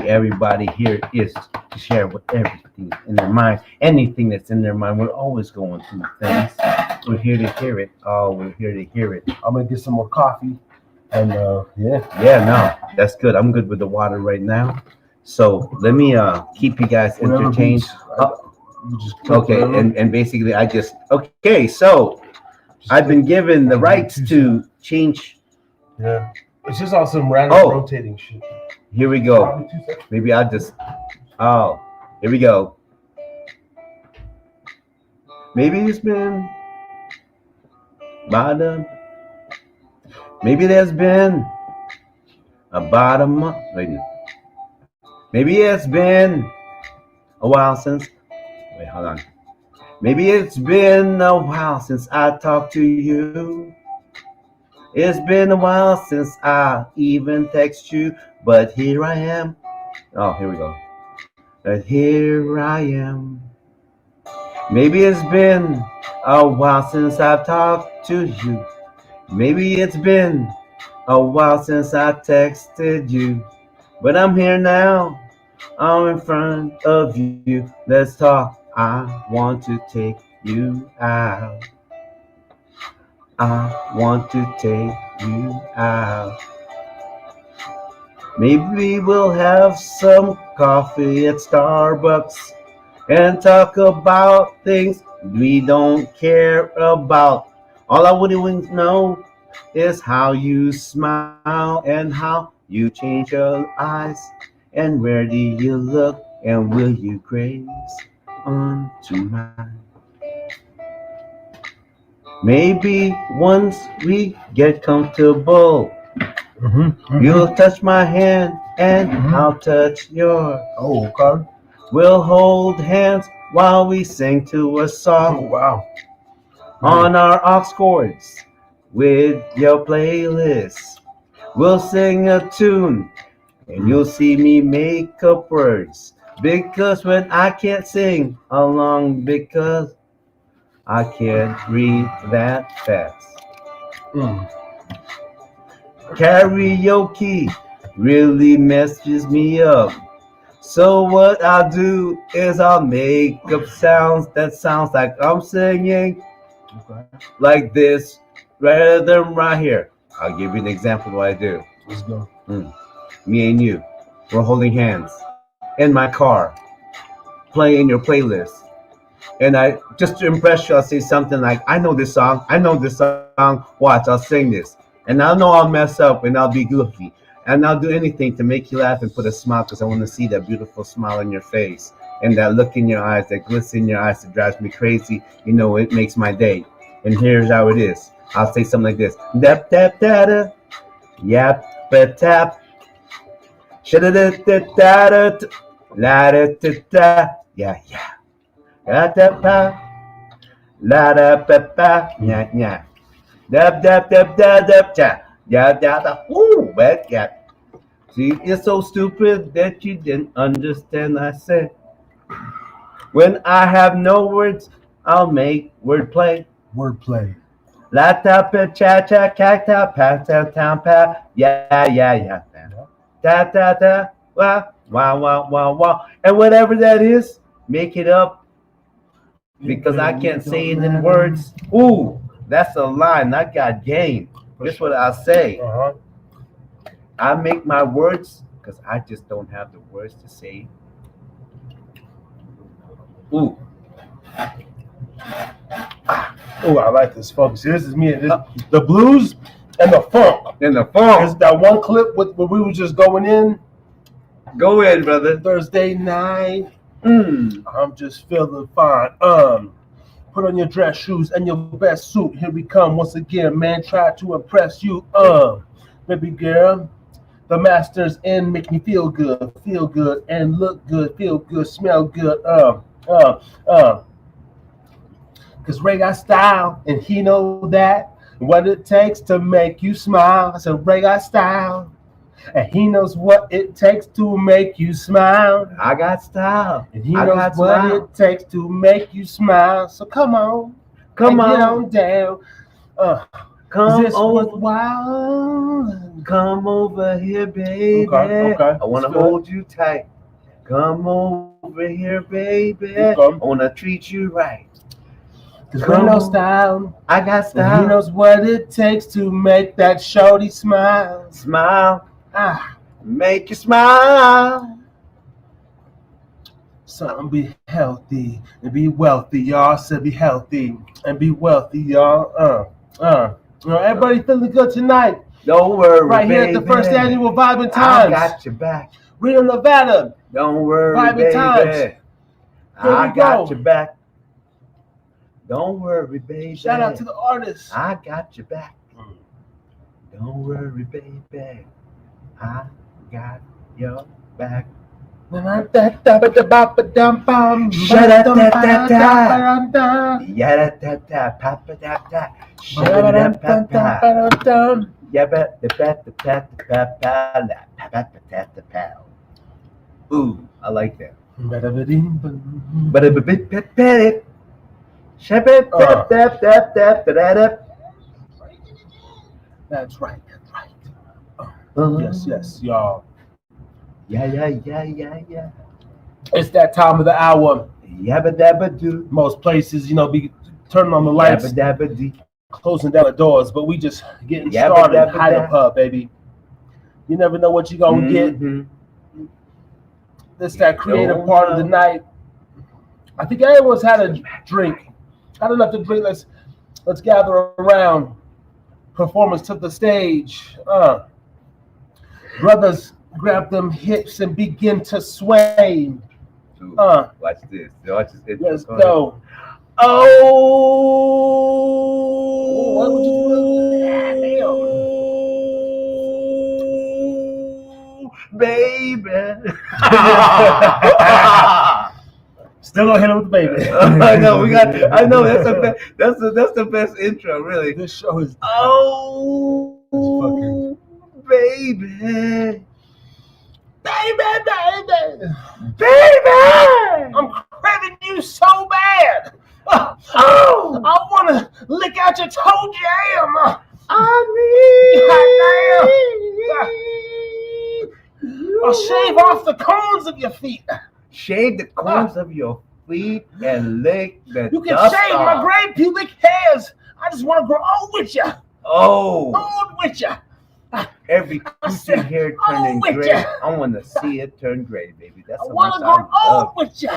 Everybody here is to share with everything in their mind. Anything that's in their mind. We're always going through things. We're here to hear it. We're here to hear it. I'm gonna get some more coffee. And that's good. I'm good with the water right now. So let me keep you guys entertained. Okay, and basically so I've been given the rights to change. Yeah, it's just all some random rotating shit. Here we go. Maybe I'll just. Here we go. Maybe it's been maybe there's been about a month. Maybe it's been a while since. Wait, hold on. Maybe it's been a while since I talked to you. It's been a while since I even text you, but here I am. Here we go. But here I am. Maybe it's been a while since I've talked to you. Maybe it's been a while since I texted you, but I'm here now. I'm in front of you. Let's talk. I want to take you out. I want to take you out. Maybe we'll have some coffee at Starbucks and talk about things we don't care about. All I would know is how you smile and how you change your eyes. And where do you look and will you graze onto mine? Maybe once we get comfortable, you'll touch my hand and I'll touch yours. Oh, okay. We'll hold hands while we sing to a Oh, song wow. on our aux chords with your playlist. We'll sing a tune and you'll see me make up words. Because when I can't sing along, because I can't read that fast. Mm. Karaoke really messes me up. So what I'll do is I'll make up sounds that sounds like I'm singing Okay. like this rather than right here. I'll give you an example of what I do. Let's go. Me and you, we're holding hands in my car, playing your playlist. And I just to impress you, I'll say something like, I know this song, watch, I'll sing this. And I know I'll mess up and I'll be goofy. And I'll do anything to make you laugh and put a smile because I want to see that beautiful smile on your face and that look in your eyes, that glisten in your eyes that drives me crazy. You know, it makes my day. And here's how it is. I'll say something like this. Dap, dap, da, da. Yap, ba, tap. Shada, da, da, da, da. La, da, da, da. Yeah, yeah. Da, da, pa. La, da, pa, pa. Yeah, yeah. Dap, dap, dap, da, dap, cha. Yeah, da, da. Woo, but yeah. See, it's so stupid that you didn't understand. I said, when I have no words, I'll make wordplay. Wordplay. La ta pa cha cha cacta pa ta ta pa yeah yeah yeah da da da wah wah wah wah wah and whatever that is, make it up because I can't say it in words. Ooh, that's a line. I got game. That's what I say. I make my words because I just don't have the words to say. Ooh. Oh, I like this funk. See, this is me. The blues and the funk. And the phone. There's that one clip where we were just going in Go ahead, brother. Thursday night. Mm. I'm just feeling fine. Put on your dress shoes and your best suit. Here we come once again, man. Try to impress you. Baby girl, the master's in. Make me feel good, and look good, feel good, smell good. Cause Ray got style, and he know that. What it takes to make you smile. I said Ray got style, and he knows what it takes to make you smile. I got style. And he knows what it takes to make you smile. So come on, Get on down. Come this over. was wild. Come over here, baby. Okay. I want to That's good. hold you tight. Come over here, baby. I Okay. want to treat you right. Cause Ray knows style. I got And style. he knows what it takes to make that shorty smile. Smile. Ah, Make you smile. something be healthy and be wealthy, y'all. Said be healthy and be wealthy, y'all. Everybody feeling good tonight. Don't worry, Right here baby. at the first annual Vibing I Times. got your back. Reno, Nevada. Don't worry, Vibing baby. Times. Here I we got go. your back. Don't worry, baby. Shout out to the artists. I got your back. Don't worry, baby. I got your back. Yada-da-da-da, papa-da-da, shabba-da-da-pa-pa, yabba-da-ba-da-da-da-da-da-da-da-da-da. Ooh, I like that. Ba-da-ba-bit-bit-bit. Shabba-da-da-da-da-da-da-da. That's right. Yes, y'all. Yeah. It's that time of the hour. Yabba-dabba-doo. Most places, be turning on the lights, Yabba-dabba-dee. closing down the doors, but we just getting Yabba started. dabba Hide da. up, hub, baby. You never know what you're gonna get. Mhm. This that creative part of the night. I think everyone's had a drink. Had enough to drink. Let's gather around performance took the stage. Brothers grab them hips and begin to sway. Dude, watch this. Watch this. Let's go. Oh, what would you do? Baby. Still gonna hit him with the baby. I know we got. I know that's the best intro, really. This show is baby. Baby, I'm craving you so bad. Oh, I want to lick out your toe jam. I'll shave off the cones of your feet. Shave the cones of your feet and lick the You can dust shave off. my gray pubic hairs. I just want to grow old with you. Oh, Old with you. every coochie hair turning with gray. ya. I want to see it turn gray, baby. That's I how want much to I grow old love. with you.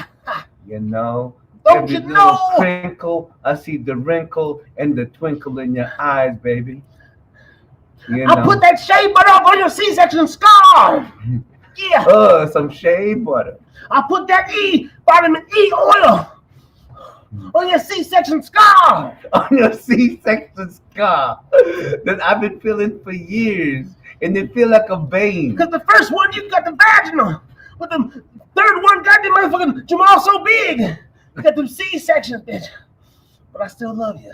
You know. Don't Every you little know? crinkle, I see the wrinkle and the twinkle in your eyes, baby. You know. I put that shea butter up on your C-section scar. Yeah. Some shea butter. I put that vitamin E oil on your C-section scar. On your C-section scar that I've been feeling for years, and it feel like a vein. Because the first one, you got the vaginal. But the third one, goddamn motherfucking Jamal so big. You got them C-sections, bitch. But I still love you.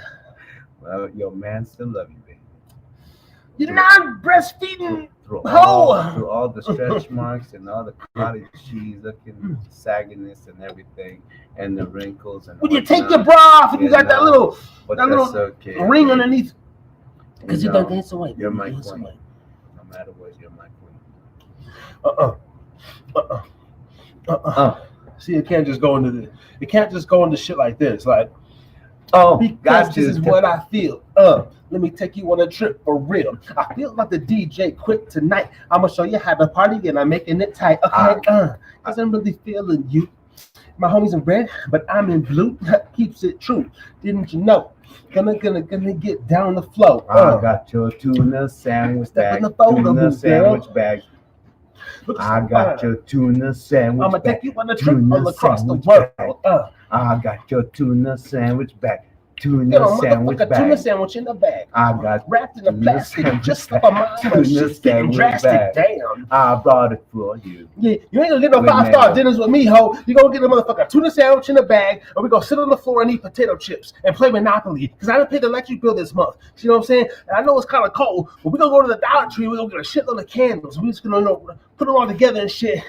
Well, your man still love you, baby. You're not breastfeeding Through hoe. all the stretch marks and all the cottage cheese looking sagginess and everything, and the wrinkles and When you whatnot. take your bra off and you got that know, little but that that's little okay. ring underneath. You Because you know, don't dance away. You're my Dance queen. away. No matter what, you're my queen. See, it can't just go into shit like this. Like, Because because this is what I feel. Let me take you on a trip for real. I feel like the DJ quit tonight. I'm gonna show you how to party and I'm making it tight. Okay, cause I'm really feeling you. My homies in red, but I'm in blue. Keeps it true. Didn't you know? Gonna get down the flow. I got your tuna sandwich Step bag. in the photo Tuna booth, sandwich girl. bag. Look I so got fine. your tuna sandwich I'm gonna bag. take you on a trip Tuna all across the sandwich world. bag. I got your tuna sandwich bag. Get Tuna a sandwich motherfucker tuna bag. sandwich in the bag. I got Wrapped in a tuna plastic, sandwich just bag. like a mama. Tuna Shit's getting sandwich drastic. bag. Damn. I brought it for you. Yeah, you ain't gonna get no Wait, 5-star man. dinners with me, ho. You gonna get a motherfucker tuna sandwich in a bag, and we gonna sit on the floor and eat potato chips and play Monopoly. Cause I didn't pay the electric bill this month. You know what I'm saying? And I know it's kind of cold, but we gonna go to the Dollar Tree. We gonna get a shitload of candles. We just gonna put them all together and shit.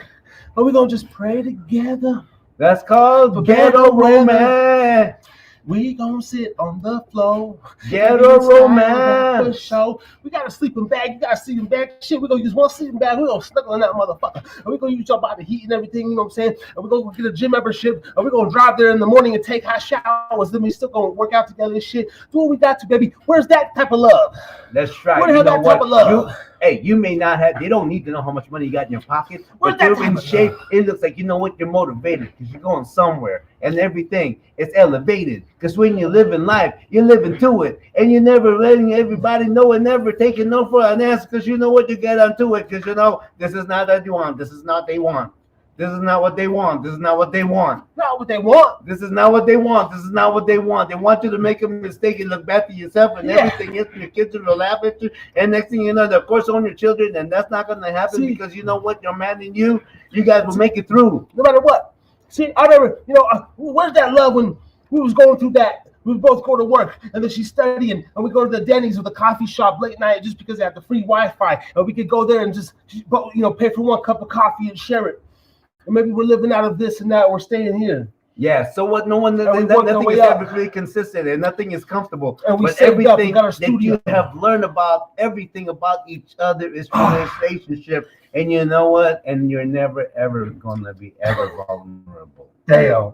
But we gonna just pray together. That's called ghetto romance. We gonna sit on the floor. Ghetto For romance. show. We got a sleeping bag. You got a sleeping bag. Shit, we gonna use one sleeping bag. We gonna snuggle in that motherfucker. And we gonna use your body heat and everything. You know what I'm saying? And we gonna get a gym membership. And we gonna drive there in the morning and take hot showers. Then we still gonna work out together and shit. Do what we got to, baby. Where's that type of love? That's right. Where the hell that type of love? You may not have. They don't need to know how much money you got in your pocket. Where's But that you're type in of shape. love? It looks like you know what. You're motivated because you're going somewhere, and everything is elevated. Because when you're living life, you're living to it, and you're never letting everybody know and never taking no for an answer. Because you know what, you get onto it. Because you know this is not what you want. This is not what they want. This is not what they want. This is not what they want. Not what they want. This is not what they want. This is not what they want. They want you to make a mistake and look back to yourself and everything else, and your kids will laugh at you. And next thing you know, they of course own your children, and that's not going to happen because you know what, your man and you guys will make it through. No matter what. See, I never, where's that love when we was going through that? We both go to work, and then she's studying, and we go to the Denny's or the coffee shop late night just because they have the free Wi-Fi, and we could go there and just, pay for one cup of coffee and share it. And maybe we're living out of this and that. We're staying here. Yeah. So what? Nothing is ever really consistent, and nothing is comfortable. And we but saved up. We everything got our that studio. you have learned about everything about each other is from a relationship. And you know what? And you're never ever gonna be ever vulnerable. Damn.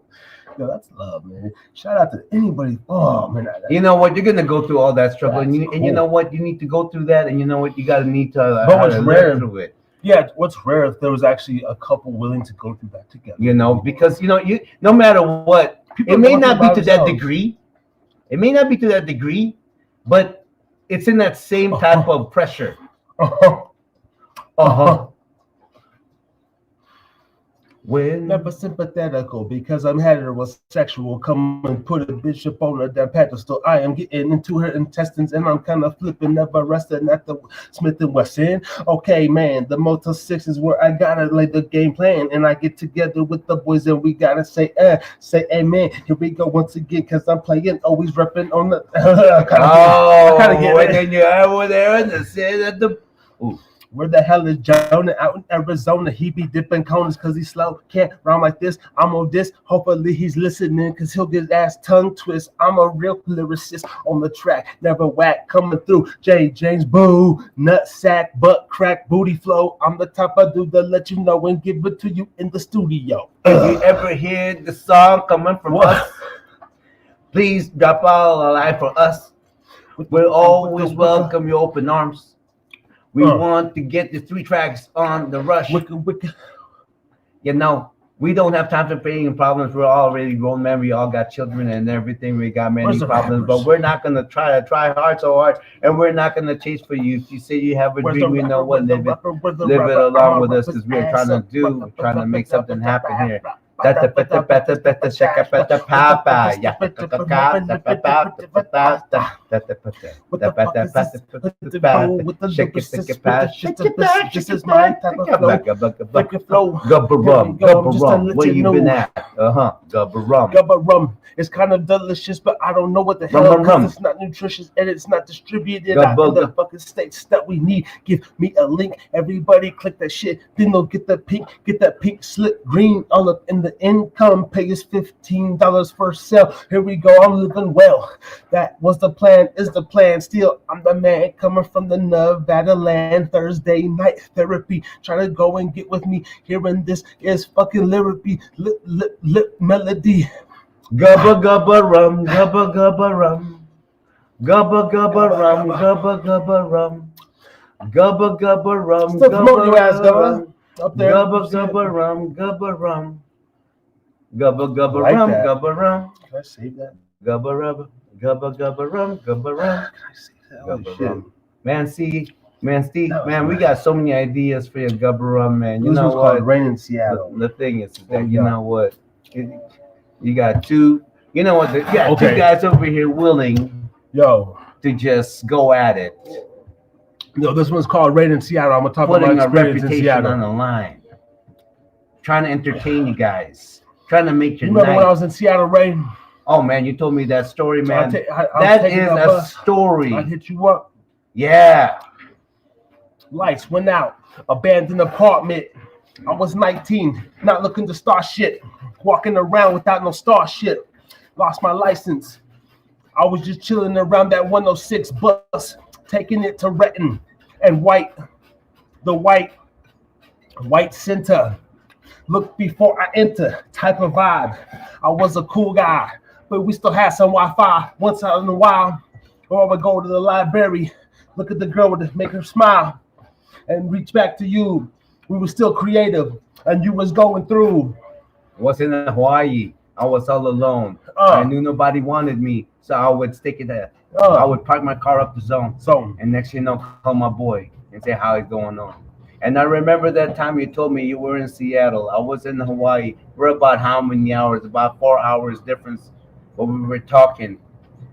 Yo, that's love, man. Shout out to anybody. Oh man. You know what? You're gonna go through all that struggle, and you cool. know what? You need to go through that, and you know what? You gotta need to. But what's rare through it. Yeah, what's rare if there was actually a couple willing to go through that together. Because you no matter what, People it may going not through be to that themselves. degree. It may not be to that degree, but It's in that same type of pressure. When Never sympathetical because I'm heterosexual. Come and put a bishop on a pedestal. I am getting into her intestines and I'm kind of flipping, never resting at the Smith and Wesson. Okay, man, the Motel 6 is where I gotta lay the game plan, and I get together with the boys and we gotta say amen. Here we go once again because I'm playing, always repping on the. Then you're over there and the say that the. Ooh. Where the hell is Jonah? Out in Arizona, he be dipping corners because he's slow. Can't rhyme like this. I'm on this. Hopefully he's listening because he'll get his ass tongue twist. I'm a real lyricist on the track. Never whack coming through. J. James Boo. Nut sack, butt crack, booty flow. I'm the type of dude that let you know and give it to you in the studio. If you ever hear the song coming from us, please drop all a line for us. We'll always welcome your open arms. We want to get the 3 tracks on the rush. You know, we don't have time for any problems. We're already grown men. We all got children and everything. We got many problems, but we're not going to try hard so hard, and we're not going to chase for you. If you say you have a dream, we know what, live it along with us because we're trying to make something happen here. With the where you been at? Gubba rum. It's kind of delicious, but I don't know what the hell because it's not nutritious and it's not distributed out in the fucking states that we need. Give me a link. Everybody click that shit. Then they'll get that pink slip green all up in the income. Pay us $15 for sale. Here we go. I'm living well. That was the plan, is the plan. Still, I'm the man coming from the Nevada land. Thursday night therapy. Try to go and get with me. Hearing this is fucking lyrically lip melody. Gubba gubba rum, gubba gubba rum, gubba gubba rum, gubba gubba rum, gubba gubba rum, Still promote your ass, Gubba. Up there. Gubba gubba rum, gubba rum, gubba gubba rum, gubba rum. Can I save that? Gubba rubber, gubba gubba rum, gubba rum, Can I save that? gubba rum. Man, Steve, man, we got so many ideas for your gubba rum, man. You This know was what? called Rain in Seattle. The thing is that you know what? You got two. You know what? You got Okay. two guys over here willing Yo, to just go at it, no, this one's called Rain in Seattle. I'm gonna talk about putting my a experience in reputation on Seattle. the line, trying to entertain you guys, trying to make You your remember when I night. was in Seattle, Rain? Oh man, you told me that story, man. I was That taking is a a bus. I story. hit you up. Yeah. Lights went out. Abandoned apartment. I was 19, not looking to start shit. Walking around without no star shit. Lost my license. I was just chilling around that 106 bus, taking it to Renton and the white center. Look before I enter, type of vibe. I was a cool guy, but we still had some Wi-Fi once in a while. Or I would go to the library, look at the girl to make her smile, and reach back to you. We were still creative, and you was going through. Was in Hawaii. I was all alone. I knew nobody wanted me, so I would stick it there. I would park my car up the zone. And next thing you know, call my boy and say how it's going on. And I remember that time you told me you were in Seattle. I was in Hawaii. We're about how many hours? About 4 hours difference. But we were talking.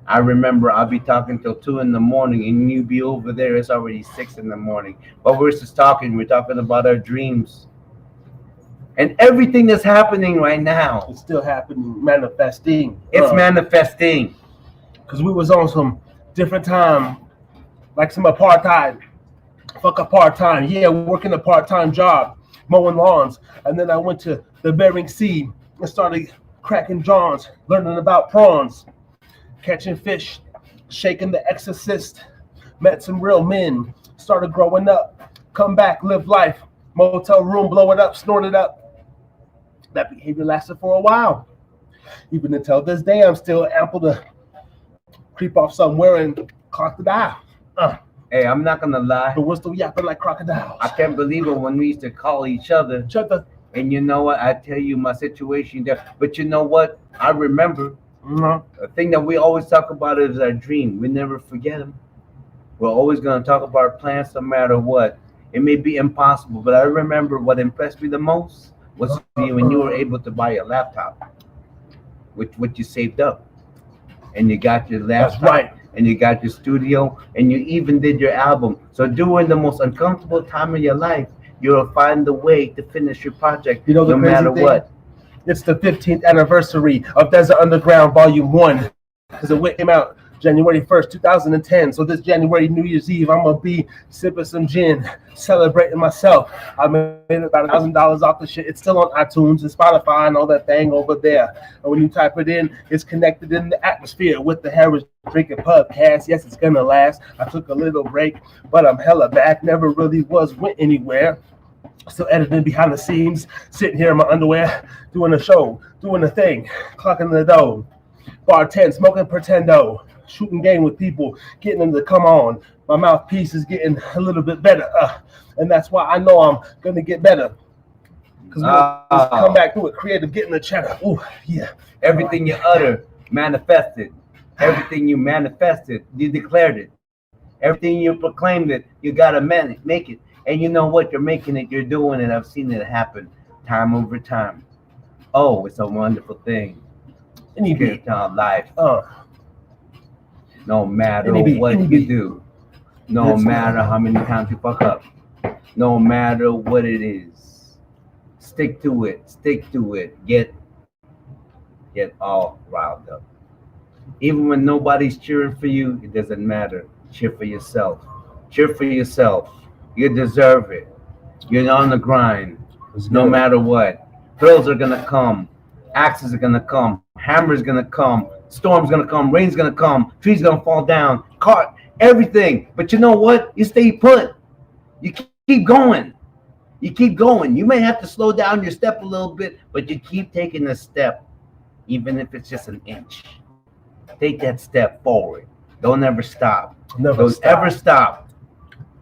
I remember I'll be talking till 2 in the morning, and you be over there. It's already 6 in the morning. But we're just talking. We're talking about our dreams and everything that's happening right now. It's still happening, manifesting. It's manifesting. Because we was on some different time, like some apartheid. Fuck apartheid. Yeah, working a part-time job, mowing lawns. And then I went to the Bering Sea and started cracking jawns, learning about prawns, catching fish, shaking the exorcist. Met some real men, started growing up, come back, live life, motel room, blow it up, snort it up. That behavior lasted for a while. Even until this day, I'm still ample to creep off somewhere and crocodile. Hey, I'm not gonna lie. But we're still yapping like crocodiles. I can't believe it when we used to call each other. And you know what? I tell you my situation there. But you know what? I remember the thing that we always talk about is our dream. We never forget them. We're always going to talk about our plans no matter what. It may be impossible, but I remember what impressed me the most was when you were able to buy a laptop with what you saved up. And you got your laptop. That's right. And you got your studio, and you even did your album. So during the most uncomfortable time of your life, you'll find the way to finish your project, You know the no crazy matter thing? what. It's the 15th anniversary of Desert Underground Volume 1 because it came out January 1st, 2010. So this January, New Year's Eve, I'm going to be sipping some gin, celebrating myself. I made about $1,000 off the shit. It's still on iTunes and Spotify and all that thing over there. And when you type it in, it's connected in the atmosphere with the Harris Drinkin Pubcast. Yes, it's going to last. I took a little break, but I'm hella back. Never really went anywhere. Still editing behind the scenes, sitting here in my underwear, doing a show, doing a thing, clocking the dough, bartend, smoking pretendo, shooting game with people, getting them to come on. My mouthpiece is getting a little bit better, and that's why I know I'm gonna get better. Because we come back to it, creative, getting the cheddar. Ooh, yeah. Everything you utter manifested. Everything you manifested, you declared it. Everything you proclaimed it, you gotta make it. And you know what? You're making it. You're doing it. I've seen it happen time over time. Oh, it's a wonderful thing. Any Get beat. down life. No matter Any beat, what any you beat. do, no That's matter how many times you fuck up, no matter what it is, stick to it. Stick to it. Get all riled up. Even when nobody's cheering for you, it doesn't matter. Cheer for yourself. Cheer for yourself. You deserve it. You're on the grind. No matter what. Thrills are gonna come. Axes are gonna come. Hammers gonna come. Storm's gonna come. Rain's gonna come. Trees gonna fall down. Everything. But you know what? You stay put. You keep going. You keep going. You may have to slow down your step a little bit, but you keep taking a step, even if it's just an inch. Take that step forward. Don't ever stop. Don't ever stop.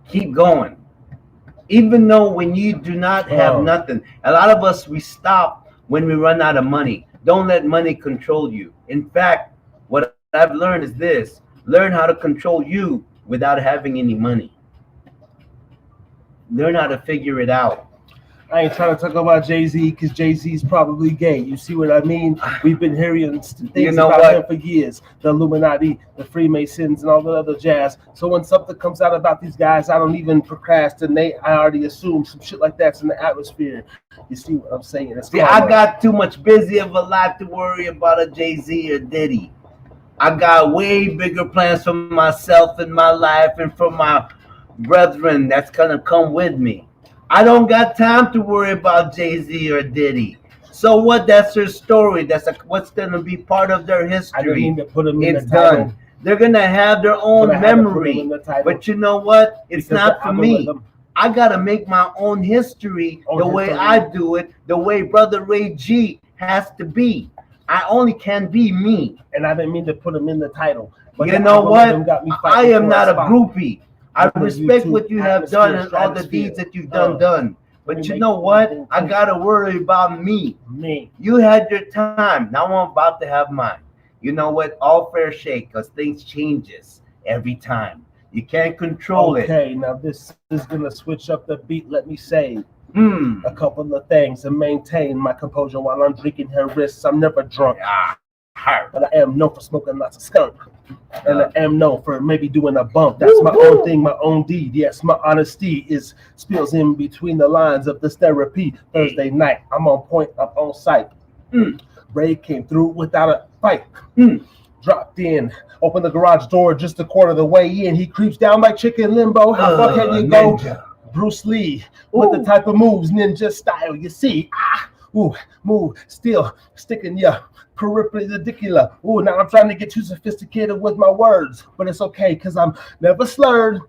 Keep going. Even though when you do not have nothing, a lot of us, we stop when we run out of money. Don't let money control you. In fact, what I've learned is this: learn how to control you without having any money. Learn how to figure it out. I ain't trying to talk about Jay-Z because Jay-Z's probably gay. You see what I mean? We've been hearing things about him for years. The Illuminati, the Freemasons, and all the other jazz. So when something comes out about these guys, I don't even procrastinate. I already assume some shit like that's in the atmosphere. You see what I'm saying? See, I got too much busy of a life to worry about a Jay-Z or Diddy. I got way bigger plans for myself and my life and for my brethren that's gonna come with me. I don't got time to worry about Jay-Z or Diddy. So what? That's their story. That's what's gonna be part of their history. I didn't mean to put them in It's the title. done. They're gonna have their own memory. But you know what? It's not for me. I gotta make my own history the way I do it, the way Brother Ray G has to be. I only can be me. And I didn't mean to put them in the title. But you know what? I am not a groupie. I respect what you have done and all the deeds that you've done. But you know what? I gotta worry about me. You had your time. Now I'm about to have mine. You know what? All fair shake, because things changes every time. You can't control it. Okay, now this is gonna switch up the beat. Let me say a couple of things to maintain my composure while I'm drinking her wrists. I'm never drunk. But I am known for smoking lots of skunk. And I am known for maybe doing a bump. That's my own thing, my own deed. Yes, my honesty spills in between the lines of this therapy. Thursday night, I'm on point, I'm on site. Ray came through without a fight. Dropped in, opened the garage door just a quarter of the way in. He creeps down like Chicken Limbo. How far can you go? Bruce Lee with the type of moves, ninja style. You see, move, still sticking ya. Perpendicular. Now I'm trying to get too sophisticated with my words, but it's okay because I'm never slurred.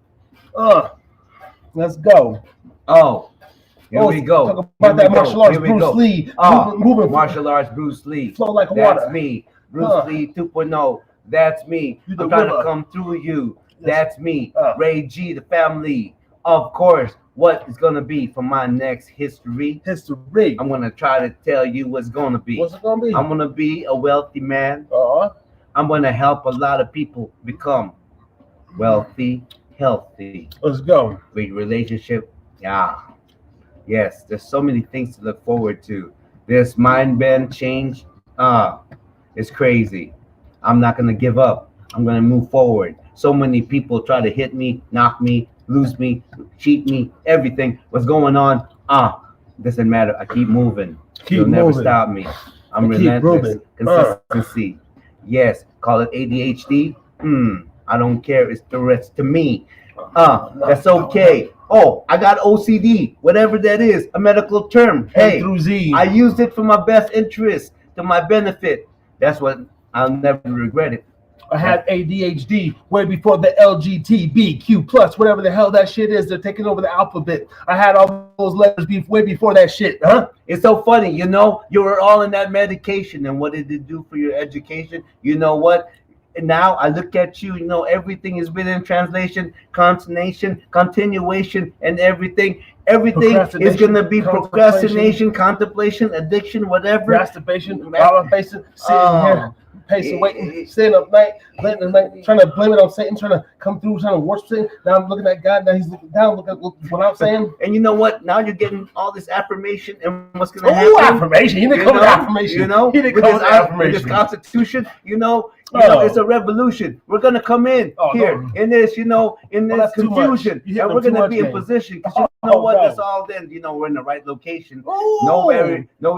Let's go. Here we go. Talk about that martial arts, Bruce Lee. Moving martial arts, Bruce Lee. Flow like water. That's me. Bruce Lee 2.0. That's me. I'm trying to come through you. That's me. Ray G, the family. Of course. What is gonna be for my next history? I'm gonna try to tell you what's gonna be. What's it gonna be? I'm gonna be a wealthy man. I'm gonna help a lot of people become wealthy, healthy, Let's go. great relationship. Yeah. Yes, there's so many things to look forward to. This mind bend change, it's crazy. I'm not gonna give up. I'm gonna move forward. So many people try to hit me, knock me, lose me, cheat me, everything. What's going on? Doesn't matter. I keep moving. You'll never stop me. I'm relentless. Consistency. Yes, call it ADHD. I don't care. It's the rest to me. That's okay. Oh, I got OCD, whatever that is, a medical term. Hey, through Z. I used it for my best interest, to my benefit. That's what I'll never regret it. I had ADHD way before the LGBTQ plus, whatever the hell that shit is. They're taking over the alphabet. I had all those letters way before that shit, huh? It's so funny, you were all in that medication, and what did it do for your education? You know what? Now I look at you, everything has been in translation, consonation, continuation, and everything. Everything is going to be procrastination, contemplation, addiction, whatever. Masturbation, sitting here, pacing, waiting, sitting up night, trying to blame it on Satan, trying to come through, trying to worship Satan. Now I'm looking at God, now he's looking down, look at what I'm saying. And you know what? Now you're getting all this affirmation, and what's going to happen? Oh, affirmation. He didn't come with affirmation. He didn't come with affirmation. With this Constitution, it's a revolution. We're gonna come in here in this, in this confusion, and we're gonna be in position. Because you know what? That's all. Then we're in the right location. No,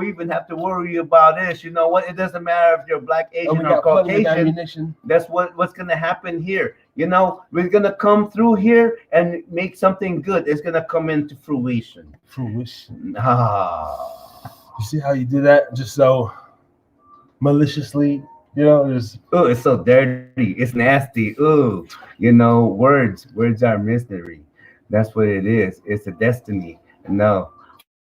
even have to worry about this. You know what? It doesn't matter if you're black, Asian, or Caucasian. That's what's gonna happen here. We're gonna come through here and make something good. It's gonna come into fruition. You see how you do that? Just so maliciously. It's so dirty. It's nasty. Words are mystery. That's what it is. It's a destiny. No,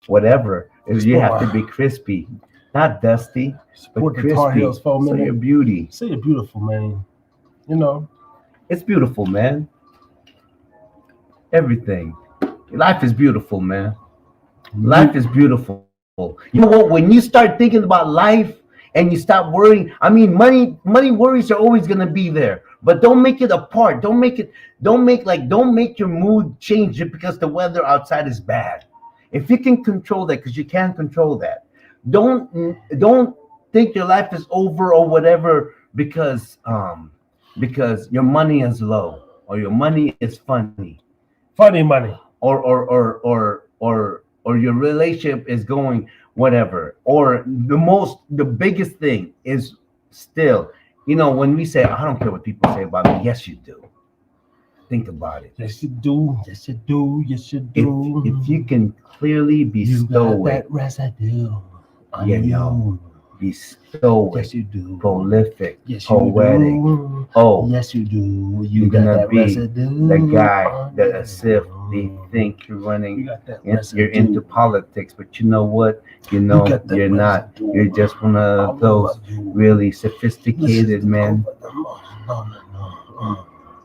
whatever. You have to be crispy, not dusty, but crispy. So your beauty. Say you're beautiful, man. It's beautiful, man. Everything. Life is beautiful, man. Life is beautiful. You know what? When you start thinking about life, and you stop worrying. I mean, money worries are always gonna be there, but don't make it a part. Don't make your mood change it because the weather outside is bad. If you can control that, because you can't control that, don't think your life is over or whatever because your money is low or your money is funny money, or your relationship is going whatever, or the biggest thing is still, when we say, I don't care what people say about me, yes you do. Think about it. Yes you do. Yes you do. Yes you do. If you can clearly bestow that residue on you. Bestow it. Yes you do. Prolific. Yes poetic. You do. Oh, yes you do. You're gonna be the guy that as if they think you're running, you're into politics, but you know what? You're not. You're just one of those really sophisticated men.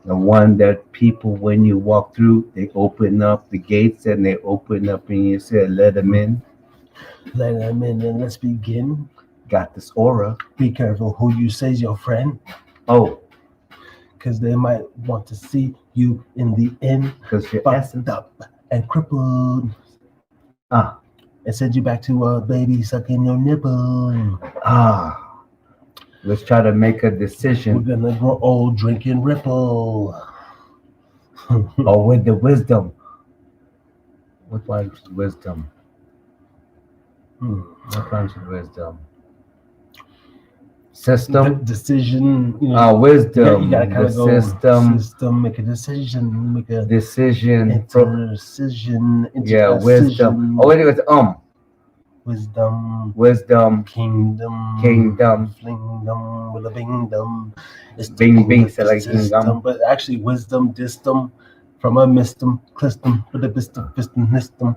The one that people, when you walk through, they open up the gates and they open up and you say, let them in. Let them in and let's begin. Got this aura. Be careful who you say is your friend. Oh. Because they might want to see you in the end. Because you're fucked up and crippled. And send you back to a baby sucking your nipple. Let's try to make a decision. We're gonna grow old drinking Ripple. Or with the wisdom. What rhymes with wisdom? What rhymes with wisdom? System, decision, wisdom. You gotta kind of go system. Make a decision, make a decision. Intercision. Wisdom. Oh, wait, it's Wisdom. Kingdom. Flingdom with a bingdom. Bing, selecting. But actually, wisdom, distum. From a mistum, clistum, with a bistum.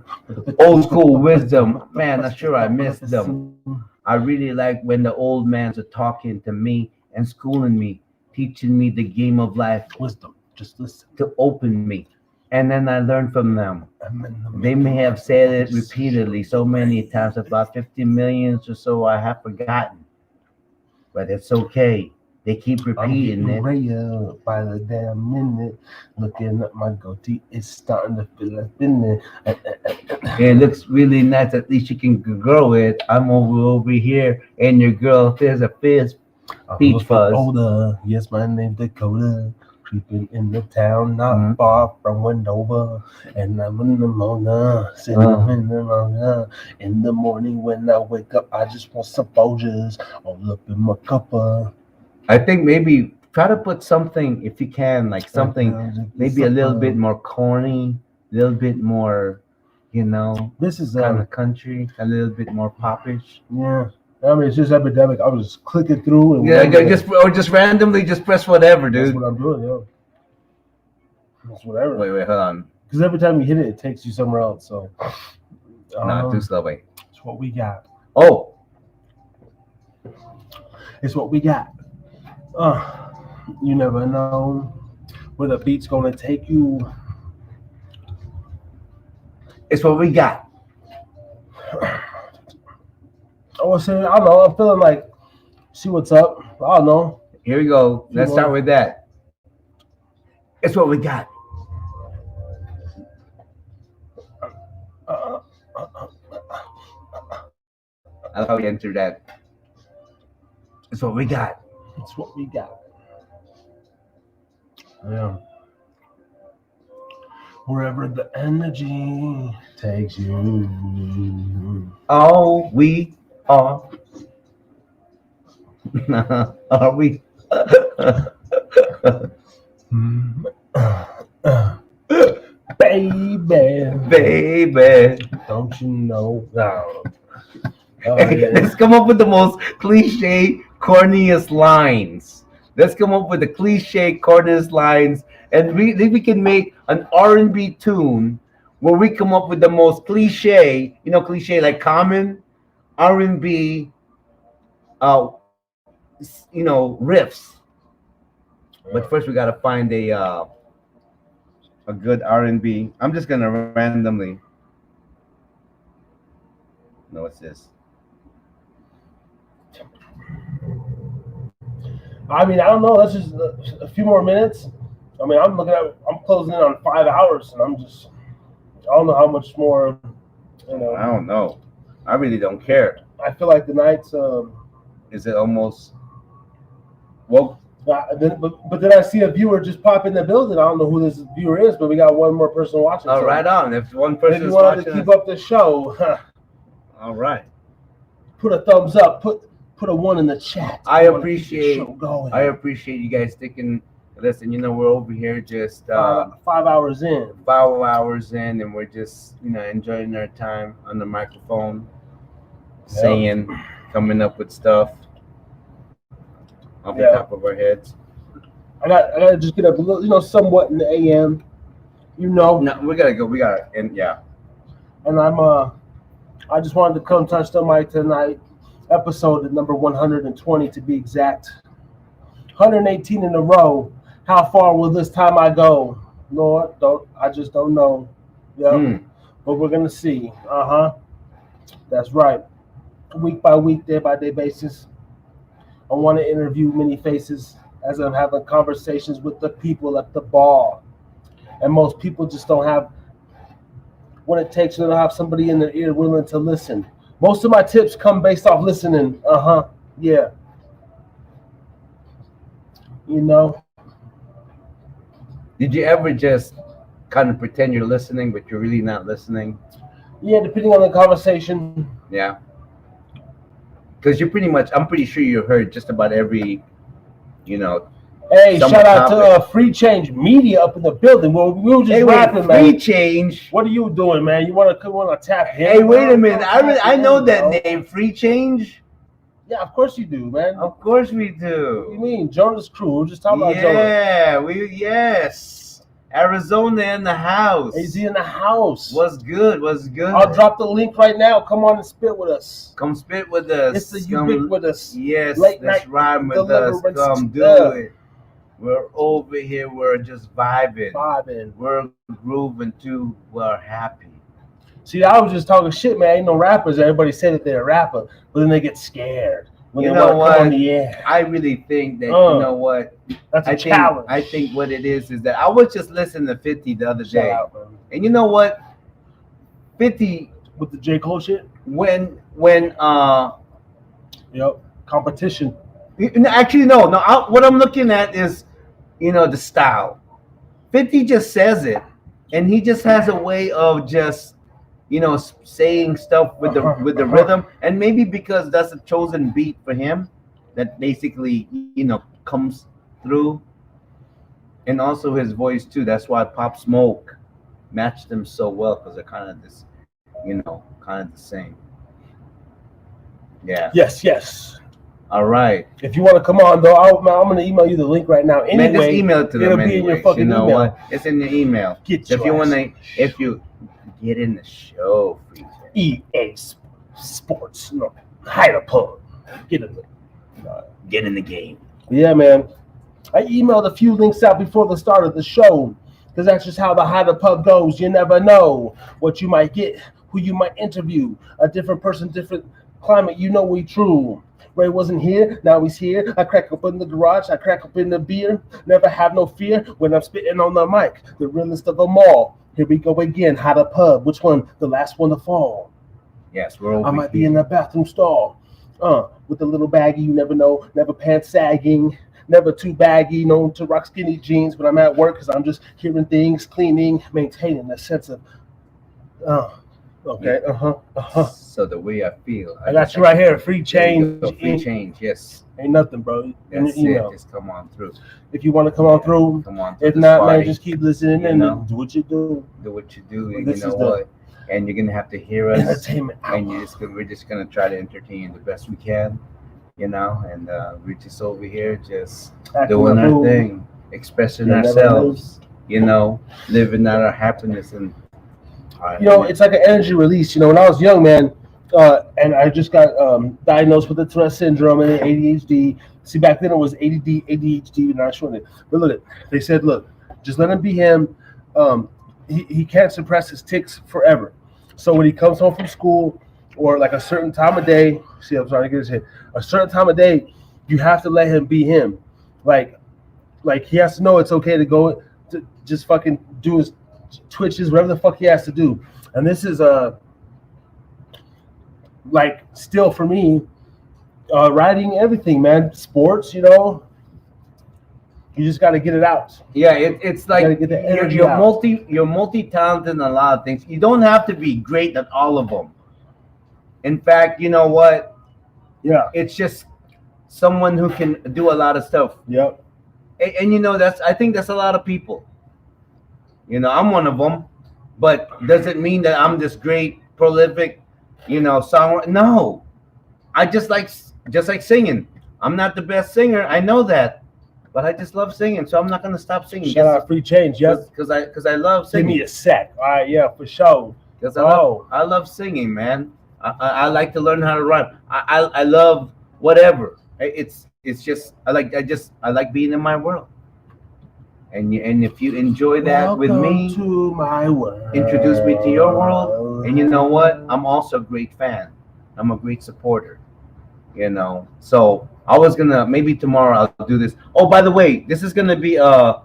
Old school wisdom. Man, I'm sure I missed them. I really like when the old mans are talking to me and schooling me, teaching me the game of life. Wisdom, just listen. To open me. And then I learn from them. They may have said it repeatedly so many times, about 50 million or so I have forgotten. But it's okay. They keep I'm repeating getting it. rayer by the damn minute. Looking at my goatee, it's starting to feel like business. It looks really nice. At least you can grow it. I'm over here, and your girl there's a fizz. I'm Beach looking fuzz. older. Yes, my name's Dakota. Creeping in the town, not far from Wendover. And I'm in the Mona, sitting in the Mona. In the morning when I wake up, I just want some Folgers all up in my cuppa. I think maybe try to put something, if you can, like something maybe a little bit more corny, a little bit more, This is kind of country, a little bit more popish. yeah. I mean, it's just epidemic. I was just clicking through and just randomly just press whatever, that's dude. what I'm doing, yo. That's whatever. Wait, hold on. Because every time you hit it, it takes you somewhere else. So Not too slow, wait. it's what we got. Oh, It's what we got. You never know where the beat's gonna take you. it's what we got. I was saying, I don't know. I'm feeling like, see what's up. I don't know. Here we go. Let's start with that. It's what we got. I love how we enter that. It's what we got. It's what we got. Yeah. Wherever the energy takes you. Oh, we are. Are we? Baby. Don't you know? No. Let's come up with the most cliche, corniest lines. Let's come up with the cliche, corniest lines, and we can make an R&B tune where we come up with the most cliche, cliche like Common, R&B, riffs. But first we gotta find a good R&B. I'm just gonna randomly. No, what's this? I mean, I don't know. That's just a few more minutes. I mean, I'm closing in on 5 hours, and I don't know how much more, I don't know. I really don't care. I feel like the night's. Is it almost? Well, but then I see a viewer just pop in the building. I don't know who this viewer is, but we got one more person watching. Oh, so right on. If one person is watching, if you wanted to keep up the show, all right. Put a thumbs up. Put a 1 in the chat. I appreciate you guys sticking. Listen, we're over here just 5 hours in. 5 hours in, and we're just enjoying our time on the microphone, saying, coming up with stuff off the top of our heads. I gotta just get up a little, somewhat in the AM. No, we gotta go. And And I just wanted to come touch the mic tonight. Episode number 120 to be exact. 118 in a row. How far will this time I go? Lord, I just don't know. Yeah, but we're gonna see. That's right. Week by week, day by day basis. I want to interview many faces as I'm having conversations with the people at the bar. And most people just don't have what it takes. They don't have somebody in their ear willing to listen. Most of my tips come based off listening. Yeah. Did you ever just kind of pretend you're listening, but you're really not listening? Yeah, depending on the conversation. Yeah. Because I'm pretty sure you heard just about every, Hey, shout out to Free Change Media up in the building. Well, we were just rapping, man. Free Change. What are you doing, man? You want to tap him? Hey, wait a minute. I know that name, Free Change. Yeah, of course you do, man. Of course we do. What do you mean? Jonas Crew. We're just talking about Jonas. Yeah, yes. Arizona in the house. AZ in the house. What's good? I'll drop the link right now. Come on and spit with us. Come spit with us. It's the ubiquitous. Yes, late let's night rhyme with us. Come do it. We're over here. We're just vibing. We're grooving too. We're happy. See, I was just talking shit, man. Ain't no rappers. Everybody say that they're a rapper, but then they get scared. when You they know want to come on what? the air. I really think that, you know what? That's a I challenge. think what it is that I was just listening to 50 the other Shout day. out, man. And you know what? 50 With the J. Cole shit? when Yep. Competition. actually no, what I'm looking at is, the style. 50 just says it, and he just has a way of just, saying stuff with the rhythm, and maybe because that's a chosen beat for him, that basically, comes through, and also his voice too. That's why Pop Smoke matched them so well, because they're kind of this, kind of the same. Yeah. Yes. All right. If you want to come on, though, I'm going to email you the link right now. Anyway, Man, just email it to them. it'll be in your fucking email. What? It's in your email. Get So your if you want ass. to, if you get in the show, EA Sports. Hide a pub. Get in the game. Yeah, man. I emailed a few links out before the start of the show, because that's just how the Hide a Pub goes. You never know what you might get, who you might interview. A different person, different climate. We true. Ray wasn't here, now he's here. I crack up in the garage, I crack up in the beer. Never have no fear when I'm spitting on the mic. The realest of them all. Here we go again. Hide a pub. Which one? The last one to fall. Yes, we're over I might here. be in the bathroom stall. With a little baggy, you never know. Never pants sagging. Never too baggy. Known to rock skinny jeans when I'm at work, because I'm just hearing things, cleaning, maintaining a sense of. Okay. So the way I feel. I got you right here. Free change. Free change. Yes. Ain't nothing, bro. In That's your email. it. Just come on through. If you want to come on through. Come on through. If not, man, just keep listening and do what you do. Do what you do. Well, You know what? And you're gonna have to hear us. Entertainment. And we're just gonna try to entertain you the best we can. And we're just over here just doing our thing, expressing ourselves. Living out our happiness and. It's like an energy release. When I was young, man, and I just got diagnosed with the Tourette syndrome and ADHD. See, back then it was ADD, ADHD, and I shortened it. But look, they said, look, just let him be him. He can't suppress his tics forever. So when he comes home from school, or like a certain time of day, see, I'm trying to get his head. A certain time of day, you have to let him be him. Like he has to know it's okay to go to just fucking do his twitches, whatever the fuck he has to do. And this is still for me, writing, everything, man. Sports, you just got to get it out. Yeah, it's like get the energy you're out. you're multi-talented in a lot of things. You don't have to be great at all of them. In fact, you know what? Yeah. It's just someone who can do a lot of stuff. Yep. And I think that's a lot of people. I'm one of them, but does it mean that I'm this great, prolific, songwriter? No, I just like singing. I'm not the best singer, I know that, but I just love singing, so I'm not gonna stop singing. Shout out Free Change, yes. Because I love singing. Give me a sec. All right, yeah, for sure. Because I love singing, man. I like to learn how to rhyme. I love whatever. It's just I like being in my world. And if you enjoy that with me, to my world. Introduce me to your world. And you know what? I'm also a great fan. I'm a great supporter. So I was gonna, maybe tomorrow I'll do this. Oh, by the way, this is gonna be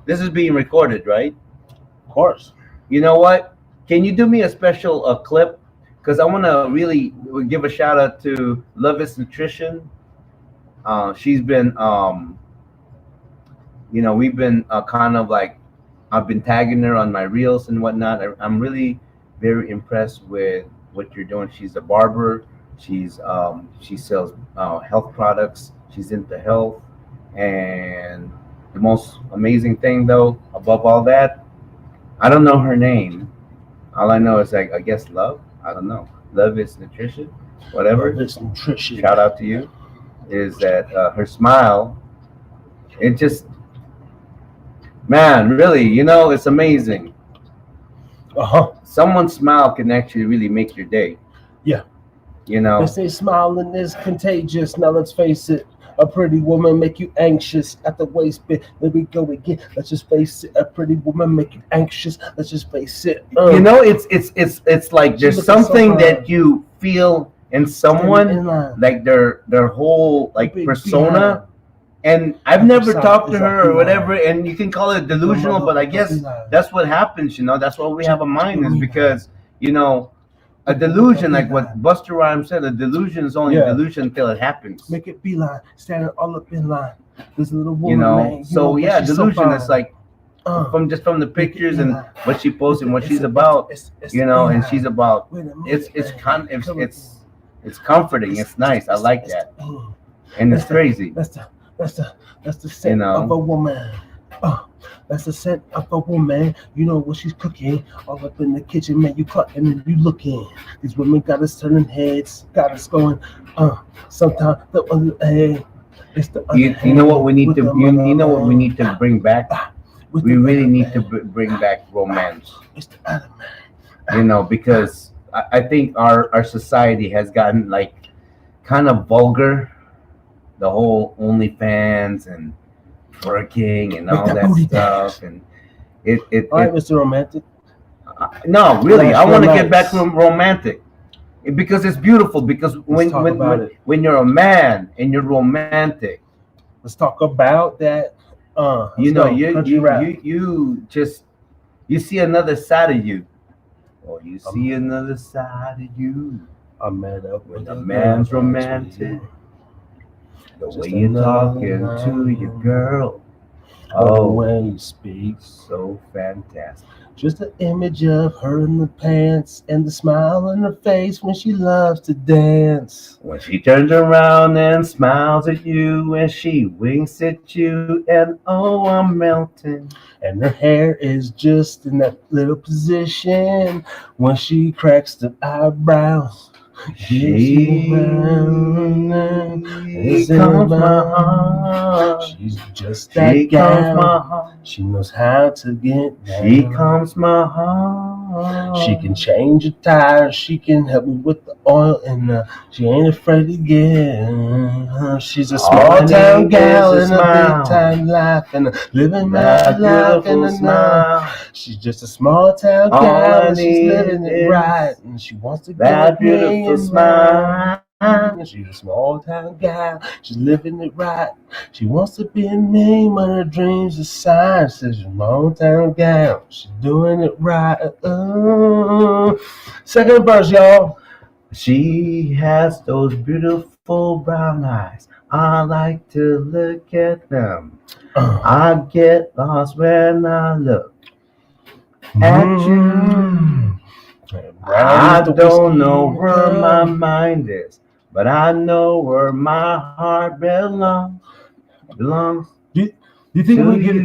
this is being recorded, right? Of course. You know what? Can you do me a special clip? Because I want to really give a shout out to Love Is Nutrition. She's been we've been kind of like, I've been tagging her on my reels and whatnot. I'm really very impressed with what you're doing. She's a barber. She sells health products. She's into health. And the most amazing thing, though, above all that, I don't know her name. All I know is, I guess, Love. I don't know. Love Is Nutrition. Whatever. Love Is Nutrition. Shout out to you. Is that her smile? It just, man, really, it's amazing. Someone's smile can actually really make your day. Yeah. They say smiling is contagious. Now let's face it. A pretty woman make you anxious at the waist bit. There we go again. Let's just face it. A pretty woman make you anxious. Let's just face it. It's like there's something that you feel in someone, like their whole like persona. And I've never talked to her or whatever, and you can call it delusional, but I guess that's what happens, you know. That's why we have a mind, is because, you know, a delusion, like what Buster Rhymes said, a delusion is only a delusion until it happens. Make it beeline, standing all up in line. This little woman, you know, man, so yeah, delusion is like from the pictures and what she posts and what she's about, you know, and she's about it's comforting, it's nice. I like that, and it's crazy. That's the scent of a woman. That's the scent of a woman. You know what she's cooking. All up in the kitchen, man. You clucking and you looking. These women got us turning heads, got us going. Sometimes the other hey, it's the other you know what we need to you know what we need to bring back. We really need to bring back romance. It's the other man. You know, because I think our society has gotten like kind of vulgar. The whole OnlyFans and twerking and all that stuff, and it. All right, Mr. Romantic. No, really, I want to get back to romantic because it's beautiful. Because when you're a man and you're romantic, let's talk about that. You know, you just see another side of you, or you see another side of you. I met up with a man's romantic. The way you're talking to your girl. Oh, when you speak, so fantastic. Just an image of her in the pants and the smile on her face when she loves to dance. When she turns around and smiles at you and she winks at you and oh, I'm melting. And her hair is just in that little position when she cracks the eyebrows. She calms my heart. She's just that gal. She knows how to get down. She calms my heart. She can change a tire. She can help me with the oil, and she ain't afraid to get. She's a small town gal in a big time life, and living my life in a night. She's just a small town gal, and she's living it right, and she wants to get me. Smile. She's a small town gal. She's living it right. She wants to be a name, but her dreams are signs. She's a small town gal. She's doing it right. Second verse, y'all. She has those beautiful brown eyes. I like to look at them. I get lost when I look at you. I don't know where my mind is, but I know where my heart belongs. Do you think we get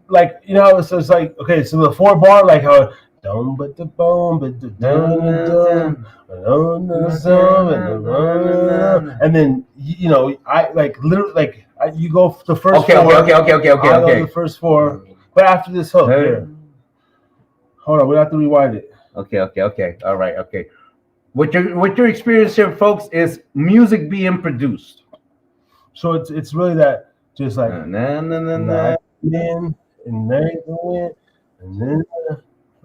like, you know, so it's like, okay, so the 4-bar, like how don't but the bone, but the dun and then you know, I like literally like you go the first okay. The first 4, but after this hook here. Hold on, we have to rewind it. Okay. All right, okay. What you're experiencing, folks, is music being produced. So it's really that just like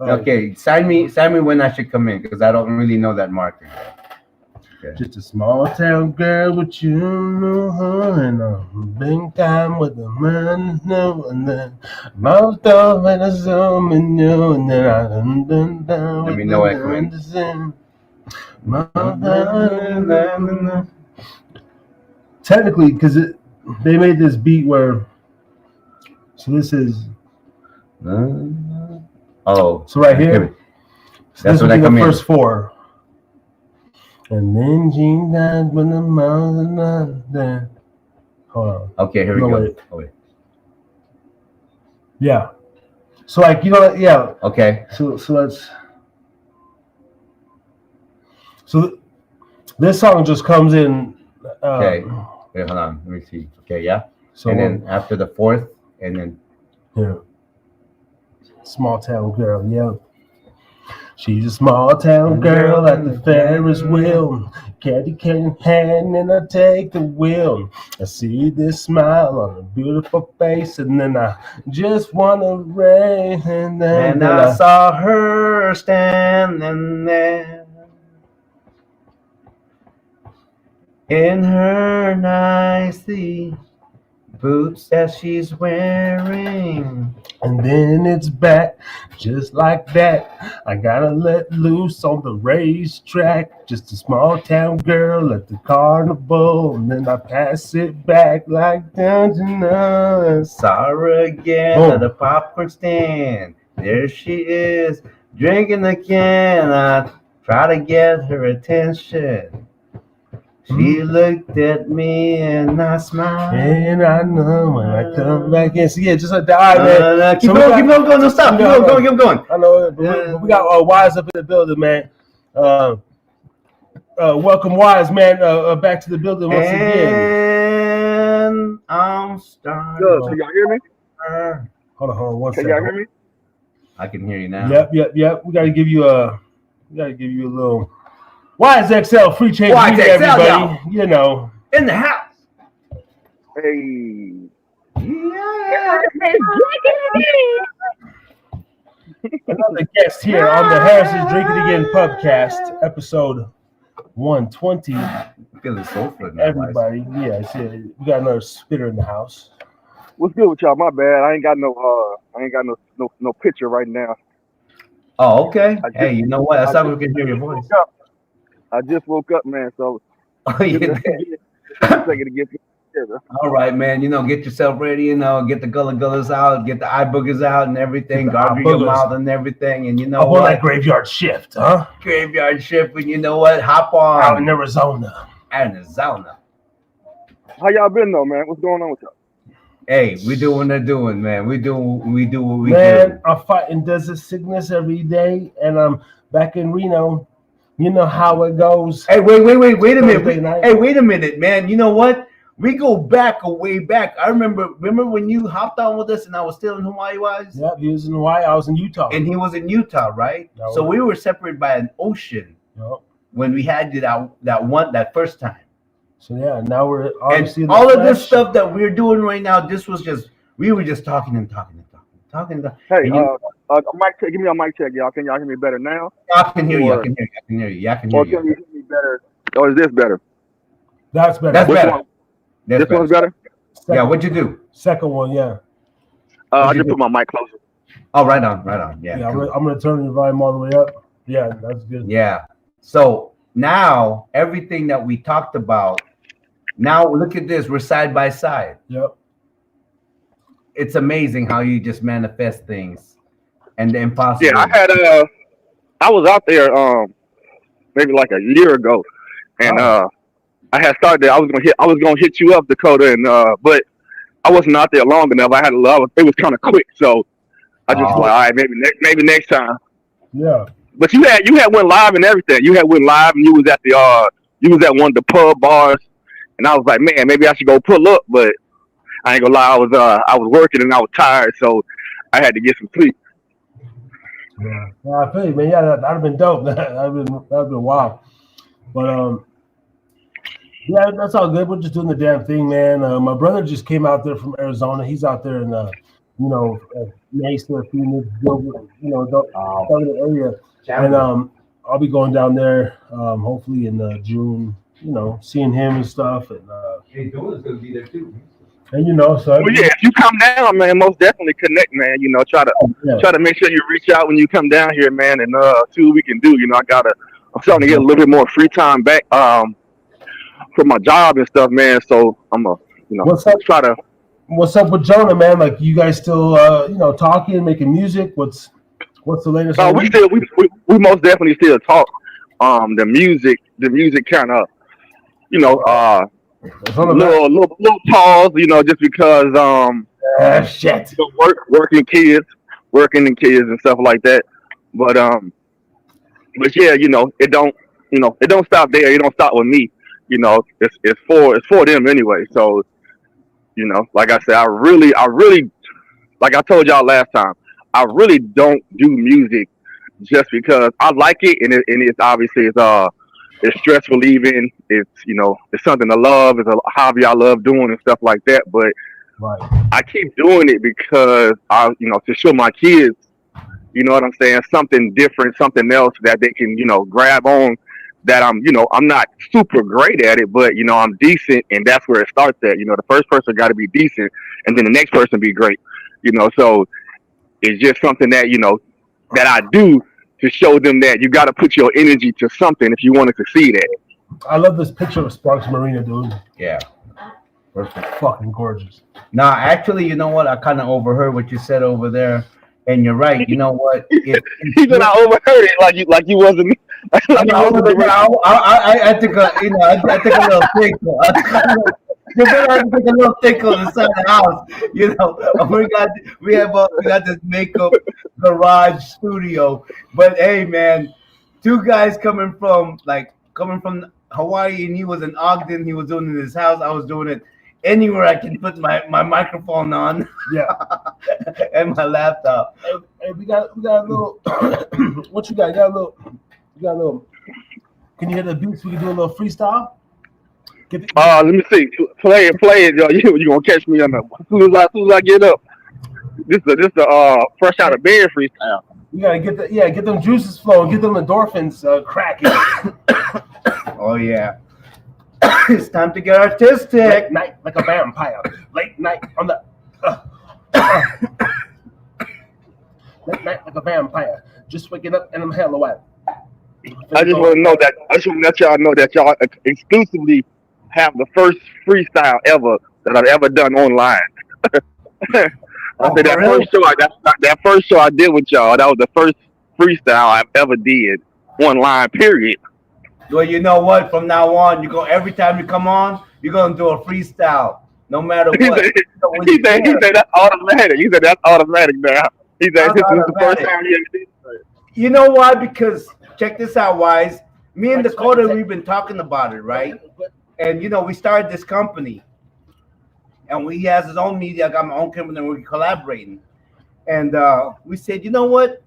like, okay, sign me when I should come in because I don't really know that marker. Okay. Just a small town girl with you know her and a big time with the man know and then mouth off and a zoom and you and then I dun down. Let me know when I come in. Technically, because they made this beat where, so this is so right here. That's when I come in. First 4. And then she died when the mouth and then. Hold on. Okay, here we go. Wait. Oh, wait. Yeah. So like, you know, yeah. Okay. So let's. So this song just comes in. Okay. Wait, hold on. Let me see. Okay, yeah. So and then after the 4th, and then. Yeah. Small town girl, yeah. She's a small town girl at the Ferris wheel. Candy cane in hand and I take the wheel. I see this smile on a beautiful face and then I just want to rain. And then I saw her standing there. in her nicely boots that she's wearing. And then it's back, just like that. I gotta let loose on the racetrack. Just a small town girl at the carnival. And then I pass it back like down to none. Saw her again Boom. at the popcorn stand. There she is, drinking again. I try to get her attention. She looked at me and I smiled. And I know when I come back in. So yeah, just like that. All right, man. Keep So going, keep going, no stop. Keep going. I know, but we got Wise up in the building, man. Welcome, Wise, man, back to the building once again. And I'm starting. Good. Can y'all hear me? Hold on, one Can second. y'all hear me? I can hear you now. Yep. We gotta give you a little Wise XL free change. Wise Media, XL, everybody. y'all. You know. In the house. Hey. Yeah. Another guest here on the Harris's Drinking Again Pubcast, episode 120. Feeling so good now. Everybody, yeah, we got another spitter in the house. What's good with y'all? My bad. I ain't got no picture right now. Oh, okay. Hey, you know what? That's how we can hear your voice. I just woke up, man. So Oh, yeah. second to get together. All right, man. Get yourself ready. Get the gullas out, get the eye boogers out and everything, Get the eye gargle your boogers. mouth and everything. And you know Up on what? that graveyard shift, huh? Graveyard shift, and you know what? Hop on. Out in Arizona. Arizona. How y'all been though, man? What's going on with y'all? Hey, we do what they're doing, man. We do what we Man, do. I'm fighting desert sickness every day, and I'm back in Reno. You know how it goes. Hey, wait a minute. Thursday night. Hey, wait a minute, man. You know what? We go back a way back. I remember when you hopped on with us and I was still in Hawaii, Wise? Yep, he was in Hawaii. I was in Utah. And he was in Utah, right? No. So we were separated by an ocean Yep. when we had that first time. So yeah, now we're obviously And in the all of this flesh. stuff that we're doing right now, we were just talking. Hey, mic check. Give me a mic check, y'all. Can y'all hear me better now? I can hear you. I can hear you. Or can you hear me better? Or is this better? That's better. That's Which better. one? That's This one's better? Yeah, what'd you do? Second one, yeah. I just put my mic closer. Oh, right on. Yeah. Yeah, Cool. I'm gonna turn your volume all the way up. Yeah, that's good. Yeah. So now everything that we talked about, now look at this. We're side by side. Yep. It's amazing how you just manifest things and the impossible. Yeah, I was out there maybe like a year ago, and I had started there. I was gonna hit you up, Dakota, and but I wasn't out there long enough. It was kind of quick, so I just like, all right, maybe next time. Yeah. But you had went live and everything. You had went live, and you was at one of the pub bars, and I was like, man, maybe I should go pull up, but I ain't gonna lie, I was working and I was tired, so I had to get some sleep. Yeah, I feel you, man. Yeah, that'd have been dope. That'd been wild. But yeah, that's all good. We're just doing the damn thing, man. My brother just came out there from Arizona. He's out there in Mesa, Phoenix, Gilbert, southern area. And I'll be going down there hopefully in June. Seeing him and stuff. And Hey, Dolan's gonna be there too. And so Well, yeah, if you come down, man, most definitely connect, man. Try to make sure you reach out when you come down here, man, and see what we can do. I'm starting to get a little bit more free time back for my job and stuff, man. So I'm What's up? try to. What's up with Jonah, man? Like, you guys still talking, making music? What's the latest? We most definitely still talk. The music kind of, little pause, just because shit. Working and kids and stuff like that. But yeah, it don't stop there. It don't stop with me. It's for them anyway. So, like I said, I really, like I told y'all last time, I really don't do music just because I like it, and it's obviously it's stress relieving. It's it's something I love. It's a hobby I love doing and stuff like that. But Right. I keep doing it because to show my kids, you know what I'm saying, something different, something else that they can grab on that I'm, I'm not super great at it, but I'm decent, and that's where it starts at. The first person got to be decent, and then the next person be great. So it's just something that that I do to show them that you got to put your energy to something if you want to succeed at it. I love this picture of Sparks Marina, dude. Yeah. Perfect. Fucking gorgeous. Now, actually, you know what? I kind of overheard what you said over there, and you're right. You know what? He said I overheard it like you wasn't. I took a little tinkle. You're gonna have to take a little tinkle inside the house. We got this makeup garage studio. But hey, man, two guys coming from Hawaii, and he was in Ogden. He was doing it in his house. I was doing it anywhere I can put my microphone on. Yeah. And my laptop. Hey, we got a little. What you got? You got a little. Can you hear the beats? We can do a little freestyle. Let me see. Play it, yo. You gonna catch me on that? As soon as I get up. This a fresh out of bed freestyle. You gotta get them juices flowing, get them endorphins cracking. Oh yeah. It's time to get artistic. Late night like a vampire. Late night on the. Late night like a vampire. Just waking up and I'm hella wet. I just want to let y'all know that y'all exclusively have the first freestyle ever that I've ever done online. That first show I did with y'all, that was the first freestyle I've ever did online, period. Well, you know what? From now on, every time you come on, you're gonna do a freestyle, no matter what. He said that's automatic. He said that's automatic now. He said this is the first time he ever did it. You know why? Because check this out, Wise. Me and Dakota, we've been talking about it, right? And we started this company, and he has his own media. I got my own company, and we're collaborating. And we said, you know what?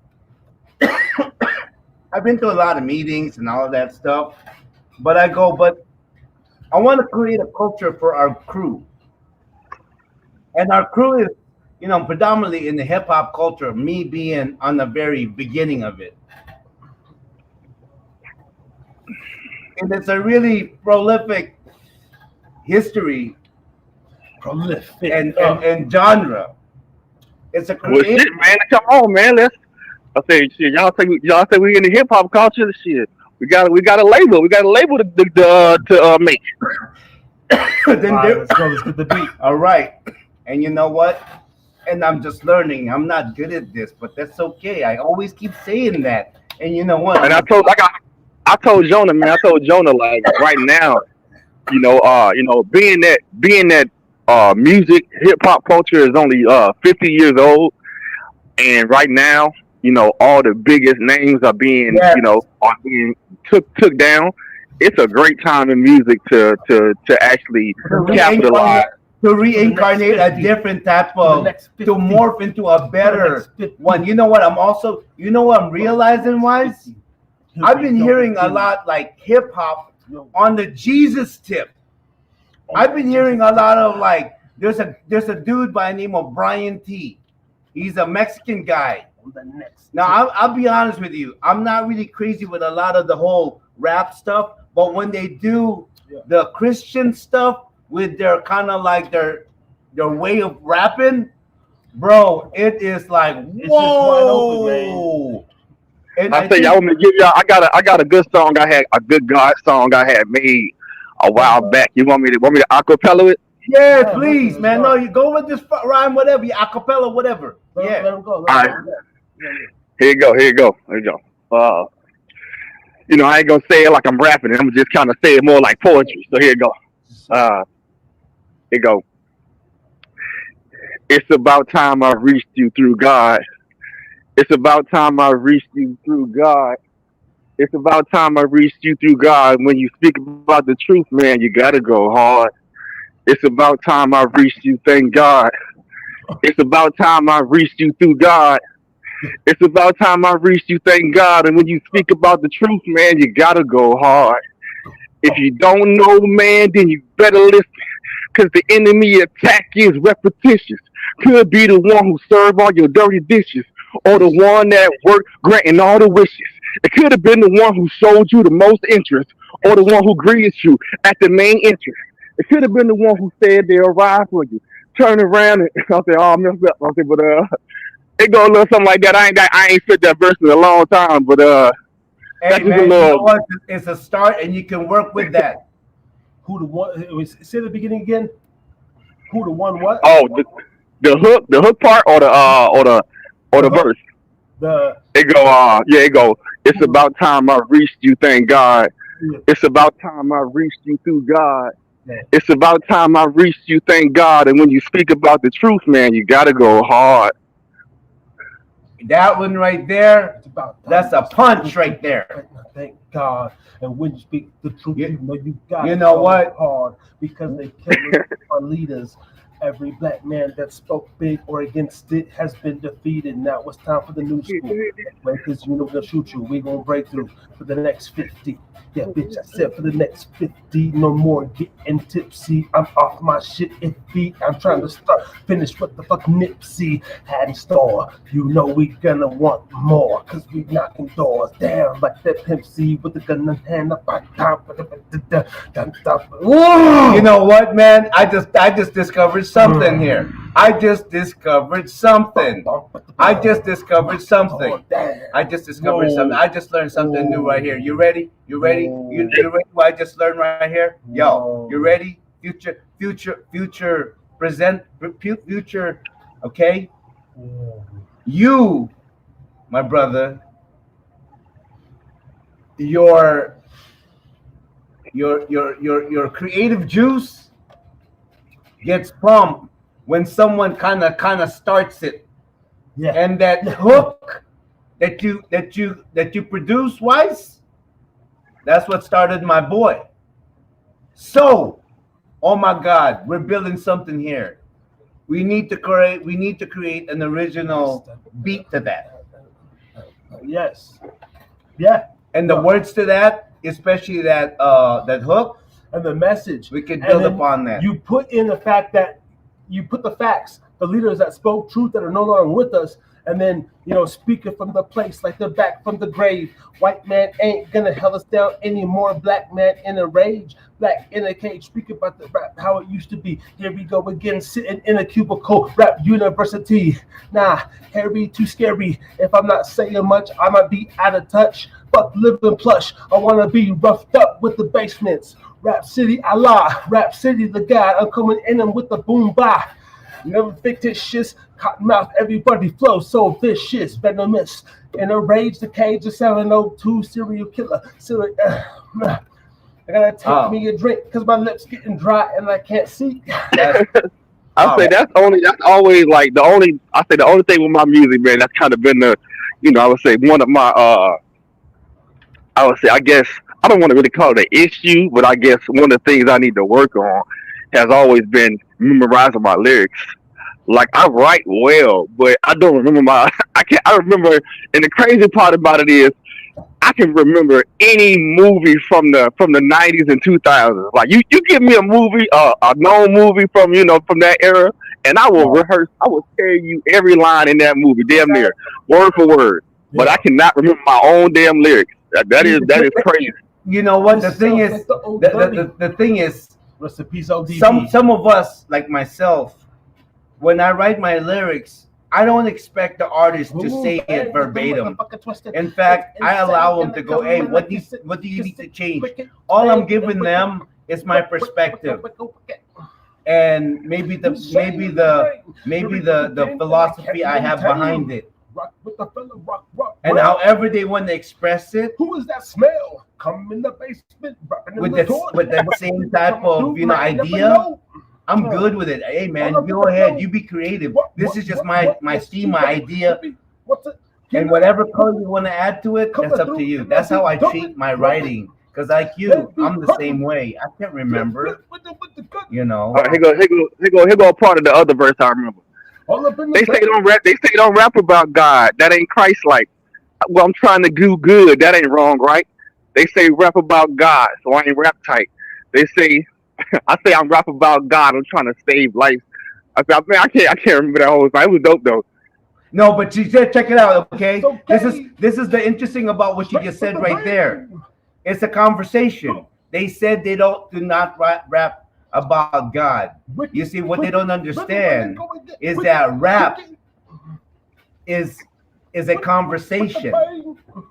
I've been to a lot of meetings and all of that stuff, but I want to create a culture for our crew. And our crew is, predominantly in the hip hop culture, me being on the very beginning of it. And it's a really prolific history and genre. It's a creative. Well, shit, man, come on, man. I say, shit. Y'all say we in the hip hop culture. Shit, we got a label. We got a label to make. Then let's get the beat. All right, and you know what? And I'm just learning. I'm not good at this, but that's okay. I always keep saying that. And you know what? And I told Jonah, man. I told Jonah, like, right now, being that music hip hop culture is only 50 years old, and right now, all the biggest names are being took down. It's a great time in music to actually capitalize. To reincarnate a different type of, to morph into a better one. You know what I'm realizing, Wise? I've been hearing a lot like hip hop on the Jesus tip. I've been hearing a lot of like, there's a dude by the name of Brian T. He's a Mexican guy. Now, I'll be honest with you. I'm not really crazy with a lot of the whole rap stuff, but when they do the Christian stuff with their kind of like their way of rapping, bro, it is like, whoa. And I say, y'all want me to give y'all? I got a good song. A good God song I had made a while back. You want me to acapella it? Yeah, please, man. No, you go with this rhyme, whatever, you acapella, whatever. Let him go. All right. Here you go. I ain't gonna say it like I'm rapping. I'm just kind of say it more like poetry. So here you go. Here you go. It's about time I reached you through God. It's about time I reached you through God. It's about time I reached you through God. When you speak about the truth, man, you gotta go hard. It's about time I reached you, thank God. It's about time I reached you through God. It's about time I reached you, thank God. And when you speak about the truth, man, you gotta go hard. If you don't know, man, then you better listen. Because the enemy attack is repetitious. Could be the one who served all your dirty dishes, or the one that worked granting all the wishes. It could have been the one who showed you the most interest, or the one who greeted you at the main entrance. It could have been the one who said they'll ride for you. Turn around and I say, "Oh, I messed up." I say, but it go a little something like that. I ain't fit that verse in a long time, but Hey that's just a man, you know little. what? It's a start, and you can work with that. Who the one? Say the beginning again. Who the one? What? Oh, the hook part, or the The hook. verse. The It go, yeah, it go. It's about time I reached you, thank God. It's about time I reached you through God. Yeah. It's about time I reached you, thank God. And when you speak about the truth, man, you gotta go hard. That one right there, it's about that's a punch right there. Thank God. And when you speak the truth, you know you got. You know what? Hard because they killed our leaders. Every black man that spoke big or against it has been defeated. Now it's time for the new school. Because you know we're gonna shoot you. We're gonna break through for the next 50. Yeah, bitch, I said for the next 50. No more getting tipsy. I'm off my shit iffy. I'm trying to finish what the fuck Nipsey had in store. You know we gonna want more. Cause we knocking doors down like that Pimp C with the gun in hand up. You know what, man? I just discovered something here. I just discovered something. I just discovered something. I just discovered something. I just learned something new right here. You ready? You ready? You ready? What I just learned right here? Yo, you ready? Future, present, future. Okay. You, my brother, your creative juice gets pumped when someone kind of starts it. Yeah. And that hook that you produce, Weiss, that's what started my boy. So, oh my God, we're building something here. We need to create an original beat to that. Yes. Yeah. And the words to that, especially that hook, and the message. We can build upon that. You put in the fact that you put the facts, the leaders that spoke truth that are no longer with us, and then, you know, speaking from the place like they're back from the grave. White man ain't gonna held us down anymore. Black man in a rage, black in a cage, speaking about the rap, how it used to be. Here we go again, sitting in a cubicle, rap university. Nah, Harry too scary. If I'm not saying much, I might be out of touch. Fuck living plush. I wanna be roughed up with the basements. Rap City, Allah. Rap City, the God. I'm coming in them with the boom bah. Never fictitious shits, cotton mouth, everybody flows so vicious, venomous. In a rage, the cage is 702 serial killer. I gotta take me a drink because my lips getting dry and I can't see. I say that's always like the only thing with my music, man. That's kind of been the, you know, I would say one of my I would say, I guess I don't want to really call it an issue, but I guess one of the things I need to work on has always been memorizing my lyrics. Like I write well, but I don't remember I remember, and the crazy part about it is I can remember any movie from the 90s and 2000s. Like you give me a movie, a known movie from that era, and I will rehearse. I will tell you every line in that movie, damn near word for word. But I cannot remember my own damn lyrics. That is crazy. You know what? The thing is, the thing is, some of us, like myself, when I write my lyrics, I don't expect the artist to say it verbatim. In fact, I allow them to go, "Hey, what do you need to change?" All I'm giving them is my perspective, and maybe the philosophy I have behind it. And however they want to express it, who is that smell? Come in the basement, with that same type of idea. I'm good with it. Hey man, go ahead. You be creative. This is just my theme, my idea. And whatever color you want to add to it, that's up to you. That's how I treat my writing. Because like you, I'm the same way. I can't remember. You know. All right, here go a part of the other verse I remember. They say don't rap about God. That ain't Christ-like. Well, I'm trying to do good. That ain't wrong, right? They say rap about God, so I ain't rap tight. They say I say I'm rap about God. I'm trying to save life. I said, man, I can't remember that whole time. It was dope though. No, but she said, check it out, okay? It's okay. This is the interesting about what she just said right there. It's a conversation. They said do not rap about God. You see, what they don't understand is that rap is a conversation.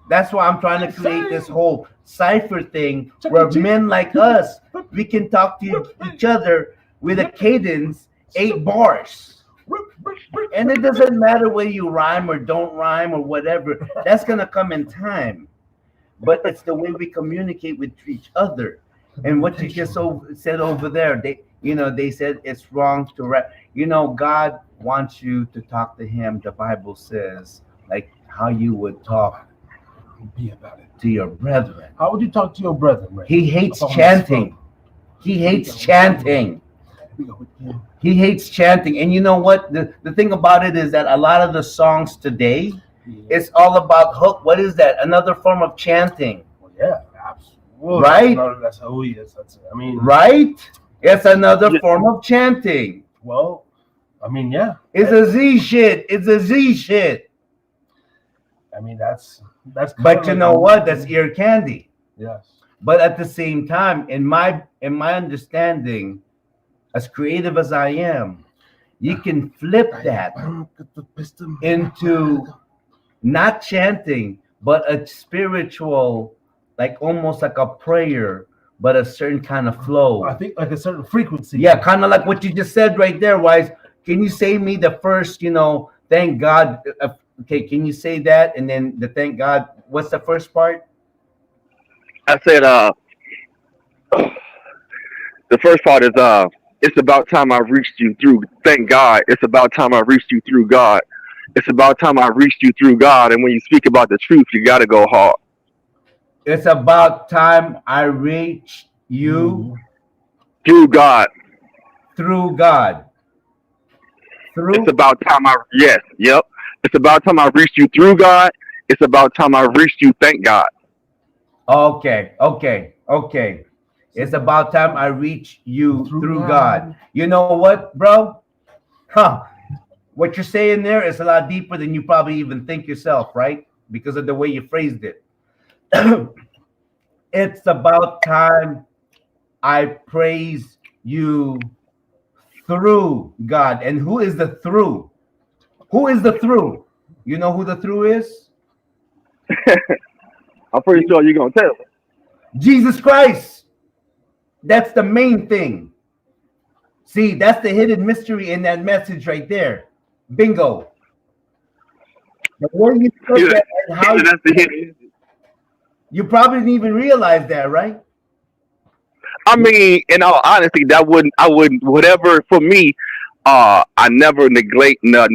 That's why I'm trying to create this whole cipher thing where men like us, we can talk to each other with a cadence, 8 bars. And it doesn't matter whether you rhyme or don't rhyme or whatever. That's gonna come in time. But it's the way we communicate with each other. And what you just said over there, they said it's wrong to rap. God wants you to talk to him. The Bible says, like how you would talk to your brethren. How would you talk to your brethren? Right? He hates chanting. He hates chanting. He hates chanting. And you know what? The thing about it is that a lot of the songs today, it's all about hook. What is that? Another form of chanting. Well, yeah, absolutely. Right? That's how he is. Right? It's another form of chanting. Well, yeah. It's a Z shit. It's a Z shit. That's. But you know what? That's ear candy. Yes. But at the same time, in my understanding, as creative as I am, you can flip that into not chanting, but a spiritual, like almost like a prayer, but a certain kind of flow. I think like a certain frequency. Yeah, kind of like what you just said right there, Wise. Can you say me the first, thank God? Okay, can you say that? And then the thank God, what's the first part? I said, the first part is, it's about time I reached you through. Thank God. It's about time I reached you through God. It's about time I reached you through God. And when you speak about the truth, you got to go hard. It's about time I reached you through God. Through God. It's about time It's about time I reached you through God. It's about time I reached you. Thank God. Okay. It's about time I reach you through God. You know what, bro? What you're saying there is a lot deeper than you probably even think yourself, right? Because of the way you phrased it. It's about time I praise you through God. And who is the through? Who is the through? You know who the through is? I'm pretty sure you're going to tell. Jesus Christ. That's the main thing. See, that's the hidden mystery in that message right there. Bingo. The way you put that and how you probably didn't even realize that, right? In all honesty, I wouldn't, whatever for me, I never neglect or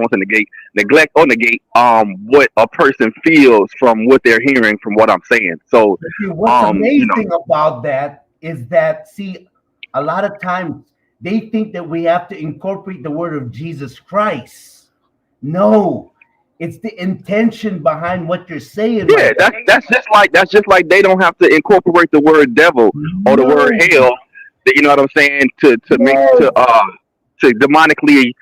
negate what a person feels from what they're hearing from what I'm saying. So what's amazing about that is that, see, a lot of times they think that we have to incorporate the word of Jesus Christ. No, it's the intention behind what you're saying. Yeah, right? that's just like they don't have to incorporate the word devil or the word hell. You know what I'm saying? To demonically,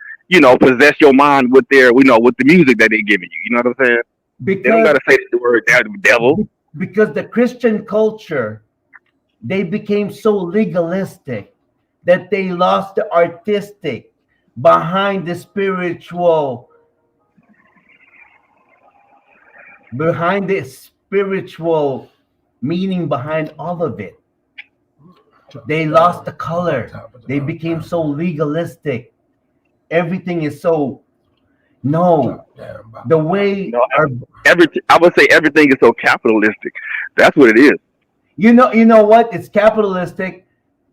possess your mind with with the music that they're giving you. You know what I'm saying? Because they don't gotta say the word devil. Because the Christian culture, they became so legalistic that they lost the artistic behind the spiritual meaning behind all of it. They lost the color. They became so legalistic. Everything is so the way I would say everything is so capitalistic. That's what it is. You know what? It's capitalistic.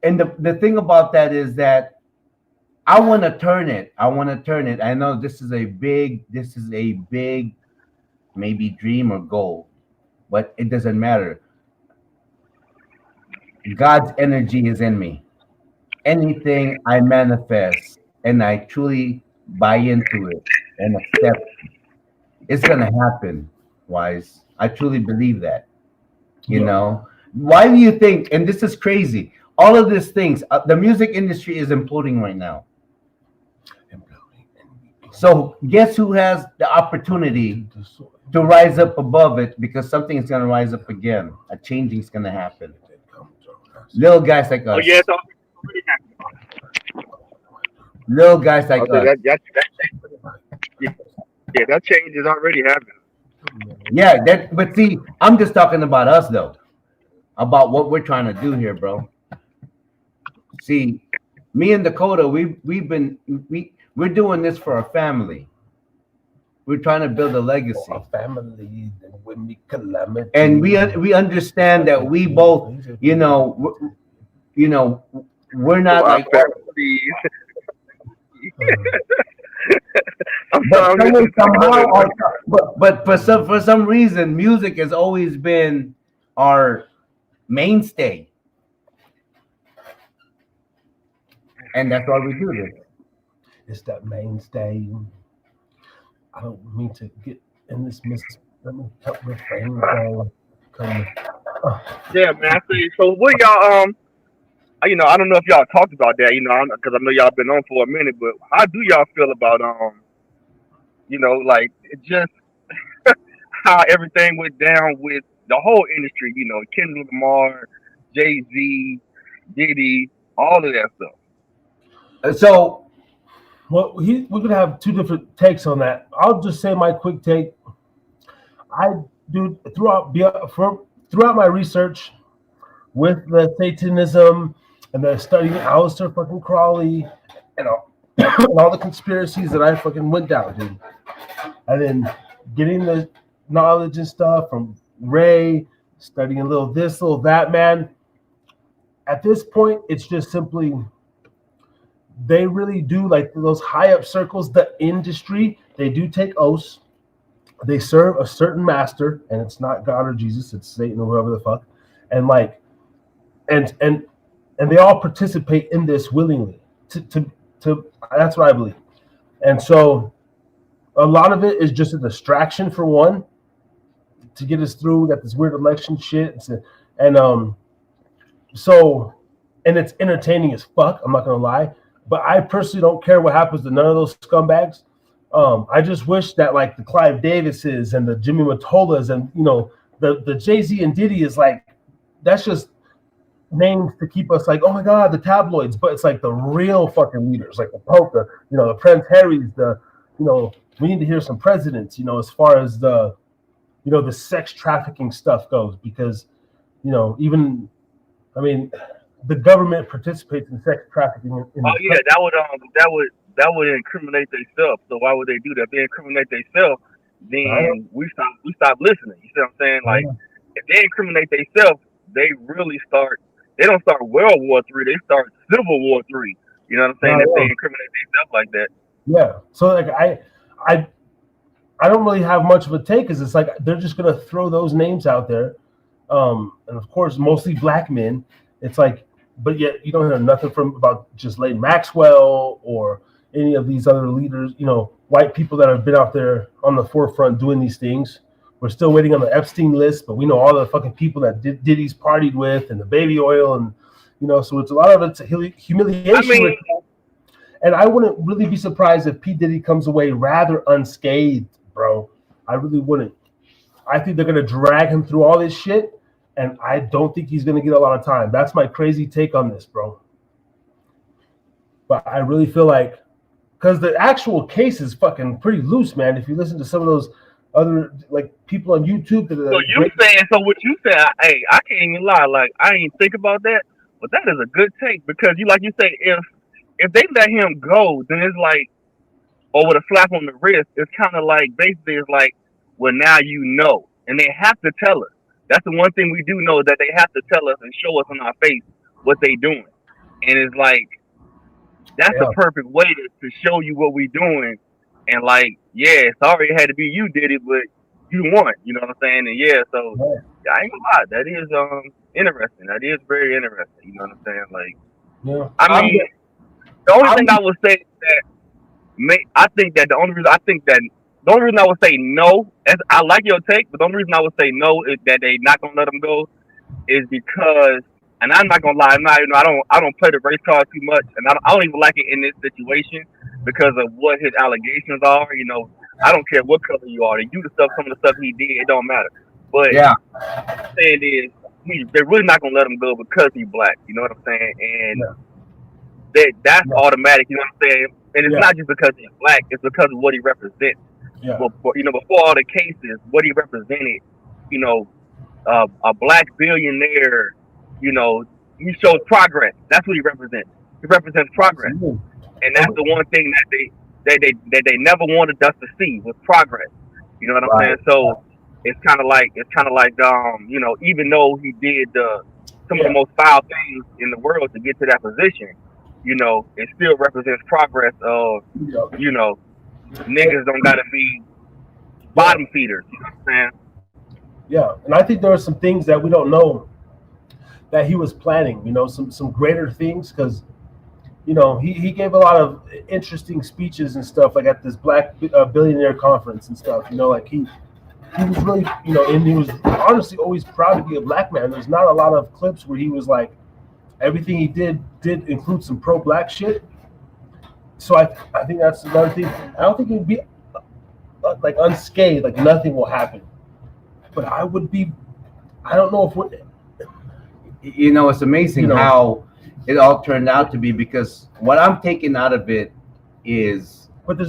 And the thing about that is that I want to turn it. I know this is a big maybe dream or goal, but it doesn't matter. God's energy is in me. Anything I manifest and I truly buy into it and accept it, it's gonna happen, Wise. I truly believe that. You know? Why do you think, and this is crazy, all of these things, the music industry is imploding right now. So guess who has the opportunity to rise up above it, because something is going to rise up again. A changing is going to happen. Little guys like Oh us. yeah, it's already happening. Little guys like Okay, us. that change is already happening. Yeah, but see, I'm just talking about us though. About what we're trying to do here, bro. See, me and Dakota, we're doing this for our family. We're trying to build a legacy. Our family, when we calamity. And we understand that we both, we're not like. But for some reason, music has always been our mainstay, and that's why we do this. It's that mainstay. I don't mean to get in this let me help refrain. Yeah, man. I see. So what y'all I don't know if y'all talked about that, because I know y'all been on for a minute, but how do y'all feel about like just how everything went down with the whole industry, Kendrick Lamar, Jay-Z, Diddy, all of that stuff. So, well, we're gonna have two different takes on that. I'll just say my quick take. I do throughout my research with the Satanism and the studying Aleister fucking Crowley and all the conspiracies that I fucking went down, dude. And then getting the knowledge and stuff from Ray, studying a little this, little that, man. At this point, it's just simply they really do, like those high up circles, the industry, they do take oaths. They serve a certain master, and it's not God or Jesus, it's Satan or whoever the fuck. And like, and they all participate in this willingly. To that's what I believe. And so a lot of it is just a distraction for one, to get us through. We got this weird election shit, and it's entertaining as fuck. I'm not gonna lie, but I personally don't care what happens to none of those scumbags. I just wish that like the Clive Davises and the Jimmy Mottolas and the Jay-Z and Diddy is like, that's just names to keep us like, oh my god, the tabloids, but it's like the real fucking leaders, like the Pope, the Prince Harry's, we need to hear some presidents, as far as the the sex trafficking stuff goes, because even the government participates in sex trafficking. That would incriminate themselves. So why would they do that? If they incriminate themselves, then we stop listening. You see what I'm saying? Like, if they incriminate themselves, they don't start World War III, they start Civil War III. You know what I'm saying? If they incriminate themselves like that. Yeah. So like I don't really have much of a take, because it's like they're just gonna throw those names out there. And of course mostly black men. It's like, but yet you don't hear nothing about just Ghislaine Maxwell or any of these other leaders, white people that have been out there on the forefront doing these things. We're still waiting on the Epstein list, but we know all the fucking people that Diddy's partied with, and the baby oil, and so it's a lot of it's a humiliation. And I wouldn't really be surprised if P. Diddy comes away rather unscathed, bro. I really wouldn't. I think they're gonna drag him through all this shit, and I don't think he's gonna get a lot of time. That's my crazy take on this, bro. But I really feel like, because the actual case is fucking pretty loose, man. If you listen to some of those other like people on YouTube that what you say, hey, I can't even lie, like I ain't think about that, but that is a good take, because you say, if they let him go, then it's like, or with a slap on the wrist, it's kind of like, basically it's like, well, now and they have to tell us. That's the one thing we do know, that they have to tell us and show us in our face what they doing. And it's like, that's a perfect way to show you what we doing. And like, sorry it had to be you did it, but you won. You know what I'm saying? And so I ain't gonna lie, that is interesting. That is very interesting. You know what I'm saying? Like, the only thing I would say is that the only reason I would say no, I like your take, but the only reason I would say no is that they not gonna let them go is because, and I'm not gonna lie, I don't play the race card too much, and I don't even like it in this situation, because of what his allegations are. You know, I don't care what color you are. They do the stuff, some of the stuff he did, it don't matter. But Yeah. what I'm saying is, they're really not gonna let him go because he's black. You know what I'm saying? And that's automatic. You know what I'm saying? And it's not just because he's black; it's because of what he represents. Yeah. But, you know, before all the cases, what he represented, you know, a black billionaire, you know, he shows progress. That's what he represents. He represents progress, and that's the one thing that they never wanted us to see was progress. You know what I'm saying? So it's kind of like you know, even though he did some of the most foul things in the world to get to that position, you know, it still represents progress of, you know, niggas don't gotta be bottom feeders. You know what I'm saying? Yeah, and I think there are some things that we don't know that he was planning. You know, some greater things, because you know he gave a lot of interesting speeches and stuff, like at this black billionaire conference and stuff. You know, like he was really, you know, and he was honestly always proud to be a black man. There's not a lot of clips where he was like, everything he did include some pro-black shit. So I think that's another thing. I don't think he'd be like unscathed, like nothing will happen. But I would be, I don't know if we're, you know, it's amazing how it all turned out to be, because what I'm taking out of it is, but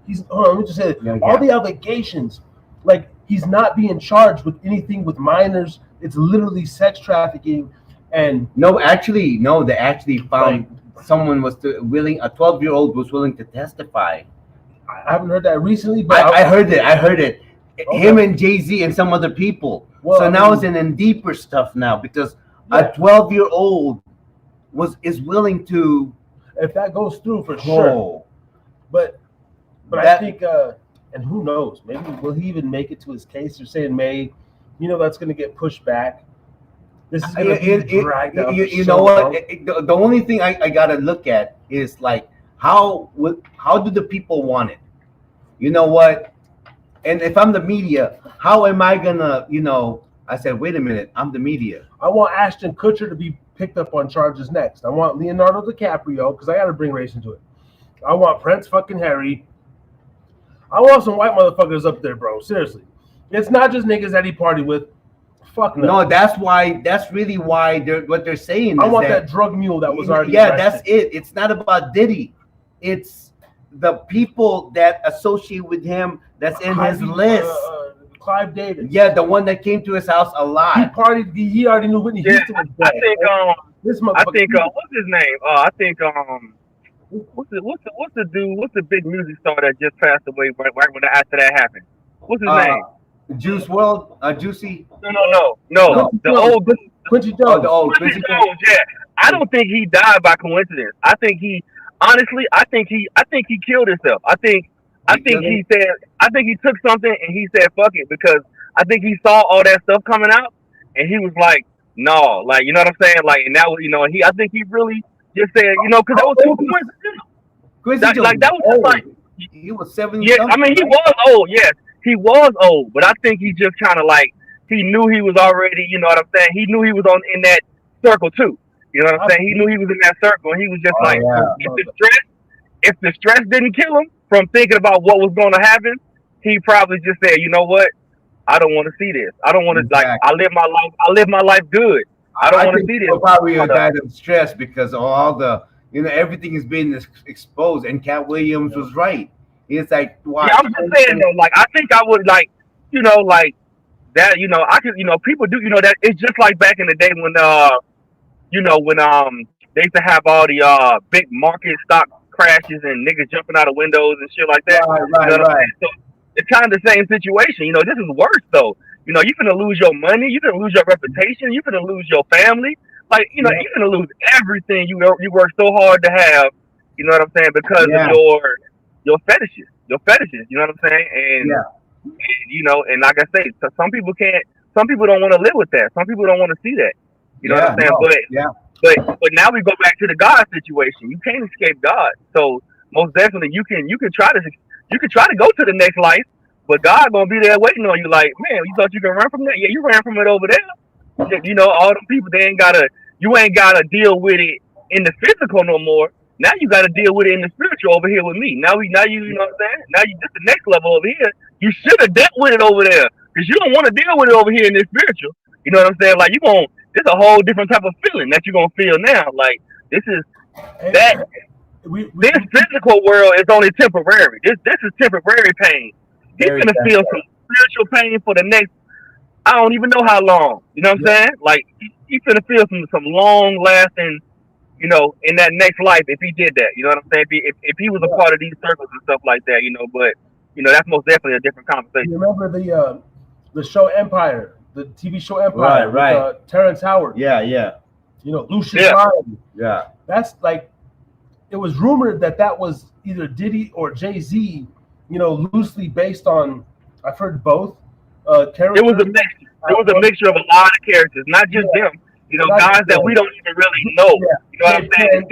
he's, hold on, let me just say this. All the allegations, like he's not being charged with anything with minors. It's literally sex trafficking. And they actually found someone was willing, a 12-year-old was willing to testify. I haven't heard that recently, but I heard it. Okay. Him and Jay-Z and some other people. Well, so now it's in deeper stuff now, because a 12-year-old is willing to, if that goes through, for sure. But I think, and who knows? Maybe will he even make it to his case? They're saying May. You know, that's going to get pushed back. This is going to be dragged out. You know what? The only thing I got to look at is like how do the people want it? You know what? And if I'm the media, how am I gonna, you know? I said, wait a minute, I'm the media. I want Ashton Kutcher to be picked up on charges next. I want Leonardo DiCaprio, because I got to bring race into it. I want Prince fucking Harry. I want some white motherfuckers up there, bro. Seriously, it's not just niggas that he party with. Fuck no. No, that's really why what they're saying. I want that drug mule that was already. Yeah, arrested. That's it. It's not about Diddy. It's the people that associate with him. That's in his list. Clive Davis. Yeah, the one that came to his house a lot. He partied. He already knew Whitney Houston was dead. I think this motherfucker. I think what's his name? I think what's the dude? What's the big music star that just passed away right when after that happened? What's his name? Juice WRLD, Juicy. No. The old Quincy Jones. Oh, the old Quincy Jones. Yeah, I don't think he died by coincidence. I think he killed himself. I think he took something and he said fuck it, because I think he saw all that stuff coming out and he was like, no, like, you know what I'm saying? Like, and that was, you know, I think he really just said, you know, because that was too coincidental. Like that was just like, he was 70. Yeah, I mean, he was old. Yes, he was old, but I think he just kind of like, he knew he was already, you know what I'm saying? He knew he was in that circle too. You know what I'm saying? He knew he was in that circle, and he was just if the stress didn't kill him from thinking about what was going to happen, he probably just said, you know what? I don't want to see this. I don't want to I live my life good. I don't want to see this. Probably a guy that's stressed because of all the, you know, everything is being exposed, and Cat Williams was right. It's like, why? Yeah, I'm just saying though, like, I think I would like, you know, like that, you know, I could, you know, people do, you know, that it's just like back in the day when, you know, when they used to have all the big market stock crashes and niggas jumping out of windows and shit like that. Right. So it's kind of the same situation. You know, this is worse though. You know, you're gonna lose your money, you're gonna lose your reputation, you're gonna lose your family. Like, you know, you're gonna lose everything you work so hard to have. You know what I'm saying? Because of your fetishes. You know what I'm saying? And you know, and like I say, some people don't want to live with that. Some people don't want to see that. You know what I'm saying? But now we go back to the God situation. You can't escape God. So most definitely you can try to go to the next life, but God gonna be there waiting on you. Like, man, you thought you can run from that? Yeah, you ran from it over there. You know, all them people, you ain't gotta deal with it in the physical no more. Now you got to deal with it in the spiritual over here with me. Now you know what I'm saying? Now you just the next level over here. You should have dealt with it over there because you don't want to deal with it over here in the spiritual. You know what I'm saying? Like it's a whole different type of feeling that you're gonna feel now. Like this is that. This physical world is only temporary. This is temporary pain. He's gonna feel some spiritual pain for the next. I don't even know how long. You know what I'm saying? Like he's gonna feel some long lasting. You know, in that next life, if he did that, you know what I'm saying? If he was a part of these circles and stuff like that, you know, but you know, that's most definitely a different conversation. You remember the show Empire, the TV show Empire, right? With, Terrence Howard. Yeah. You know, Lucius Lyon. Yeah. That's like, it was rumored that was either Diddy or Jay-Z. You know, loosely based on. I've heard both. Characters. It was a mixture. It was a mixture of a lot of characters, not just them. You know, guys that we don't even really know. You know what I'm saying?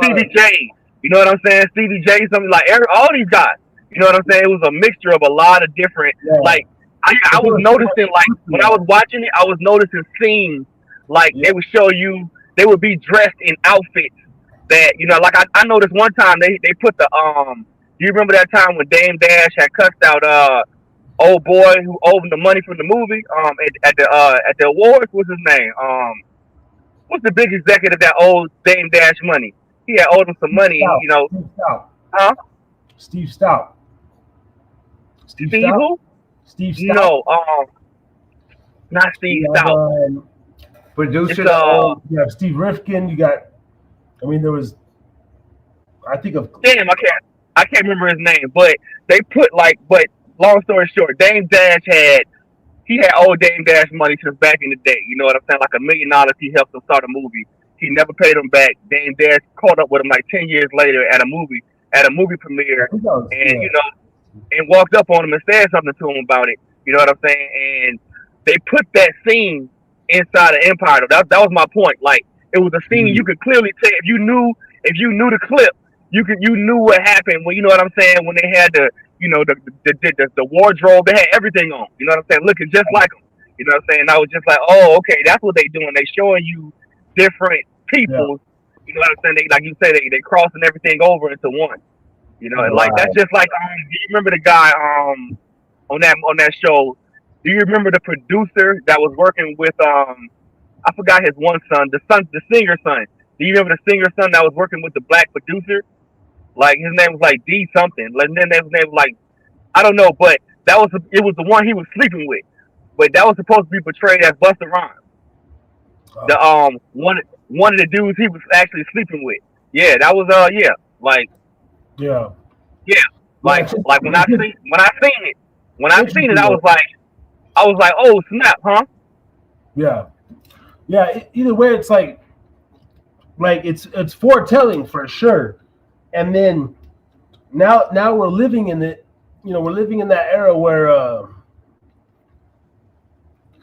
Stevie J. You know what I'm saying? Stevie J. Something like all these guys. You know what I'm saying? It was a mixture of a lot of different. Like I was noticing, like when I was watching it, I was noticing scenes. Like they would show you, they would be dressed in outfits that like I noticed one time they put the Do you remember that time when Dame Dash had cussed out old boy who owed him the money from the movie at the awards? What's his name? What's the big executive that owed Dame Dash money? He had owed him some money, Steve Stout. Huh? Steve Stout. Steve who? Steve Stout. No, not Steve Stout. Producer. You have Steve Rifkin. You got. I mean, there was. I think of. Damn, I can't remember his name, but they put but. Long story short, Dame Dash had owed Dame Dash money since back in the day. You know what I'm saying? Like $1 million he helped him start a movie. He never paid him back. Dame Dash caught up with him like 10 years later at a movie premiere, and walked up on him and said something to him about it. You know what I'm saying? And they put that scene inside of Empire. That was my point. Like it was a scene you could clearly tell if you knew the clip, you knew what happened when, you know what I'm saying, when they had the the wardrobe, they had everything on. You know what I'm saying? Looking just like them. You know what I'm saying? I was just like, oh, okay, that's what they doing. They showing you different people. Yeah. You know what I'm saying? They, like you say, they crossing everything over into one. You know, and like that's just like do you remember the guy on that show? Do you remember the producer that was working with I forgot his one son, the singer's son. Do you remember the singer's son that was working with the black producer? Like his name was like D something. Like then his name was like I don't know, but it was the one he was sleeping with. But that was supposed to be portrayed as Busta Rhymes. The one of the dudes he was actually sleeping with. Yeah, that was like when I seen it, I was like, oh snap, huh? Yeah. Either way, it's like it's foretelling for sure. And then now we're living in it. We're living in that era where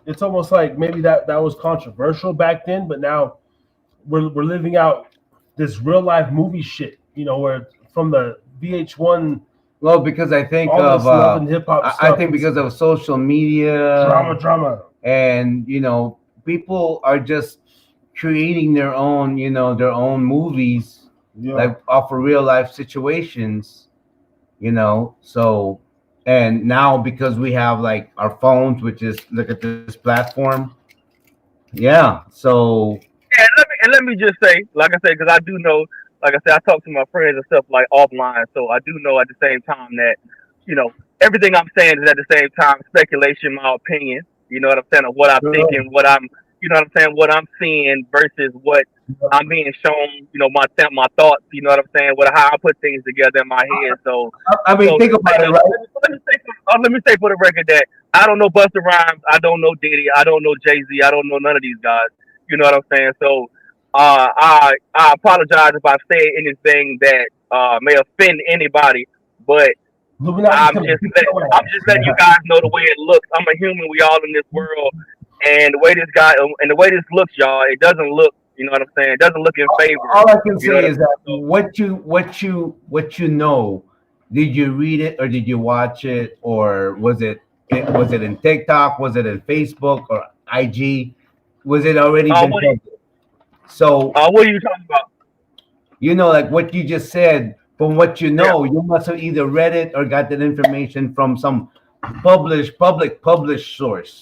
it's almost like maybe that was controversial back then, but now we're living out this real life movie shit. Where from the VH1. Well, because I think of love and hip hop. I think because of social media, drama, and people are just creating their own movies. Yeah. Like off of real life situations, so, and now because we have like our phones, which is look at this platform. Yeah. So. And let me just say, like I said, because I do know, like I said, I talk to my friends and stuff like offline. So I do know at the same time that, everything I'm saying is at the same time speculation, my opinion. You know what I'm saying? Of what I'm thinking, what I'm seeing versus what I'm being shown, my thoughts, you know what I'm saying, how I put things together in my head. So think about it, right? Let me say for the record that I don't know Busta Rhymes, I don't know Diddy, I don't know Jay-Z, I don't know none of these guys. You know what I'm saying? So I apologize if I say anything that may offend anybody, but I'm just letting you guys know the way it looks. I'm a human. We all in this world, and the way this looks, y'all, it doesn't look. You know what I'm saying? It doesn't look in favor. All I can say is that what you know. Did you read it or did you watch it, or was it in TikTok? Was it in Facebook or IG? Was it already been? So what are you talking about? you know, like what you just said, from what you know, you must have either read it or got that information from some published source.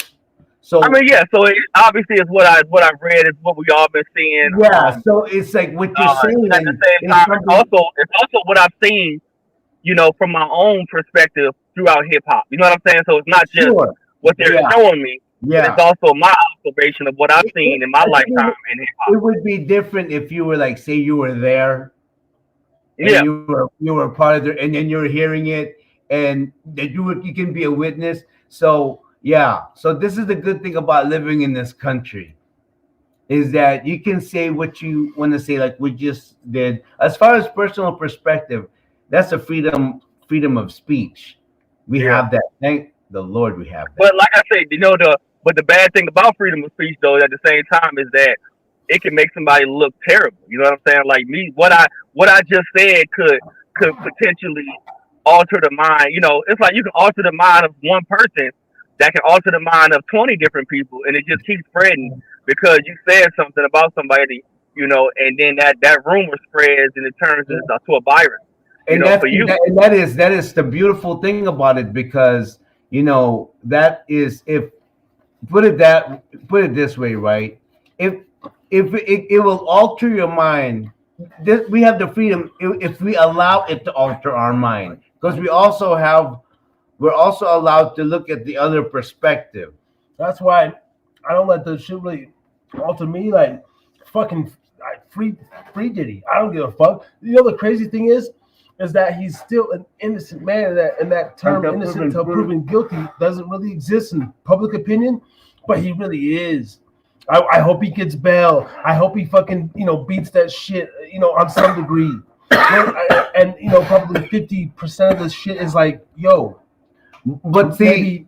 So I mean, yeah. So it obviously is what I read. Is what we all been seeing. yeah, so it's like what you're saying At the same is time, something. it's also what I've seen, from my own perspective throughout hip hop. You know what I'm saying? So it's not just Sure. what they're Yeah. showing me, but Yeah. it's also my observation of what I've It, seen it, in my I think lifetime in hip hop. it would be different if you were like, say, you were there and Yeah, you were part of the, and then you're hearing it, and that you can be a witness. So yeah, so this is the good thing about living in this country, is that you can say what you want to say, like we just did. As far as personal perspective, that's a freedom of speech. We yeah. have that. Thank the Lord, we have that. But like I said, the bad thing about freedom of speech, though, at the same time, is that it can make somebody look terrible. You know what I'm saying? Like me, what I just said could potentially alter the mind. It's like you can alter the mind of one person that can alter the mind of 20 different people, and it just keeps spreading because you said something about somebody, and then that rumor spreads and it turns into a virus. And that is the beautiful thing about it, because that is, if put it this way, right? If it will alter your mind, we have the freedom if we allow it to alter our mind, because we're also allowed to look at the other perspective. That's why I don't let the shit really alter me. Like fucking free Diddy. I don't give a fuck. The crazy thing is that he's still an innocent man, and that term innocent until proven guilty doesn't really exist in public opinion, but he really is. I hope he gets bail. I hope he fucking beats that shit on some degree. And probably 50% of this shit is like, but maybe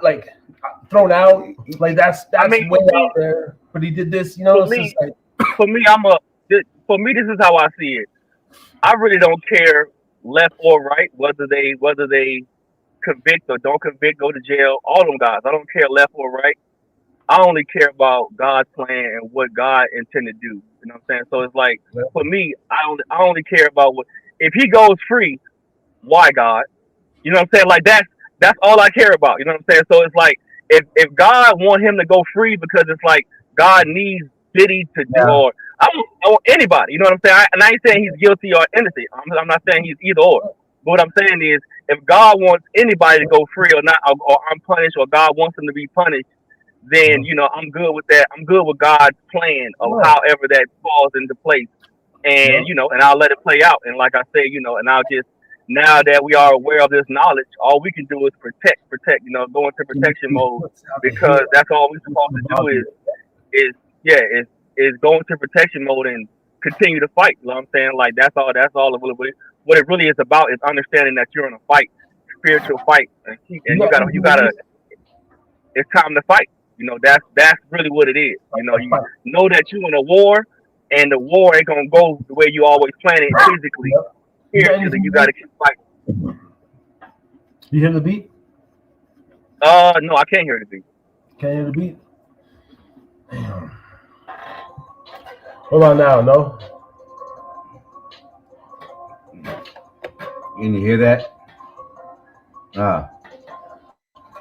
like thrown out, like that's way out there. But he did this, For me, for me, this is how I see it. I really don't care left or right, whether they convict or don't convict, go to jail. All them guys, I don't care left or right. I only care about God's plan and what God intended to do. You know what I'm saying? So it's like, for me, I only care about if he goes free, why God? You know what I'm saying? Like that's all I care about. You know what I'm saying? So it's like, if God want him to go free because it's like God needs Diddy to do, or I want anybody. You know what I'm saying? And I ain't saying he's guilty or innocent. I'm not saying he's either or. But what I'm saying is, if God wants anybody to go free or not, or unpunished, or God wants them to be punished, then I'm good with that. I'm good with God's plan of however that falls into place, and and I'll let it play out. And like I said, and I'll just, now that we are aware of this knowledge, all we can do is protect. Go into protection mode, because that's all we're supposed to do is go into protection mode and continue to fight. You know what I'm saying? Like that's all of what it really is about, is understanding that you're in a fight, spiritual fight, and you gotta. It's time to fight. That's really what it is. You know that you're in a war, and the war ain't gonna go the way you always plan it physically. Spiritually, you gotta keep fighting. You hear the beat? No, I can't hear the beat. Can't hear the beat? Damn. Hold on now, no? Can you hear that?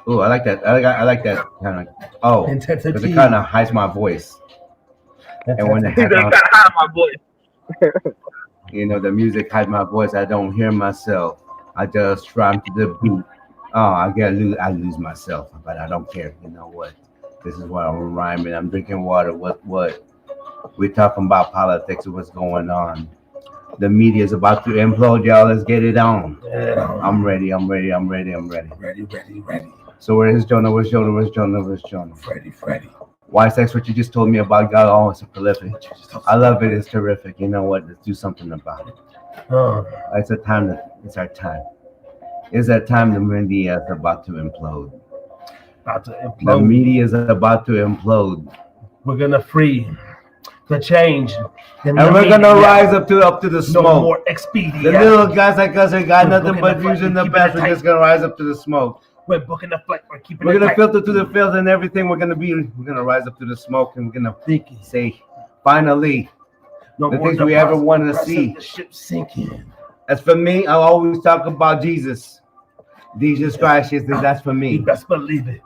Oh, I like that. I like that kind of. Because it kind of hides my voice. And when it kind of hide my voice. The music hides my voice. I don't hear myself. I just rhyme to the beat. I lose myself, but I don't care. You know what? This is what I'm rhyming. I'm drinking water. What? We're talking about politics and what's going on. The media is about to implode, y'all. Let's get it on. Yeah. I'm ready. Ready. So where's Jonah? Freddie. Why sex? What you just told me about God? Oh, it's prolific. I love it. It's terrific. You know what? Let's do something about it. It's our time. It's that time the media is about to implode. The media is about to implode. We're gonna free the change. And we're gonna rise up to the smoke. No more expedient. The little guys like us ain't got nothing but views in the past. We're just gonna rise up to the smoke. We're booking the flight. We're gonna filter through the fields and everything. We're gonna rise up to the smoke, and we're gonna say, finally, No The more things we ever depressed, wanted to depressed, see. The ship sinking. As for me, I always talk about Jesus. Jesus Christ, that's for You me. best believe it.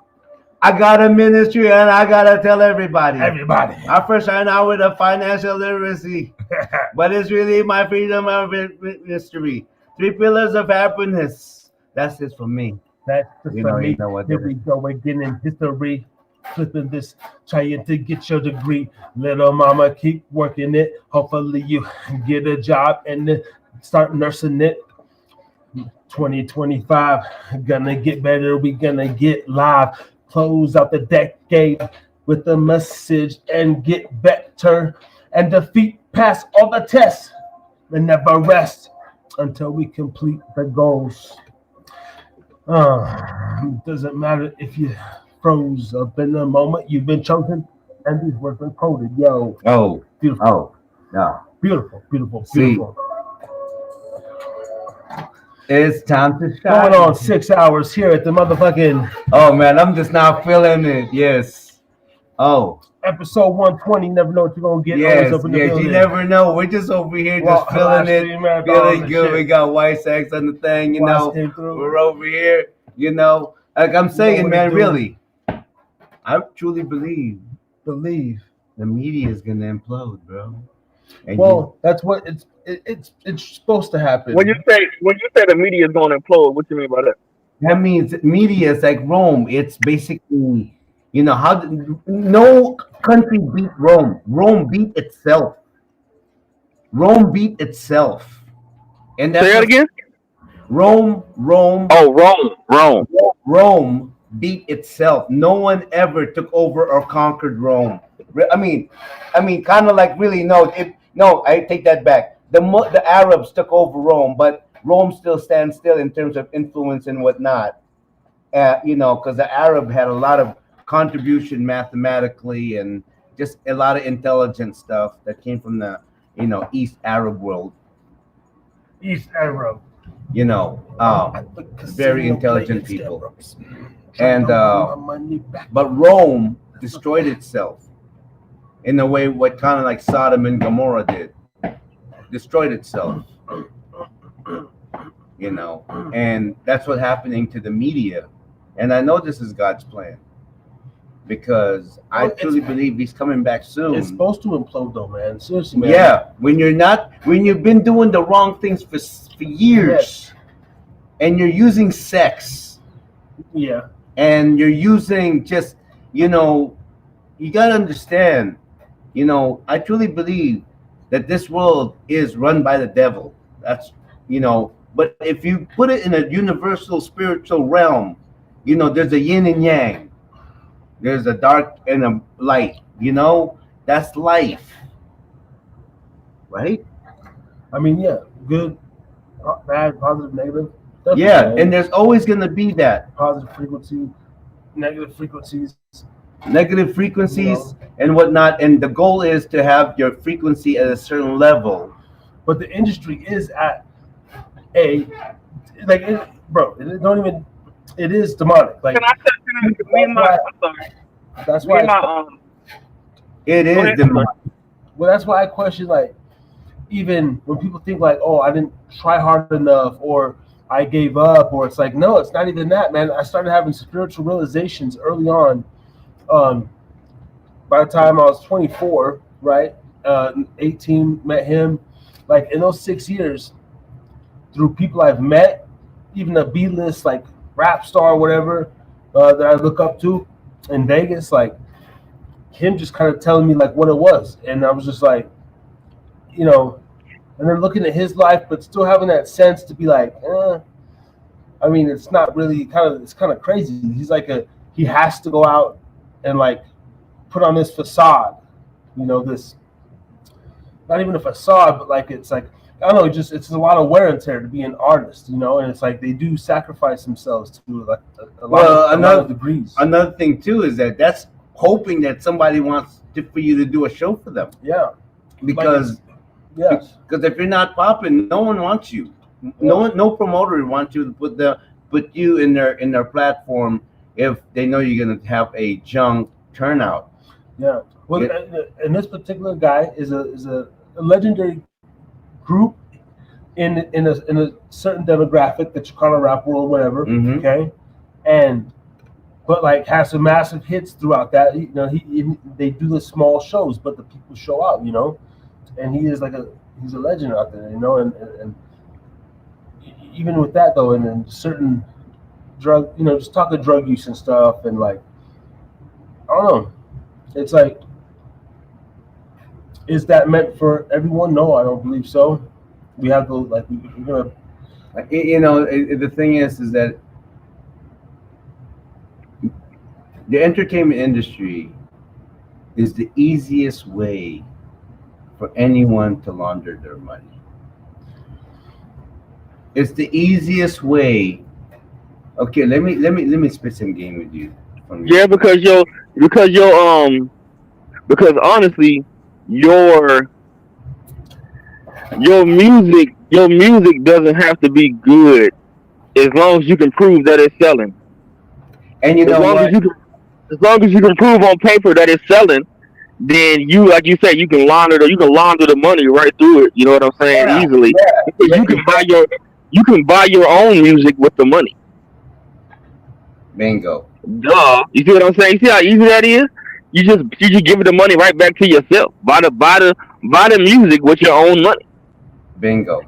I got a ministry and I gotta tell everybody. Everybody. I first started out with a financial literacy, but it's really my freedom of mystery. 3 pillars of happiness. That's it for me. That's just for me. You know what Here that we is. go again in history. Flipping this, trying to get your degree. Little mama, keep working it. Hopefully you get a job and then start nursing it. 2025, gonna get better. We gonna get live. Close out the decade with the message and get better and defeat, pass all the tests and never rest until we complete the goals. Doesn't matter if you froze up in the moment. You've been chosen, and these words been coded. Yo, Oh, beautiful, oh, no. beautiful, beautiful, See. beautiful. It's time to shine. Going on 6 hours here at the motherfucking Oh man, I'm just now feeling it. Yes. Oh. episode 120. Never know what you're gonna get. Yes. Always up in the Yes. building. You never know. We're just over here Well, just feeling last it, stream marathon feeling and good. shit. We got white sex on the thing. You Watch know, came through. we're over here. You know, like I'm saying, what man. to do. Really, I truly believe Believe. the media is gonna implode, bro. And Well, that's what it's supposed to happen. When you say the media is going to implode, what you mean by that? that means media is like Rome. It's basically, you know, no country beat Rome. Rome beat itself. Rome beat itself. And that's Say that what- again. Rome. Oh, Rome. Rome beat itself. No one ever took over or conquered Rome. I mean, kind of like really no. No, I take that back. The Arabs took over Rome, but Rome still stands still in terms of influence and whatnot. You know, because the Arab had a lot of contribution mathematically and just a lot of intelligent stuff that came from the, you know, East Arab world. East Arab. You know, very intelligent people. And but Rome destroyed itself in a way what kind of like Sodom and Gomorrah did. Destroyed itself. You know, and that's what's happening to the media. And I know this is God's plan because I truly believe he's coming back soon. It's supposed to implode though, man. Seriously, man. Yeah, when you've been doing the wrong things for years, and you're using sex, Yeah. and you're using just, you know, you gotta understand, you know, I truly believe that this world is run by the devil. That's, you know, but if you put it in a universal spiritual realm, you know, there's a yin and yang. There's a dark and a light, you know, that's life. Right? I mean, yeah, good, bad, positive, negative. Definitely, Yeah, man. and there's always going to be that. Positive frequency, negative frequencies. Negative frequencies and whatnot. And the goal is to have your frequency at a certain level. But the industry is at a, like, it is demonic. Like, that's why it is demonic. Well, that's why I question, like, even when people think like, oh, I didn't try hard enough or I gave up, or it's like, no, it's not even that, man. I started having spiritual realizations early on. By the time I was 24, right? 18, met him. Like in those 6 years, through people I've met, even a B-list like rap star or whatever that I look up to in Vegas, like him just kind of telling me like what it was. And I was just like, you know, and then looking at his life, but still having that sense to be like, I mean, it's not really it's kind of crazy. He's like he has to go out and like put on this facade, you know, this, not even a facade, but like, it's like, I don't know, it's a lot of wear and tear to be an artist, you know, and it's like they do sacrifice themselves to like a lot of degrees. Another thing too is that's hoping that somebody wants for you to do a show for them. Yeah. Because because if you're not popping, no one wants you. No promoter wants you to put you in their platform if they know you're gonna have a junk turnout. Yeah. Well, and this particular guy is legendary group in a certain demographic, the Chicano rap world, whatever. Mhm. Okay, but like has some massive hits throughout that. You know, they do the small shows, but the people show out. You know, and he's a legend out there. You know, and even with that though, and then certain drug, you know, just talking drug use and stuff, and like I don't know, it's like, is that meant for everyone? No, I don't believe so. We have to like we're gonna. You know, the thing is that the entertainment industry is the easiest way for anyone to launder their money. It's the easiest way. Okay, let me spit some game with you. Yeah, because honestly, your music doesn't have to be good as long as you can prove that it's selling. And you know what? As long as you can prove on paper that it's selling, then you, like you said, you can launder the money right through it. You know what I'm saying? Yeah, Easily. yeah. Because you can buy your own music with the money. Bingo. Duh. You see what I'm saying? You see how easy that is? You just give the money right back to yourself. Buy the music with your own money. Bingo.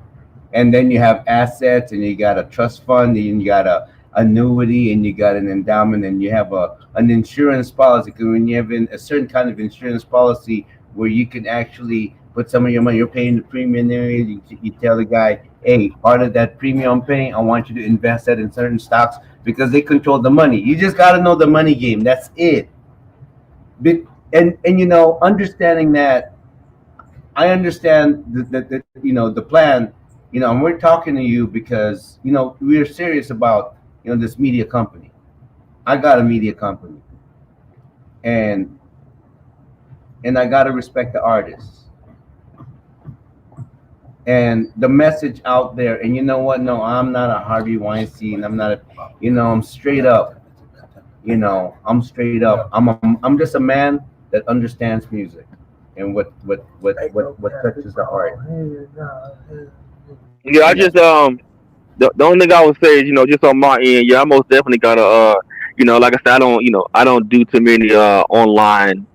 And then you have assets, and you got a trust fund, and you got a annuity, and you got an endowment, and you have an insurance policy. Because when you have a certain kind of insurance policy where you can actually put some of your money, you're paying the premium there, you tell the guy, hey, part of that premium I'm paying, I want you to invest that in certain stocks because they control the money. You just got to know the money game. That's it. And you know, understanding that, I understand the you know, the plan. You know, and we're talking to you because, you know, we're serious about, you know, this media company. I got a media company, and I gotta respect the artists and the message out there. And you know what? No, I'm not a Harvey Weinstein. I'm not a, you know, I'm straight up. You know, I'm straight up. I'm just a man that understands music and what touches the heart. Yeah, I just the only thing I would say is, you know, just on my end, yeah, I most definitely gotta you know, like I said, I don't do too many online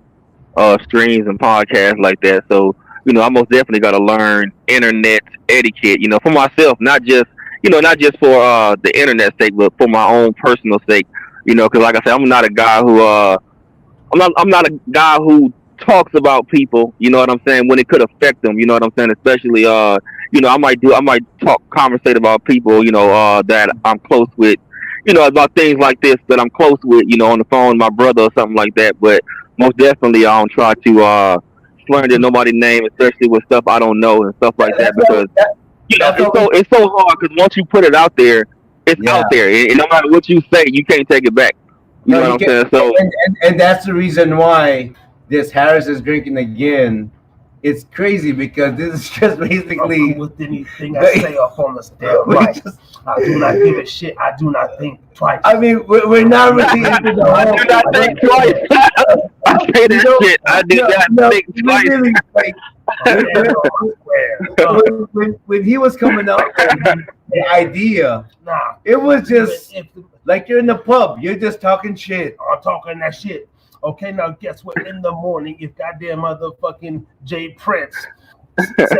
streams and podcasts like that. So, you know, I most definitely gotta learn internet etiquette, you know, for myself, not just for the internet sake, but for my own personal sake, you know, because like I said, I'm not a guy who I'm not a guy who talks about people, you know what I'm saying, when it could affect them, you know what I'm saying, especially you know, I might conversate about people, you know, that I'm close with, you know, about things like this that I'm close with, you know, on the phone, my brother or something like that. But most definitely I don't try to slander nobody's name, especially with stuff I don't know and stuff like that, because you know, it's so hard, because once you put it out there, it's out there, and no matter what you say, you can't take it back. You know what I'm saying? So, and that's the reason why this Harris is drinking again. It's crazy because this is just basically with anything I say up on the step. Right. I do not give a shit. I do not think twice. I mean, we're not really into the I do not think twice. I say that shit. I do not think twice. Really, when he was coming up with the idea, it was just like you're in the pub. You're just talking shit. I'm talking that shit. Okay, now guess what? In the morning, if goddamn motherfucking Jay Prince said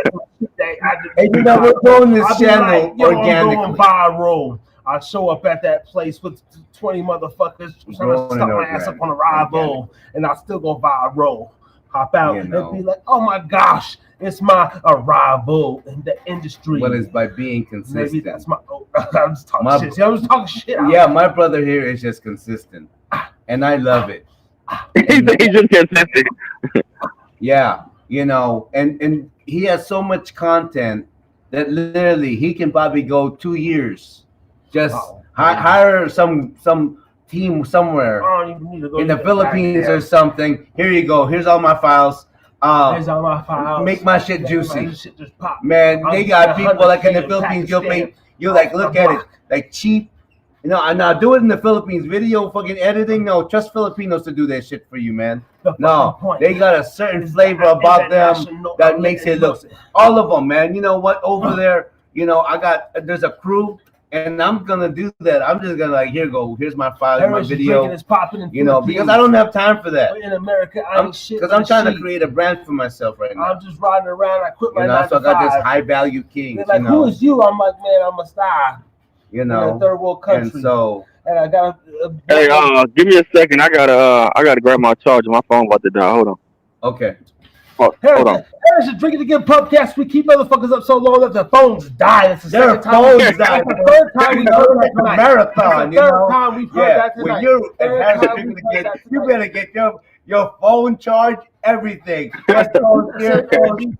and you know, we're growing this channel organically. I'm going viral. I show up at that place with 20 motherfuckers trying to stuff my ass up on a rival, and I still go viral. Hop out and be like, oh my gosh, it's my arrival in the industry. Well, it's by being consistent. Maybe that's my. I'm just talking shit. See, I'm just talking shit. Yeah, my brother here is just consistent, and I love it. He's just consistent. Yeah, you know, and he has so much content that literally he can probably go 2 years, just hire some team somewhere in the Philippines or something. Here you go. Here's all my files. Here's all my files. Make my shit juicy. My shit just pop. Man, they got people like in the Philippines. You like look at it like cheap You know, and I do it in the Philippines. Video fucking editing. No, trust Filipinos to do that shit for you, man. No, they got a certain flavor about them that makes it look. All of them, man. You know what? Over there, you know, there's a crew, and I'm gonna do that. I'm just gonna like, here's my file, my video. You know, because I don't have time for that. In America, I ain't shit. Because I'm trying to create a brand for myself right now. I'm just riding around. I quit my 9 to 5. So I got this high value king. They're like, who is you? I'm like, man, I'm a star. You know, in a third world country. And I got hey, give me a second. I gotta grab my charger. My phone about to die. Hold on. Okay. Hold on. Harris is Drinking Again Pubcast. We keep motherfuckers up so long that their phones die. It's the their phones die. It's the third time we've heard that tonight. Marathon, you know. Time we've heard that tonight. When you're Harris Drinking Again, you better get your phone charged. Everything.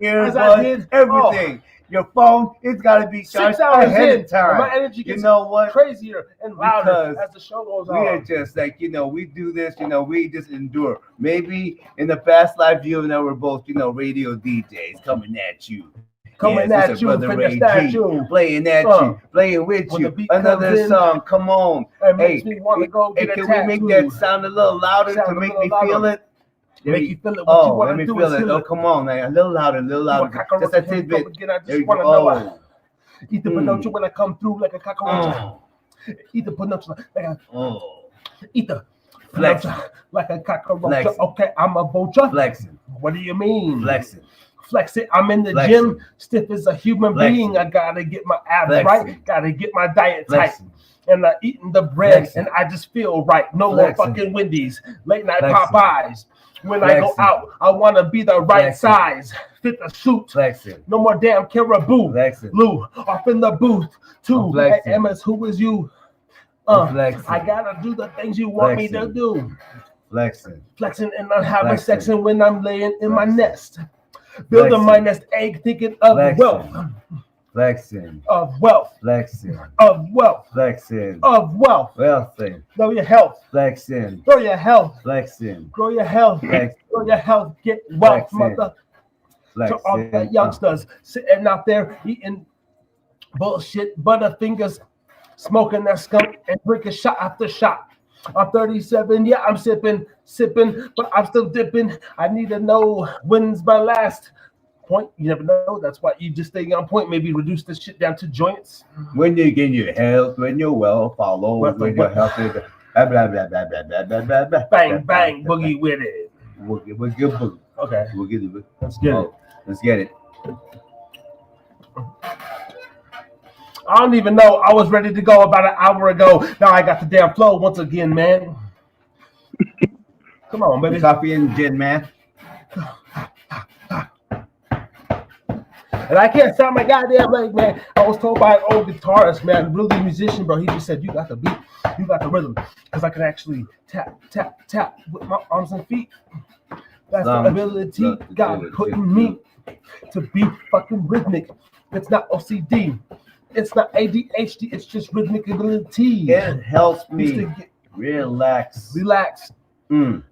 Earbuds, everything. Your phone, it's got to be charged 6 hours ahead of time. My energy gets crazier and louder as the show goes on. We are just like, you know, we do this, you know, we just endure. Maybe in the past life, you and I were both, you know, radio DJs coming at you. Coming at you, playing at you, playing with you. Another song, come on. Makes me want to go get can we make that sound a little louder to make me feel it? Make you feel it. What you want to do feel it. Oh, come on, man. A little louder, Just a tidbit. I just want to know. Eat the pinocho when I come through like a cockroach. Eat the pinocho like a. Eat the flex like a cockroach. Okay, I'm a vulture. Flexing. What do you mean? Flexing. Flex it. I'm in the gym, stiff as a human being. I gotta get my abs right. Gotta get my diet tight. And I'm eating the bread, and I just feel right. No more fucking Wendy's, late night Popeyes. When I go out, I want to be the right size, fit the suit. No more damn caribou. Lou, off in the booth, too. Hey, Emma's, who is you? I gotta do the things you want me to do. Flexing and not having sex, and when I'm laying in my nest. Building my nest egg, thinking of wealth. Flexing. Of wealth. Flexing. Of wealth. Flexing. Of wealth. Wealthing. Grow your health. Flexing. Grow your health. Flexing. Grow your health. Grow your health. Get wealth, mother. To all the youngsters sitting out there eating bullshit, butterfingers, smoking that skunk and drinking shot after shot. I'm 37, yeah, I'm sipping, but I'm still dipping. I need to know when's my last point. You never know. That's why you just stay on point. Maybe reduce this shit down to joints. When you get your health, when your wealth follows, when your health is blah blah blah blah blah blah blah blah blah. Bang bang boogie with it. Boogie. Okay. We'll get it. Let's get it. Let's get it. I don't even know. I was ready to go about an hour ago. Now I got the damn flow once again, man. Come on, baby. Coffee and gin, man. And I can't sound my goddamn leg, man. I was told by an old guitarist, man, really musician, bro. He just said, you got the beat, you got the rhythm. Because I can actually tap, tap, tap with my arms and feet. That's the ability God put in me to be fucking rhythmic. It's not OCD. It's not ADHD. It's just rhythmic ability. It helps me relax.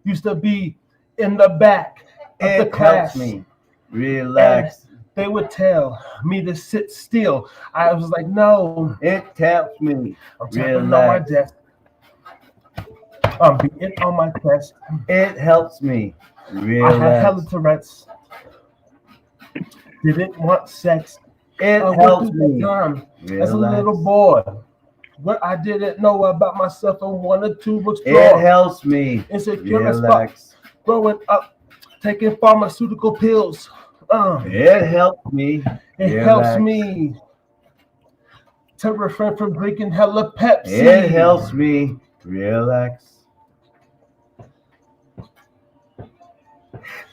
Used to be in the back of the class. It helps me relax. And they would tell me to sit still. I was like, no. It helps me I'm tapping on my desk. I'm beating on my chest. It helps me relax. I had hella Tourette's. Didn't want sex. It helps me as a little boy. What I didn't know about myself and wanted to explore. It helps me insecure as fuck. Growing up, taking pharmaceutical pills. It helps me. It helps me to refrain from drinking hella Pepsi. It helps me relax.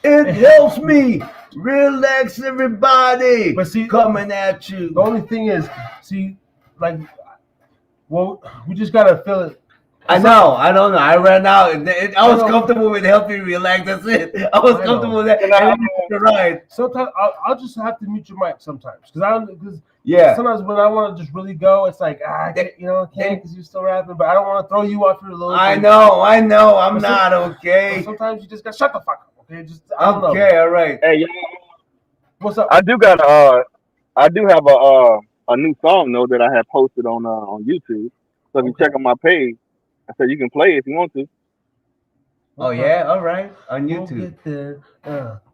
It helps me relax, everybody. But see, coming at you. The only thing is, see, like, well, we just gotta feel it. I know. I don't know. I ran out. I was comfortable with helping you relax. That's it. I was comfortable with that. Right. Sometimes I'll just have to mute your mic sometimes because yeah. Sometimes when I want to just really go, it's like I can't because you're still rapping, but I don't want to throw you off your little. I know. I'm not okay. Sometimes you just got shut the fuck up. Okay, just I don't know. All right. Hey, what's up? I do have a new song though that I have posted on YouTube. So if you check on my page, I said you can play if you want to. Oh yeah, all right, on We'll YouTube. get there.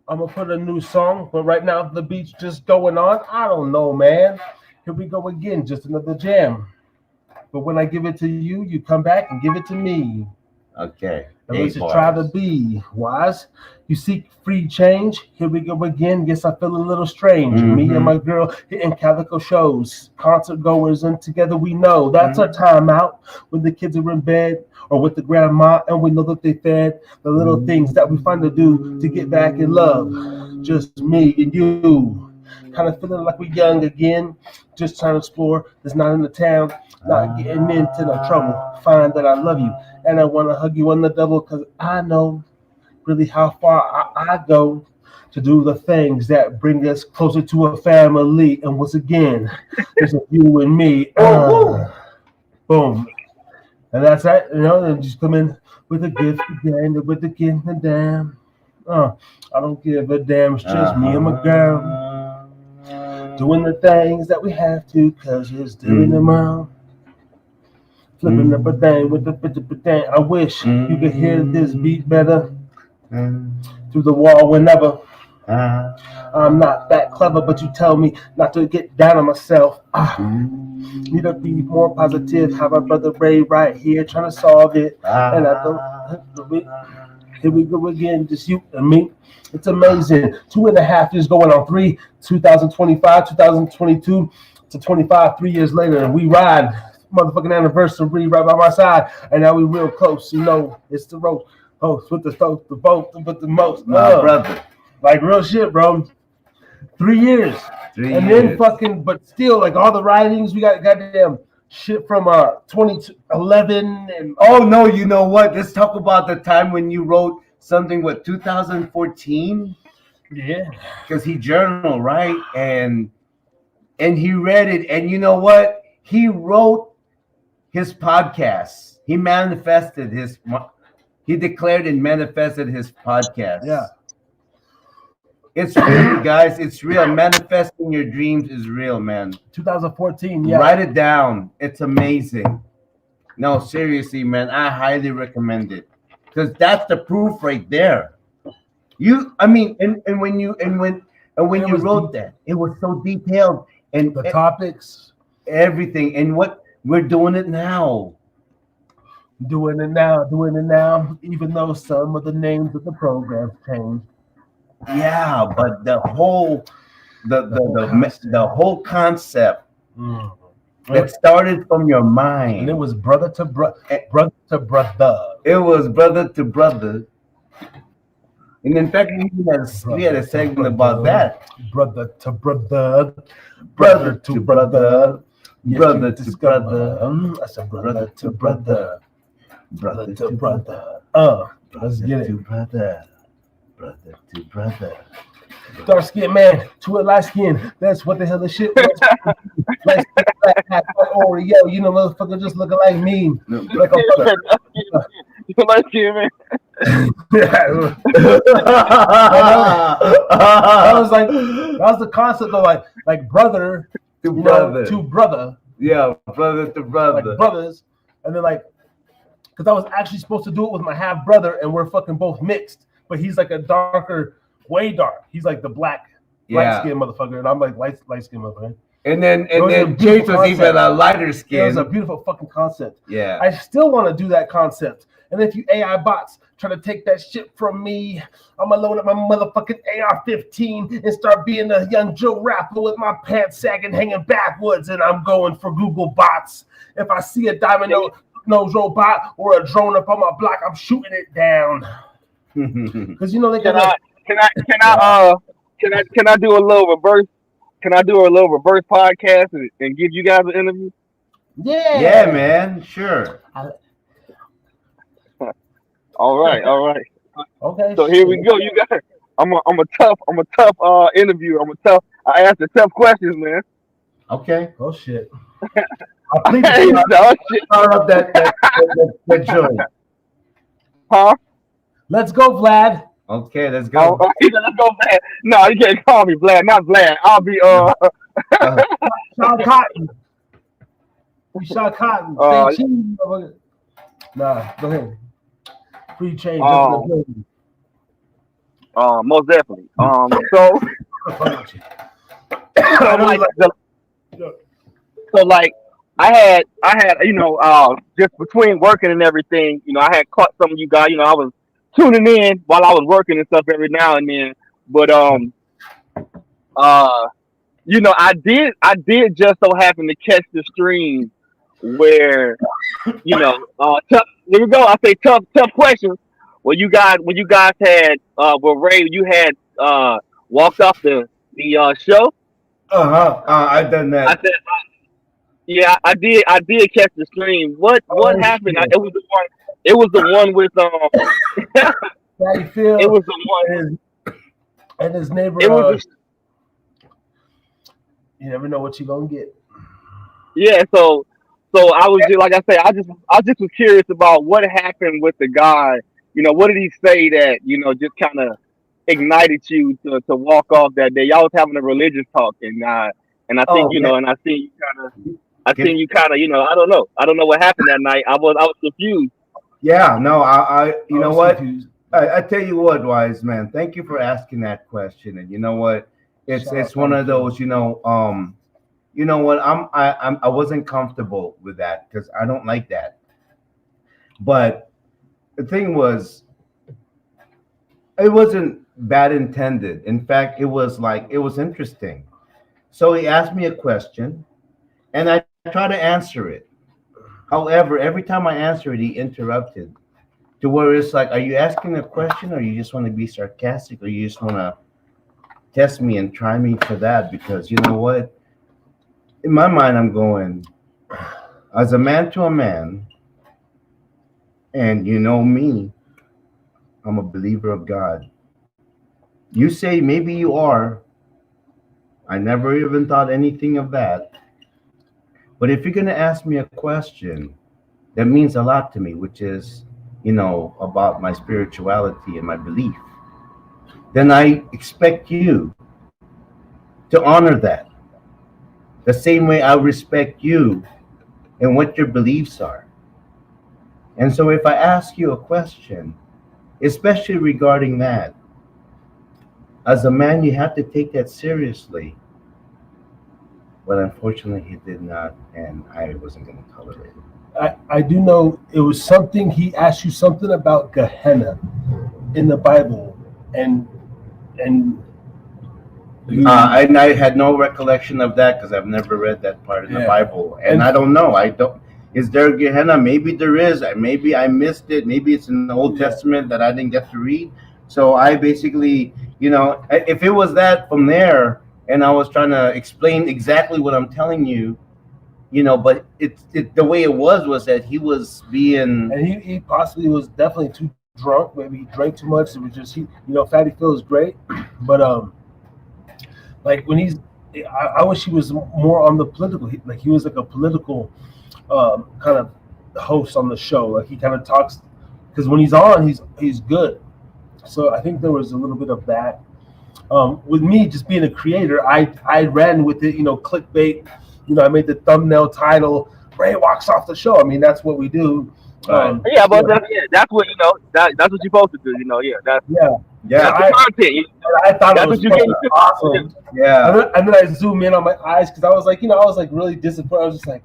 I'm gonna put a new song, but right now the beat's just going on. I don't know, man. Here we go again, just another jam. But when I give it to you, you come back and give it to me. Okay. And let's just try to be wise. You seek free change. Here we go again. Guess I feel a little strange. Me and my girl hitting calico shows, concert goers, and together we know that's our time out when the kids are in bed or with the grandma, and we know that they fed the little things that we find to do to get back in love. Just me and you, kind of feeling like we're young again. Just trying to explore. There's not in the town. Not getting into no trouble. Find that I love you. And I want to hug you on the double because I know really how far I go to do the things that bring us closer to a family. And once again, it's you and me. Boom. And that's that. And just come in with a gift again, with the gift and damn. I don't give a damn. It's just me and my girl doing the things that we have to because it's doing them all. Flipping up a thing with the thing. I wish you could hear this beat better through the wall whenever. I'm not that clever, but you tell me not to get down on myself. Need to be more positive. Have my brother Ray right here trying to solve it. And I don't. Here we go again, just you and me. It's amazing. 2.5 years going on 3, 2025, 2022 to 25, 3 years later, and we ride. Motherfucking anniversary right by my side, and now we real close. It's the roast host with the most, with the most. My brother, like real shit, bro. 3 years, and then fucking, but still, like all the writings we got, goddamn shit from 2011 and. Oh no, you know what? Let's talk about the time when you wrote something. What 2014? Yeah, because he journaled, right, and he read it, and you know what? He wrote his podcast. He declared and manifested his podcast. Yeah. It's real, guys. It's real. Manifesting your dreams is real, man. 2014, yeah. Write it down. It's amazing. No, seriously, man. I highly recommend it. Because that's the proof right there. And when you wrote that, it was so detailed. And the topics. Everything. And what we're doing it now. Doing it now, even though some of the names of the programs changed. Yeah, but the whole concept that started from your mind. And it was brother to brother. It was brother to brother. And in fact, we had a segment about that. Brother to brother. Brother to brother. Brother to brother. I said brother to brother. Brother to brother. Let's get it. Brother to brother. Dark skin man to a light skin. That's what the hell the shit was. Like Oreo, motherfucker just looking like me. Like you light skin man. That was the concept of like brother to brother. To brother. Yeah, brother to brother. Like brothers. And then because I was actually supposed to do it with my half brother, and we're fucking both mixed. But he's like a darker, way dark. He's like the light skin motherfucker, and I'm like light skin motherfucker. And then James was even a lighter skin. It was a beautiful fucking concept. Yeah. I still want to do that concept. And if you AI bots try to take that shit from me, I'm gonna load up my motherfucking AR-15 and start being a young Joe Rapper with my pants sagging, hanging backwards, and I'm going for Google bots. If I see a diamond nose robot or a drone up on my block, I'm shooting it down. Because they can I do a little reverse? Can I do a little reverse podcast and give you guys an interview? Yeah. Yeah, man. Sure. All right. Okay. So here we go. You guys. I'm a tough interview. I ask the tough questions, man. Okay. Oh shit. Start up that joint. Huh? Let's go, Vlad. Okay, let's go. Let's go, Vlad. No, you can't call me Vlad. Not Vlad. I'll be Sean Cotton. We shot cotton. Uh, Stay tuned. Nah, go ahead. Free change. Most definitely. So like like I had just between working and everything, I had caught some of you guys. I was tuning in while I was working and stuff every now and then. But uh I did just so happen to catch the stream where tough. Here we go. I say tough questions. When you guys had Ray, you had walked off the show. I've done I that. said, yeah, I did catch the stream. What happened? Shit. It was the one. It was the one with How you feel? It was the one. And his neighbor. It was You never know what you're gonna get. yeah. So I was just, like I say, I just was curious about what happened with the guy. What did he say that just kind of ignited you to walk off that day? Y'all was having a religious talk, and I think and I seen you kind of I don't know what happened that night. I was confused. Yeah, no, I you know what? Confused. I tell you what, wise man. Thank you for asking that question. And you know what? It's one of those, you know what? I wasn't comfortable with that because I don't like that. But the thing was, it wasn't bad intended. In fact, it was interesting. So he asked me a question, and I tried to answer it. However, every time I answered it, he interrupted to where it's like, are you asking a question or you just want to be sarcastic or you just want to test me and try me for that? Because you know what? In my mind, I'm going, as a man to a man, and you know me, I'm a believer of God. You say maybe you are. I never even thought anything of that. But if you're going to ask me a question that means a lot to me, which is, about my spirituality and my belief, then I expect you to honor that the same way I respect you and what your beliefs are. And so if I ask you a question, especially regarding that, as a man, you have to take that seriously. But unfortunately, he did not, and I wasn't going to tolerate it. I do know it was something. He asked you something about Gehenna in the Bible, and And I had no recollection of that because I've never read that part in the Bible, and I don't know. I don't. Is there Gehenna? Maybe there is. Maybe I missed it. Maybe it's in the Old Testament that I didn't get to read. So I basically, if it was that from there, and I was trying to explain exactly what I'm telling you, but the way it was that he was being, and he possibly was definitely too drunk. Maybe he drank too much. It was just Fatty Phil is great, but like when I wish he was more on the political. He was like a political kind of host on the show. Like he kind of talks, because when he's on, he's good. So I think there was a little bit of that. With me just being a creator, I ran with it. Clickbait. I made the thumbnail title. Ray walks off the show. I mean, that's what we do. But that's what that's what you're supposed to do. That's the content. I thought that's it was what you get awesome. Yeah. And then I zoom in on my eyes because I was like, I was like really disappointed. I was just like,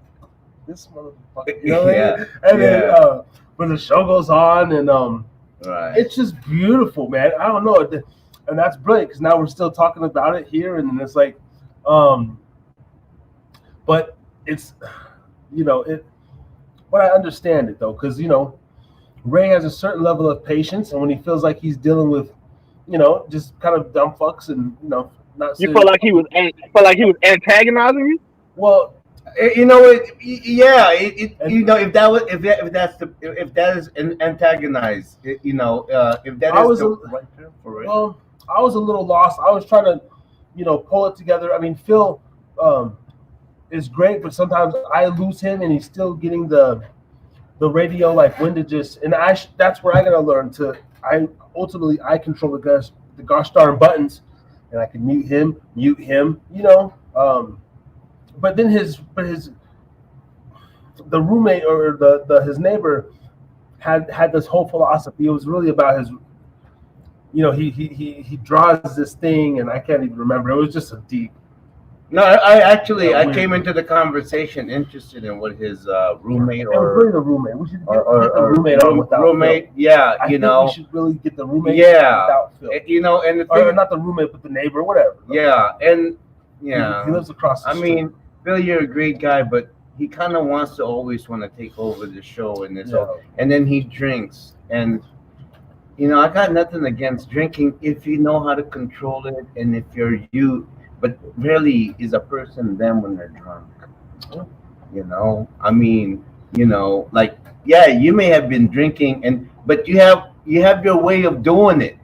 this motherfucker. And then when the show goes on and it's just beautiful, man. I don't know, and that's brilliant because now we're still talking about it here, and then it's like, but it's, but I understand it though, because Ray has a certain level of patience, and when he feels like he's dealing with, just kind of dumb fucks and not. You felt like he was antagonizing you. Well, if that is antagonized, if that I is was the right term for it. Well, I was a little lost. I was trying to, pull it together. I mean, Phil is great, but sometimes I lose him, and he's still getting the radio, like when to just. And that's where I gotta learn to. I control the gosh darn buttons, and I can mute him. But then his the roommate or his neighbor had this whole philosophy. It was really about his, he draws this thing, and I can't even remember. It was just a deep. No, I came into the conversation interested in what his roommate It was really the roommate. We should get the roommate on without roommate. Phil. Yeah, I think we should really get the roommate without Phil. And the or thing, not the roommate, but the neighbor, whatever. Yeah, and yeah, he lives across the street. I mean, Phil, you're a great guy, but he kind of wants to always want to take over the show and and then he drinks, and I got nothing against drinking if you know how to control it, and if you. But rarely is a person them when they're drunk. I mean, like, yeah, you may have been drinking, but you have your way of doing it,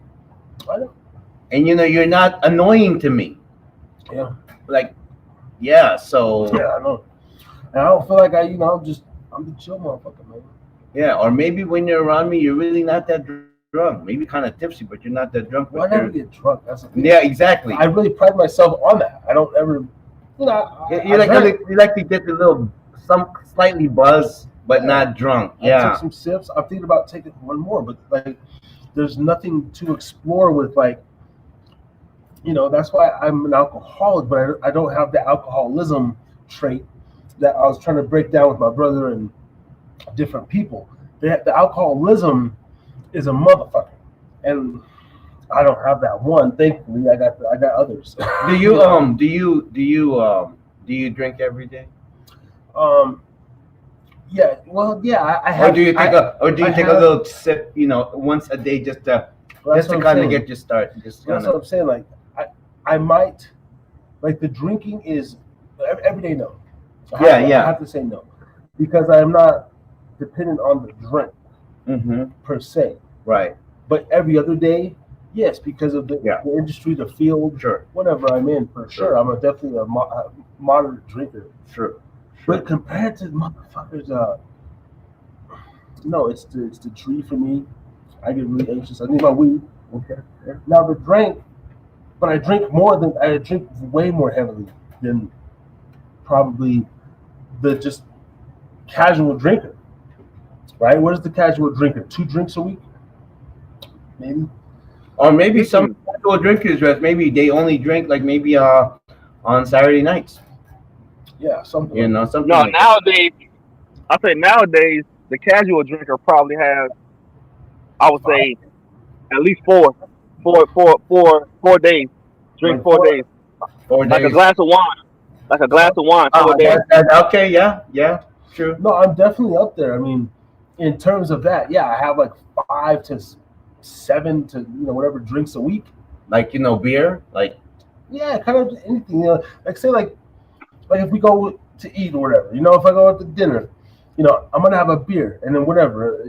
and you're not annoying to me. Yeah. Like, yeah. So. Yeah, I know. And I don't feel like I'm the chill motherfucker, man. Yeah, or maybe when you're around me, you're really not that drunk. Maybe kind of tipsy, but you're not that drunk. Well, I never get drunk. That's the thing. Yeah, exactly. I really pride myself on that. I don't ever, you like to get some slightly buzz, but not drunk. I took some sips. I'm thinking about taking one more, but like, there's nothing to explore with, like, that's why I'm an alcoholic, but I don't have the alcoholism trait that I was trying to break down with my brother and different people. The alcoholism is a motherfucker, and I don't have that one. Thankfully, I got others. Do you drink every day? Yeah. Well, yeah. I have. Or do you take a little sip, once a day, just to kind of get you started? That's what I'm saying. Like, I might, like, the drinking is every day. No. So I have to say no, because I am not dependent on the drink per se. Right. But every other day, yes, because of the industry, the field, whatever I'm in, for sure. I'm definitely a moderate drinker. Sure. But compared to motherfuckers, no, it's the tree for me. I get really anxious. I need my weed. Okay. Now the drink, but I drink way more heavily than probably the just casual drinker. Right? What is the casual drinker? 2 drinks a week? Maybe. Or maybe some casual drinkers, maybe they only drink like maybe on Saturday nights. Yeah, something. Something. No, nowadays, I say nowadays the casual drinker probably has, I would say, at least four days. Drink 4 days. 4 days. Like a glass of wine. 4 days. Okay, yeah, true. No, I'm definitely up there. I mean, in terms of that, yeah, I have like 5 to 7 to whatever drinks a week. Like beer, like. Yeah, kind of anything. Like say like if we go to eat or whatever. If I go out to dinner, I'm gonna have a beer and then whatever.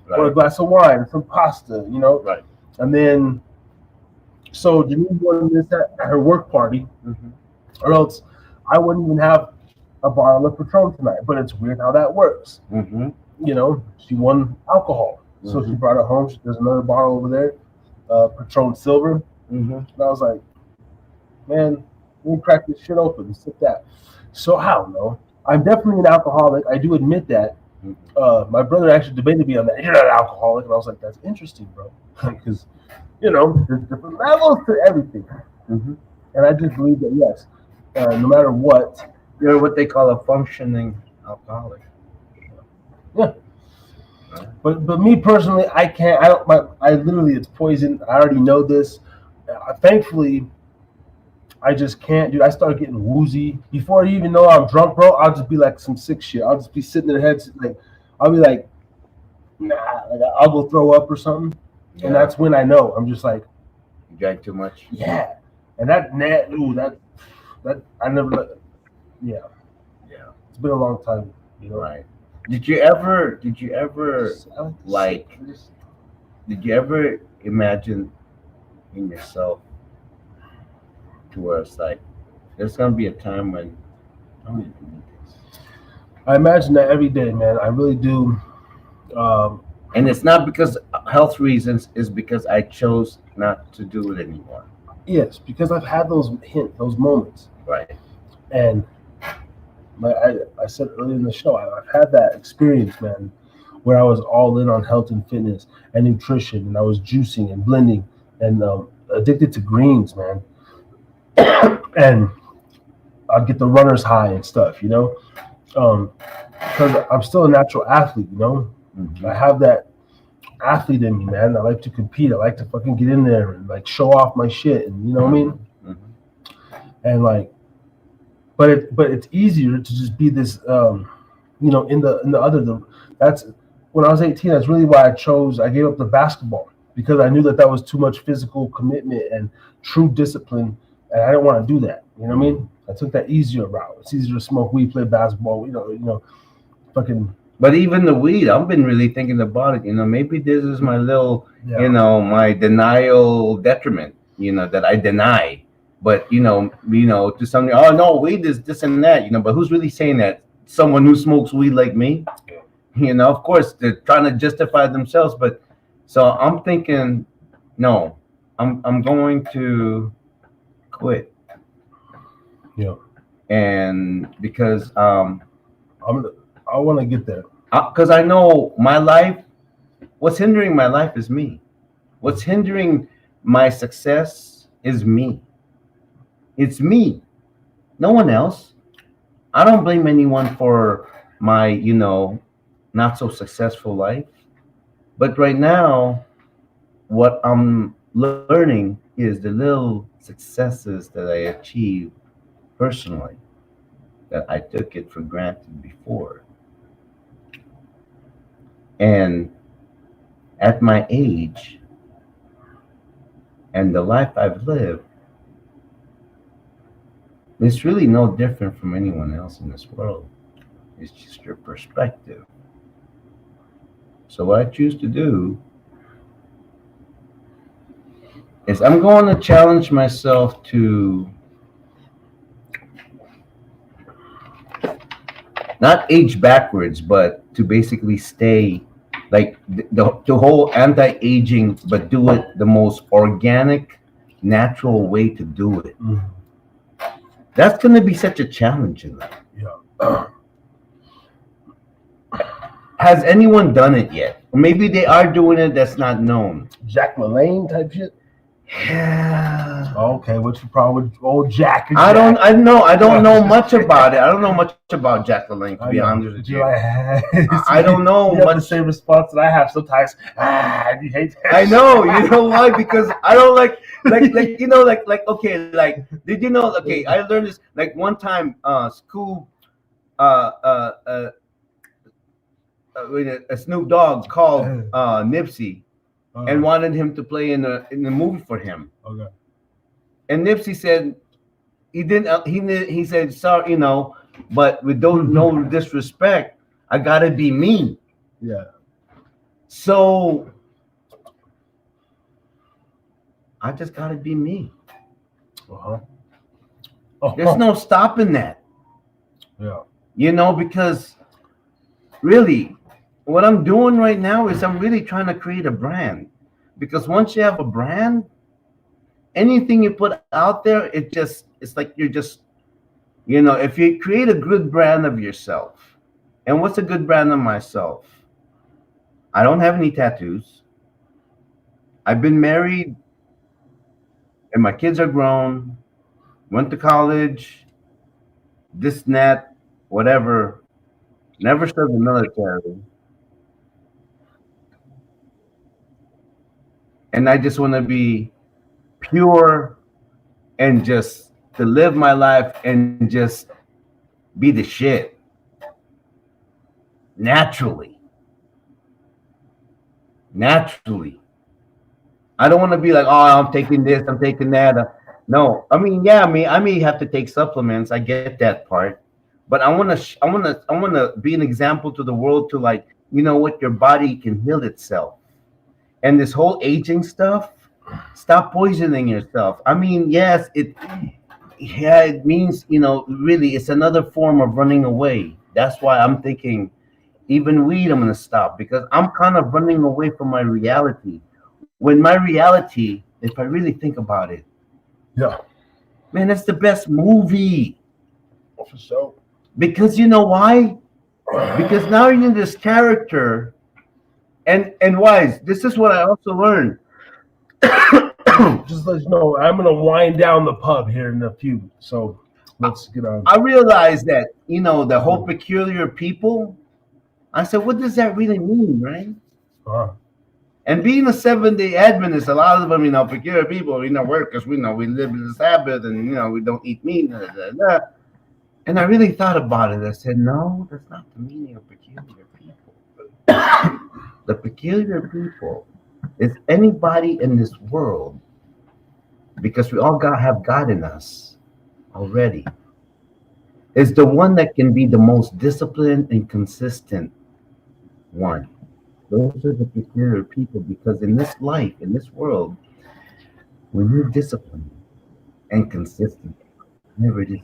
Or a glass of wine, or some pasta. Right. And then, so Denise wanted this at her work party, or else I wouldn't even have a bottle of Patron tonight. But it's weird how that works. She won alcohol, so she brought it home. There's another bottle over there, Patron Silver. And I was like, man, let me crack this shit open and sip that. So I don't know. I'm definitely an alcoholic. I do admit that. My brother actually debated me on that. You're not an alcoholic, and I was like, that's interesting, bro, because there's different levels to everything. And I just believe that yes, no matter what, you're what they call a functioning alcoholic. Yeah. But me personally, I can't. I literally, it's poison. I already know this. Thankfully, I just can't, dude. I start getting woozy before you even know I'm drunk, bro. I'll just be like some sick shit. I'll just be sitting in the head, like I'll be like, nah, like I'll go throw up or something, and that's when I know I'm just like, you drank too much. Yeah, and that I never. Yeah. It's been a long time, Right. Did you ever imagine in yourself to where it's like there's gonna be a time when I'm gonna do this? I imagine that every day, man. I really do. And it's not because of health reasons, it's because I chose not to do it anymore. Yes, because I've had those moments. Right. And I said earlier in the show, I've had that experience, man, where I was all in on health and fitness and nutrition, and I was juicing and blending and addicted to greens, man. And I'd get the runner's high and stuff, you know, because I'm still a natural athlete, you know. Mhm. I have that athlete in me, man. I like to compete. I like to fucking get in there and like show off my shit, and you know what I mean. Mhm. And like, but it's easier to just be this, you know, in the other. That's when I was 18. That's really why I gave up the basketball, because I knew that was too much physical commitment and true discipline, and I didn't want to do that. You know what I mean? I took that easier route. It's easier to smoke weed, play basketball. You know, fucking. But even the weed, I've been really thinking about it. You know, maybe this is my little, Yeah. you know, my denial detriment. You know, that I deny. But you know, to somebody, oh no, weed is this and that. You know, but who's really saying that? Someone who smokes weed like me. You know, of course they're trying to justify themselves. But so I'm thinking, no, I'm going to quit. Yeah. And because I want to get there. Because I know my life, what's hindering my life is me. What's hindering my success is me. It's me, no one else. I don't blame anyone for my, you know, not so successful life. But right now, what I'm learning is the little successes that I achieved personally, that I took it for granted before. And at my age and the life I've lived, it's really no different from anyone else in this world. It's just your perspective. So what I choose to do is I'm going to challenge myself to not age backwards, but to basically stay like the whole anti-aging, but do it the most organic, natural way to do it. Mhm. That's going to be such a challenge in that. Yeah. Has anyone done it yet? Maybe they are doing it that's not known. Jack LaLanne type shit. Yeah. Okay, what's your problem with old Jack? I don't know much about it. I don't know much about Jack LaLanne, to be honest with you. I don't know you much. Have the same response that I have sometimes. You hate that. I know. You know why? Because I don't like you know like okay, like did you know? Okay, I learned this like one time. School. A Snoop Dogg called Nipsey and wanted him to play in the movie for him. Okay. And Nipsey said he didn't. He said sorry, you know, but with no disrespect, I gotta be me. Yeah. So I just gotta be me. There's no stopping that. Yeah. You know, because really, what I'm doing right now is I'm really trying to create a brand. Because once you have a brand, anything you put out there, it's like you're just, you know, if you create a good brand of yourself. And what's a good brand of myself? I don't have any tattoos. I've been married and my kids are grown, went to college, this and that, whatever. Never served the military. And I just want to be pure and just to live my life and just be the shit. Naturally. I don't want to be like, oh, I'm taking this, I'm taking that. No, I mean, yeah, I may have to take supplements. I get that part. But I want to be an example to the world to, like, you know what, your body can heal itself. And this whole aging stuff, stop poisoning yourself. I mean, yes, it means, you know, really it's another form of running away. That's why I'm thinking even weed I'm going to stop, because I'm kind of running away from my reality. When my reality, if I really think about it, yeah, man, that's the best movie. For sure. Because you know why? Because now you're in this character, and Wise, this is what I also learned. Just let you know, I'm gonna wind down the pub here in a few. So let's get on. I realized that, the whole peculiar people. I said, what does that really mean, right? Uh-huh. And being a 7-day Adventist, a lot of them, peculiar people, work because we live in the Sabbath and, we don't eat meat. Blah, blah, blah. And I really thought about it. I said, no, that's not the meaning of peculiar people. The peculiar people is anybody in this world, because we all have God in us already, is the one that can be the most disciplined and consistent one. Those are the peculiar people, because in this life, in this world, when you're disciplined and consistent, whatever it is,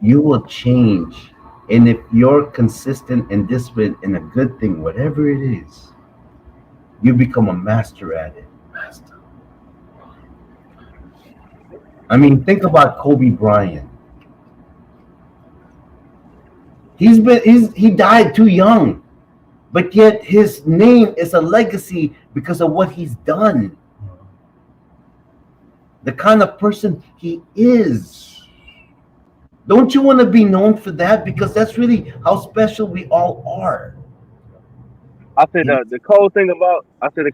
you will change. And if you're consistent and disciplined in a good thing, whatever it is, you become a master at it. I mean, think about Kobe Bryant. He died too young, but yet his name is a legacy because of what he's done. The kind of person he is. Don't you want to be known for that? Because that's really how special we all are. I said the cool thing about the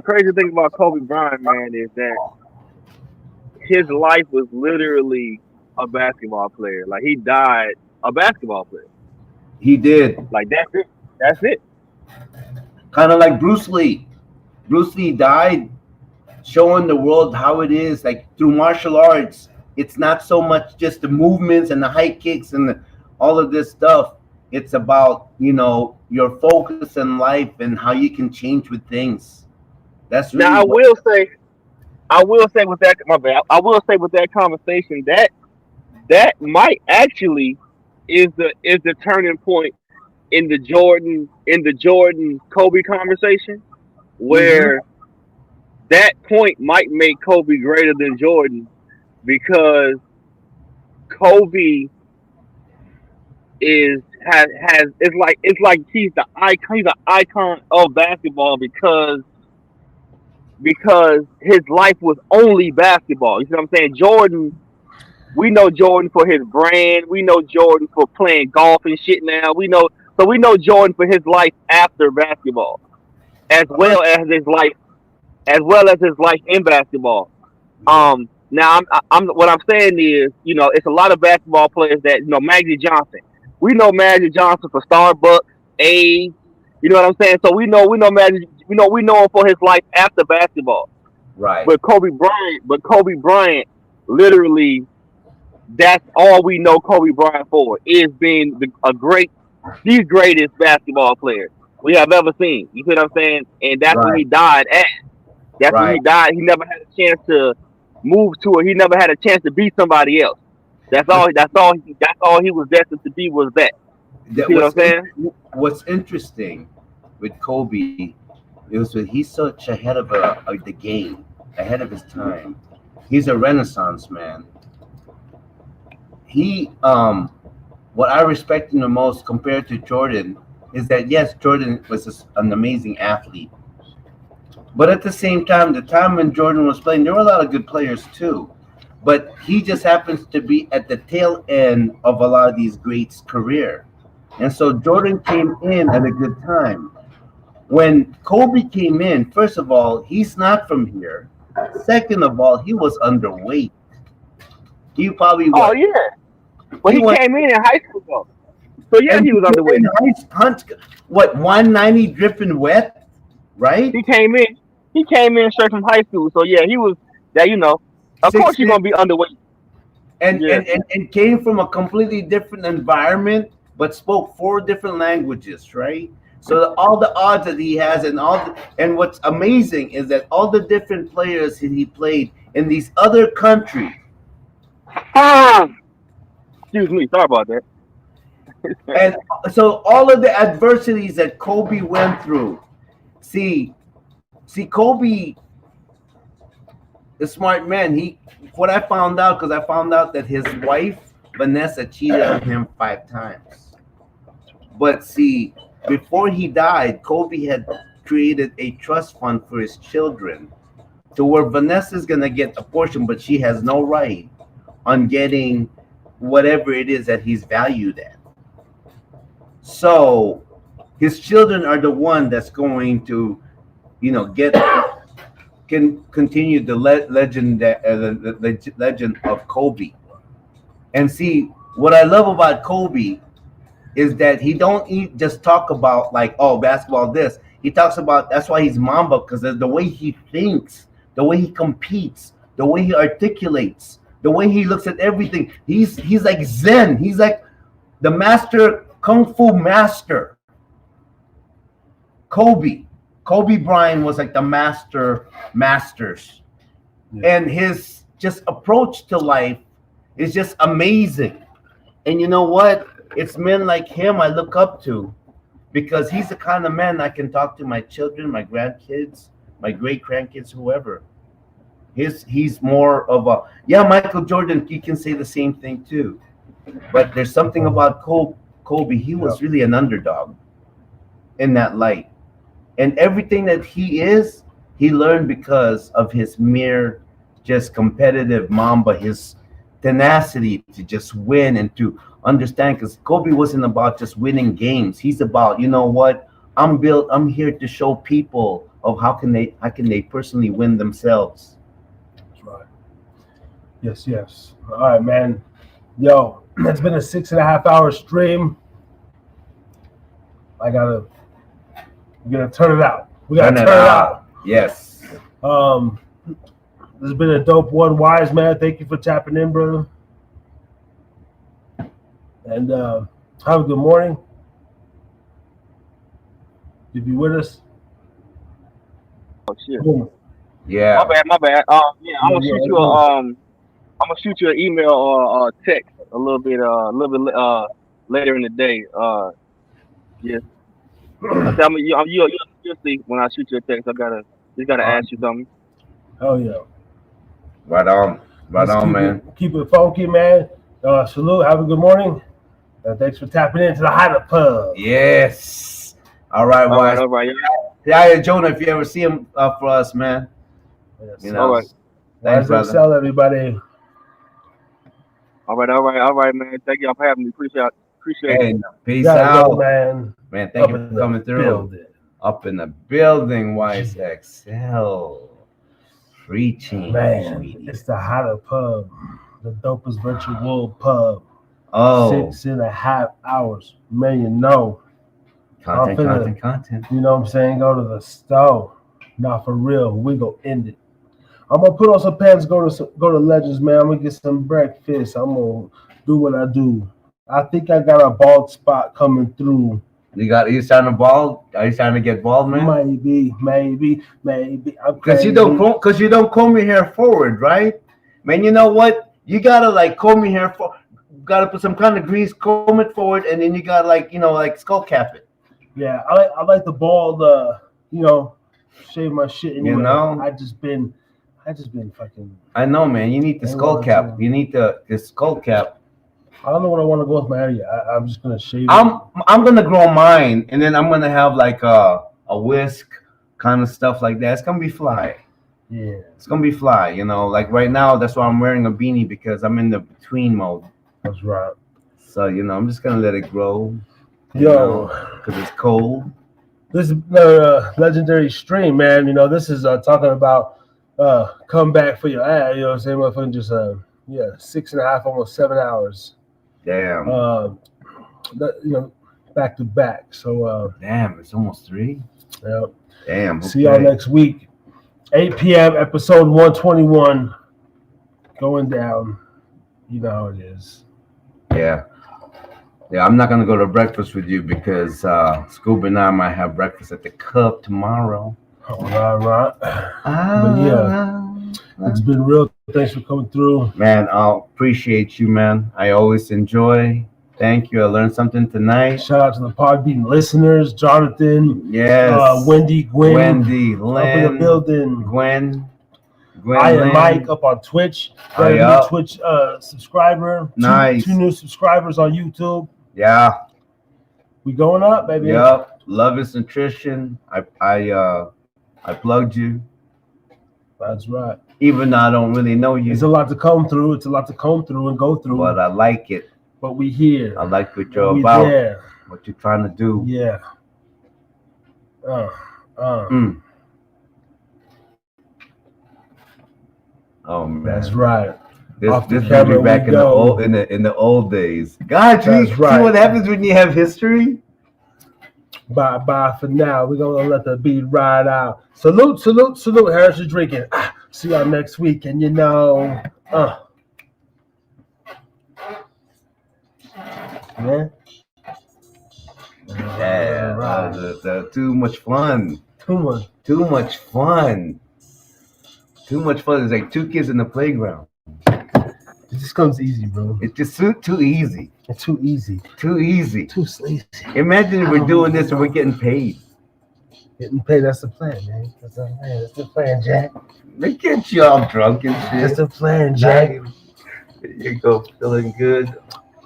crazy thing about Kobe Bryant, man, is that his life was literally a basketball player. Like, he died a basketball player. He did. Like, that's it. Kind of like Bruce Lee. Bruce Lee died showing the world how it is, like through martial arts. It's not so much just the movements and the high kicks and all of this stuff. It's about, your focus in life and how you can change with things. That's really now I will say with that, my bad. I will say with that conversation that might actually is the turning point in the Jordan Kobe conversation, where that point might make Kobe greater than Jordan, because Kobe it's like he's the icon. He's an icon of basketball because his life was only basketball. You see what I'm saying? Jordan, we know Jordan for his brand. We know Jordan for playing golf and shit now. We know Jordan for his life after basketball, as well as his life in basketball. Now I'm what I'm saying is, it's a lot of basketball players that, Magic Johnson. We know Magic Johnson for Starbucks, you know what I'm saying? So we know Magic, we know him for his life after basketball. right. But Kobe Bryant, literally, that's all we know Kobe Bryant for, is being the greatest basketball player we have ever seen. You see what I'm saying? And that's when he died at. That's when he died. He never had a chance to move to it. He never had a chance to be somebody else. That's all he was destined to be, was that. You see what I'm saying? What's interesting with Kobe is that he's such ahead of the game, ahead of his time. He's a Renaissance man. He what I respect him the most compared to Jordan is that, yes, Jordan was an amazing athlete, but at the same time, the time when Jordan was playing, there were a lot of good players too. But he just happens to be at the tail end of a lot of these greats' career. And so Jordan came in at a good time. When Kobe came in, first of all, he's not from here. Second of all, he was underweight. He probably was. Oh, yeah. But he came in high school, though. So, yeah, he was underweight. What, 190 dripping wet, right? He came in straight from high school. So, yeah, he was that, of course you're going to be underweight. And came from a completely different environment, but spoke 4 different languages, right? So all the odds that he has, and what's amazing is that all the different players that he played in these other countries. Excuse me, sorry about that. And so all of the adversities that Kobe went through. See, Kobe, the smart man, what I found out, because I found out that his wife Vanessa cheated on him 5 times. But see, before he died, Kobe had created a trust fund for his children, to where Vanessa's gonna get a portion, but she has no right on getting whatever it is that he's valued at. So his children are the one that's going to, can continue the legend the legend of Kobe. And see, what I love about Kobe is that he don't just talk about like, oh, basketball this. He talks about, that's why he's Mamba, because the way he thinks, the way he competes, the way he articulates, the way he looks at everything. He's like Zen. He's like the master, Kung Fu master. Kobe Bryant was like the masters. Yeah. And his just approach to life is just amazing. And you know what? It's men like him I look up to, because he's the kind of man I can talk to my children, my grandkids, my great grandkids, whoever. He's more of a, Michael Jordan, you can say the same thing too. But there's something about Kobe. He was really an underdog in that light. And everything that he is, he learned because of his mere just competitive Mamba, his tenacity to just win and to understand, because Kobe wasn't about just winning games. He's about, you know what, I'm here to show people of how can they personally win themselves. That's right. Yes. All right, man. Yo, it's been a 6.5 hour stream. We gotta turn it out. We gotta turn it out. Yes. This has been a dope one. Wise man, thank you for tapping in, brother. And have a good morning. You be with us. Oh shit. Yeah. My bad. Yeah, I'm gonna shoot you an email or text a little bit later in the day. Yeah. You'll see when I shoot you a text. I gotta ask you something. Oh yeah. Right on, man. Keep it funky, man. Salute. Have a good morning. Thanks for tapping into the Hideout Pub. Yes. All right, Wise. All right. Yeah, Jonah, if you ever see him for us, man. Yes. All right. Thanks, brother. Sell everybody. All right, man. Thank you for having me. Appreciate it. Peace out, man. Man, thank you for coming through. Up in the building, Wise Excel. Preaching. Man, it's the Hideout Pub, the dopest virtual pub. Oh. 6.5 hours. Man, you know. Content. You know what I'm saying? Go to the store. Not for real. We go end it. I'm gonna put on some pants, go to Legends, man. I'm gonna get some breakfast. I'm gonna do what I do. I think I got a bald spot coming through. You starting to bald? Are you starting to get bald, man? Maybe. Because you don't comb your hair forward, right? Man, you know what? You gotta like comb your hair forward. Gotta put some kind of grease, comb it forward, and then you gotta like skull cap it. Yeah, I like the bald. Shave my shit. Anyway. You know, I just been fucking. I know, man. You need the skull cap. You need the skull cap. I don't know what I want to go with my hair yet. I'm just gonna shave. I'm gonna grow mine, and then I'm gonna have like a whisk kind of stuff like that. It's gonna be fly. Yeah, it's gonna be fly. Like right now, that's why I'm wearing a beanie, because I'm in the between mode. That's right. So I'm just gonna let it grow. Because it's cold. This is the legendary stream, man. This is talking about come back for your ad. You know what I'm saying? Motherfucking just 6.5, almost 7 hours. Damn. Back to back. So damn, it's almost 3. Yeah. Damn. Okay. See y'all next week, 8 p.m. episode 121 going down. You know how it is. Yeah, I'm not gonna go to breakfast with you because Scuba and I might have breakfast at the Cub tomorrow. All right. But yeah, it's been real. Thanks for coming through, man. I appreciate you, man. I always enjoy. Thank you. I learned something tonight. Shout out to the Podbean listeners, Jonathan. Yes. Wendy, Gwen. Lynn, up in the building. Gwen, I am Mike up on Twitch. Got a new Twitch subscriber. Nice. Two new subscribers on YouTube. Yeah. We going up, baby. Yep. Love is nutrition. I plugged you. That's right. Even though I don't really know you. It's a lot to comb through. It's a lot to comb through and go through. But I like it. But we here. I like what you're about. There. What you're trying to do. Yeah. Oh man. That's right. This brings me back in the old days. God, you see what happens when you have history? Bye for now. We're gonna let the beat ride out. Salute. Harris is drinking. See y'all next week, and you know, yeah. Yeah, right. Too much fun. Too much fun. It's like two kids in the playground. It just comes easy, bro. It's just too easy. It's too easy. Too easy. Too sleazy. Imagine if we're doing this and we're getting paid. Getting paid, that's the plan, man. That's the plan, Jack. They get you all drunk and shit. That's the plan, Jack. There you go, feeling good.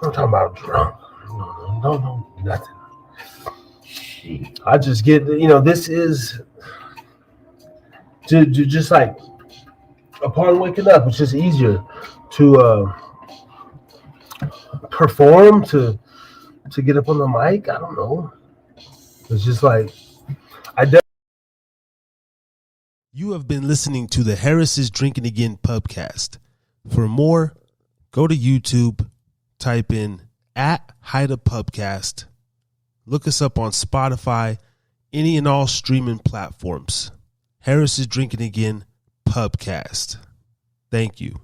I'm talking about drunk. No, nothing. I just get, this is just like upon waking up, it's just easier to perform, to get up on the mic. I don't know. It's just like You have been listening to the Harris's Drinking Again Pubcast. For more, go to YouTube, type in @HideaPubcast. Look us up on Spotify, any and all streaming platforms. Harris's Drinking Again Pubcast. Thank you.